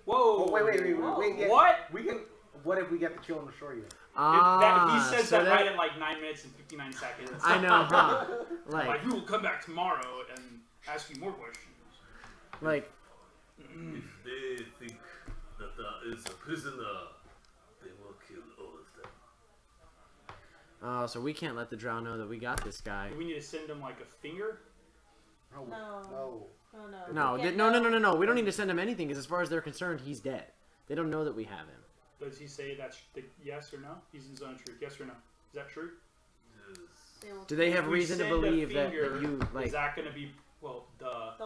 Speaker 9: Whoa.
Speaker 6: Oh, wait, yeah.
Speaker 9: What?
Speaker 6: We can. What if we get the children to shore you?
Speaker 9: He says
Speaker 3: so
Speaker 9: that right at like 9 minutes and 59 seconds.
Speaker 3: I know, huh?
Speaker 9: Like, we will come back tomorrow and ask you more questions.
Speaker 3: Like,
Speaker 8: If they think that there is a prisoner, they will kill all of them.
Speaker 3: Oh, so we can't let the Drow know that we got this guy.
Speaker 9: Do we need to send him like a finger?
Speaker 6: No.
Speaker 4: No.
Speaker 3: No,
Speaker 4: We can't
Speaker 3: no. We don't need to send him anything because as far as they're concerned, he's dead. They don't know that we have him.
Speaker 9: Does he say that's the yes or no? He's in zone of truth. Yes or no? Is that true?
Speaker 8: Yes.
Speaker 3: Do they have
Speaker 9: If we
Speaker 3: reason to
Speaker 9: send a
Speaker 3: believe that
Speaker 9: finger,
Speaker 3: you like?
Speaker 9: Is that going to be
Speaker 4: They'll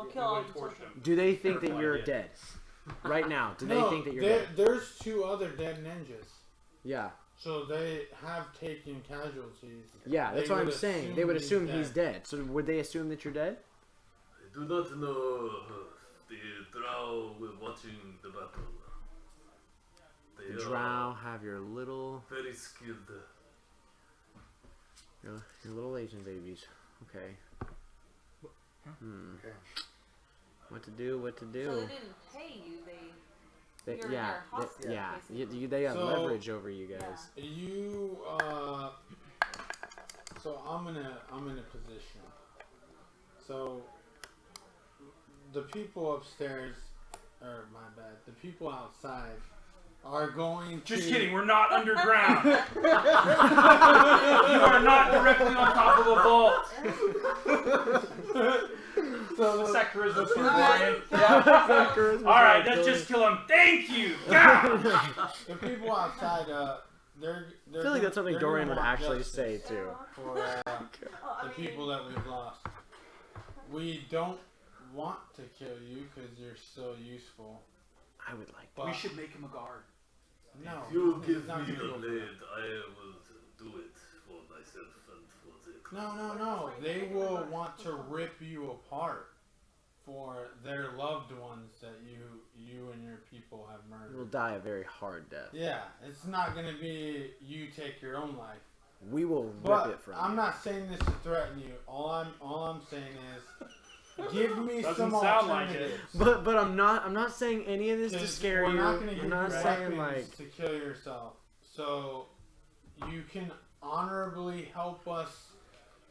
Speaker 9: we
Speaker 4: kill all
Speaker 9: would
Speaker 4: the
Speaker 9: torch
Speaker 4: children.
Speaker 9: him.
Speaker 3: Do they think that
Speaker 10: Terrible
Speaker 3: you're
Speaker 10: idea.
Speaker 3: dead? Right now, do they
Speaker 7: No,
Speaker 3: think that you're dead?
Speaker 7: there's 2 other dead ninjas.
Speaker 3: Yeah.
Speaker 7: So they have taken casualties.
Speaker 3: Yeah, that's
Speaker 7: They
Speaker 3: what I'm
Speaker 7: would
Speaker 3: saying. They would
Speaker 7: assume
Speaker 3: assume he's dead. So would they assume that you're dead?
Speaker 8: I do not know the Drow were watching the battle. They
Speaker 3: The
Speaker 8: are
Speaker 3: Drow have your little
Speaker 8: very skilled.
Speaker 3: your little Asian babies. Okay.
Speaker 6: Okay.
Speaker 3: What to do? What to do?
Speaker 4: So they didn't pay you. You're
Speaker 3: yeah,
Speaker 4: their hostage,
Speaker 3: yeah.
Speaker 4: basically.
Speaker 3: They got
Speaker 7: So-
Speaker 3: leverage over you guys.
Speaker 7: You so I'm in a position. So the people upstairs, or my bad, the people outside are going to.
Speaker 9: Just kidding. We're not underground. You are not directly on top of a vault.
Speaker 7: So
Speaker 9: What's that charisma score,
Speaker 4: Alright.
Speaker 9: Brian? All right, let's just kill him. Thank you. God.
Speaker 7: the people outside, they're.
Speaker 3: I feel like that's something
Speaker 7: they're
Speaker 3: Dorian
Speaker 7: gonna
Speaker 3: would
Speaker 7: want
Speaker 3: actually
Speaker 7: justice
Speaker 3: say too.
Speaker 7: for
Speaker 4: Oh,
Speaker 7: the people that we've lost. We don't want to kill you because you're so useful.
Speaker 3: I would like.
Speaker 7: But
Speaker 9: We should make him a guard.
Speaker 7: no,
Speaker 8: If you
Speaker 7: he's
Speaker 8: give
Speaker 7: not
Speaker 8: me
Speaker 7: gonna
Speaker 8: the
Speaker 7: go for
Speaker 8: blade,
Speaker 7: that.
Speaker 8: I will do it for myself and for the.
Speaker 7: No. They will want to rip you apart for their loved ones that you and your people have
Speaker 3: We'll
Speaker 7: murdered.
Speaker 3: die a very hard death.
Speaker 7: Yeah, it's not gonna be you take your own life.
Speaker 3: We will
Speaker 7: But
Speaker 3: rip it from
Speaker 7: I'm
Speaker 3: you.
Speaker 7: not saying this to threaten you. All I'm saying is, give me
Speaker 9: Doesn't
Speaker 7: some
Speaker 9: sound like it.
Speaker 7: alternatives.
Speaker 3: But I'm not saying any of this to
Speaker 7: 'Cause
Speaker 3: scare
Speaker 7: we're
Speaker 3: you.
Speaker 7: not gonna give
Speaker 3: I'm not
Speaker 7: you
Speaker 3: saying
Speaker 7: weapons
Speaker 3: like
Speaker 7: to kill yourself. So you can honorably help us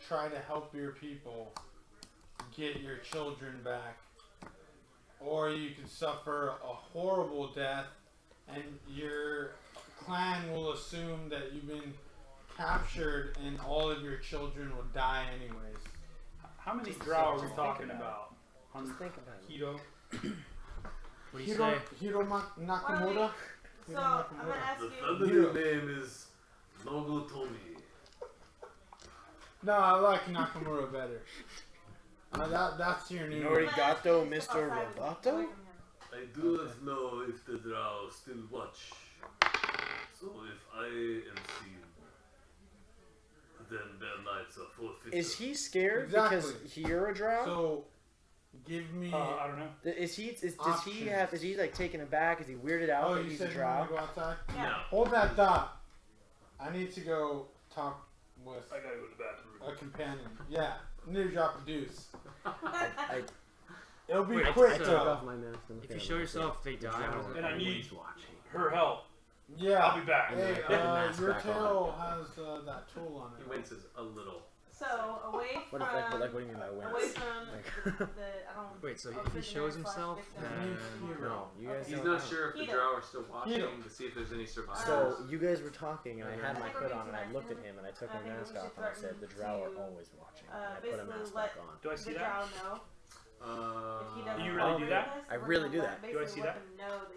Speaker 7: try to help your people get your children back. Or you can suffer a horrible death and your clan will assume that you've been captured and all of your children will die anyways.
Speaker 9: How many drow are we talking about?
Speaker 3: just think about it.
Speaker 9: Hito.
Speaker 2: What do you say?
Speaker 7: Hiro Nakamura?
Speaker 4: So I'm gonna ask
Speaker 8: The
Speaker 4: you.
Speaker 8: family name is Nogotomi.
Speaker 7: No, I like Nakamura better. That's your new name.
Speaker 3: Norigato,
Speaker 4: Step
Speaker 3: Mr.
Speaker 4: outside,
Speaker 3: Roboto?
Speaker 4: away from him.
Speaker 8: I do not know if the Drow still watch. So if I am seen, then their lives are forfeited.
Speaker 3: Is he scared
Speaker 7: Exactly.
Speaker 3: because you're a drow?
Speaker 7: So, give me.
Speaker 9: I don't know.
Speaker 3: Is he? Does he
Speaker 7: Options.
Speaker 3: have? Is he like taken aback? Is he weirded out
Speaker 7: Oh,
Speaker 3: that
Speaker 7: you
Speaker 3: he's
Speaker 7: said
Speaker 3: a
Speaker 7: you want
Speaker 3: drow?
Speaker 7: to go outside?
Speaker 4: Yeah.
Speaker 7: Hold that thought. I need to go talk with
Speaker 9: I gotta go to the bathroom.
Speaker 7: a companion. Yeah, I need to drop a deuce.
Speaker 3: I
Speaker 7: It'll be
Speaker 2: Wait,
Speaker 7: quick
Speaker 2: so-
Speaker 3: take
Speaker 7: though.
Speaker 3: off my mask. and
Speaker 2: If
Speaker 3: look
Speaker 2: you
Speaker 3: at
Speaker 2: show
Speaker 3: him.
Speaker 2: yourself, they die.
Speaker 3: Drow
Speaker 2: what is
Speaker 3: are
Speaker 2: it?
Speaker 9: And I need-
Speaker 3: always watching.
Speaker 9: Her help.
Speaker 7: Yeah.
Speaker 9: I'll be back.
Speaker 7: Hey,
Speaker 3: the mask
Speaker 7: your
Speaker 3: back
Speaker 7: tail has that tool on
Speaker 10: He
Speaker 7: it.
Speaker 10: winces a little.
Speaker 4: So away
Speaker 3: What,
Speaker 4: from.
Speaker 3: if, what do you mean by
Speaker 4: Away
Speaker 3: wins?
Speaker 4: from
Speaker 3: Like-
Speaker 4: the I don't.
Speaker 2: Wait, so
Speaker 4: oh,
Speaker 2: if he
Speaker 4: prisoner
Speaker 2: shows
Speaker 4: slash
Speaker 2: himself,
Speaker 4: victim.
Speaker 2: then
Speaker 3: No, you guys
Speaker 10: He's
Speaker 3: don't
Speaker 10: not
Speaker 3: know.
Speaker 10: sure if the
Speaker 4: Hito.
Speaker 10: drow are still watching
Speaker 7: Hito.
Speaker 10: to see if there's any survivors.
Speaker 3: So you guys were talking, and I had my
Speaker 4: Never
Speaker 3: hood
Speaker 4: been
Speaker 3: on, and I
Speaker 4: to
Speaker 3: looked at
Speaker 4: Mexico.
Speaker 3: him, and I took
Speaker 4: I
Speaker 3: my
Speaker 4: think we
Speaker 3: mask
Speaker 4: should
Speaker 3: off, and I said, "The drow are
Speaker 4: threaten
Speaker 3: always watching." And I put a
Speaker 4: basically
Speaker 3: mask
Speaker 4: let
Speaker 3: back on.
Speaker 9: Do I see
Speaker 4: the
Speaker 9: that?
Speaker 4: drow know. If he doesn't
Speaker 9: Do you really do that?
Speaker 3: I really do that.
Speaker 9: Do I see that?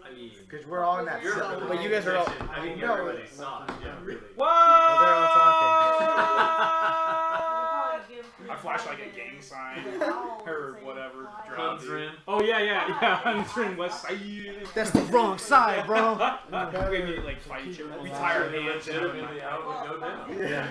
Speaker 10: I mean,
Speaker 6: Because we're all in that
Speaker 10: you're
Speaker 6: circle.
Speaker 3: But you guys are all-
Speaker 10: I think
Speaker 6: No.
Speaker 10: everybody saw it. Yeah, really.
Speaker 3: Well, they're all talking.
Speaker 9: I flash like a gang sign or whatever.
Speaker 10: Comes in.
Speaker 9: Oh yeah. Hunter West Side.
Speaker 3: That's the wrong side, bro.
Speaker 9: We need to like fight each other. We tie our hands.
Speaker 10: Legitimately out would go down.
Speaker 3: Yeah.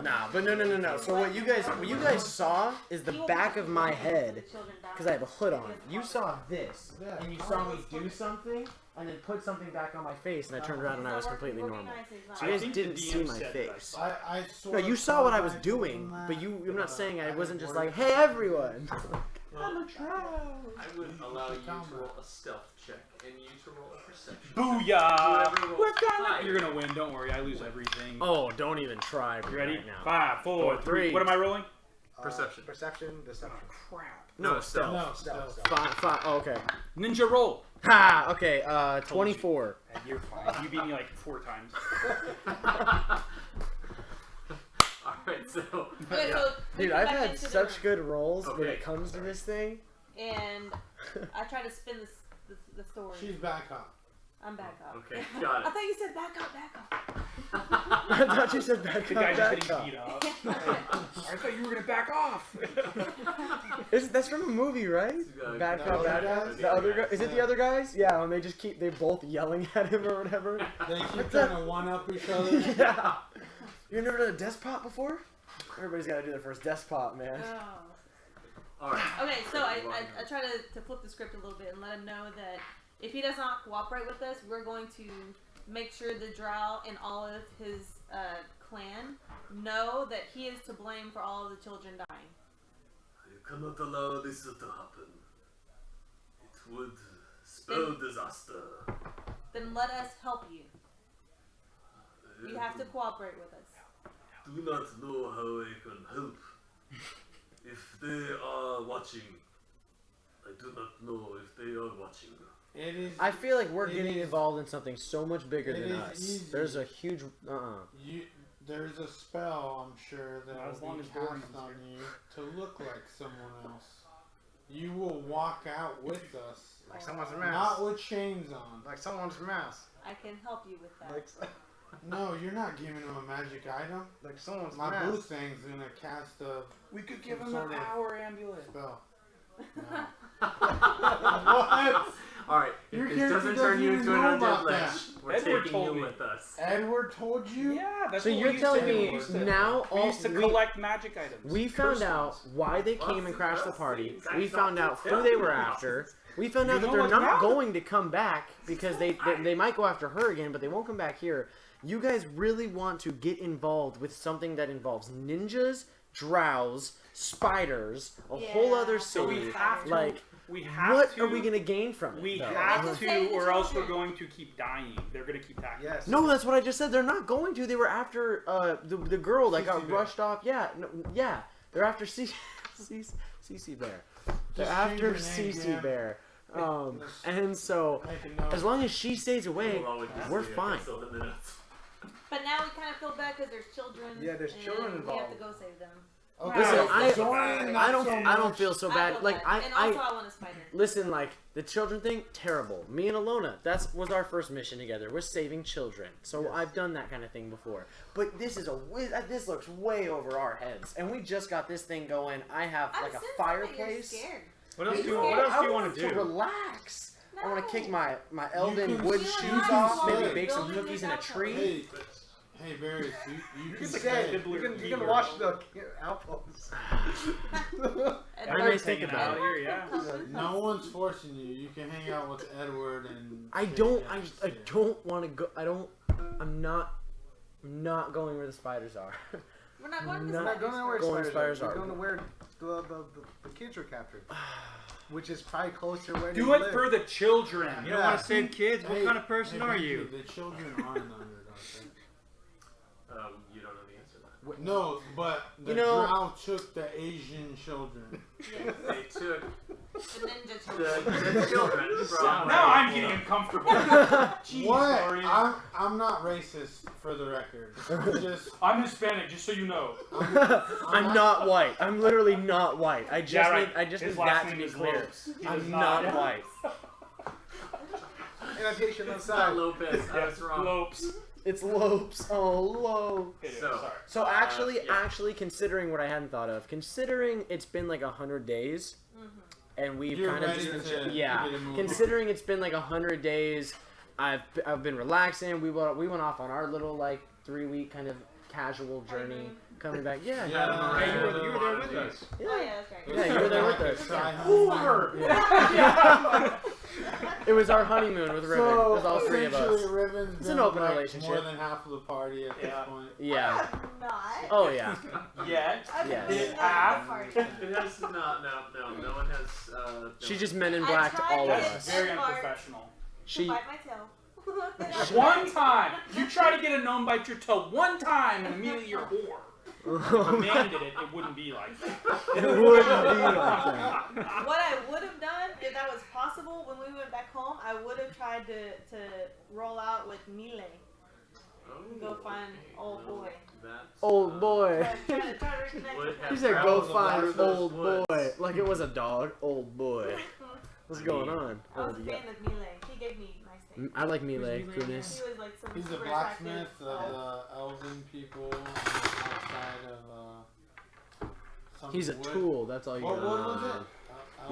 Speaker 3: Nah, but no. So what you guys saw is the back of my head, because I have a hood on. You saw this, and you saw me do something, and then put something back on my face, and I turned around and I was completely normal. So you
Speaker 9: I
Speaker 3: guys
Speaker 9: think
Speaker 3: didn't
Speaker 9: the
Speaker 3: see
Speaker 9: DM
Speaker 3: my
Speaker 9: said that I
Speaker 3: face.
Speaker 9: saw
Speaker 7: I sort
Speaker 3: No,
Speaker 7: of
Speaker 3: you saw what I was
Speaker 7: tried
Speaker 3: doing,
Speaker 7: that,
Speaker 3: but I'm not saying I
Speaker 7: didn't
Speaker 3: wasn't just
Speaker 7: work.
Speaker 3: like, hey everyone.
Speaker 10: I'm a drow. I would allow you to roll a stealth check and you to roll a perception check.
Speaker 9: Booyah!
Speaker 10: Whoever rolls higher.
Speaker 9: You're gonna win. Don't worry. I lose everything.
Speaker 3: Oh, don't even try.
Speaker 9: You ready?
Speaker 3: Right now.
Speaker 9: 5, 4, 3. What am I rolling?
Speaker 10: Perception.
Speaker 6: Perception, deception.
Speaker 3: No, stealth.
Speaker 6: No, stealth.
Speaker 3: Five. Oh, okay.
Speaker 9: Ninja roll.
Speaker 3: Ha. Okay. 24.
Speaker 9: And you're fine. You beat me like 4 times.
Speaker 1: Alright, so.
Speaker 4: Okay, so we
Speaker 3: Dude,
Speaker 4: come
Speaker 3: I've
Speaker 4: back
Speaker 3: had
Speaker 4: into the
Speaker 3: such
Speaker 4: room,
Speaker 3: good rolls when
Speaker 1: Okay.
Speaker 3: it comes to this thing.
Speaker 4: and I try to spin the story.
Speaker 7: She's back up.
Speaker 4: I'm back up.
Speaker 1: Okay, got
Speaker 4: I
Speaker 1: it.
Speaker 4: thought you said back up, back up.
Speaker 3: I thought you said back
Speaker 9: The
Speaker 3: up,
Speaker 9: guy's just
Speaker 3: back
Speaker 9: getting
Speaker 3: up.
Speaker 9: beat up. I thought you were gonna back off.
Speaker 3: That's from a movie, right? Back
Speaker 7: The
Speaker 3: up,
Speaker 7: other
Speaker 3: back
Speaker 7: guys?
Speaker 3: up. The other guy? Is it the other guys? Yeah, when they just keep, they both yelling at him or whatever.
Speaker 7: They keep trying to one-up each other.
Speaker 3: Yeah. You never done a despot before? Everybody's got to do their first despot, man.
Speaker 4: Oh.
Speaker 1: Alright.
Speaker 4: Okay, so I try to flip the script a little bit and let him know that if he does not cooperate with us, we're going to make sure the Drow and all of his clan know that he is to blame for all of the children dying.
Speaker 8: You cannot allow this to happen. It would spell disaster.
Speaker 4: Then let us help you. You have to cooperate with us.
Speaker 8: Do not know how I can help. If they are watching, I do not know if they are watching.
Speaker 7: It is.
Speaker 3: I feel like we're
Speaker 7: It
Speaker 3: getting
Speaker 7: is-
Speaker 3: involved in something so much bigger
Speaker 7: it
Speaker 3: than
Speaker 7: is
Speaker 3: us.
Speaker 7: easy.
Speaker 3: There's a huge.
Speaker 7: There's a spell, I'm sure, that
Speaker 9: Not as
Speaker 7: will
Speaker 9: long
Speaker 7: be
Speaker 9: as
Speaker 7: cast
Speaker 9: Dorian's
Speaker 7: on
Speaker 9: here.
Speaker 7: you to look like someone else. You will walk out with us,
Speaker 6: Like someone's
Speaker 7: not
Speaker 6: mask.
Speaker 7: with chains on.
Speaker 6: Like someone's mask.
Speaker 4: I can help you with that.
Speaker 6: Like,
Speaker 7: No, you're not giving him a magic item.
Speaker 6: like someone's
Speaker 7: My
Speaker 6: mask.
Speaker 7: blue thing's gonna cast a
Speaker 9: We could
Speaker 7: give him an
Speaker 9: hour amulet.
Speaker 7: spell. What?
Speaker 1: Alright,
Speaker 7: Your
Speaker 1: if this
Speaker 7: character
Speaker 1: doesn't turn you
Speaker 7: doesn't
Speaker 1: into
Speaker 7: even
Speaker 1: an
Speaker 7: know
Speaker 1: undead
Speaker 7: about
Speaker 1: lich,
Speaker 7: that.
Speaker 1: we're
Speaker 9: Edward
Speaker 1: taking
Speaker 9: told
Speaker 1: you
Speaker 9: me.
Speaker 1: with us.
Speaker 7: Edward told you?
Speaker 9: Yeah, that's
Speaker 3: So
Speaker 9: what
Speaker 3: you're
Speaker 9: we used
Speaker 3: telling
Speaker 9: to do.
Speaker 3: me
Speaker 9: We used to-
Speaker 3: now
Speaker 9: we
Speaker 3: all
Speaker 9: used to collect magic items.
Speaker 3: we found
Speaker 9: Cursed
Speaker 3: out
Speaker 9: ones.
Speaker 3: why they
Speaker 1: Well,
Speaker 3: came and crashed the
Speaker 1: that's
Speaker 3: party.
Speaker 1: the exact
Speaker 3: We found out
Speaker 1: opposite.
Speaker 3: who they were after. We found out
Speaker 9: You
Speaker 3: that
Speaker 9: know
Speaker 3: they're
Speaker 9: what
Speaker 3: not
Speaker 9: happened?
Speaker 3: going to come back because they might go after her again, but they won't come back here. You guys really want to get involved with something that involves ninjas, drows, spiders, a whole
Speaker 4: Yeah.
Speaker 3: other
Speaker 9: So
Speaker 3: city.
Speaker 9: we have to.
Speaker 3: Like,
Speaker 9: we have
Speaker 3: what
Speaker 9: to.
Speaker 3: are we gonna gain from it?
Speaker 9: We
Speaker 3: though?
Speaker 9: have
Speaker 4: Let's
Speaker 9: to,
Speaker 4: save the
Speaker 9: or else we're
Speaker 4: children.
Speaker 9: going to keep dying. They're going to keep attacking.
Speaker 6: Yes.
Speaker 3: No, that's what I just said. They're not going to. They were after the girl that got
Speaker 7: CC Bear.
Speaker 3: rushed off. Yeah, no, yeah. They're after CC Bear. They're
Speaker 7: Just
Speaker 3: after
Speaker 7: change your name,
Speaker 3: CC
Speaker 7: yeah.
Speaker 3: Bear. And so,
Speaker 7: Make a note.
Speaker 3: as long as she stays away,
Speaker 1: We'll always just
Speaker 3: we're
Speaker 1: be a
Speaker 3: fine.
Speaker 1: couple of minutes.
Speaker 4: But now we kind of feel bad because there's children.
Speaker 6: Yeah, there's
Speaker 4: and
Speaker 6: children
Speaker 4: We have to
Speaker 6: involved.
Speaker 4: go save them.
Speaker 7: Okay,
Speaker 3: Listen, I
Speaker 7: Dorian, not
Speaker 3: don't
Speaker 7: so
Speaker 3: I don't
Speaker 7: much.
Speaker 3: feel so
Speaker 4: I
Speaker 3: bad.
Speaker 4: feel
Speaker 3: Like
Speaker 4: bad. And also I want a spider.
Speaker 3: listen, like the children thing, terrible. Me and Ilona, that was our first mission together. We're saving children. So
Speaker 6: Yes.
Speaker 3: I've done that kind of thing before. But this is this looks way over our heads, and we just got this thing going. I have
Speaker 4: I'm
Speaker 3: like a
Speaker 4: sensing
Speaker 3: fireplace.
Speaker 4: That you're scared.
Speaker 2: What else do you,
Speaker 4: Yeah.
Speaker 2: what else
Speaker 3: I
Speaker 2: do you want to do?
Speaker 3: relax. I want
Speaker 4: No.
Speaker 3: to kick my elven
Speaker 7: can-
Speaker 3: wood
Speaker 4: You
Speaker 3: shoes
Speaker 4: and I
Speaker 3: off,
Speaker 4: are
Speaker 3: maybe bake some
Speaker 4: building
Speaker 3: cookies
Speaker 4: this
Speaker 3: in a
Speaker 4: outpost.
Speaker 3: tree.
Speaker 7: Hey, Varius, you can
Speaker 6: He's the
Speaker 7: stay.
Speaker 6: guy. You can watch the outposts.
Speaker 2: Everybody's
Speaker 3: think
Speaker 2: hanging
Speaker 3: about
Speaker 2: out
Speaker 3: it.
Speaker 2: here, yeah.
Speaker 7: No one's forcing you. You can hang out with Edward and.
Speaker 3: I don't want to go. I'm not going where the spiders are.
Speaker 4: We're not going to the
Speaker 3: Not
Speaker 6: We're not going where
Speaker 3: Going
Speaker 6: spiders
Speaker 3: spiders
Speaker 6: are.
Speaker 3: are.
Speaker 6: We're going to where the kids were captured. Which is probably closer where
Speaker 9: Do
Speaker 6: they
Speaker 9: it
Speaker 6: live.
Speaker 9: for the children.
Speaker 2: You don't want to save kids? What
Speaker 7: Hey,
Speaker 2: kind of person
Speaker 7: hey,
Speaker 2: are
Speaker 7: Becky,
Speaker 2: you?
Speaker 7: The children are in the Underdark.
Speaker 1: You don't know the answer to that.
Speaker 7: No, but the
Speaker 3: You know-
Speaker 7: Drow took the Asian children.
Speaker 4: Yes.
Speaker 1: They took
Speaker 4: The ninja children.
Speaker 1: the children from.
Speaker 9: Now I'm getting uncomfortable. Jeez,
Speaker 7: What?
Speaker 9: Dorian.
Speaker 7: I'm not racist, for the record. I'm just.
Speaker 9: I'm Hispanic, just so you know.
Speaker 3: I'm not white. I'm literally not white. I just
Speaker 9: Yeah, right.
Speaker 3: need, I just
Speaker 9: His
Speaker 3: need
Speaker 9: last
Speaker 3: that to
Speaker 9: name
Speaker 3: be
Speaker 9: is
Speaker 3: clear.
Speaker 9: Lopes. He does
Speaker 3: I'm not
Speaker 9: yeah.
Speaker 3: white.
Speaker 6: And I'm patient
Speaker 1: It's not
Speaker 6: outside.
Speaker 1: Lopez. I was wrong.
Speaker 9: Lopes.
Speaker 3: It's Lopes. Oh, Lopes.
Speaker 9: It is,
Speaker 1: So-
Speaker 9: sorry.
Speaker 3: So actually,
Speaker 1: yeah.
Speaker 3: actually, considering what I hadn't thought of, considering it's been like 100 days, and we've
Speaker 7: You're
Speaker 3: kind of
Speaker 7: ready
Speaker 3: just
Speaker 7: to
Speaker 3: yeah.
Speaker 7: get a move on.
Speaker 3: Considering it's been like 100 days, I've been relaxing. We went off on our little like 3-week kind of casual journey,
Speaker 4: Honeymoon.
Speaker 3: coming back. Yeah.
Speaker 7: Yeah,
Speaker 2: Hey, you were there with us.
Speaker 4: Oh yeah, that's right.
Speaker 3: Yeah, you were there with us.
Speaker 7: Side
Speaker 9: Hoover!
Speaker 3: It was our honeymoon with Riven. It was all three of us.
Speaker 7: essentially, Riven's
Speaker 3: It's
Speaker 7: been
Speaker 3: an open
Speaker 7: like
Speaker 3: relationship.
Speaker 7: more than half of the party at
Speaker 9: Yeah.
Speaker 7: this point.
Speaker 3: Yeah.
Speaker 4: I'm not.
Speaker 3: Oh yeah.
Speaker 9: Yet.
Speaker 4: I've been
Speaker 3: Yes.
Speaker 4: really
Speaker 9: It
Speaker 4: not
Speaker 9: have-
Speaker 4: the party.
Speaker 1: It has no one has. No.
Speaker 3: She just men in
Speaker 4: I
Speaker 3: black
Speaker 4: tried
Speaker 3: all
Speaker 4: to
Speaker 3: of
Speaker 4: get
Speaker 3: us.
Speaker 9: Very
Speaker 4: Edward
Speaker 9: unprofessional.
Speaker 4: to
Speaker 3: She
Speaker 4: bite my tail.
Speaker 9: One time! You try to get a gnome bite your toe one time and immediately you're a whore. If a man did it, it wouldn't be like that.
Speaker 3: it wouldn't be like that.
Speaker 4: What I would have done, if that was possible, when we went back home, I would have tried to roll out with melee. Go find old boy.
Speaker 10: That's,
Speaker 3: Old boy.
Speaker 4: Try to reconnect
Speaker 10: would
Speaker 4: with
Speaker 10: have
Speaker 3: He
Speaker 4: him.
Speaker 3: said, "Go
Speaker 10: traveled
Speaker 3: find
Speaker 10: through those
Speaker 3: old
Speaker 10: woods.
Speaker 3: boy," like it was a dog. Old boy. What's going on?
Speaker 4: I was a
Speaker 3: yeah.
Speaker 4: fan of Melee. He gave me nice things.
Speaker 3: I like melee.
Speaker 2: Who's
Speaker 4: He
Speaker 2: Melee?
Speaker 3: Kunis.
Speaker 4: was like some
Speaker 7: He's the
Speaker 4: super
Speaker 7: blacksmith
Speaker 4: attractive
Speaker 7: of
Speaker 4: elf.
Speaker 7: the elven people outside of some
Speaker 3: He's a
Speaker 7: wood.
Speaker 3: tool. That's all you
Speaker 7: What
Speaker 3: gotta
Speaker 7: wood
Speaker 3: know.
Speaker 7: was it?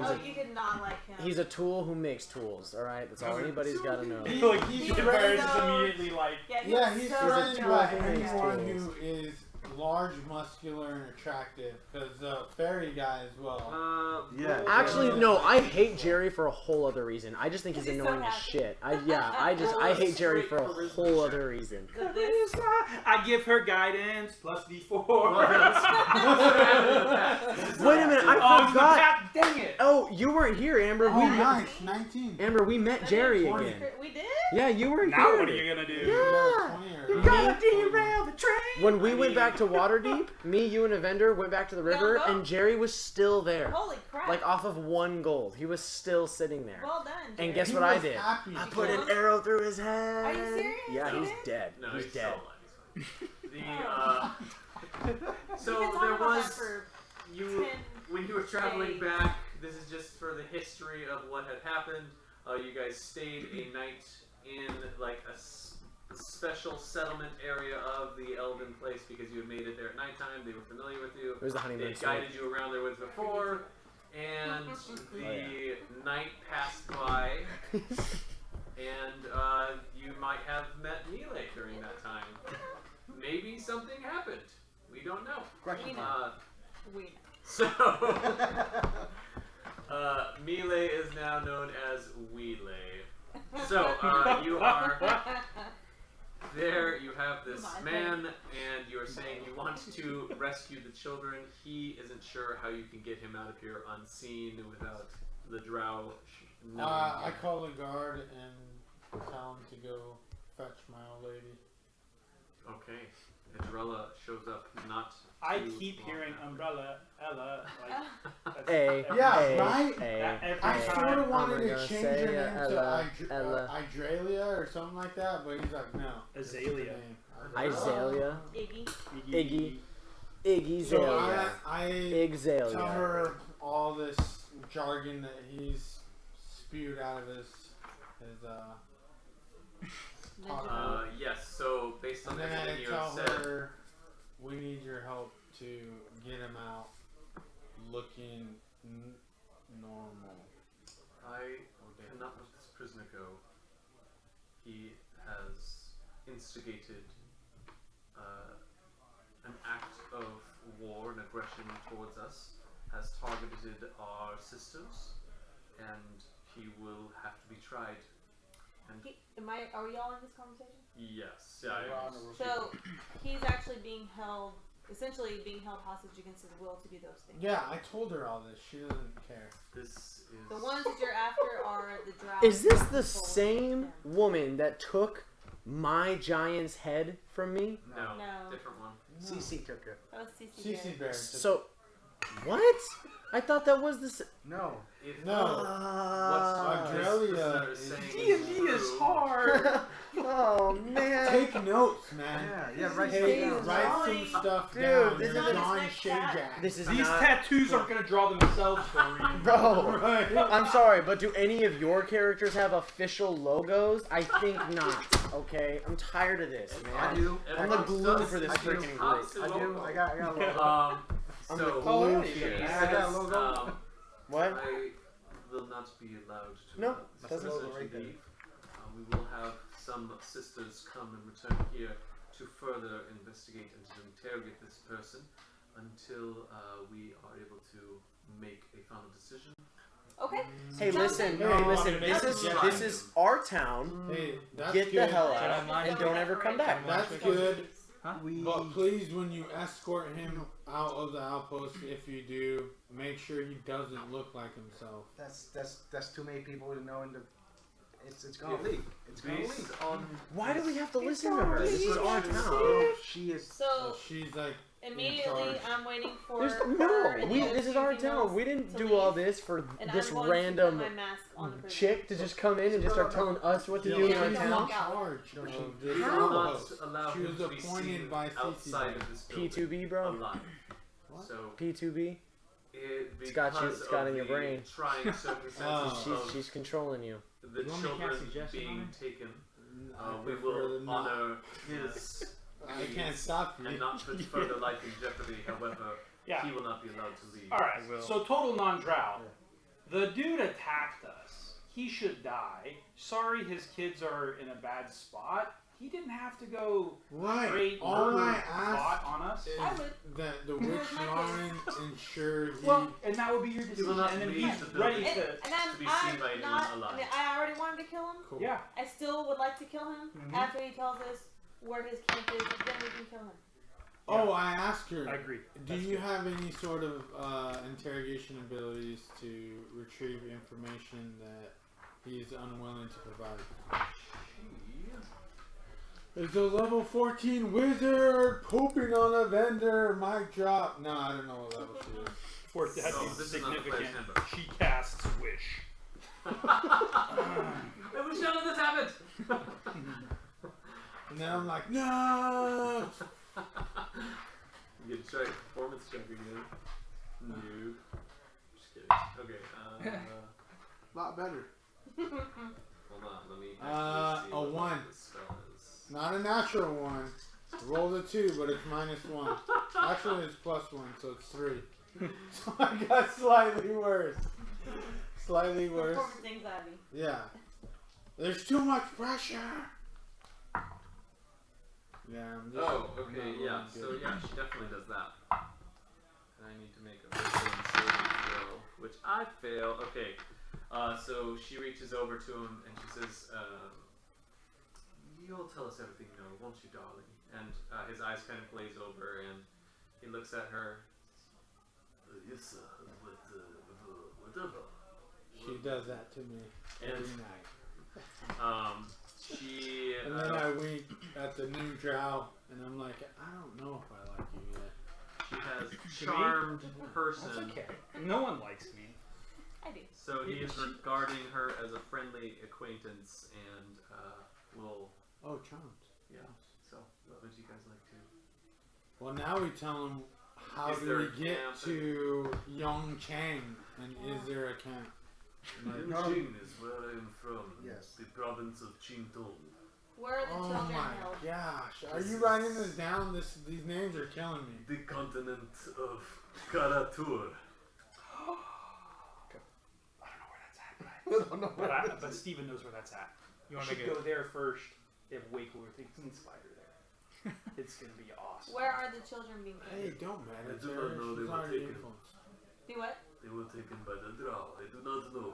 Speaker 4: Oh, you could not like him.
Speaker 3: He's a tool who makes tools. All right, that's all anybody's got to know.
Speaker 9: Like
Speaker 7: He's
Speaker 9: he's
Speaker 7: ready
Speaker 9: just
Speaker 4: to-
Speaker 9: immediately like.
Speaker 7: Yeah, he's
Speaker 4: so
Speaker 7: friends
Speaker 3: tool
Speaker 7: with
Speaker 3: who makes
Speaker 7: anyone
Speaker 3: tools.
Speaker 7: who is large, muscular, and attractive. Because fairy guy as well.
Speaker 6: Yeah.
Speaker 3: Actually, no. I hate Jerry for a whole other reason. I just think he's
Speaker 4: He's so
Speaker 3: annoying as
Speaker 4: happy.
Speaker 3: shit. I hate Jerry for a whole other reason.
Speaker 4: So this,
Speaker 9: I give her guidance plus D4.
Speaker 3: Wait a minute, I
Speaker 9: Oh,
Speaker 3: forgot.
Speaker 9: dang it!
Speaker 3: Oh, you weren't here, Amber.
Speaker 7: Oh,
Speaker 3: We
Speaker 7: nice. 19.
Speaker 3: Amber, we met Jerry
Speaker 7: 20.
Speaker 3: again.
Speaker 4: we did?
Speaker 3: Yeah, you weren't
Speaker 9: Now
Speaker 3: here.
Speaker 9: what are you gonna do?
Speaker 3: Yeah.
Speaker 7: 20 or
Speaker 3: You gotta
Speaker 9: derail the train.
Speaker 3: When we went back to Waterdeep, me, you, and Evendur went back to the river,
Speaker 4: Go, go.
Speaker 3: and Jerry was still there.
Speaker 4: Holy crap.
Speaker 3: Like off of 1 gold. He was still sitting there.
Speaker 4: well done.
Speaker 3: And
Speaker 4: Jerry.
Speaker 3: guess
Speaker 7: He
Speaker 3: what I
Speaker 7: was
Speaker 3: did?
Speaker 7: happy.
Speaker 3: I put an arrow through his head.
Speaker 4: Are you serious?
Speaker 3: Yeah,
Speaker 4: You
Speaker 3: he's
Speaker 4: did?
Speaker 3: dead.
Speaker 10: No,
Speaker 3: he's
Speaker 10: he's
Speaker 3: dead.
Speaker 10: still alive.
Speaker 4: Oh.
Speaker 10: So
Speaker 4: We've been talking
Speaker 10: there
Speaker 4: about that
Speaker 10: was
Speaker 4: for
Speaker 10: you
Speaker 4: 10
Speaker 10: when you were traveling
Speaker 4: days.
Speaker 10: back. This is just for the history of what had happened. You guys stayed a night in like a special settlement area of the Elven place because you had made it there at nighttime. They were familiar with you.
Speaker 3: It was the honeymoon
Speaker 10: They
Speaker 3: sword.
Speaker 10: guided you around their woods before, and the night passed by, and you might have met Melee during that time. Maybe something happened. We don't know.
Speaker 4: We know. We know.
Speaker 10: So, Melee is now known as Weelay. So, you are there, you have this man, and you are saying you want to rescue the children. He isn't sure how you can get him out of here unseen without the Drow knowing.
Speaker 7: I call the guard and tell him to go fetch my old lady.
Speaker 10: Okay. Adrella shows up not
Speaker 9: I
Speaker 10: too
Speaker 9: keep
Speaker 10: long
Speaker 9: hearing
Speaker 10: after.
Speaker 9: umbrella, Ella. Like, that's
Speaker 3: A,
Speaker 9: every
Speaker 7: Yeah,
Speaker 3: A,
Speaker 7: right?
Speaker 3: A,
Speaker 9: every
Speaker 7: I
Speaker 9: time.
Speaker 7: sort of wanted
Speaker 3: I'm
Speaker 7: to
Speaker 3: gonna
Speaker 7: change
Speaker 3: say
Speaker 7: her name
Speaker 3: Ella,
Speaker 7: to
Speaker 3: Ella.
Speaker 7: Idralia or something like that, but he's like, no. that's the
Speaker 9: Azalea.
Speaker 7: name.
Speaker 3: Izalea.
Speaker 4: Iggy.
Speaker 3: Iggy
Speaker 7: So
Speaker 3: Zalea.
Speaker 7: I
Speaker 3: Igzalia.
Speaker 7: tell her all this jargon that he's spewed out of his
Speaker 10: Yes, so based on
Speaker 7: and then
Speaker 10: everything
Speaker 7: I
Speaker 10: you have
Speaker 7: tell
Speaker 10: said,
Speaker 7: her we need your help to get him out looking normal.
Speaker 10: I cannot let this prisoner go. He has instigated an act of war and aggression towards us, has targeted our sisters, and he will have to be tried. And
Speaker 4: Are we all in this conversation?
Speaker 10: yes,
Speaker 4: So he's actually being held, essentially being held hostage against his will to do those things.
Speaker 7: Yeah, I told her all this. She doesn't care.
Speaker 10: this is
Speaker 4: The ones that you're after are the Drow.
Speaker 3: Is this the
Speaker 4: people.
Speaker 3: same
Speaker 4: Yeah.
Speaker 3: woman that took my giant's head from me?
Speaker 10: no,
Speaker 4: No.
Speaker 10: different one.
Speaker 6: CC took it.
Speaker 4: That was CC.
Speaker 7: CC Bear.
Speaker 3: So, what? I thought that was the.
Speaker 6: No.
Speaker 10: If
Speaker 7: No.
Speaker 10: what's this
Speaker 7: Australia
Speaker 10: prisoner is
Speaker 7: is-
Speaker 10: saying
Speaker 9: D&D is
Speaker 10: true,
Speaker 9: hard.
Speaker 3: Oh man.
Speaker 7: Take notes, man.
Speaker 6: Yeah, right.
Speaker 7: Hey,
Speaker 6: down.
Speaker 7: write some stuff
Speaker 3: Dude,
Speaker 7: down.
Speaker 3: this
Speaker 7: You're
Speaker 3: is
Speaker 7: John
Speaker 4: next cat.
Speaker 7: Shajak.
Speaker 3: This is
Speaker 9: These
Speaker 3: not.
Speaker 9: tattoos aren't gonna draw themselves for a reason.
Speaker 3: Bro.
Speaker 7: Right.
Speaker 3: I'm sorry, but do any of your characters have official logos? I think not. Okay, I'm tired of this, man.
Speaker 6: I do.
Speaker 3: I'm the
Speaker 10: everyone
Speaker 3: glue
Speaker 10: does-
Speaker 3: for this
Speaker 10: I do.
Speaker 3: freaking group.
Speaker 10: Obviously,
Speaker 6: I do.
Speaker 10: logo.
Speaker 6: I got a logo.
Speaker 3: I'm
Speaker 10: So
Speaker 3: the
Speaker 9: Oh,
Speaker 3: glue
Speaker 9: yeah,
Speaker 3: for
Speaker 10: he
Speaker 3: this.
Speaker 6: I got a
Speaker 10: says,
Speaker 6: logo.
Speaker 3: What?
Speaker 10: I will not be allowed to.
Speaker 3: No,
Speaker 10: let this
Speaker 3: doesn't.
Speaker 10: person
Speaker 6: Right there.
Speaker 10: leave. We will have some sisters come and return here to further investigate and to interrogate this person until we are able to make a final decision.
Speaker 4: Okay.
Speaker 3: Hey, listen,
Speaker 7: No,
Speaker 3: hey, listen.
Speaker 7: I'm
Speaker 3: This
Speaker 7: gonna
Speaker 3: is
Speaker 7: make
Speaker 3: this
Speaker 7: a
Speaker 3: is our town.
Speaker 7: Hey, that's
Speaker 3: Get
Speaker 7: good.
Speaker 3: the hell
Speaker 2: Jedi
Speaker 3: out
Speaker 2: mind
Speaker 3: and don't ever come back.
Speaker 7: That's good.
Speaker 2: Huh?
Speaker 7: But please, when you escort him out of the outpost, if you do, make sure he doesn't look like himself.
Speaker 6: That's too many people to know. It's gonna leak. It's gonna leak.
Speaker 10: Based on
Speaker 3: Why do we have to listen to her? This is our town.
Speaker 6: She is.
Speaker 4: So
Speaker 7: She's like
Speaker 4: Immediately, I'm waiting for.
Speaker 3: There's,
Speaker 4: her
Speaker 3: no,
Speaker 4: and
Speaker 3: we.
Speaker 4: the other
Speaker 3: This is
Speaker 4: two
Speaker 3: our town.
Speaker 4: females
Speaker 3: We didn't
Speaker 4: to
Speaker 3: do
Speaker 4: leave,
Speaker 3: all this for
Speaker 4: and
Speaker 3: this
Speaker 4: I'm going
Speaker 3: random
Speaker 4: to put my mask on the person.
Speaker 3: chick to just come in and just start telling us what to do in
Speaker 4: Yeah,
Speaker 3: our
Speaker 4: don't
Speaker 3: town.
Speaker 4: walk out.
Speaker 7: charge
Speaker 6: No,
Speaker 7: of
Speaker 6: she-
Speaker 7: this
Speaker 10: You will
Speaker 3: How?
Speaker 10: not
Speaker 7: outpost.
Speaker 10: allow
Speaker 7: She
Speaker 10: him
Speaker 7: was
Speaker 10: to be
Speaker 7: appointed
Speaker 10: seen
Speaker 7: by CC.
Speaker 10: outside of this building
Speaker 3: P2B, bro.
Speaker 10: alive.
Speaker 7: What?
Speaker 10: So
Speaker 3: P2B.
Speaker 10: it's
Speaker 3: got you- it's got in your brain.
Speaker 10: Trying circumstances of
Speaker 3: She's controlling you.
Speaker 10: the
Speaker 2: You want me to cast
Speaker 10: children
Speaker 2: suggestion on
Speaker 10: being
Speaker 2: her?
Speaker 10: taken.
Speaker 7: I
Speaker 10: We
Speaker 7: prefer
Speaker 10: will
Speaker 7: to not.
Speaker 10: honor his
Speaker 7: I can't stop you.
Speaker 10: and not put further life in jeopardy. However,
Speaker 9: Yeah.
Speaker 10: he will not be allowed to leave.
Speaker 9: All right.
Speaker 2: will.
Speaker 9: So total non-drow. The dude attacked us. He should die. Sorry, his kids are in a bad spot. He didn't have to go
Speaker 7: Right.
Speaker 9: straight
Speaker 7: All
Speaker 9: murder
Speaker 7: I
Speaker 9: bot
Speaker 7: ask
Speaker 9: on us.
Speaker 4: I
Speaker 7: is
Speaker 4: would.
Speaker 7: that the witch
Speaker 4: my
Speaker 7: line ensure he.
Speaker 9: Well, and that would be your
Speaker 10: will
Speaker 9: decision.
Speaker 10: not
Speaker 9: And then
Speaker 10: leave
Speaker 9: he's
Speaker 10: the building.
Speaker 9: ready
Speaker 4: And,
Speaker 9: to.
Speaker 4: and I'm,
Speaker 10: to be seen by
Speaker 4: I'm
Speaker 10: anyone
Speaker 4: not.
Speaker 10: alive.
Speaker 4: I mean, I already wanted to kill him.
Speaker 7: Cool.
Speaker 9: Yeah.
Speaker 4: I still would like to kill him after he tells us where his camp is. Then we can kill him.
Speaker 7: Oh, I asked her.
Speaker 9: I agree.
Speaker 7: Do
Speaker 9: That's
Speaker 7: you
Speaker 9: good.
Speaker 7: have any sort of interrogation abilities to retrieve information that he's unwilling to provide? It's a level 14 wizard pooping on a vendor. Mic drop. No, I don't know what level she is.
Speaker 9: For that
Speaker 10: No,
Speaker 9: is
Speaker 10: this is not the
Speaker 9: significant.
Speaker 10: player's handbook.
Speaker 9: She casts wish.
Speaker 10: I wish none of this happened.
Speaker 7: And then I'm like, no.
Speaker 10: You get try performance check again. No. Just kidding. Okay.
Speaker 6: lot better.
Speaker 10: Hold on. Let me.
Speaker 7: A
Speaker 10: actually see what
Speaker 7: 1.
Speaker 10: this spell is.
Speaker 7: Not a natural 1. Rolled a 2, but it's -1. Actually, it's +1, so it's 3. So I got slightly worse. Slightly worse.
Speaker 4: Performance anxiety.
Speaker 7: Yeah. There's too much pressure. Yeah, I'm just.
Speaker 10: Oh,
Speaker 7: I'm
Speaker 10: okay,
Speaker 7: not
Speaker 10: yeah.
Speaker 7: rolling
Speaker 10: So
Speaker 7: good.
Speaker 10: yeah, she definitely does that. And I need to make a wisdom saving throw, which I fail. Okay. So she reaches over to him and she says, "You'll tell us everything you know, won't you, darling?" And his eyes kind of glaze over, and he looks at her.
Speaker 8: Yes, sir. Whatever.
Speaker 7: She does that to me every
Speaker 10: And
Speaker 7: night.
Speaker 10: she.
Speaker 7: And then I wink at the new Drow, and I'm like, I don't know if I like you yet.
Speaker 10: She has charmed person.
Speaker 9: That's okay. No one likes me.
Speaker 4: I do.
Speaker 10: So he is regarding her as a friendly acquaintance, and will.
Speaker 7: Oh, charmed.
Speaker 10: Yeah. So what would you guys like to?
Speaker 7: Well, now we tell him how
Speaker 10: Is
Speaker 7: do
Speaker 10: there
Speaker 7: we
Speaker 10: a
Speaker 7: get
Speaker 10: camp?
Speaker 7: to Yongchang, and is there a camp? Like,
Speaker 8: Qing is where I am from.
Speaker 6: Yes.
Speaker 8: The province of Qingdong.
Speaker 4: Where are the
Speaker 7: oh
Speaker 4: children
Speaker 7: my
Speaker 4: held?
Speaker 7: gosh, are you writing this down? These names are killing me.
Speaker 8: The continent of Karatur.
Speaker 9: But Steven knows where that's at.
Speaker 2: You
Speaker 9: You
Speaker 2: want to
Speaker 9: should
Speaker 2: make
Speaker 9: go there first. They have way cooler things than Spider there. It's gonna be awesome.
Speaker 4: Where are the children being kept?
Speaker 7: Hey, don't matter.
Speaker 8: I do
Speaker 7: Sarah,
Speaker 8: not know they
Speaker 7: she's
Speaker 8: were
Speaker 7: already
Speaker 8: taken.
Speaker 7: influenced.
Speaker 4: Do what?
Speaker 8: They were taken by the Drow. I do not know.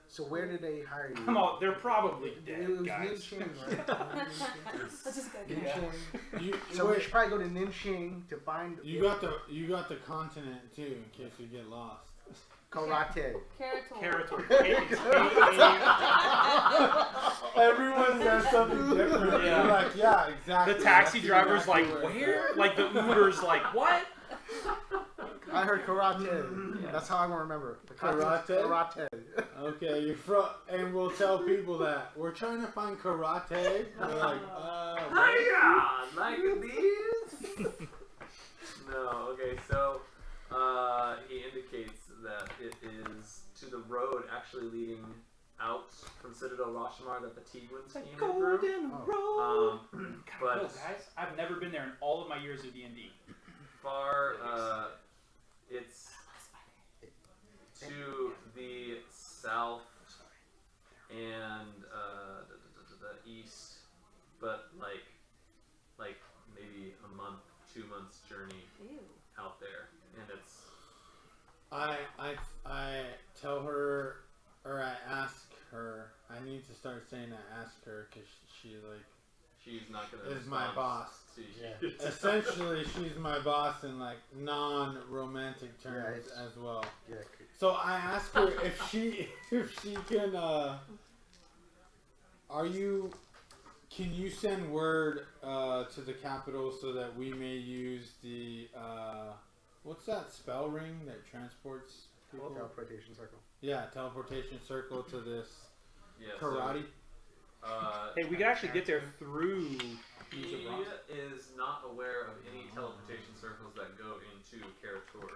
Speaker 6: So where did they hire you?
Speaker 9: Come on, they're probably
Speaker 6: It
Speaker 9: dead,
Speaker 6: was
Speaker 9: guys.
Speaker 6: Ninching, right?
Speaker 4: Let's just go.
Speaker 6: Ninching.
Speaker 7: You,
Speaker 6: So we
Speaker 7: wait,
Speaker 6: should probably go to Ninching to find
Speaker 7: you got the continent too, in case you get lost.
Speaker 6: karate.
Speaker 4: Karator.
Speaker 7: Everyone says something different.
Speaker 9: Yeah.
Speaker 7: You're like, yeah, exactly.
Speaker 9: The taxi
Speaker 7: That's
Speaker 9: driver's
Speaker 7: exactly
Speaker 9: like,
Speaker 7: it's
Speaker 9: where?
Speaker 7: at.
Speaker 9: Like the Uber's like, what?
Speaker 6: I heard karate. That's how I want to remember. The
Speaker 7: Karate?
Speaker 6: Karate.
Speaker 7: Okay, you're from, and we'll tell people that we're trying to find karate. They're like,
Speaker 10: Hiya! Like these? No. Okay. So he indicates that it is to the road actually leading out from Citadel Rashomar that the Tiguans came through.
Speaker 9: Golden
Speaker 6: Oh.
Speaker 9: road.
Speaker 10: But
Speaker 9: God, guys, I've never been there in all of my years of D&D.
Speaker 10: far it's to the south and the east, but like maybe a month, 2 months journey
Speaker 4: Ew.
Speaker 10: out there, and it's
Speaker 7: I tell her, or I ask her. I need to start saying I ask her because she like
Speaker 10: she's not gonna
Speaker 7: is my
Speaker 10: respond
Speaker 7: boss.
Speaker 10: to
Speaker 6: Yeah.
Speaker 10: you.
Speaker 7: Essentially, she's my boss in like non-romantic terms
Speaker 6: it's-
Speaker 7: as well.
Speaker 6: Yeah.
Speaker 7: So I ask her if she can. Are you Can you send word to the capital so that we may use the what's that spell ring that transports people?
Speaker 6: Teleportation circle.
Speaker 7: Yeah, teleportation circle to this
Speaker 10: Yeah,
Speaker 7: karate.
Speaker 9: Hey, we could actually get there through
Speaker 10: He
Speaker 9: use of bronze.
Speaker 10: is not aware of any teleportation circles that go into Karator.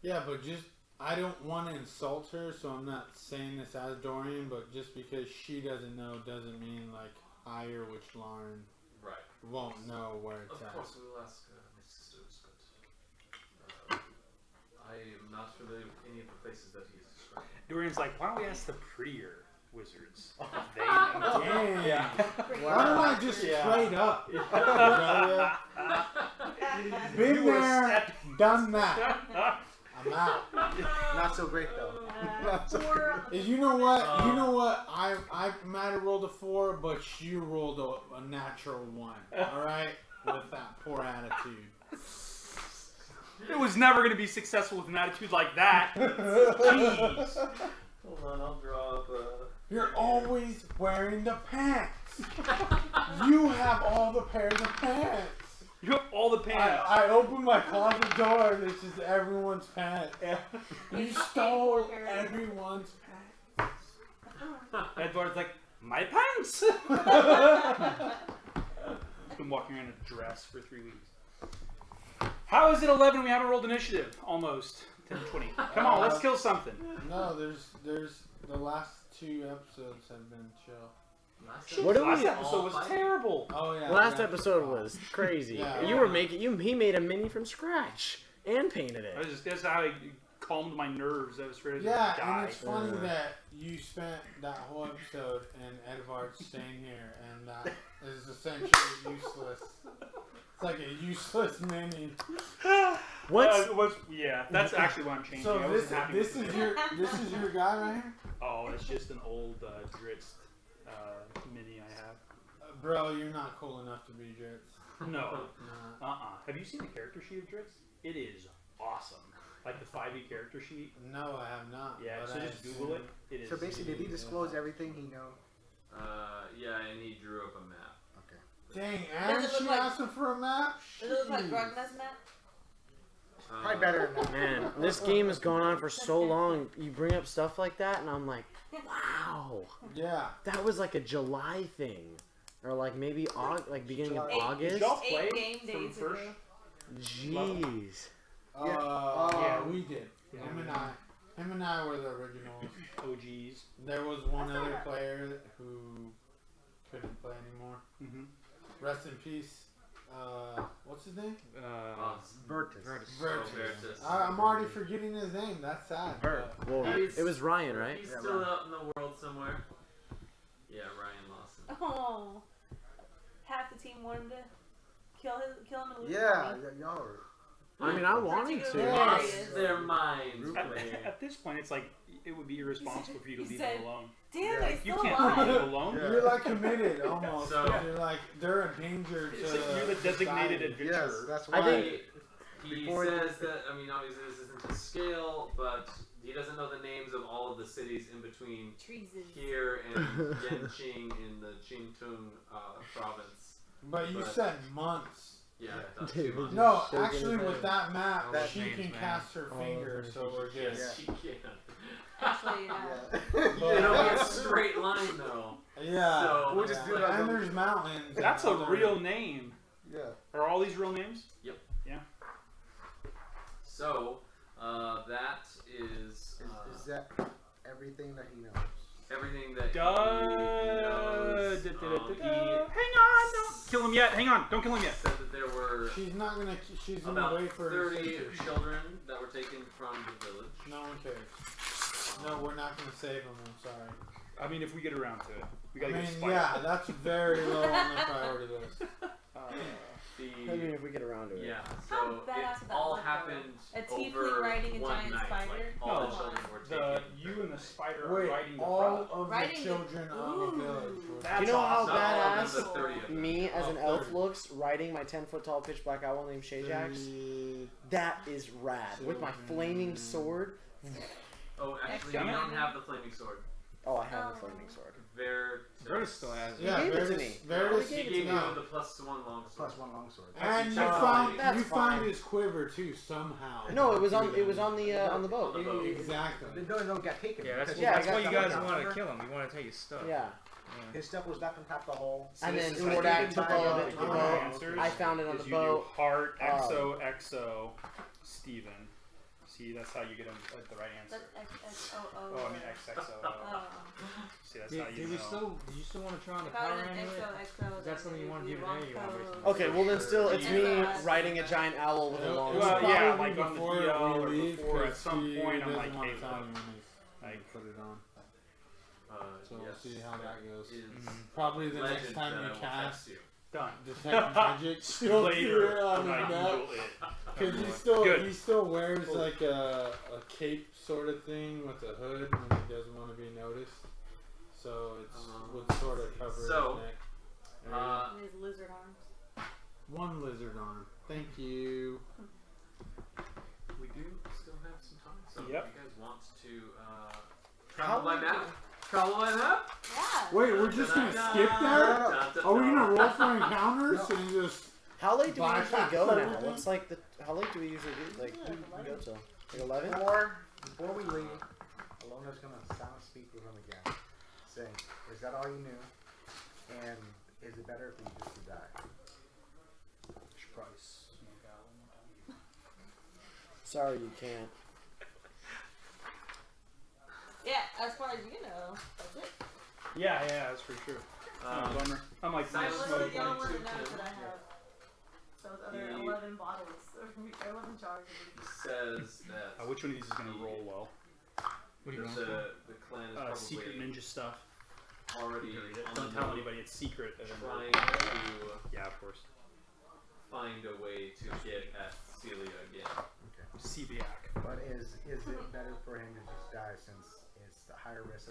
Speaker 7: Yeah, but just I don't want to insult her, so I'm not saying this as Dorian, but just because she doesn't know doesn't mean like I or Witch Lauren
Speaker 10: Right.
Speaker 7: won't know where it's
Speaker 10: Of
Speaker 7: at.
Speaker 10: course, we will ask my sisters, but I am not familiar with any of the places that he is describing.
Speaker 9: Dorian's like, why don't we ask the prettier wizards? If they know.
Speaker 7: Dang.
Speaker 9: Yeah.
Speaker 7: Why don't I just straight up? Brother? Been
Speaker 9: You were
Speaker 7: there, done that. I'm out.
Speaker 6: Not so great though.
Speaker 7: You know what? You know what? I might have rolled a 4, but you rolled a natural 1. All right, with that poor attitude.
Speaker 9: It was never going to be successful with an attitude like that. Jeez.
Speaker 10: Hold on, I'll draw up
Speaker 7: You're always wearing the pants. You have all the pairs of pants.
Speaker 9: You have all the pants.
Speaker 7: I opened my closet door and it's just everyone's pants. You stole everyone's pants.
Speaker 9: Edward's like, my pants. Been walking around in a dress for 3 weeks. How is it 11? We haven't rolled initiative. Almost 10 20. Come on, let's kill something.
Speaker 7: No, there's the last 2 episodes have been chill.
Speaker 3: What do
Speaker 9: Last
Speaker 3: we?
Speaker 9: episode was terrible.
Speaker 7: Oh yeah.
Speaker 3: Last
Speaker 7: yeah.
Speaker 3: episode was crazy.
Speaker 7: Yeah.
Speaker 3: You were making he made a mini from scratch and painted it.
Speaker 9: That's how I calmed my nerves. I was ready to
Speaker 7: Yeah,
Speaker 9: die.
Speaker 7: and it's funny that you spent that whole episode and Edvard staying here, and that is essentially useless. It's like a useless mini.
Speaker 3: What's
Speaker 9: yeah, that's actually why I'm changing.
Speaker 7: So
Speaker 9: I wasn't happy
Speaker 7: this
Speaker 9: with
Speaker 7: is
Speaker 9: it.
Speaker 7: your guy right here,
Speaker 9: Oh, it's just an old Dritz mini I have.
Speaker 7: bro. You're not cool enough to be Jits.
Speaker 9: No.
Speaker 7: Nah.
Speaker 9: Have you seen the character sheet of Dritz? It is awesome. Like the 5e character sheet.
Speaker 7: No, I have not.
Speaker 9: Yeah,
Speaker 7: but
Speaker 9: so
Speaker 7: I
Speaker 9: just Google it. It is.
Speaker 6: So basically, did he disclose everything he knows?
Speaker 10: yeah, and he drew up a map.
Speaker 7: Dang,
Speaker 4: Does
Speaker 7: and
Speaker 4: it look
Speaker 7: she
Speaker 4: like-
Speaker 7: asked him for a map.
Speaker 4: Does it look like
Speaker 7: Jeez.
Speaker 4: Grogna's map?
Speaker 6: Probably better than that.
Speaker 3: Man, this game has gone on for so long. You bring up stuff like that, and I'm like, wow,
Speaker 7: Yeah.
Speaker 3: that was like a July thing, or like maybe like beginning of
Speaker 6: July.
Speaker 3: August.
Speaker 9: Did y'all play
Speaker 4: 8 game
Speaker 9: from
Speaker 4: days
Speaker 9: first?
Speaker 4: ago.
Speaker 3: Jeez.
Speaker 7: Yeah, we did.
Speaker 9: Yeah.
Speaker 7: Him and I were the originals.
Speaker 9: OGs.
Speaker 7: There was one other player who couldn't play anymore.
Speaker 9: Mm-hmm.
Speaker 7: Rest in peace. What's his name?
Speaker 6: Virtus.
Speaker 10: Veritas.
Speaker 7: I'm already forgetting his name. That's sad.
Speaker 3: Well,
Speaker 10: He's-
Speaker 3: it was Ryan, right?
Speaker 10: He's
Speaker 6: Yeah,
Speaker 10: still
Speaker 6: Ryan.
Speaker 10: out in the world somewhere. Yeah, Ryan Lawson.
Speaker 4: Oh, half the team wanted to kill him and lose
Speaker 6: Yeah,
Speaker 4: him.
Speaker 6: y'all are.
Speaker 3: I mean, I wanted
Speaker 4: Particularly
Speaker 3: to.
Speaker 4: Varius.
Speaker 10: Lost their minds.
Speaker 9: At,
Speaker 10: man.
Speaker 9: at this point, it's like it would be irresponsible for you to
Speaker 4: He
Speaker 9: leave
Speaker 4: said-
Speaker 9: them alone.
Speaker 4: Damn,
Speaker 6: Yeah.
Speaker 4: they
Speaker 9: You
Speaker 4: still
Speaker 9: can't
Speaker 4: alive.
Speaker 9: leave them alone.
Speaker 6: Yeah.
Speaker 7: You're like committed almost.
Speaker 10: So-
Speaker 7: You're like they're a danger to.
Speaker 9: It's like you're the designated
Speaker 7: society.
Speaker 9: adventurer.
Speaker 6: Yes, that's
Speaker 3: I
Speaker 6: why.
Speaker 3: think-
Speaker 10: He
Speaker 6: Before
Speaker 10: says that, I mean, obviously this isn't to scale, but he doesn't know the names of all of the cities in between
Speaker 4: Treason.
Speaker 10: here and Yanqing in the Qingtung province.
Speaker 7: But you
Speaker 10: But-
Speaker 7: said months.
Speaker 10: Yeah, I thought
Speaker 3: Dude,
Speaker 10: 2 months.
Speaker 7: No,
Speaker 3: Shaking
Speaker 7: actually,
Speaker 3: his
Speaker 7: with
Speaker 3: head.
Speaker 7: that map,
Speaker 6: All those
Speaker 7: she
Speaker 2: names,
Speaker 7: can
Speaker 2: man.
Speaker 7: cast her
Speaker 3: All
Speaker 7: finger,
Speaker 3: those
Speaker 7: so we're good.
Speaker 10: Yes, she can.
Speaker 4: Actually,
Speaker 6: Yeah.
Speaker 10: It'll be a straight line though.
Speaker 7: Yeah.
Speaker 10: So-
Speaker 6: We'll just do that.
Speaker 7: And there's mountains.
Speaker 9: That's a real name.
Speaker 6: Yeah.
Speaker 9: Are all these real names?
Speaker 10: So, that is
Speaker 6: Is that everything that he knows?
Speaker 10: everything that he
Speaker 9: Hang
Speaker 10: knows.
Speaker 9: on! Don't kill him yet. Hang on! Don't kill him yet.
Speaker 10: Said that there were
Speaker 7: She's not gonna. She's gonna
Speaker 10: about
Speaker 7: wait for
Speaker 10: 30
Speaker 7: her.
Speaker 10: children that were taken from the village.
Speaker 7: No one cares. No, we're not gonna save them. I'm sorry.
Speaker 9: I mean, if we get around to it, we
Speaker 7: I
Speaker 9: gotta
Speaker 7: mean,
Speaker 9: get Spider.
Speaker 7: yeah, that's very low on the priority list.
Speaker 3: I mean, if we get around to it.
Speaker 10: Yeah,
Speaker 4: How
Speaker 10: so
Speaker 4: badass
Speaker 10: it
Speaker 4: would that
Speaker 10: all
Speaker 4: look, though?
Speaker 10: happened
Speaker 4: A tiefling
Speaker 10: over
Speaker 4: riding a
Speaker 10: one
Speaker 4: giant
Speaker 10: night.
Speaker 4: spider?
Speaker 10: Like, all
Speaker 9: No,
Speaker 10: the children were
Speaker 9: The
Speaker 10: taken.
Speaker 9: you and the spider are
Speaker 7: Wait,
Speaker 9: riding the
Speaker 7: all
Speaker 9: frog.
Speaker 7: of the
Speaker 4: Riding the-
Speaker 7: children of the village. were-
Speaker 9: That's
Speaker 3: Do you know how
Speaker 9: awesome.
Speaker 10: Not all of
Speaker 3: badass
Speaker 10: them, but 30 of them.
Speaker 3: me as an
Speaker 7: Oh,
Speaker 3: elf
Speaker 7: 30.
Speaker 3: looks riding my 10-foot tall pitch black owl named Shajax? That is rad. With my flaming sword.
Speaker 10: Oh, actually,
Speaker 9: Damn
Speaker 10: you
Speaker 9: it.
Speaker 10: don't have the flaming sword.
Speaker 3: Oh, I have a flaming sword.
Speaker 2: Vertus still has it.
Speaker 7: Yeah,
Speaker 3: gave it to
Speaker 7: Varius,
Speaker 3: me.
Speaker 7: Varius
Speaker 1: you
Speaker 7: No.
Speaker 1: the +1 longsword.
Speaker 6: +1 longsword.
Speaker 7: And you
Speaker 1: That's
Speaker 7: found
Speaker 3: that's
Speaker 7: you
Speaker 3: fine.
Speaker 7: found his quiver too somehow.
Speaker 3: No, it was on the boat.
Speaker 1: On the boat.
Speaker 7: Exactly.
Speaker 6: No, got taken.
Speaker 2: Yeah, that's,
Speaker 6: because
Speaker 3: Yeah, I
Speaker 2: that's
Speaker 3: got
Speaker 2: why you
Speaker 3: that
Speaker 2: guys
Speaker 3: one
Speaker 2: wanted to
Speaker 6: cover.
Speaker 2: kill him. You wanted to take his stuff.
Speaker 3: Yeah.
Speaker 6: His stuff was left on top of the hole.
Speaker 3: And then
Speaker 6: it was
Speaker 3: Mordak
Speaker 6: taken
Speaker 3: took
Speaker 6: by,
Speaker 3: all of it to the
Speaker 6: Drow.
Speaker 3: boat.
Speaker 9: Answers
Speaker 3: I found it on
Speaker 9: is
Speaker 3: the
Speaker 9: you
Speaker 3: boat.
Speaker 9: do heart, XO, Steven. See, that's how you get them the right answer.
Speaker 4: That's XXOO.
Speaker 9: Oh, I mean XXO.
Speaker 4: Oh.
Speaker 9: See, that's
Speaker 2: Did,
Speaker 9: how you
Speaker 2: did
Speaker 9: know.
Speaker 2: we still? Did you still want to try on the
Speaker 4: If I
Speaker 2: power
Speaker 4: was an
Speaker 2: amulet?
Speaker 4: XOXO,
Speaker 2: Is that something you want to do
Speaker 4: wrong
Speaker 2: today? Or you want to wait
Speaker 4: code.
Speaker 2: till
Speaker 3: Okay, well then still, it's me
Speaker 4: Yeah.
Speaker 3: riding a giant owl with a long
Speaker 7: It was
Speaker 9: Well,
Speaker 3: sword.
Speaker 9: yeah,
Speaker 7: probably
Speaker 9: like on the
Speaker 7: before
Speaker 9: DL or
Speaker 7: we leave,
Speaker 9: before at
Speaker 7: 'cause
Speaker 9: some
Speaker 7: he
Speaker 9: point I'm
Speaker 7: doesn't
Speaker 9: like,
Speaker 7: want
Speaker 9: hey,
Speaker 7: to tell
Speaker 9: look.
Speaker 7: me when
Speaker 9: Like-
Speaker 7: he's put it on. So we'll
Speaker 1: Yes,
Speaker 7: see how that goes.
Speaker 1: is
Speaker 7: Probably the
Speaker 1: legend
Speaker 7: next time
Speaker 1: that I
Speaker 7: you
Speaker 1: will
Speaker 7: cast
Speaker 1: text you.
Speaker 9: Done.
Speaker 7: detect magic, you'll see
Speaker 9: Later,
Speaker 7: it on
Speaker 9: when I
Speaker 7: his neck.
Speaker 9: Google it.
Speaker 7: Because
Speaker 9: Good.
Speaker 7: he still wears like a cape sort of thing with a hood when he doesn't want to be noticed. So it's would sort of cover
Speaker 1: So,
Speaker 7: his neck.
Speaker 4: And his lizard arms.
Speaker 7: One lizard arm. Thank you.
Speaker 1: We do still have some time. So
Speaker 9: Yep.
Speaker 1: if you guys want to travel by map? Travel by map?
Speaker 4: Yeah.
Speaker 7: Wait, we're just gonna skip that? Are we gonna roll for encounters and just?
Speaker 3: How late do we usually
Speaker 7: Bypass
Speaker 3: go now?
Speaker 7: everything?
Speaker 3: What's like the? How late do we usually do? Like we go till like 11?
Speaker 6: Before we leave, Ilona's gonna sound speak with him again, saying, "Is that all you knew? And is it better if we just die?"
Speaker 3: Sorry, you can't.
Speaker 4: Yeah, as far as you know, that's it.
Speaker 9: Yeah, that's for sure. Bummer. I'm like,
Speaker 1: Silence
Speaker 4: That's
Speaker 1: Smoke
Speaker 4: literally the only one
Speaker 1: Point
Speaker 4: that knows
Speaker 1: 2,
Speaker 4: that I have. Those other
Speaker 1: He-
Speaker 4: 11 bottles. 11 jars.
Speaker 1: He says that
Speaker 9: which one of these is gonna roll well?
Speaker 2: What do you want?
Speaker 1: the clan is probably
Speaker 9: Secret ninja stuff.
Speaker 1: already on
Speaker 9: Don't
Speaker 1: the
Speaker 9: tell
Speaker 1: move,
Speaker 9: anybody. It's secret.
Speaker 1: trying to
Speaker 9: Yeah, of course.
Speaker 1: find a way to get at Celia again.
Speaker 9: Cebiac.
Speaker 6: But is it better for him to just die since it's the higher risk?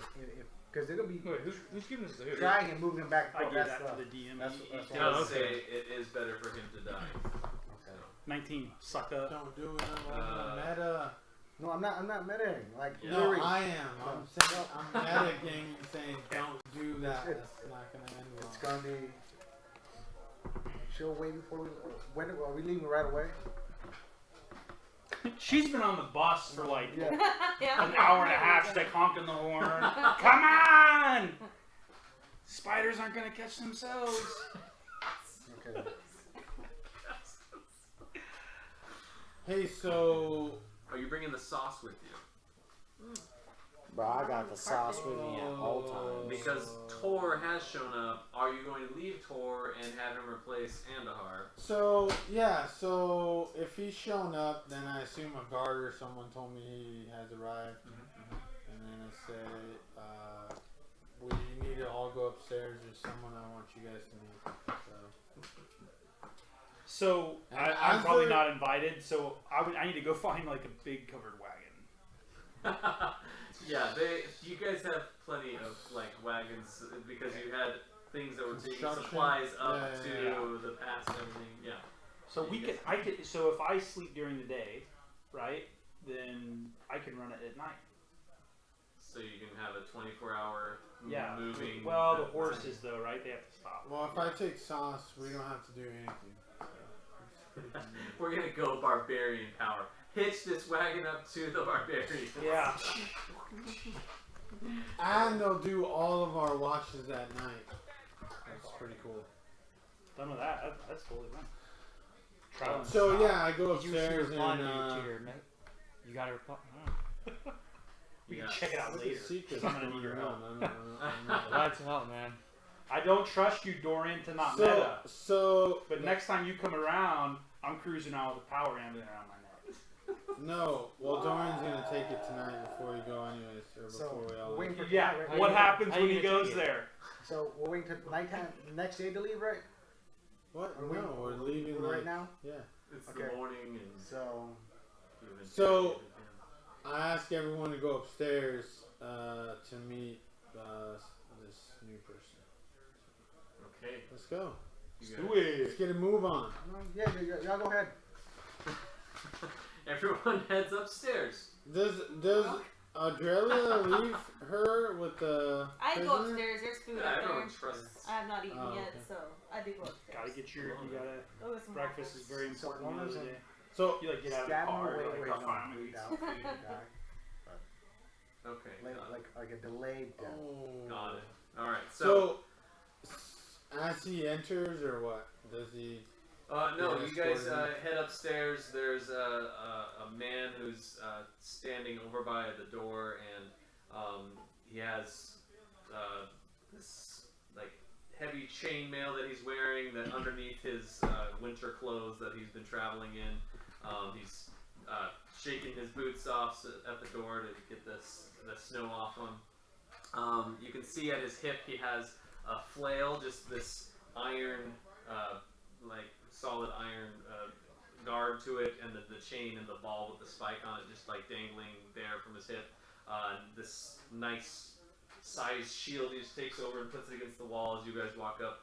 Speaker 6: Because it'll be
Speaker 2: Wait, who's giving this to who?
Speaker 6: trying and moving him back.
Speaker 9: I give
Speaker 6: that's
Speaker 9: that
Speaker 6: the-
Speaker 9: to the DM.
Speaker 6: that's-
Speaker 9: He-
Speaker 6: that's
Speaker 1: He
Speaker 6: what
Speaker 2: Oh,
Speaker 1: does
Speaker 2: okay.
Speaker 1: say it is better for him to die.
Speaker 6: Okay.
Speaker 9: 19. Sucker.
Speaker 7: Don't do it on meta.
Speaker 6: No, I'm not metaing. Like
Speaker 1: Yeah.
Speaker 7: No,
Speaker 6: literally.
Speaker 7: I am. I'm saying I'm meta gaming, saying don't do that. It's not gonna end well.
Speaker 6: It's gonna be. She'll wait before we. When are we leaving right away?
Speaker 9: She's been on the bus for like
Speaker 6: Yeah.
Speaker 4: Yeah.
Speaker 9: an hour and a half. She's like honking the horn. Come on! Spiders aren't gonna catch themselves.
Speaker 6: Okay.
Speaker 7: Hey, so
Speaker 1: Are you bringing the sauce with you?
Speaker 3: Bro, I got the sauce with me at all times.
Speaker 1: Because Tor has shown up. Are you going to leave Tor and have him replace Andahar?
Speaker 7: So yeah, so if he's shown up, then I assume a guard or someone told me he has arrived, and then I say, we need to all go upstairs. There's someone I want you guys to meet.
Speaker 9: So
Speaker 7: And
Speaker 9: I'm
Speaker 7: as
Speaker 9: probably
Speaker 7: the-
Speaker 9: not invited. So I need to go find like a big covered wagon.
Speaker 1: Yeah, you guys have plenty of like wagons because you had things that were taking
Speaker 7: Construction.
Speaker 1: supplies up
Speaker 7: Yeah,
Speaker 1: to
Speaker 7: yeah, yeah.
Speaker 1: the pass and everything. Yeah.
Speaker 9: So
Speaker 1: You
Speaker 9: we
Speaker 1: guys-
Speaker 9: could. So if I sleep during the day, right, then I can run it at night.
Speaker 1: So you can have a 24-hour
Speaker 9: Yeah.
Speaker 1: moving.
Speaker 9: Well, the horses though, right? They have to stop.
Speaker 7: Well, if I take sauce, we don't have to do anything.
Speaker 1: We're gonna go barbarian power. Hitch this wagon up to the barbarian.
Speaker 9: Yeah.
Speaker 7: And they'll do all of our watches at night. That's pretty cool.
Speaker 9: Done with that. That's totally fine. Traveling
Speaker 7: So
Speaker 9: style.
Speaker 7: yeah, I go
Speaker 2: Did you see
Speaker 7: upstairs
Speaker 2: reply
Speaker 7: and
Speaker 2: to your mate? You got a reply? Oh.
Speaker 9: We
Speaker 1: Yeah.
Speaker 9: can check it out
Speaker 7: What's
Speaker 9: later.
Speaker 7: the secret?
Speaker 9: 'Cause I'm gonna need your help.
Speaker 2: Glad to help, man.
Speaker 9: I don't trust you, Dorian, to not
Speaker 7: So,
Speaker 9: meta.
Speaker 7: so
Speaker 9: But next time you come around, I'm cruising out with a power ambulance around my neck.
Speaker 7: no. Well, Dorian's gonna take it tonight before we go, anyways, or
Speaker 6: So
Speaker 7: before we all
Speaker 6: we're
Speaker 7: leave.
Speaker 6: waiting for
Speaker 9: Yeah.
Speaker 6: tonight, right?
Speaker 9: What happens
Speaker 2: how
Speaker 9: when
Speaker 2: you
Speaker 9: he
Speaker 2: gonna
Speaker 9: goes
Speaker 2: take it?
Speaker 9: there?
Speaker 6: So we're waiting till nighttime, next day to leave, right?
Speaker 7: What?
Speaker 6: Are we-
Speaker 7: No, we're leaving
Speaker 6: right
Speaker 7: like
Speaker 6: now.
Speaker 7: yeah.
Speaker 1: It's
Speaker 6: Okay.
Speaker 1: the morning and
Speaker 6: So
Speaker 1: you would-
Speaker 7: So- I ask everyone to go upstairs to meet this new person.
Speaker 1: Okay.
Speaker 7: Let's go.
Speaker 1: You
Speaker 9: Do
Speaker 1: guys-
Speaker 9: it.
Speaker 7: Let's get a move on.
Speaker 6: yeah, y'all go ahead.
Speaker 1: Everyone heads upstairs.
Speaker 7: Does Adrelia leave her with the
Speaker 4: I go
Speaker 7: prisoner?
Speaker 4: upstairs. There's food
Speaker 1: Yeah,
Speaker 4: up
Speaker 1: everyone
Speaker 4: there.
Speaker 1: trusts.
Speaker 4: I have not eaten
Speaker 7: Oh,
Speaker 4: yet,
Speaker 7: okay.
Speaker 4: so I do go upstairs.
Speaker 9: Gotta get your. You gotta.
Speaker 4: Go get some
Speaker 9: Breakfast is
Speaker 4: waffles.
Speaker 9: very important.
Speaker 6: one
Speaker 9: the
Speaker 6: of
Speaker 9: other
Speaker 6: them-
Speaker 9: day.
Speaker 7: So
Speaker 9: You like get out of the
Speaker 6: Stab him
Speaker 9: car.
Speaker 6: away,
Speaker 9: Like,
Speaker 6: wait,
Speaker 9: "Oh,
Speaker 6: no,
Speaker 9: fine,
Speaker 6: bleed
Speaker 9: we-
Speaker 6: out, bleed die.
Speaker 10: Okay.
Speaker 6: Like a delayed death.
Speaker 10: Got it. All right.
Speaker 7: so as he enters, or what does he?
Speaker 10: No,
Speaker 7: Yeah,
Speaker 10: you guys
Speaker 7: escorted him.
Speaker 10: head upstairs. There's a man who's standing over by the door, and he has this like heavy chainmail that he's wearing. That underneath his winter clothes that he's been traveling in, he's shaking his boots off at the door to get the snow off him. You can see at his hip he has a flail, just this iron, like solid iron guard to it, and the chain and the ball with the spike on it just like dangling there from his hip. This nice sized shield he just takes over and puts it against the wall as you guys walk up,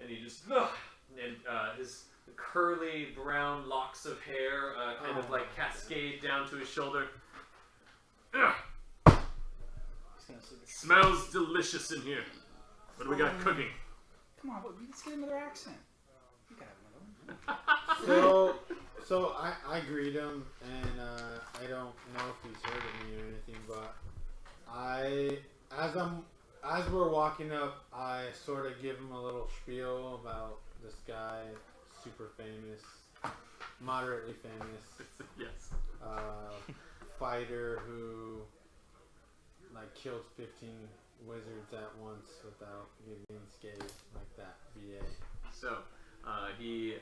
Speaker 10: and he just and his curly brown locks of hair kind of like cascade down to his shoulder.
Speaker 1: Smells delicious in here. What do we got cooking?
Speaker 9: Come on, let's get another accent. You gotta have another one.
Speaker 7: So I greet him, and I don't know if he's heard of me or anything, but as we're walking up, I sort of give him a little spiel about this guy, super famous, moderately famous,
Speaker 1: Yes.
Speaker 7: fighter who like killed 15 wizards at once without getting scathed, like that. BA.
Speaker 10: So he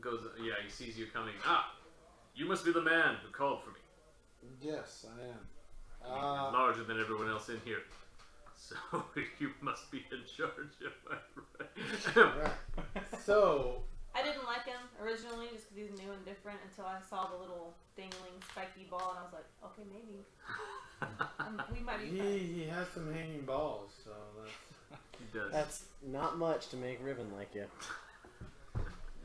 Speaker 10: goes. Yeah, he sees you coming.
Speaker 1: You must be the man who called for me.
Speaker 7: Yes, I am.
Speaker 1: You're larger than everyone else in here. So you must be in charge, am I right?
Speaker 7: Right. So
Speaker 4: I didn't like him originally just because he's new and different until I saw the little dangling spiky ball and I was like, okay, maybe. We might be fine.
Speaker 7: he has some hanging balls, so that's.
Speaker 10: He does.
Speaker 3: That's not much to make Riven like you.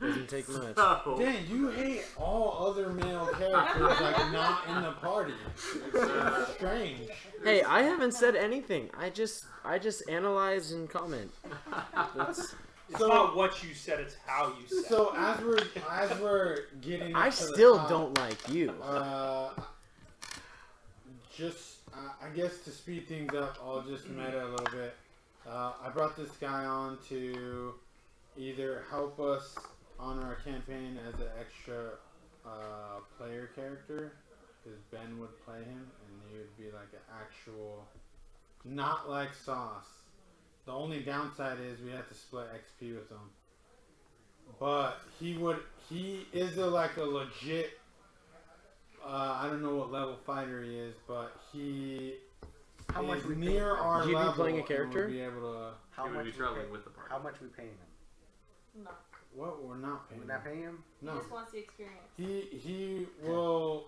Speaker 3: Doesn't take much.
Speaker 1: So,
Speaker 7: Dang, you hate all other male characters, like not in the party. It's strange.
Speaker 3: Hey, I haven't said anything. I just analyze and comment. That's,
Speaker 9: It's not what you said; it's how you said.
Speaker 7: So as we're getting,
Speaker 3: I
Speaker 7: up to the
Speaker 3: still
Speaker 7: top,
Speaker 3: don't like you.
Speaker 7: I guess to speed things up, I'll just meta a little bit. I brought this guy on to either help us on our campaign as an extra player character, because Ben would play him, and he would be like an actual, not like Sauce. The only downside is we have to split XP with him. But he is like a legit, I don't know what level fighter he is, but he
Speaker 6: How much
Speaker 7: is
Speaker 6: we
Speaker 7: near
Speaker 6: pay him?
Speaker 7: our
Speaker 3: Would you be
Speaker 7: level.
Speaker 3: playing a
Speaker 7: and
Speaker 3: character?
Speaker 7: would be able to,
Speaker 6: How
Speaker 10: He would
Speaker 6: much
Speaker 10: be
Speaker 6: we
Speaker 10: traveling
Speaker 6: pay-
Speaker 10: with the party.
Speaker 6: How much we paying him?
Speaker 4: No.
Speaker 7: what we're not paying.
Speaker 6: We're not paying him?
Speaker 4: He
Speaker 7: No.
Speaker 4: just wants the experience.
Speaker 7: He will,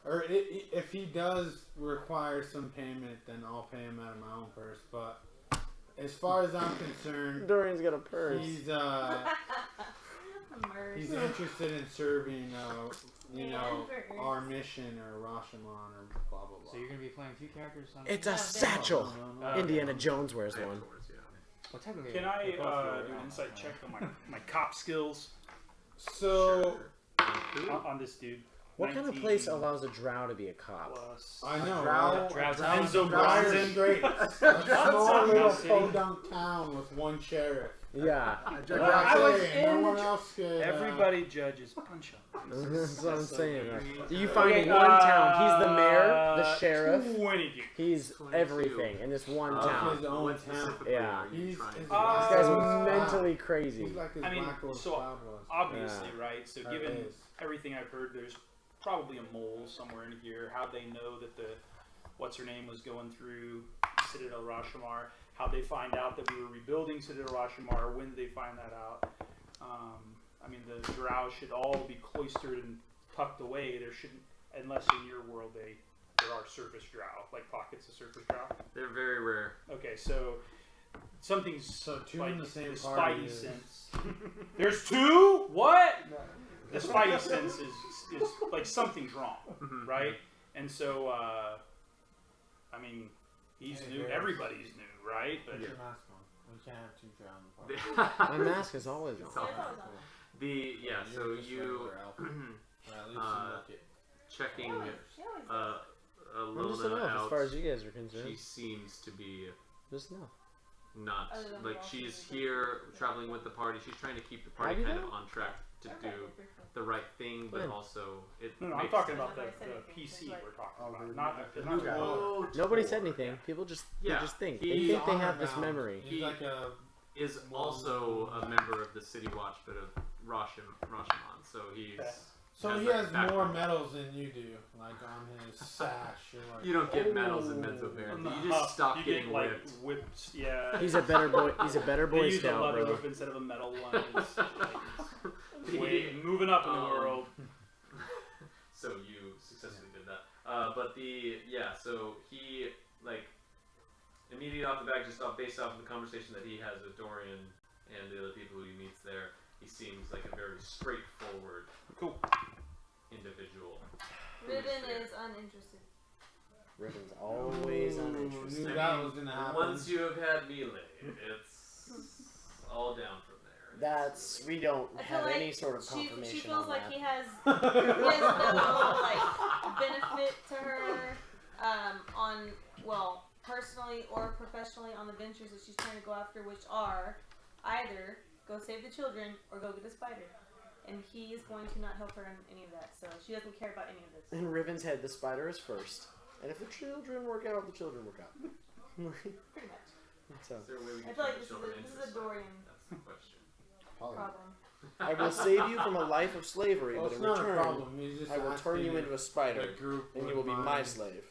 Speaker 7: or if he does require some payment, then I'll pay him out of my own purse. But as far as I'm concerned,
Speaker 3: Dorian's got a purse.
Speaker 7: he's
Speaker 4: Merge.
Speaker 7: he's interested in serving,
Speaker 4: Evendur.
Speaker 7: our mission or Rashomon or blah blah blah.
Speaker 2: So you're gonna be playing two characters? On
Speaker 3: It's a
Speaker 4: Yeah,
Speaker 3: satchel.
Speaker 2: Oh,
Speaker 3: Indiana Jones wears
Speaker 10: I have
Speaker 3: one.
Speaker 10: swords, yeah.
Speaker 2: Well, technically,
Speaker 9: Can I
Speaker 2: they're both
Speaker 9: do
Speaker 2: your
Speaker 9: an
Speaker 2: own.
Speaker 9: insight check on my cop skills
Speaker 7: So
Speaker 9: on this dude?
Speaker 3: What kind of
Speaker 9: 19
Speaker 3: place allows a drow to be a cop?
Speaker 9: plus?
Speaker 7: I know,
Speaker 6: Drow-
Speaker 7: right?
Speaker 2: Drow-
Speaker 9: Enzo
Speaker 7: Brian's
Speaker 9: Bronson.
Speaker 7: great. A small little
Speaker 9: City.
Speaker 7: podunk town with one sheriff.
Speaker 3: Yeah.
Speaker 9: I was
Speaker 7: no
Speaker 9: in
Speaker 7: one
Speaker 9: the
Speaker 7: else could.
Speaker 9: Everybody judges punch up.
Speaker 3: That's what I'm saying.
Speaker 10: So
Speaker 3: Do you find
Speaker 9: Okay,
Speaker 3: in one town, he's the mayor, the sheriff,
Speaker 9: 22.
Speaker 3: he's
Speaker 10: 22.
Speaker 3: everything in this one
Speaker 7: Of
Speaker 3: town.
Speaker 7: his own
Speaker 10: What
Speaker 7: town.
Speaker 10: specifically
Speaker 3: Yeah.
Speaker 10: are you
Speaker 7: He's
Speaker 10: trying to
Speaker 7: his
Speaker 10: do?
Speaker 9: Uh,
Speaker 3: This guy's
Speaker 7: Wow.
Speaker 3: mentally crazy.
Speaker 7: He's like his
Speaker 9: I mean,
Speaker 7: Black Old
Speaker 9: so
Speaker 7: Cloud was.
Speaker 9: Obviously,
Speaker 3: Yeah.
Speaker 9: right? So
Speaker 7: That
Speaker 9: given
Speaker 7: is.
Speaker 9: everything I've heard, there's probably a mole somewhere in here. How'd they know that the what's her name was going through Citadel Rashomar? How'd they find out that we were rebuilding Citadel Rashomar? When did they find that out? I mean, the Drow should all be cloistered and tucked away. There shouldn't, unless in your world there are surface Drow, like pockets of surface Drow.
Speaker 10: They're very rare.
Speaker 9: Okay, so something's
Speaker 7: So two
Speaker 9: like
Speaker 7: in the same
Speaker 9: the
Speaker 7: party
Speaker 9: Spidey
Speaker 7: is-
Speaker 9: sense. There's two? What? The Spidey sense is like something's wrong, right? And so, I mean, he's
Speaker 7: Hey,
Speaker 9: new.
Speaker 7: Varius.
Speaker 9: Everybody's new, right? But
Speaker 7: What's your last one? We can't have two drow in the party.
Speaker 3: My mask is always
Speaker 10: It's
Speaker 3: on.
Speaker 10: all-
Speaker 4: It's always on.
Speaker 10: so
Speaker 7: You're just
Speaker 10: you
Speaker 7: regular elf. Or at least you look it.
Speaker 10: checking
Speaker 4: She always
Speaker 3: I'm just an
Speaker 10: Ilona
Speaker 3: elf as
Speaker 10: out.
Speaker 3: far as you guys are
Speaker 10: She
Speaker 3: concerned.
Speaker 10: seems to be
Speaker 3: Just no.
Speaker 10: not
Speaker 4: Other than
Speaker 10: like
Speaker 4: Ross
Speaker 10: she's
Speaker 4: is
Speaker 10: here traveling with the party. She's trying to keep the party
Speaker 3: Have you
Speaker 10: kind of
Speaker 3: done?
Speaker 10: on track to
Speaker 4: Okay,
Speaker 10: do
Speaker 4: briefly.
Speaker 10: the right thing, but
Speaker 3: When?
Speaker 10: also it.
Speaker 9: No, I'm
Speaker 10: makes
Speaker 9: talking
Speaker 10: sense.
Speaker 9: about the
Speaker 4: Nobody said anything.
Speaker 9: PC
Speaker 4: It's
Speaker 9: we're talking
Speaker 6: Oh,
Speaker 9: about,
Speaker 6: the-
Speaker 9: not
Speaker 6: the
Speaker 9: the
Speaker 6: new guy.
Speaker 10: Oh,
Speaker 3: Nobody
Speaker 10: Tor.
Speaker 3: said anything. People just
Speaker 10: Yeah.
Speaker 3: they just think. They
Speaker 10: He's
Speaker 3: think they
Speaker 7: on
Speaker 3: have this
Speaker 7: now.
Speaker 3: memory.
Speaker 7: He's like a
Speaker 10: Is also a member of the City Watch, but of Rashomon. So he's.
Speaker 9: Okay.
Speaker 7: So
Speaker 10: has
Speaker 7: he
Speaker 10: that
Speaker 7: has more
Speaker 10: background.
Speaker 7: medals than you do, like on his sash. You're like,
Speaker 10: You don't get
Speaker 7: oh.
Speaker 10: medals in Mesover. You just stop
Speaker 9: you
Speaker 10: getting
Speaker 9: get, like,
Speaker 10: whipped.
Speaker 9: whips. Yeah.
Speaker 3: He's a better boy. He's a better
Speaker 9: They
Speaker 3: boy
Speaker 9: use a
Speaker 3: scout,
Speaker 9: leather
Speaker 3: bro.
Speaker 9: whip instead of a metal one. It's, like, it's way moving up in the world.
Speaker 10: So you successfully did that. So he like immediately off the bat, just based off of the conversation that he has with Dorian and the other people who he meets there, he seems like a very straightforward,
Speaker 9: Cool.
Speaker 10: individual.
Speaker 4: Riven is uninterested.
Speaker 3: Riven's always
Speaker 7: Ooh,
Speaker 3: uninterested.
Speaker 7: knew that was gonna happen.
Speaker 10: Once you have had melee, it's all down from there.
Speaker 3: That's we don't
Speaker 4: I feel
Speaker 3: have
Speaker 4: like
Speaker 3: any sort of
Speaker 4: She
Speaker 3: confirmation
Speaker 4: feels
Speaker 3: on
Speaker 4: like
Speaker 3: that.
Speaker 4: he has no like benefit to her on personally or professionally on the ventures that she's trying to go after, which are either go save the children or go get a spider. And he is going to not help her in any of that, so she doesn't care about any of this.
Speaker 3: In Riven's head, the spider is first, and if the children work out, the children work out.
Speaker 4: Pretty much.
Speaker 3: So,
Speaker 10: Is there a way we
Speaker 4: I
Speaker 10: can
Speaker 4: feel like
Speaker 10: turn
Speaker 4: this
Speaker 10: children
Speaker 4: is
Speaker 10: into
Speaker 4: a Dorian
Speaker 10: That's the question.
Speaker 4: problem.
Speaker 3: I will save you from a life of slavery,
Speaker 7: Well,
Speaker 3: but
Speaker 7: it's
Speaker 3: in
Speaker 7: not a
Speaker 3: return,
Speaker 7: problem. He's just
Speaker 3: I will turn
Speaker 7: asking
Speaker 3: you
Speaker 7: if
Speaker 3: into a spider,
Speaker 7: the group
Speaker 3: and
Speaker 7: would
Speaker 3: you will be my
Speaker 7: mind
Speaker 3: slave.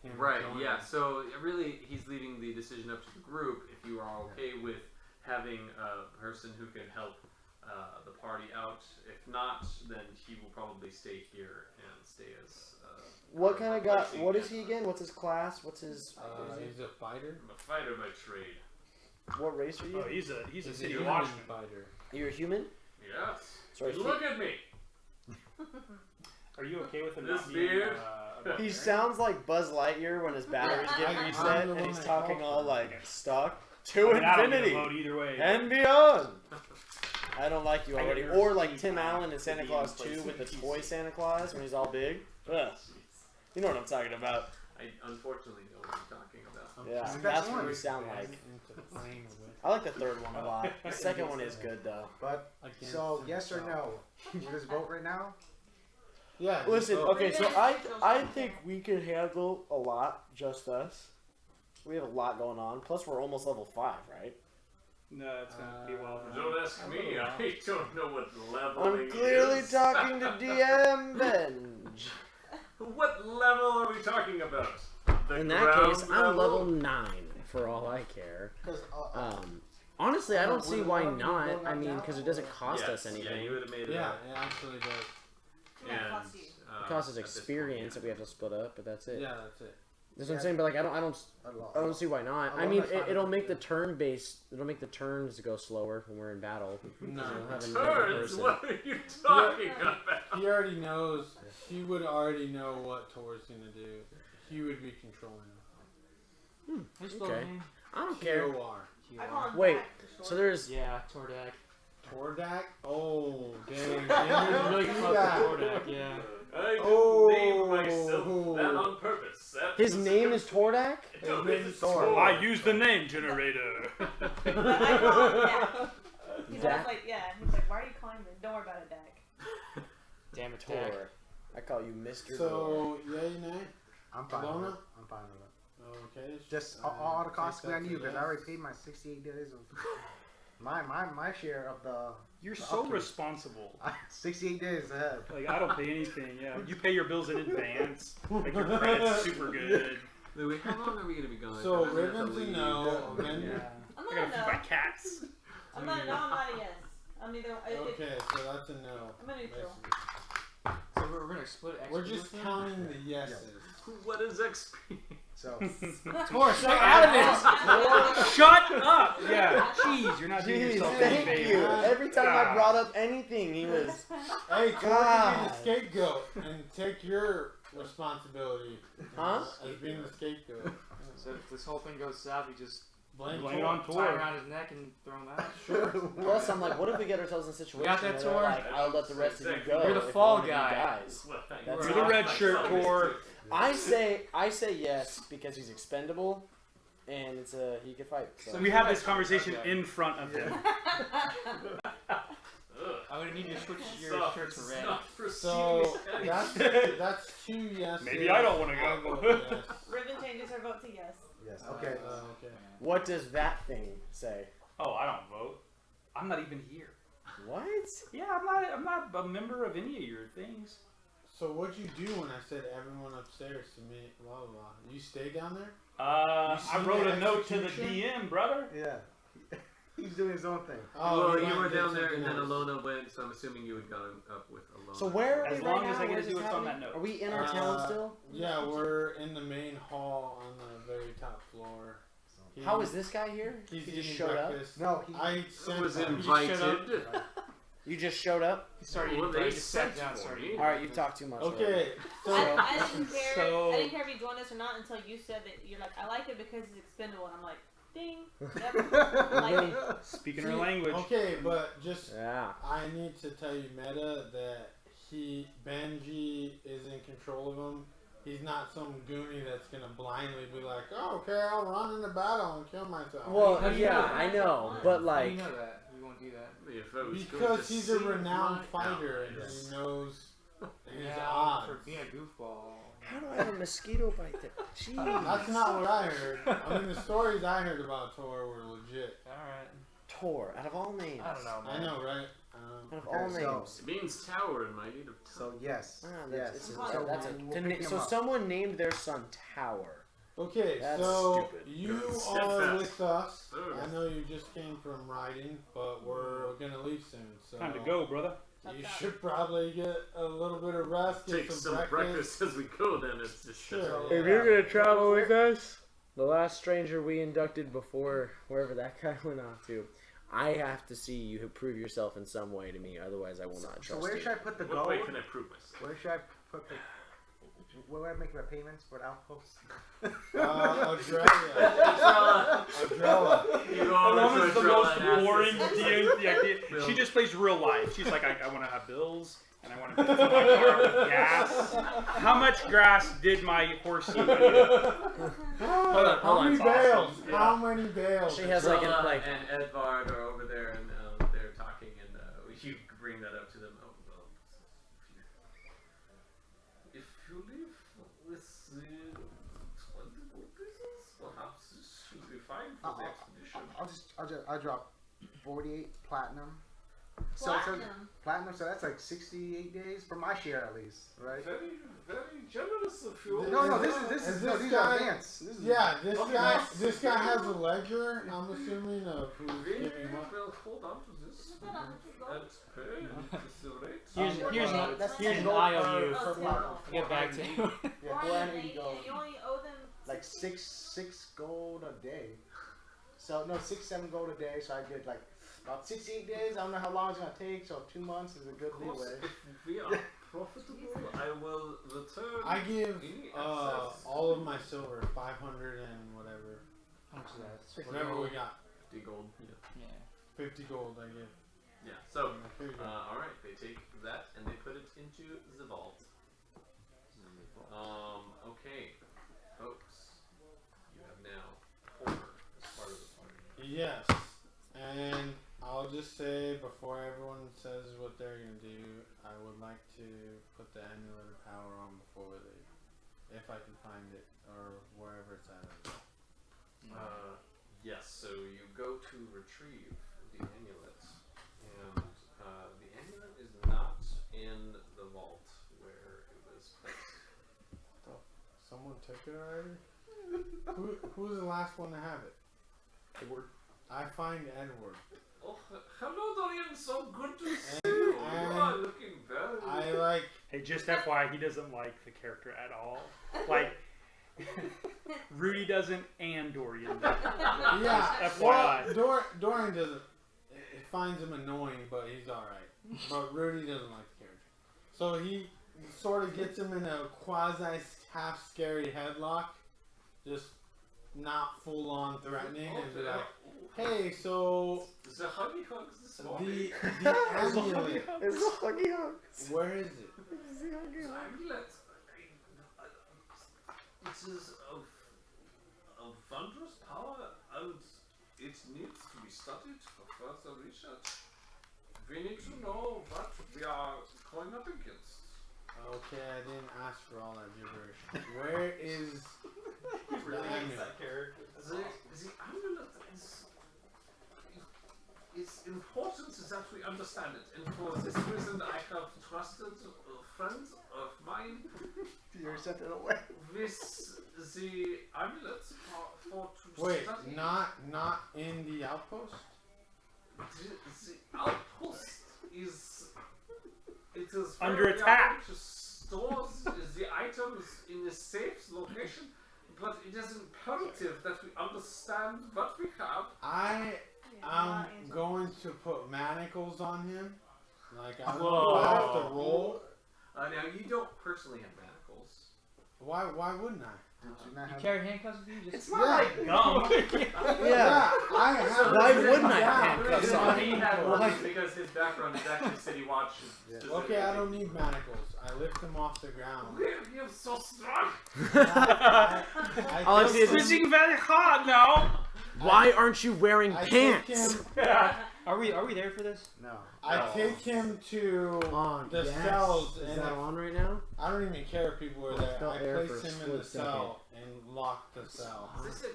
Speaker 7: him
Speaker 10: Right,
Speaker 7: joining.
Speaker 10: yeah, so really he's leaving the decision up to the group if you are okay with having a person who can help the party out. If not, then he will probably stay here and stay as
Speaker 3: What kind of guy?
Speaker 10: replacing
Speaker 3: What is
Speaker 10: him.
Speaker 3: he again? What's his class? What's his?
Speaker 7: He's a fighter.
Speaker 10: I'm a fighter by trade.
Speaker 3: What race are you?
Speaker 9: Oh, he's a
Speaker 7: He's
Speaker 9: city
Speaker 7: a human
Speaker 9: watchman.
Speaker 7: fighter.
Speaker 3: You're a human.
Speaker 10: Yes.
Speaker 3: So
Speaker 10: Look at me.
Speaker 9: Are you okay with him
Speaker 10: This
Speaker 9: not being?
Speaker 10: beard?
Speaker 9: A
Speaker 3: He
Speaker 9: barbarian?
Speaker 3: sounds like Buzz Lightyear when his batteries get
Speaker 7: I'm
Speaker 3: reset
Speaker 7: the
Speaker 3: and
Speaker 7: one
Speaker 3: he's
Speaker 7: that
Speaker 3: talking
Speaker 7: called
Speaker 3: all
Speaker 7: for
Speaker 3: like
Speaker 9: it.
Speaker 3: stuck
Speaker 9: I
Speaker 3: to
Speaker 9: mean, I don't get a
Speaker 3: infinity
Speaker 9: vote either way.
Speaker 3: and beyond. I don't like you
Speaker 9: I
Speaker 3: already.
Speaker 9: get
Speaker 3: Or
Speaker 9: nervous
Speaker 3: like
Speaker 9: anytime
Speaker 3: Tim Allen in Santa
Speaker 9: he
Speaker 3: Claus
Speaker 9: plays
Speaker 3: 2 with the
Speaker 9: PC.
Speaker 3: toy Santa Claus when he's all big. Ugh. You know what I'm talking about.
Speaker 10: I unfortunately know what you're talking about.
Speaker 3: Yeah,
Speaker 6: That's
Speaker 3: that's
Speaker 6: one.
Speaker 3: what you sound like.
Speaker 7: Into playing with.
Speaker 3: I like the third one a lot. The second one is good though.
Speaker 6: But
Speaker 7: Against
Speaker 6: so yes or
Speaker 7: himself.
Speaker 6: no? You just vote right now.
Speaker 7: Yeah.
Speaker 3: Listen,
Speaker 7: so-
Speaker 3: okay, so I think we can handle a lot, just us. We have a lot going on. Plus, we're almost level 5, right?
Speaker 9: No, it's gonna be a while. for
Speaker 10: Don't ask me. I don't know what level
Speaker 3: I'm clearly talking to DM Benj.
Speaker 10: What level are we talking about? The
Speaker 3: In that
Speaker 10: ground
Speaker 3: case, I'm level 9 for all I care.
Speaker 6: Because
Speaker 3: Honestly, I don't see why
Speaker 6: Would you
Speaker 3: not.
Speaker 6: go
Speaker 3: I mean,
Speaker 6: down?
Speaker 3: because it doesn't cost us
Speaker 10: Yeah,
Speaker 3: anything.
Speaker 10: you would have made it
Speaker 7: Yeah,
Speaker 10: up.
Speaker 7: it actually does.
Speaker 4: Yeah, it costs you.
Speaker 3: It costs us
Speaker 10: at this point,
Speaker 3: experience
Speaker 10: yeah.
Speaker 3: that we have to split up, but that's it.
Speaker 7: Yeah, that's it.
Speaker 3: That's what I'm saying. But like, I don't see why not. I mean, it'll make the it'll make the turns go slower when we're in battle.
Speaker 7: No.
Speaker 3: We'll have another
Speaker 10: Turns?
Speaker 3: person.
Speaker 10: What are you talking about?
Speaker 7: He already knows. He would already know what Tor's gonna do. He would be controlling him.
Speaker 3: Okay. I don't care.
Speaker 7: T-O-R.
Speaker 4: I call him
Speaker 3: Wait,
Speaker 4: Jack for short.
Speaker 3: So there's
Speaker 2: Yeah, Tordak.
Speaker 7: Tordak? Oh, dang.
Speaker 2: Really
Speaker 7: Didn't
Speaker 2: fuck
Speaker 7: do that.
Speaker 2: Tordak, yeah.
Speaker 10: I didn't
Speaker 7: Oh.
Speaker 10: name myself that on purpose. That
Speaker 3: his
Speaker 10: was a
Speaker 3: name is
Speaker 10: con-
Speaker 3: Tordak.
Speaker 10: No,
Speaker 6: His name
Speaker 10: it's
Speaker 6: is Thor.
Speaker 10: Thor.
Speaker 9: I use the name generator.
Speaker 4: But I call him Dak. He's
Speaker 3: Dak?
Speaker 4: always like, yeah. He's like, why are you calling me? Don't worry about it, Dak.
Speaker 2: Damn it, Tor.
Speaker 3: Tor. I call you Mr. Tor.
Speaker 7: So, yay, nay?
Speaker 6: I'm fine with
Speaker 7: Ilona?
Speaker 6: it. I'm fine with it.
Speaker 7: Okay.
Speaker 6: Just
Speaker 7: uh,
Speaker 6: all the costs
Speaker 7: take
Speaker 6: be
Speaker 7: that
Speaker 6: on
Speaker 7: to
Speaker 6: you because I
Speaker 7: yes.
Speaker 6: already paid my 68 days of my share of the
Speaker 9: You're so
Speaker 6: upkeep.
Speaker 9: responsible.
Speaker 6: 68 days ahead.
Speaker 9: Like I don't pay anything. Yeah, you pay your bills in advance. Like your credit's super good.
Speaker 10: Louis, how long are we gonna be going?
Speaker 7: So,
Speaker 10: I'm gonna have to
Speaker 7: Riven's a
Speaker 10: leave.
Speaker 7: no. Then
Speaker 2: Yeah.
Speaker 4: I'm
Speaker 9: I
Speaker 4: not
Speaker 9: gotta
Speaker 4: a
Speaker 9: feed
Speaker 4: no.
Speaker 9: my cats.
Speaker 4: I'm not a no. I'm not a yes. I'm either.
Speaker 7: Okay, so that's a no.
Speaker 4: I'm a neutral.
Speaker 7: basically.
Speaker 2: So we're gonna split XP
Speaker 7: We're just
Speaker 2: with him?
Speaker 7: counting the yeses.
Speaker 10: What is XP?
Speaker 6: So
Speaker 7: Tor, stay out of this!
Speaker 9: Shut up! Yeah, jeez, you're not doing
Speaker 3: Jeez,
Speaker 9: yourself any
Speaker 3: thank
Speaker 9: favor.
Speaker 3: you. Every time I
Speaker 9: God.
Speaker 3: brought up anything, he was.
Speaker 7: Hey, Tor can be
Speaker 3: God.
Speaker 7: the scapegoat and take your responsibility
Speaker 3: Huh?
Speaker 7: as being the scapegoat.
Speaker 2: So if this whole thing goes south, we just
Speaker 7: Blame
Speaker 9: Blame it
Speaker 7: Tor.
Speaker 9: on
Speaker 2: Tie
Speaker 9: Tor.
Speaker 2: around his neck and throw him out.
Speaker 7: Sure.
Speaker 3: Plus, I'm like, what if we get ourselves in a situation
Speaker 2: got that,
Speaker 3: where they're
Speaker 2: Tor?
Speaker 3: like, I'll let the rest of you go.
Speaker 2: You're the
Speaker 3: if
Speaker 2: fall
Speaker 3: one of you
Speaker 2: guy.
Speaker 3: dies. That's
Speaker 9: You're the red shirt, Tor.
Speaker 3: I say yes because he's expendable, and it's he could fight. So.
Speaker 9: We have this conversation in front of him.
Speaker 2: I'm gonna need you to switch your shirt to red.
Speaker 7: So that's 2 yes.
Speaker 9: Maybe I don't wanna go.
Speaker 7: I vote yes.
Speaker 4: Riven changes her vote to yes.
Speaker 6: Yes. Okay.
Speaker 7: Okay.
Speaker 3: What does that thing say?
Speaker 9: Oh, I don't vote. I'm not even here.
Speaker 3: What?
Speaker 9: Yeah, I'm not a member of any of your things.
Speaker 7: So what'd you do when I said everyone upstairs to me? Blah blah blah. You stay down there?
Speaker 9: I
Speaker 7: seen
Speaker 9: wrote
Speaker 7: the
Speaker 9: a note to the
Speaker 7: execution?
Speaker 9: DM, brother.
Speaker 6: Yeah. He's doing his own thing.
Speaker 10: Well,
Speaker 7: you
Speaker 10: you were
Speaker 7: went and
Speaker 10: down
Speaker 7: did
Speaker 10: there, and then
Speaker 7: something else.
Speaker 10: Ilona went, so I'm assuming you had gone up with Ilona.
Speaker 3: So where are
Speaker 9: As
Speaker 3: we
Speaker 9: long
Speaker 3: right
Speaker 9: as
Speaker 3: now?
Speaker 9: I get
Speaker 3: Where
Speaker 9: to
Speaker 3: is
Speaker 9: do
Speaker 3: this
Speaker 9: it on
Speaker 3: happening?
Speaker 9: that note.
Speaker 3: Are we in our town still?
Speaker 7: Yeah, we're in the main hall on the very top floor.
Speaker 3: How is this guy here?
Speaker 7: He's
Speaker 3: He just
Speaker 7: eating
Speaker 3: showed up?
Speaker 7: breakfast.
Speaker 6: No, he.
Speaker 7: I sent
Speaker 10: was
Speaker 7: him.
Speaker 10: invited.
Speaker 3: You just showed up?
Speaker 2: He started
Speaker 10: Well,
Speaker 2: eating,
Speaker 10: they
Speaker 2: he just sat
Speaker 10: sent
Speaker 2: down,
Speaker 10: for
Speaker 2: started
Speaker 10: me.
Speaker 2: eating.
Speaker 3: Alright, you've talked too much.
Speaker 7: Okay, so
Speaker 4: I didn't care.
Speaker 9: So-
Speaker 4: I didn't care if you joined us or not until you said that you're like, I like it because it's expendable. And I'm like, ding. Yep. I like it.
Speaker 9: Speaking her language.
Speaker 7: okay, but just
Speaker 3: Yeah.
Speaker 7: I need to tell you, Meta, that Benji is in control of him. He's not some goonie that's gonna blindly be like, oh, okay, I'll run into battle and kill myself.
Speaker 3: Well,
Speaker 2: How do you
Speaker 3: yeah,
Speaker 2: know that?
Speaker 3: I know, but
Speaker 2: How do
Speaker 3: like,
Speaker 2: you know that? You won't do that.
Speaker 10: If it was going
Speaker 7: because
Speaker 10: to
Speaker 7: he's a
Speaker 10: save
Speaker 7: renowned
Speaker 10: my
Speaker 7: fighter and
Speaker 10: allies.
Speaker 7: he knows his
Speaker 2: Yeah,
Speaker 7: odds.
Speaker 2: for being a goofball.
Speaker 3: how do I have a mosquito bite there? Jeez.
Speaker 7: That's not what I heard. I mean, the stories I heard about Tor were legit.
Speaker 2: Alright.
Speaker 3: Tor, out of all names.
Speaker 2: I don't know,
Speaker 7: I
Speaker 2: man.
Speaker 7: know, right?
Speaker 3: Out of
Speaker 6: Okay,
Speaker 3: all
Speaker 6: so-
Speaker 3: names.
Speaker 10: It means tower in my native
Speaker 6: So
Speaker 10: tongue.
Speaker 6: yes.
Speaker 3: Ah,
Speaker 6: Yes.
Speaker 3: that's,
Speaker 4: So
Speaker 3: that's
Speaker 6: we'll
Speaker 3: to
Speaker 6: pick him
Speaker 3: so
Speaker 6: up.
Speaker 3: someone named their son Tower.
Speaker 7: Okay,
Speaker 3: That's
Speaker 7: so
Speaker 3: stupid.
Speaker 7: you
Speaker 10: Steadfast.
Speaker 7: are with us.
Speaker 10: Steadfast.
Speaker 7: I know you just came from riding, but we're gonna leave soon. So
Speaker 9: Time to go, brother.
Speaker 7: you should probably get a little bit of rest, get
Speaker 10: Take some breakfast as we go, then it's just
Speaker 7: Sure.
Speaker 3: If you're gonna travel with us, the last stranger we inducted before wherever that guy went off to, I have to see you prove yourself in some way to me. Otherwise, I will not
Speaker 6: So
Speaker 3: trust
Speaker 6: where
Speaker 3: you.
Speaker 6: should I put the
Speaker 10: What
Speaker 6: gold?
Speaker 10: way can I prove myself?
Speaker 6: Where should I put the? Where would I make my payments for outposts?
Speaker 7: Adrella. Adrella.
Speaker 10: You go
Speaker 9: Ilona's
Speaker 10: over to
Speaker 9: the
Speaker 10: Adrella
Speaker 9: most
Speaker 10: and ask
Speaker 9: boring
Speaker 10: this.
Speaker 9: DM. She just plays real life. She's like, I want to have bills, and I want to fill my car with gas. How much grass did my horse eat?
Speaker 7: Hold on, how many
Speaker 9: It's
Speaker 7: bales?
Speaker 9: awesome. Yeah.
Speaker 7: How many bales?
Speaker 3: She has like
Speaker 10: Adrella
Speaker 3: an like.
Speaker 10: and Edvard are over there, and they're talking, and you bring that up to them. Oh, well, if you leave with the 20 gold pieces, perhaps this should be fine for the expedition.
Speaker 6: I'll drop 48 platinum. Platinum. So that's like 68 days for my share at least, right?
Speaker 10: Very, very generous of you.
Speaker 6: No,
Speaker 7: Is
Speaker 6: these
Speaker 7: this
Speaker 6: are
Speaker 7: guy-
Speaker 6: advanced. This is
Speaker 7: Yeah, this
Speaker 10: Okay,
Speaker 7: guy.
Speaker 10: nice.
Speaker 7: This guy has a ledger. I'm assuming of who's
Speaker 10: Very
Speaker 7: giving what.
Speaker 10: well, hold on to this. That's paid. This is the rate.
Speaker 3: Here's
Speaker 6: an
Speaker 3: an IOU.
Speaker 4: for platinum.
Speaker 2: Get back to you.
Speaker 6: Yeah, 480 gold.
Speaker 4: You only owe them
Speaker 6: Like six gold a day. So no, 6-7 gold a day. So I did like about 68 days. I don't know how long it's gonna take. So 2 months is a good
Speaker 10: Of course,
Speaker 6: leeway.
Speaker 10: if we are profitable, I will return.
Speaker 7: I give
Speaker 10: any excess.
Speaker 7: all of my silver, 500 and whatever,
Speaker 2: How much is that? It's 50
Speaker 7: whatever
Speaker 2: gold.
Speaker 7: we got.
Speaker 10: 50 gold.
Speaker 2: Yeah.
Speaker 7: 50 gold I give.
Speaker 10: Yeah. So,
Speaker 7: Here you go.
Speaker 10: alright, they take that and they put it into the vault. Okay, folks, you have now Homer as part of the party.
Speaker 7: Yes, and I'll just say before everyone says what they're gonna do, I would like to put the amulet of power on before we leave, if I can find it or wherever it's at.
Speaker 10: Yes, so you go to retrieve the amulet, and the amulet is not in the vault where it was placed.
Speaker 7: Someone took it already? Who's the last one to have it?
Speaker 9: Edward.
Speaker 7: I find Edward.
Speaker 10: Oh, hello, Dorian. So good to see you. You are looking very.
Speaker 7: I like.
Speaker 9: Hey, just FYI, he doesn't like the character at all. Like, Rudy doesn't, and Dorian doesn't.
Speaker 7: Yeah.
Speaker 9: FYI.
Speaker 7: Well, Dorian doesn't. It finds him annoying, but he's all right. But Rudy doesn't like the character, so he sort of gets him in a quasi half scary headlock. Just not full on threatening and be like, hey, so
Speaker 10: The huggy hugs this
Speaker 7: the
Speaker 10: morning.
Speaker 7: amulet,
Speaker 3: It's a huggy hug.
Speaker 7: where is it?
Speaker 8: The amulet. It is of wondrous power, and it needs to be studied for further research. We need to know what we are going up against.
Speaker 7: Okay, I didn't ask for all that gibberish. Where is the amulet?
Speaker 8: The amulet is important that we understand it, and for this reason I have trusted a friend of mine
Speaker 6: You sent it away.
Speaker 8: with the amulet for to
Speaker 7: Wait,
Speaker 8: study.
Speaker 7: not in the outpost?
Speaker 8: The outpost is
Speaker 9: Under
Speaker 8: very
Speaker 9: attack.
Speaker 8: hard to store the items in a safe location, but it is imperative that we understand what we have.
Speaker 7: I am
Speaker 4: not
Speaker 7: going to put manacles on him. Like I
Speaker 9: Whoa.
Speaker 7: have to roll.
Speaker 10: Now you don't personally have manacles.
Speaker 7: Why wouldn't I?
Speaker 6: Did you not
Speaker 2: You
Speaker 6: have
Speaker 2: carry handcuffs with you? Just
Speaker 9: It's not like gum.
Speaker 3: Yeah.
Speaker 7: I have.
Speaker 3: Why wouldn't I
Speaker 7: Yeah.
Speaker 3: have handcuffs
Speaker 10: The
Speaker 3: on?
Speaker 10: reason he had
Speaker 2: Why?
Speaker 10: one is because his background is actually City Watch.
Speaker 7: Okay, I don't need manacles. I lift him off the ground.
Speaker 8: You're so strong.
Speaker 3: All I
Speaker 7: take
Speaker 3: see is
Speaker 7: him-
Speaker 9: Pushing very hard now.
Speaker 3: Why aren't you wearing
Speaker 7: I take
Speaker 3: pants?
Speaker 7: him.
Speaker 2: Are we there for this?
Speaker 6: No.
Speaker 7: I take him to
Speaker 3: On.
Speaker 7: the
Speaker 3: yes.
Speaker 7: cells,
Speaker 3: Is
Speaker 7: and
Speaker 3: that
Speaker 7: if-
Speaker 3: on right now?
Speaker 7: I don't even care if people were there.
Speaker 3: Felt
Speaker 7: I
Speaker 3: air
Speaker 7: place
Speaker 3: for a
Speaker 7: him in the
Speaker 3: split
Speaker 7: cell and lock the cell.
Speaker 8: Listen,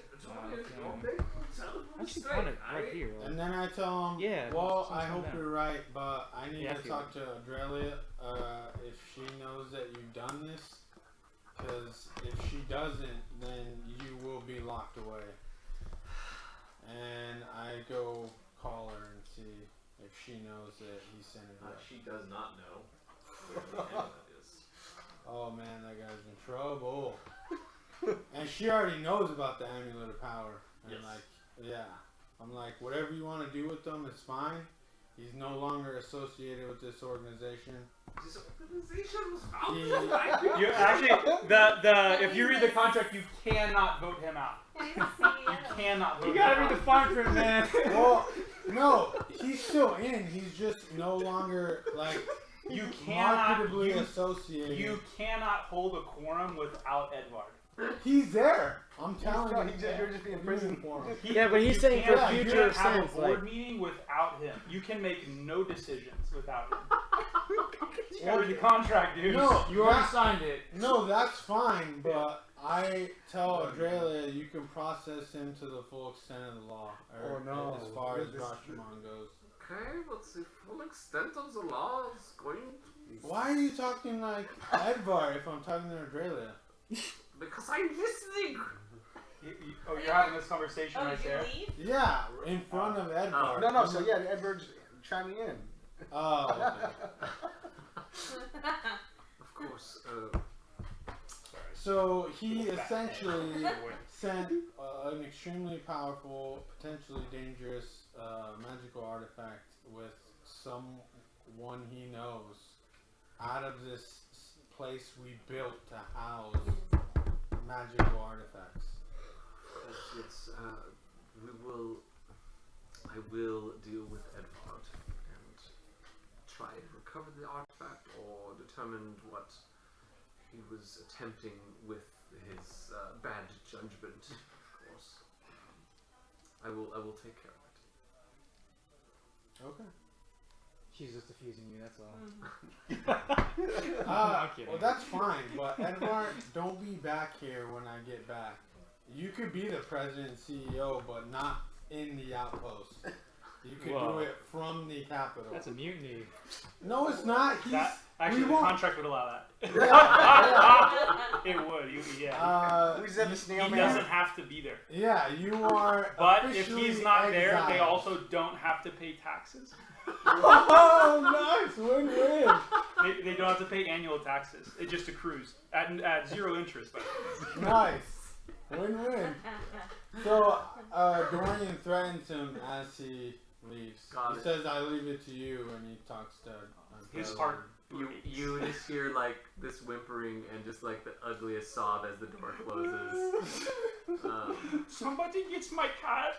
Speaker 2: Actually, kind of right here.
Speaker 7: And then I tell him,
Speaker 2: Yeah,
Speaker 7: well,
Speaker 2: sounds
Speaker 7: I hope
Speaker 2: down.
Speaker 7: you're right, but I need
Speaker 2: Yeah, I
Speaker 7: to
Speaker 2: feel
Speaker 7: talk to Adrelia if she knows that you've done this. Because if she doesn't, then you will be locked away. And I go call her and see if she knows that he sent it away.
Speaker 10: She does not know where the amulet is.
Speaker 7: Oh man, that guy's in trouble. And she already knows about the amulet of power. And
Speaker 10: Yes.
Speaker 7: like, yeah. I'm like, whatever you want to do with them, it's fine. He's no longer associated with this organization.
Speaker 8: This organization was founded
Speaker 7: He-
Speaker 8: by
Speaker 9: You actually if you read the contract, you cannot vote him out. You cannot vote
Speaker 2: You
Speaker 9: him
Speaker 2: gotta
Speaker 9: out.
Speaker 2: read the fine print, man.
Speaker 7: Well, no, he's still in. He's just no longer like
Speaker 9: You cannot.
Speaker 7: marketably associated.
Speaker 9: You cannot hold a quorum without Edvard.
Speaker 7: He's there. I'm telling you.
Speaker 6: You're just being in prison for him.
Speaker 3: Yeah, but he's
Speaker 9: You
Speaker 3: saying for
Speaker 9: cannot-
Speaker 3: future
Speaker 9: you can't have
Speaker 3: sense,
Speaker 9: a board
Speaker 3: like-
Speaker 9: meeting without him. You can make no decisions without him. You gotta read the contract, dude.
Speaker 7: No,
Speaker 2: You already
Speaker 7: that-
Speaker 2: signed it.
Speaker 7: No, that's fine, but I tell Adrelia you can process him to the full extent of the law, or
Speaker 6: Oh, no.
Speaker 7: as far as
Speaker 6: This-
Speaker 7: Rashomon goes.
Speaker 8: Okay, but the full extent of the law is going to...
Speaker 7: Why are you talking like Edvar if I'm talking to Adrelia?
Speaker 8: Because I'm listening!
Speaker 9: You're having this conversation
Speaker 4: Oh,
Speaker 9: right
Speaker 4: did you
Speaker 9: there.
Speaker 4: leave?
Speaker 7: Yeah, in front of Edvar.
Speaker 6: No, so yeah, Edward's chiming in.
Speaker 7: Oh, okay.
Speaker 10: Of course.
Speaker 7: So he essentially sent an extremely powerful, potentially dangerous magical artifact with someone he knows out of this place we built to house magical artifacts.
Speaker 10: I will deal with Edvard and try and recover the artifact or determine what he was attempting with his bad judgment. Of course, I will take care of it.
Speaker 7: Okay.
Speaker 2: She's just diffusing you, that's all. I'm kidding.
Speaker 7: Well, that's fine, but Edvard, don't be back here when I get back. You could be the president and CEO, but not in the outpost. You could
Speaker 2: Whoa.
Speaker 7: do it from the capital.
Speaker 2: That's a mutiny.
Speaker 7: No, it's not. He's,
Speaker 9: Actually,
Speaker 7: we
Speaker 9: the
Speaker 7: won't-
Speaker 9: contract would allow that. It would. Yeah.
Speaker 6: Who's at the snail
Speaker 9: He
Speaker 6: man?
Speaker 9: doesn't have to be there.
Speaker 7: Yeah, you are.
Speaker 9: But if
Speaker 7: officially
Speaker 9: he's not there, they
Speaker 7: exiled.
Speaker 9: also don't have to pay taxes.
Speaker 7: Oh, nice win-win.
Speaker 9: They don't have to pay annual taxes. It just accrues at zero interest. But
Speaker 7: Nice win-win. So Dorian threatens him as he leaves.
Speaker 10: Got
Speaker 7: He
Speaker 10: it.
Speaker 7: says, "I leave it to you," and he talks to
Speaker 9: his
Speaker 7: Adrelia.
Speaker 9: heart.
Speaker 10: You just hear like this whimpering and just like the ugliest sob as the door closes.
Speaker 5: Somebody gets my cat.